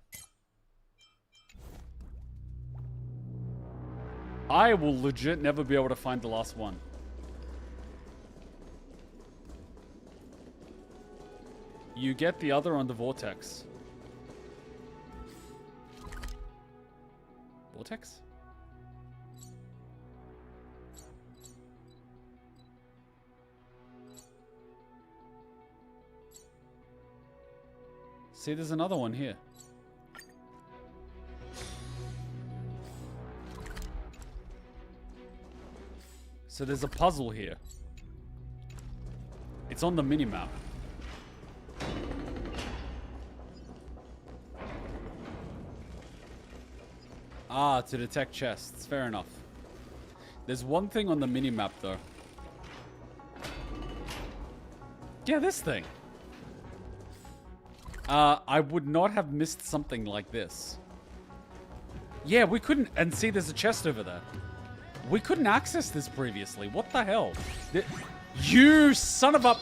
I will legit never be able to find the last one. You get the other on the Vortex. Vortex? See, there's another one here. So there's a puzzle here. It's on the minimap. Ah, to detect chests. Fair enough. There's one thing on the minimap, though. Yeah, this thing. I would not have missed something like this. Yeah, we couldn't... And see, there's a chest over there. We couldn't access this previously. What the hell? You son of a...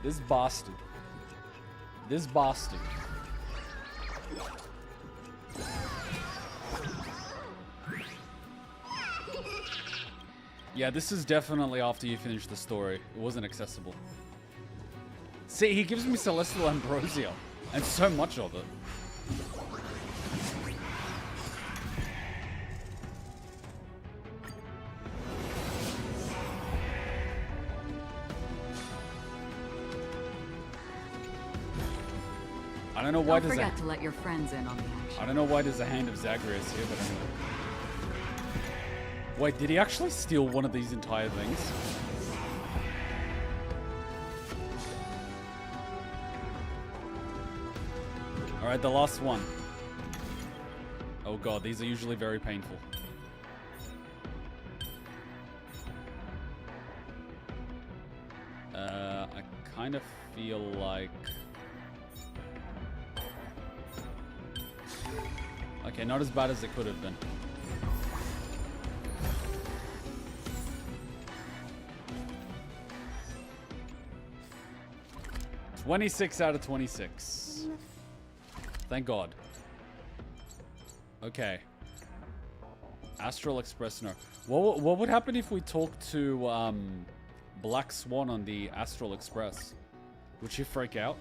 This bastard. This bastard. Yeah, this is definitely after you finish the story. It wasn't accessible. See, he gives me Celestial Ambrosia, and so much of it. I don't know why Don't forget to let your friends in on the action. I don't know why there's a Hand of Zagreus here, but anyway. Wait, did he actually steal one of these entire things? Alright, the last one. Oh god, these are usually very painful. I kind of feel like... Okay, not as bad as it could have been. $26 out of 26. Thank God. Okay. Astral Express, no. What would happen if we talked to Black Swan on the Astral Express? Would she freak out?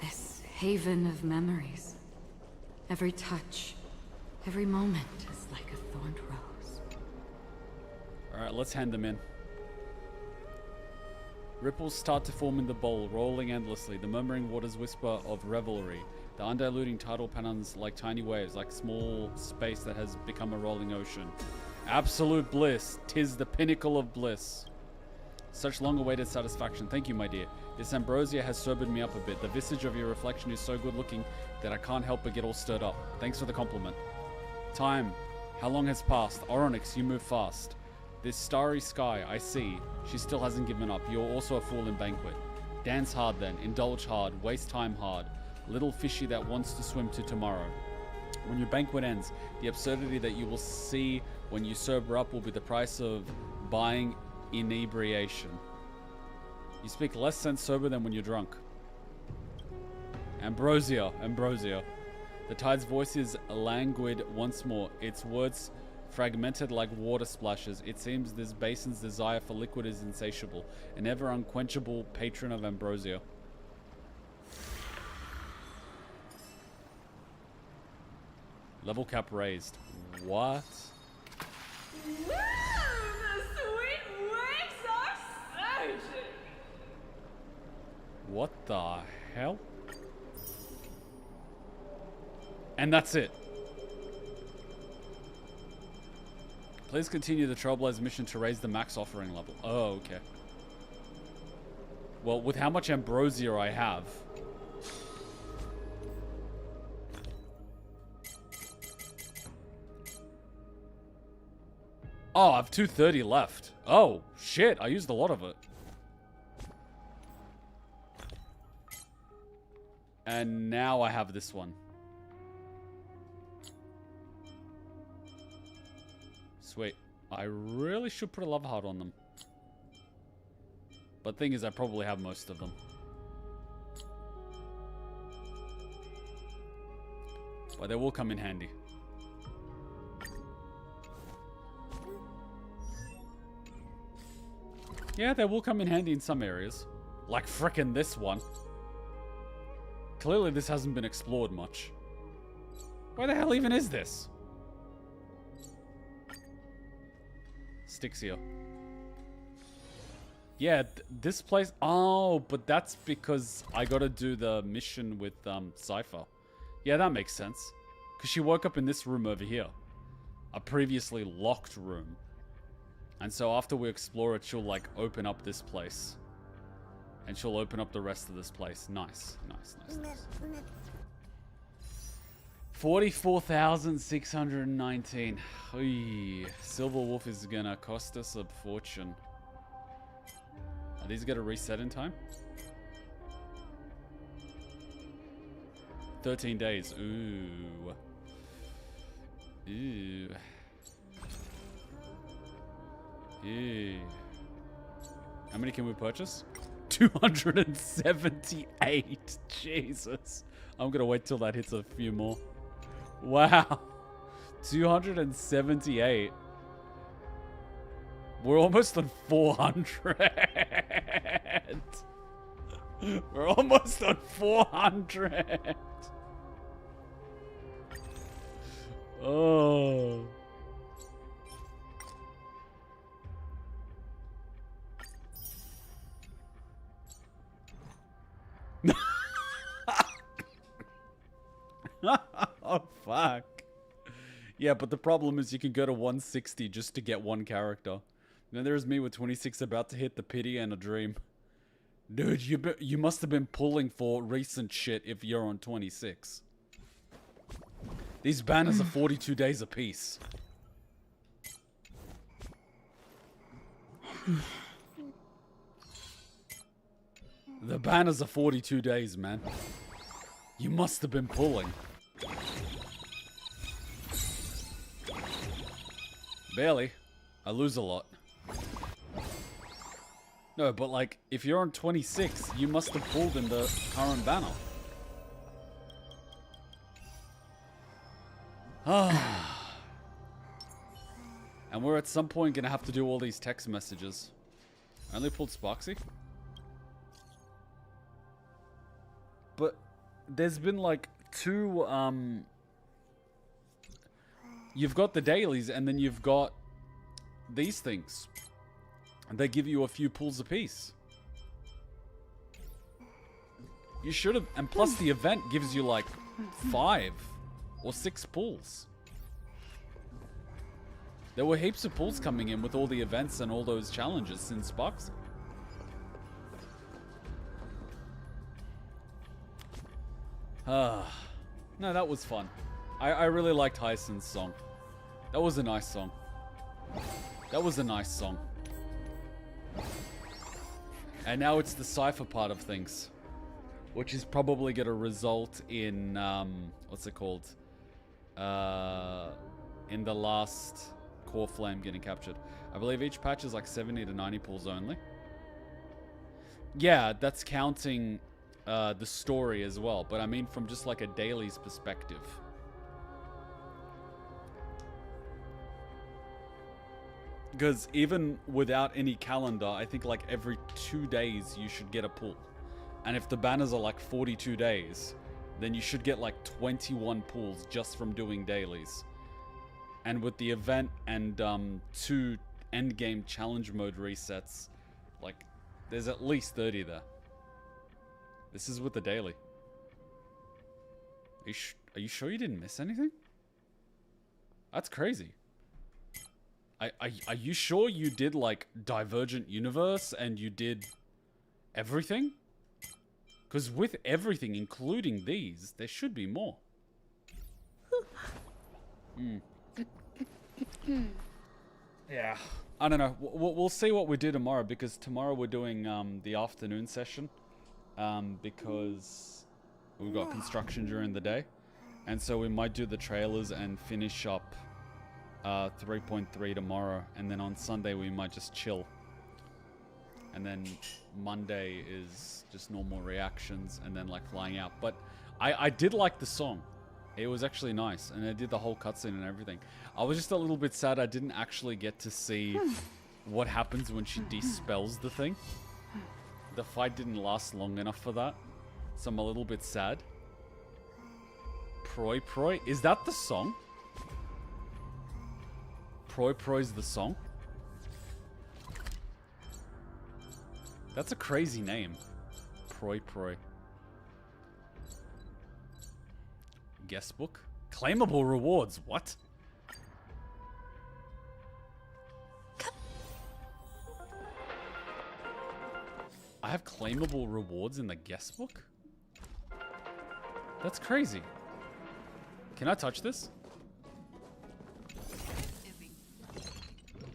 This haven of memories. Every touch, every moment is like a thorned rose. Alright, let's hand them in. Ripples start to form in the bowl, rolling endlessly. The murmuring waters whisper of revelry. The undiluting tidal pennons like tiny waves, like small space that has become a rolling ocean. Absolute bliss. 'Tis the pinnacle of bliss. Such long-awaited satisfaction. Thank you, my dear. This ambrosia has sobered me up a bit. The visage of your reflection is so good-looking that I can't help but get all stirred up. Thanks for the compliment. Time. How long has passed? Oronix, you move fast. This starry sky, I see. She still hasn't given up. You're also a fool in banquet. Dance hard then. Indulge hard. Waste time hard. Little fishy that wants to swim to tomorrow. When your banquet ends, the absurdity that you will see when you sober up will be the price of buying inebriation. You speak less sense sober than when you're drunk. Ambrosia, Ambrosia. The tide's voice is languid once more. Its words fragmented like water splashes. It seems this basin's desire for liquid is insatiable, an ever unquenchable patron of ambrosia. Level cap raised. What? The sweet waves are surging. What the hell? And that's it. Please continue the Trailblaze mission to raise the max offering level. Oh, okay. Well, with how much ambrosia I have... Oh, I have 230 left. Oh, shit. I used a lot of it. And now I have this one. Sweet. I really should put a love heart on them. But thing is, I probably have most of them. But they will come in handy. Yeah, they will come in handy in some areas. Like frickin' this one. Clearly this hasn't been explored much. Where the hell even is this? Stixia. Yeah, this place... Oh, but that's because I gotta do the mission with Cypher. Yeah, that makes sense. Because she woke up in this room over here. A previously locked room. And so after we explore it, she'll like open up this place. And she'll open up the rest of this place. Nice, nice, nice, nice. 44,619. Silver Wolf is gonna cost us a fortune. Are these gonna reset in time? 13 days. Ooh. Ooh. Ew. How many can we purchase? 278. Jesus. I'm gonna wait till that hits a few more. Wow. 278. We're almost on 400. We're almost on 400. Oh. Oh, fuck. Yeah, but the problem is you can go to 160 just to get one character. Then there's me with 26 about to hit the pity and a dream. Dude, you must have been pulling for recent shit if you're on 26. These banners are 42 days apiece. The banners are 42 days, man. You must have been pulling. Barely. I lose a lot. No, but like, if you're on 26, you must have pulled in the current banner. And we're at some point gonna have to do all these text messages. I only pulled Sparksy. But there's been like two, you've got the dailies and then you've got these things. And they give you a few pulls apiece. You should have, and plus the event gives you like 5 or 6 pulls. There were heaps of pulls coming in with all the events and all those challenges since Sparks. No, that was fun. I really liked Hyacine's song. That was a nice song. That was a nice song. And now it's the cipher part of things, which is probably going to result in, what's it called? In the last core flame getting captured. I believe each patch is like 70 to 90 pulls only. Yeah, that's counting the story as well, but I mean from just like a daily's perspective. Because even without any calendar, I think like every 2 days you should get a pull. And if the banners are like 42 days, then you should get like 21 pulls just from doing dailies. And with the event and 2 endgame challenge mode resets, like there's at least 30 there. This is with the daily. Are you sure you didn't miss anything? That's crazy. Are you sure you did like Divergent Universe and you did everything? Because with everything, including these, there should be more. Yeah, I don't know. We'll see what we do tomorrow, because tomorrow we're doing the afternoon session because we've got construction during the day, and so we might do the trailers and finish up 3.3 tomorrow, and then on Sunday we might just chill, and then Monday is just normal reactions and then like flying out. But I did like the song. It was actually nice, and I did the whole cutscene and everything. I was just a little bit sad I didn't actually get to see what happens when she dispels the thing. The fight didn't last long enough for that, so I'm a little bit sad. Proi Proi? Is that the song? Proi Proi's the song? That's a crazy name. Proi Proi. Guest book? Claimable rewards, what? I have claimable rewards in the guest book? That's crazy. Can I touch this?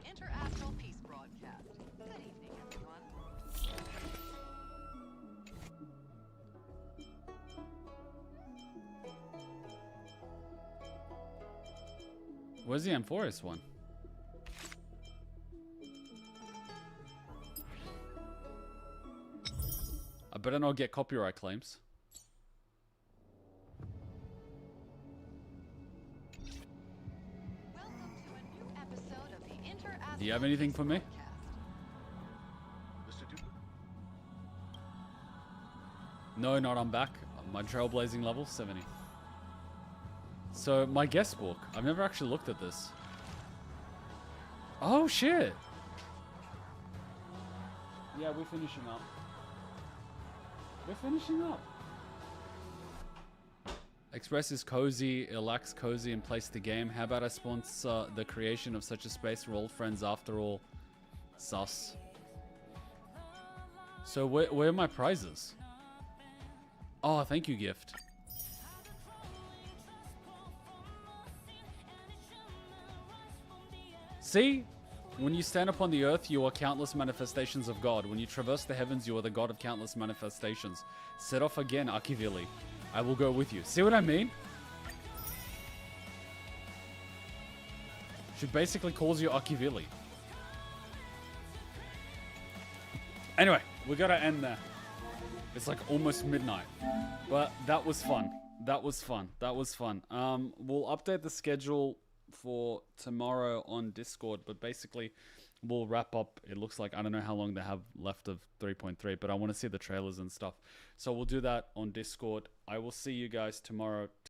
International Peace Broadcast. Good evening, everyone. Where's the Amphoreus one? better not get copyright claims. Do you have anything for me? No, not I'm back. My trailblazing level 70. So my guest book. I've never actually looked at this. Oh shit. Yeah, we're finishing up. We're finishing up. Express is cozy, it lacks cozy and place the game. How about I sponsor the creation of such a space? We're all friends after all. Sus. So where are my prizes? Oh, thank you, gift. See? When you stand upon the earth, you are countless manifestations of God. When you traverse the heavens, you are the God of countless manifestations. Set off again, Akivili. I will go with you. See what I mean? She basically calls you Akivili. Anyway, we gotta end there. It's like almost midnight. But that was fun. That was fun. That was fun. We'll update the schedule for tomorrow on Discord, but basically we'll wrap up. It looks like, I don't know how long they have left of 3.3, but I want to see the trailers and stuff. So we'll do that on Discord. I will see you guys tomorrow.